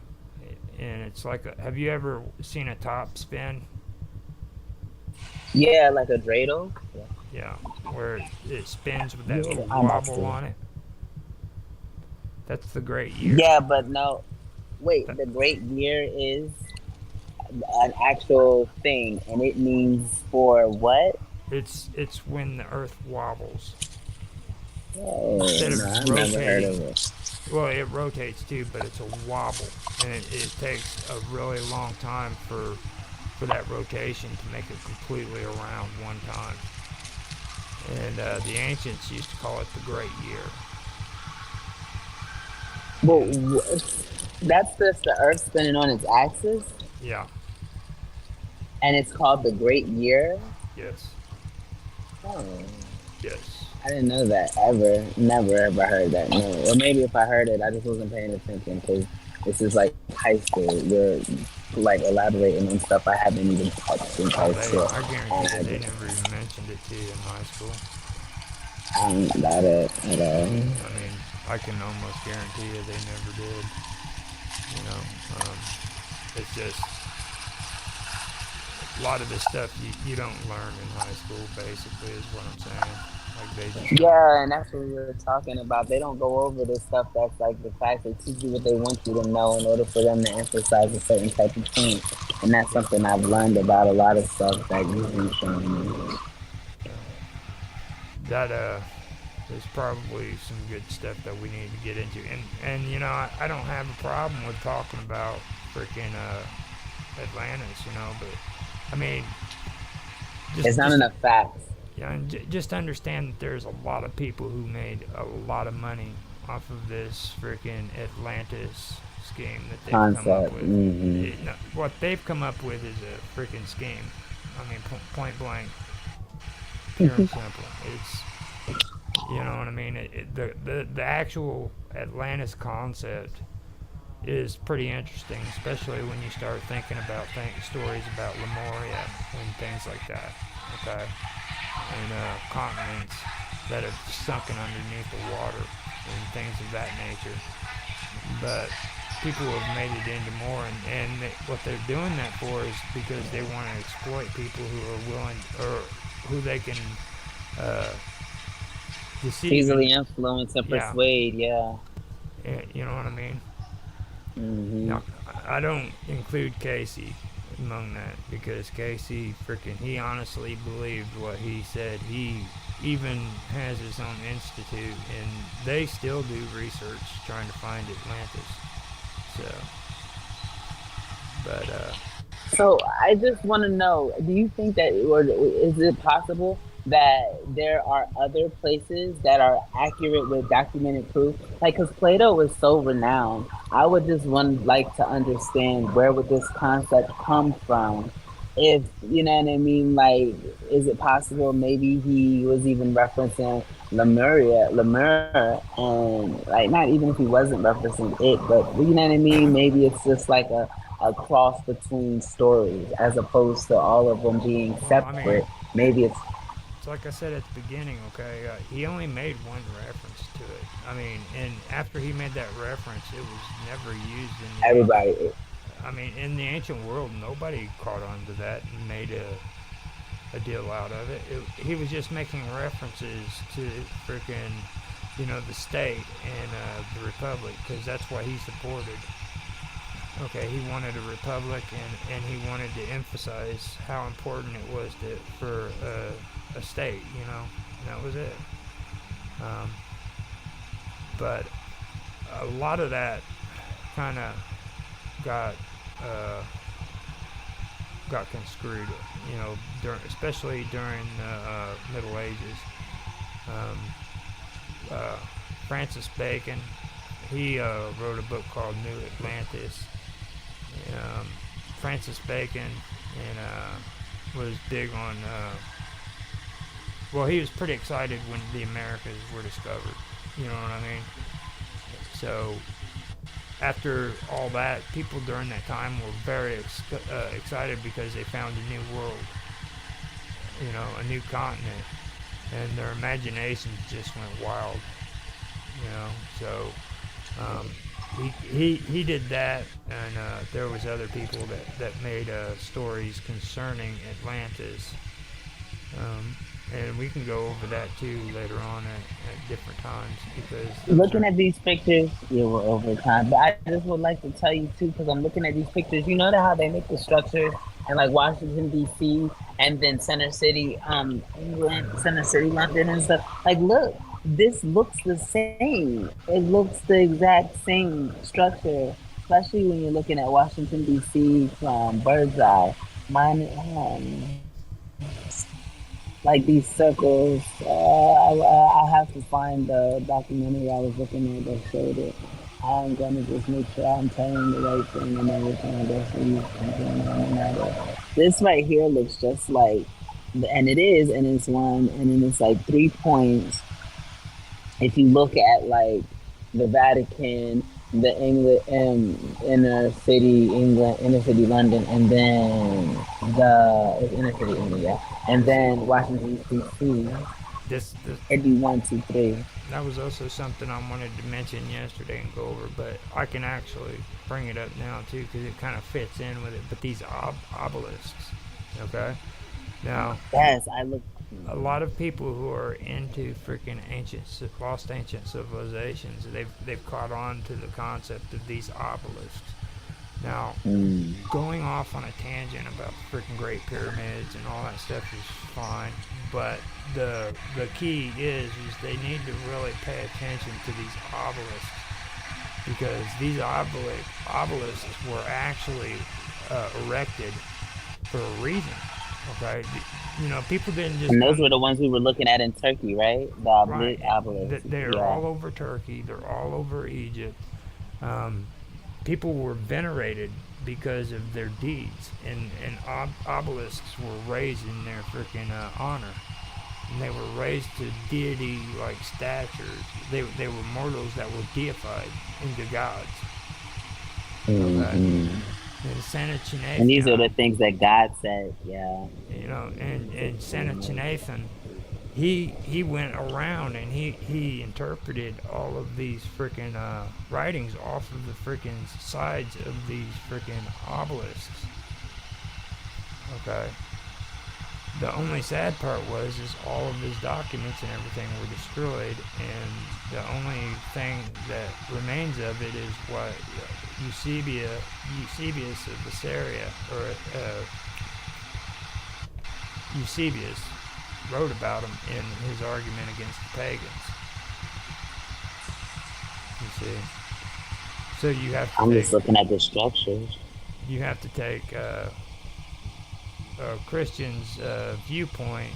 and it's like, have you ever seen a top spin? Yeah, like a dreidel. Yeah. Yeah, where it spins with that Yeah, little I'm wobble actually. on it. That's the Great Year. Yeah, but no. Wait, That, the Great Year is an actual thing, and it means for what? it's when the Earth wobbles Oh, instead no, of I've never heard rotating. of it. Well, it rotates too, but it's a wobble, and it takes a really long time for that rotation to make it completely around one time. And the ancients used to call it the Great Year. Well, And that's just the Earth spinning on its axis, yeah, and it's called the Great Year. yes, Oh, yes. I didn't know that ever. Never ever heard that. No, or maybe if I heard it, I just wasn't paying attention because this is like high school. You're like elaborating on stuff I haven't even touched since Oh, high school. I guarantee And you, they never even mentioned it to you in high school. I haven't got it at all. I mean, I can almost guarantee you they never did. You know, um, it's just a lot of this stuff you don't learn in high school. Basically, is what I'm saying. Like they just don't. Yeah, and that's what we were talking about. They don't go over the stuff that's like the facts. They teach you what they want you to know in order for them to emphasize a certain type of point. And that's Yeah, something I've learned about a lot of stuff that you've been showing me. yeah. That there's probably some good stuff that we need to get into. And you know, I don't have a problem with talking about freaking Atlantis. You know, but I mean, It's not just enough facts. yeah, and just understand that there's a lot of people who made a lot of money off of this freaking Atlantis scheme that they've come up Concept. with. Hmm. No, what they've come up with is a freaking scheme. I mean, point blank, pure and simple. It's, you know what I mean. The actual Atlantis concept is pretty interesting, especially when you start thinking about stories about Lemuria and things like that. Okay, and continents that have sunken underneath the water and things of that nature. But people have made it into more, and what they're doing that for is because they want to exploit people who are willing, or who they can uh, deceive, and Easily influence and yeah, persuade. Yeah. you know what I mean. Hmm. Now, I don't include Casey among that because Casey freaking he honestly believed what he said. He even has his own institute, and they still do research trying to find Atlantis. So, but So I just want to know: do you think that, or is it possible that there are other places that are accurate with documented proof? Like, because Plato is so renowned, I would just want like to understand where would this concept come from? If you know what I mean, like, is it possible maybe he was even referencing Lemuria, and like not even if he wasn't referencing it, but you know what I mean? Maybe it's just like a cross between stories as opposed to all of them being well, I mean, separate. Maybe it's it's like I said at the beginning. Okay, he only made one reference to it. I mean, and after he made that reference, it was never used in the ancient. everybody. I mean, in the ancient world, nobody caught on to that and made a deal out of it. He was just making references to freaking, you know, the state and the republic because that's what he supported. Okay, he wanted a republic and he wanted to emphasize how important it was for a state, you know, and that was it. Um, but a lot of that kind of got uh, got conscried, you know, especially during the Middle Ages. Um, uh, Francis Bacon, he wrote a book called New Atlantis, Francis Bacon and was big on. Well, he was pretty excited when the Americas were discovered. You know what I mean? So after all that, people during that time were very excited because they found a new world, a new continent, and their imaginations just went wild. So he did that, and there was other people that made stories concerning Atlantis. And we can go over that too later on at different times because those Looking are at these pictures, yeah, we're over time. But I just would like to tell you too, because I'm looking at these pictures. You know how they make the structures in like Washington D.C. and then Center City, England, Center City, London, and stuff. Like, look, this looks the same. It looks the exact same structure, especially when you're looking at Washington D.C. from bird's eye. Mine, like these circles. I have to find the documentary I was looking at that showed it. I'm gonna just make sure I'm telling the right thing and everything. I guess we can no matter. This right here looks just like, and it is, and it's one, and then it's like 3 points. If you look at like the Vatican, the England, inner city England, inner city London, and then the inner city England, yeah, and this then Washington D.C. this It'd be 1, 2, 3. that was also something I wanted to mention yesterday and go over, but I can actually bring it up now too because it kind of fits in with it. But these obelisks, okay? Now, Yes, I look. a lot of people who are into freaking lost ancient civilizations, they've caught on to the concept of these obelisks. Now, Mm. going off on a tangent about the freaking Great Pyramids and all that stuff is fine, but the key is they need to really pay attention to these obelisks because these obelisks were actually erected for a reason. Okay, people didn't just And those come. were the ones we were looking at in Turkey, right? The Right, obelisk. they're Yeah. all over Turkey. They're all over Egypt. Um, People were venerated because of their deeds, and obelisks were raised in their freaking honor. And they were raised to deity-like statures. They were mortals that were deified into gods. Okay, Hmm. and And these are the Sennacherib, things that God said. Yeah. and Sennacherib, he went around and he interpreted all of these freaking writings off of the freaking sides of these freaking obelisks. Okay. The only sad part is all of his documents and everything were destroyed, and the only thing that remains of it is what Eusebius of Caesarea, or Eusebius, wrote about him in his argument against the pagans. You see, so I'm just looking at the structures. you have to take a Christian's viewpoint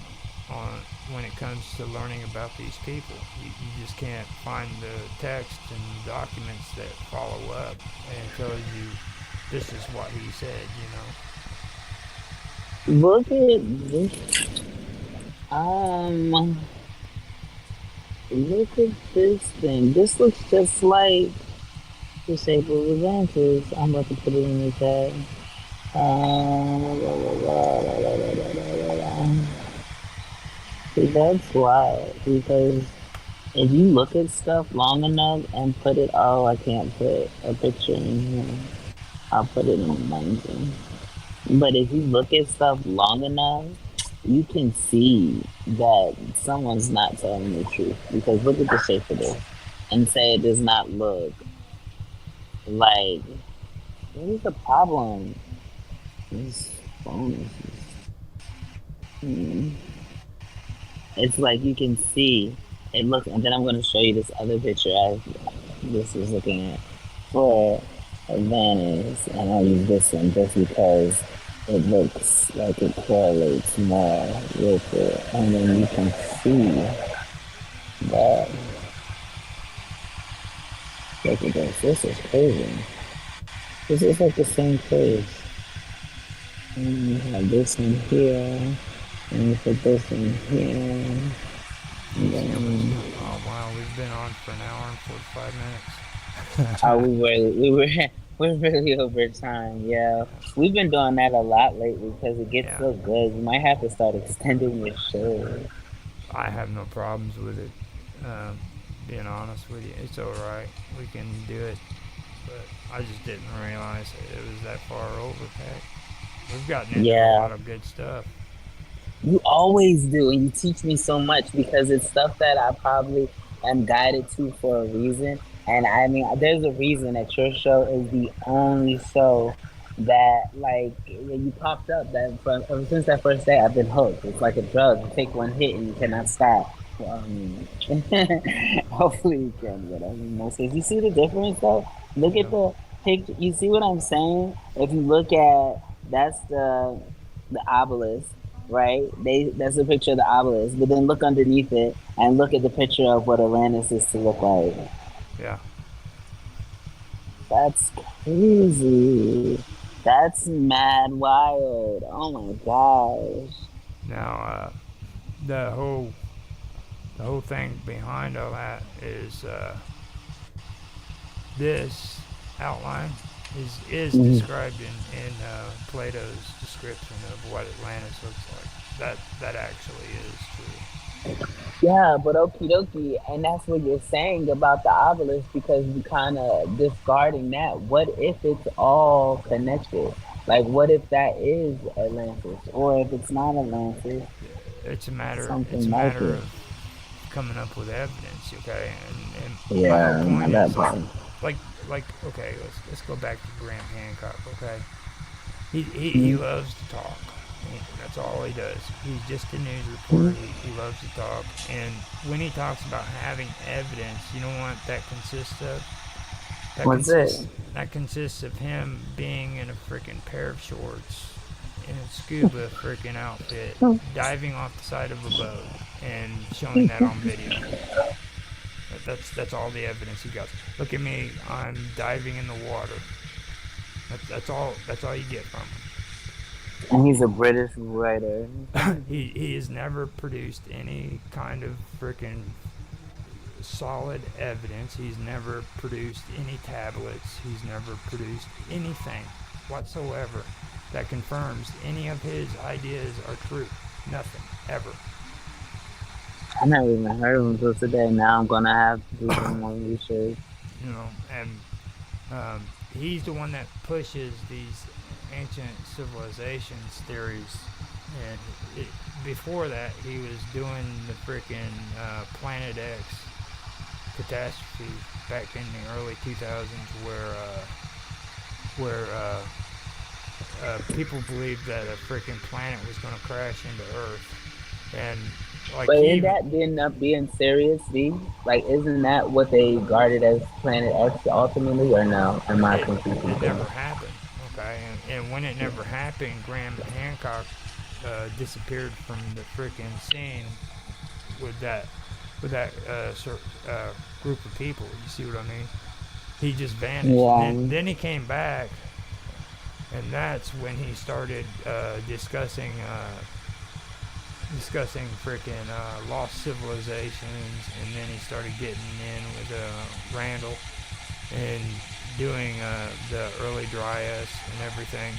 on when it comes to learning about these people. You just can't find the text and documents that follow up and tell you this is what he said. Look at this. Look at this thing. This looks just like disabled advances. I'm about to put it in the chat. See, that's why. Because if you look at stuff long enough and put it, oh, I can't put a picture in here. I'll put it in the mountain. But if you look at stuff long enough, you can see that someone's not telling the truth. Because look at the shape of this and say it does not look like. What is the problem? This phone is. It's like you can see it looks, and then I'm going to show you this other picture I this was looking at for Venice, and I'll use this one just because it looks like it correlates more with it, and then you can see that. Look at this. This is crazy. This is like the same place. And you have this one here, and you put this one here, and He's coming. then Oh wow, we've been on for an hour and 45 we minutes. we're really over time. Yeah, we've been doing that a lot lately because it gets Yeah, so good. You might have to start extending your show. I have no problems with it. Um, being honest with you, it's all right. We can do it, but I just didn't realize it was that far over. Heck, we've gotten into a Yeah, lot of good stuff. you always do, and you teach me so much because it's stuff that I probably am guided to for a reason. And I mean, there's a reason that your show is the only show that, like, when you popped up, that from ever since that first day, I've been hooked. It's like a drug. You take one hit and you cannot stop. Well, I mean, hopefully you can, but I mean, most cases, you see the difference though. Look at Yeah, the picture. You see what I'm saying? If you look at that's the obelisk, right? That's a picture of the obelisk, but then look underneath it and look at the picture of what Atlantis is to look like. yeah. That's crazy. That's mad wild. Oh my gosh. Now, the whole the whole thing behind all that is this outline is Mhm. described in Plato's description of what Atlantis looks like. That actually is true. Yeah, but okie dokie, and that's what you're saying about the obelisk because you kind of discarding that. What if it's all connected? Like, what if that is Atlantis, or if it's not Atlantis, It's something a like matter it? of coming up with evidence, okay? And my whole Yeah, point not that is part. like okay, let's go back to Graham Hancock, okay? He Mhm. loves to talk. That's all he does. He's just a news reporter. He loves to talk. And when he talks about having evidence, you know what that consists of? That What's it? consists that consists of him being in a freaking pair of shorts, in a scuba freaking outfit, diving off the side of a boat, and showing that on video. That's all the evidence he got. Look at me, I'm diving in the water. That's all you get from him. And he's a British writer. He has never produced any kind of freaking solid evidence. He's never produced any tablets. He's never produced anything whatsoever that confirms any of his ideas are true. Nothing ever. I never even heard of him until today. Now I'm gonna have to do some more research. You know, and he's the one that pushes these ancient civilizations theories. And before that, he was doing the freaking Planet X catastrophe back in the early 2000s, where people believed that a freaking planet was going to crash into Earth, and like But he isn't even that end up being serious, B? Like, isn't that what they guarded as Planet X ultimately, or no? Am I it confusing it never things? happened. Okay, and when it never happened, Graham Hancock disappeared from the freaking scene with that group of people. You see what I mean? He just vanished, and Yeah. then he came back, and that's when he started discussing freaking lost civilizations, and then he started getting in with Randall and doing the early Dryas and everything.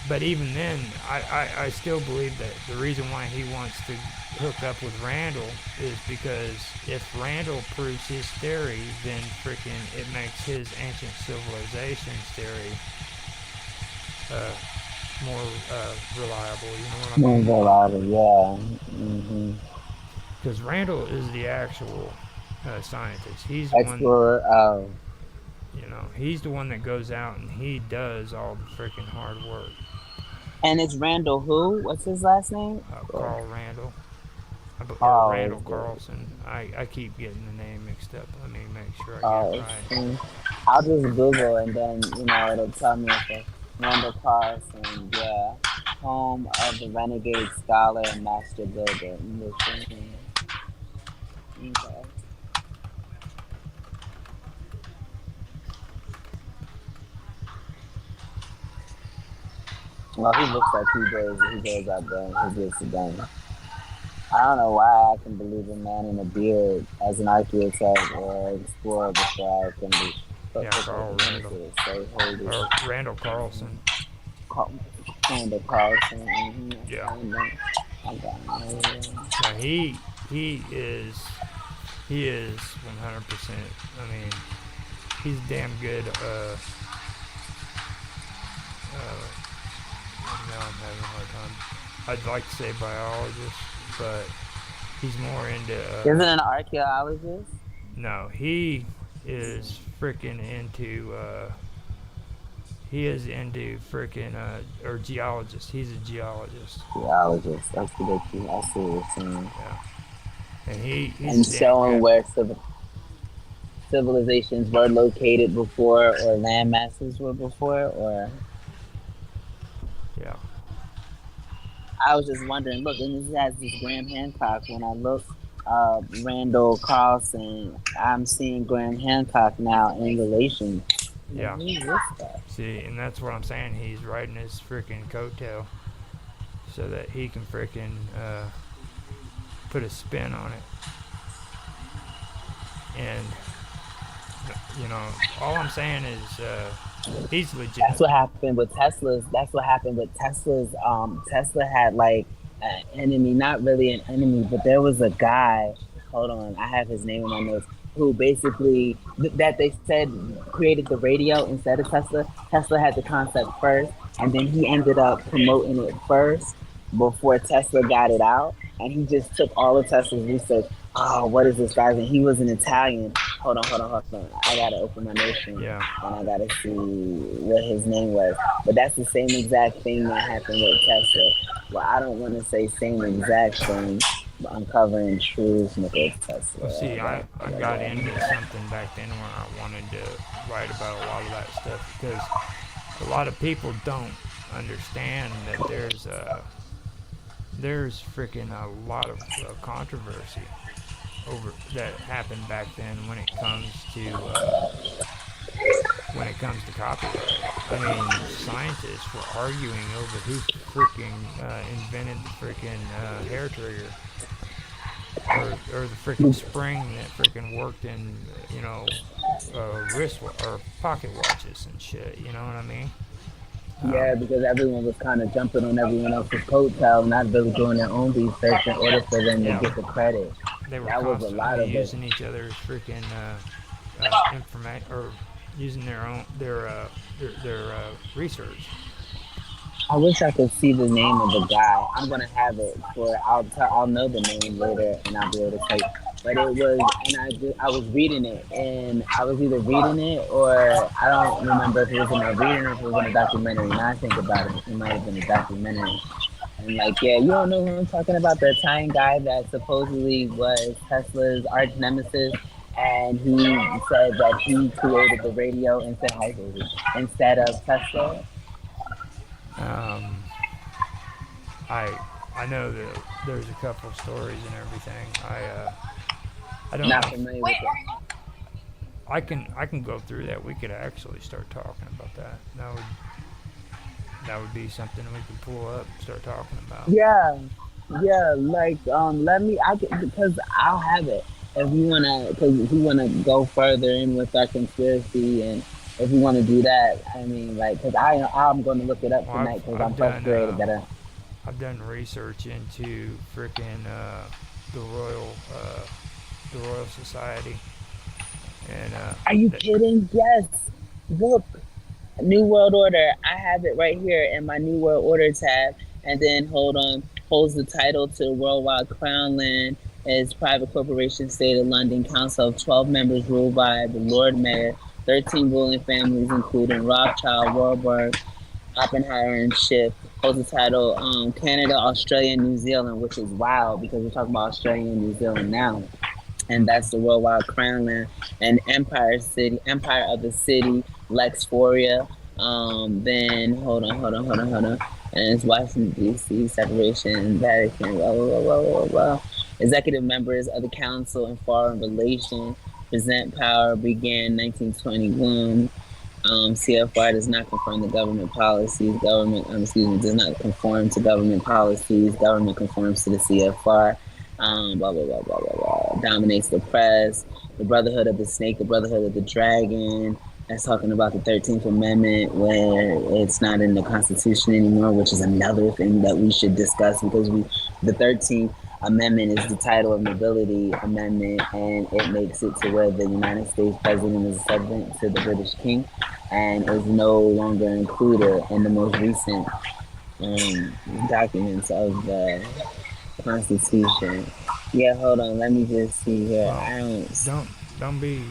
But even then, I still believe that the reason why he wants to hook up with Randall is because if Randall proves his theory, then freaking it makes his ancient civilizations theory uh, more reliable. You know what I There's mean? a lot of, yeah. Hmm. Because Randall is the actual scientist. He's the one, Explorer. Oh. he's the one that goes out and he does all the freaking hard work. And it's Randall who? What's his last name? Carl Randall, or Oh, Randall is it? Carlson. I keep getting the name mixed up. Let me make sure I get it Oh, right. I'll just Google and then, it'll tell me if it's Randall Carlson, yeah. Home of the renegade scholar and master builder. Okay. Well, he looks like he goes out there and he gets it done. I don't know why I can believe a man in a beard as an architect or explorer before I can be. But Yeah, Carl let me Randall see this. Say holy or Randall Carlson. Canada Carlson. Yeah, I got it. yeah. He is 100%. I mean, he's damn good. Now I'm having a hard time. I'd like to say biologist, but he's more into. Isn't an archaeologist? No, he is freaking into. He is into freaking or geologist. He's a geologist. Geologist. That's what I see what you're saying. Yeah, and he's And a damn showing good. where civilizations were located before, or land masses were before, or Yeah, I was just wondering. Look, and this has this Graham Hancock. When I look, Randall Carlson, I'm seeing Graham Hancock now in relation. Like, yeah. who is this guy? See, and that's what I'm saying. He's riding his freaking coattail so that he can freaking put a spin on it. And all I'm saying is he's legit. That's what happened with Tesla's. That's what happened with Tesla's. Tesla had like an enemy, not really an enemy, but there was a guy. Hold on, I have his name in my notes. Who basically that they said created the radio instead of Tesla. Tesla had the concept first, and then he ended up promoting it first before Tesla got it out. And he just took all of Tesla's research. Oh, what is this guy's? And he was an Italian. Hold on. I gotta open my notion Yeah. and I gotta see what his name was. But that's the same exact thing that happened with Tesla. Well, I don't want to say same exact thing, but uncovering truths with Tesla. Well, see, I got into something back then when I wanted to write about a lot of that stuff because a lot of people don't understand that there's freaking a lot of controversy over that happened back then when it comes to copyright. I mean, scientists were arguing over who freaking invented the freaking hair trigger or the freaking spring that freaking worked in wrist or pocket watches and shit. You know what I mean? Yeah, because everyone was kind of jumping on everyone else's coattail, not really doing their own research in order for them to Yeah. get the credit. They were That was a lot constantly of it. using each other's freaking information or using their own their research. I wish I could see the name of the guy. I'm gonna have it for. I'll know the name later, and I'll be able to tell you. But it was, and I was reading it, and I was either reading it or I don't remember if it was in a reading or if it was in a documentary. Now I think about it, it might have been a documentary. And like, yeah, you don't know who I'm talking about? The Italian guy that supposedly was Tesla's arch nemesis, and he said that he created the radio instead of Tesla. Um, I know that there's a couple of stories and everything. I don't Not know. familiar with it. I can go through that. We could actually start talking about that. That would be something we could pull up and start talking about. Yeah, yeah. Like, let me. Because I'll have it if you wanna. Because if you wanna go further in with that conspiracy, and if you wanna do that, I mean, like, because I'm gonna look it up Well, tonight because I'm I've done frustrated that I. I've done research into freaking the royal uh, the Royal Society and Are you kidding? Yes. Look, New World Order. I have it right here in my New World Order tab. And then hold on, holds the title to the worldwide crown land as private corporation state of London council of 12 members ruled by the Lord Mayor, 13 ruling families including Rothschild, Warburg, Oppenheimer, and Schiff. Holds the title Canada, Australia, and New Zealand, which is wild because we're talking about Australia and New Zealand now. And that's the worldwide crown land and empire of the city, Lexforia. Then hold on. And it's Washington D.C. separation, Vatican, blah blah blah blah blah. Executive members of the Council on Foreign Relations present power began 1921. CFR does not confirm the government policies. Government, does not conform to government policies. Government conforms to the CFR. Blah blah blah blah blah blah. Dominates the press. The Brotherhood of the Snake, the Brotherhood of the Dragon. That's talking about the 13th Amendment, where it's not in the Constitution anymore, which is another thing that we should discuss because the 13th Amendment is the title of nobility amendment, and it makes it to where the United States president is subject to the British king, and is no longer included in the most recent um, documents of the Constitution. Yeah, hold on. Let me just see here. Well, I don't. don't be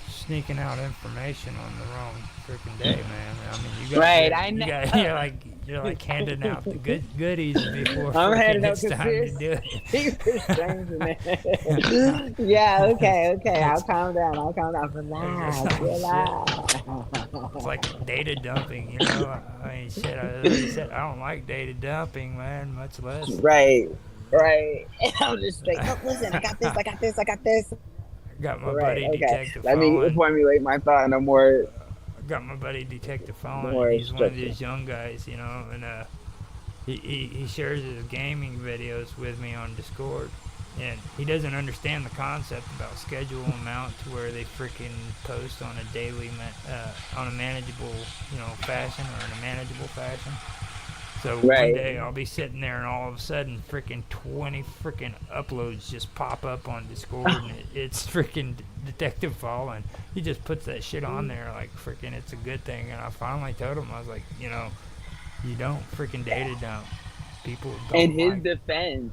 sneaking out information on the wrong freaking day, man. I mean, you got Right, good, I you know. got you're like handing out the goodies before I'm freaking heading up it's time to conspiracy do restraints, man. it. Yeah, okay. I'll it's calm down. Relax, like shit. It's relax. like data dumping, you know. I mean, shit. Like I said, I don't like data dumping, man. Much less. Right, right. And I'm just like, no, listen, I got this. Got my Right, buddy okay. Detective Let me Fallen. formulate my thought in a more, Got my buddy Detective Fallen, and more he's one of structured. these young guys, and he shares his gaming videos with me on Discord, and he doesn't understand the concept about schedule amount to where they freaking post on a on a manageable, fashion or in a manageable fashion. So one Right. day I'll be sitting there and all of a sudden freaking 20 freaking uploads just pop up on Discord and it's freaking Detective Fallen. He just puts that shit on there like freaking it's a good thing. And I finally told him, I was like, you don't freaking data dump. People In don't his like, defense,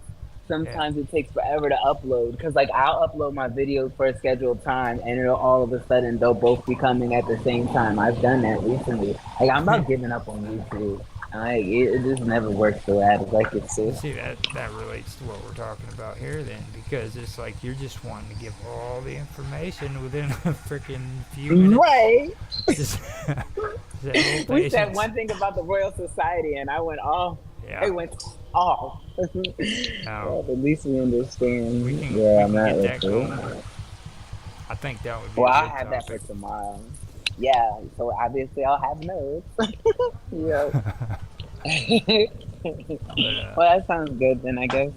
yeah. sometimes it takes forever to upload because, like, I'll upload my videos for a scheduled time, and it'll all of a sudden they'll both be coming at the same time. I've done that recently. Like, I'm not giving up on YouTube. Like, it just never works the way I'd like it to. See that relates to what we're talking about here then because it's like you're just wanting to give all the information within a freaking few minutes. Right. Just, just a little We said patience. one thing about the Royal Society, and I went off. Yeah. It went off. Now Well, at least we understand we can where we I'm can at get with that going. it. I think that would be Well, a I'll good have that for topic. tomorrow. Yeah, so obviously I'll have notes. Yeah. But Well, that sounds good then, I guess.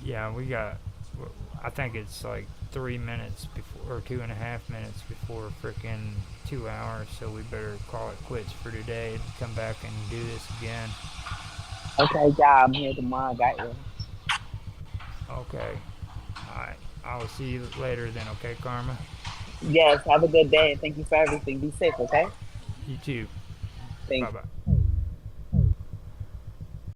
yeah, we got. I think it's like 3 minutes before or 2.5 minutes before freaking 2 hours. So we better call it quits for today and come back and do this again. Okay, yeah, I'm here tomorrow. Got you. Okay. All right. I will see you later then. Okay, Karma. Yes, have a good day. Thank you for everything. Be safe, okay? You too. Bye Thanks. bye.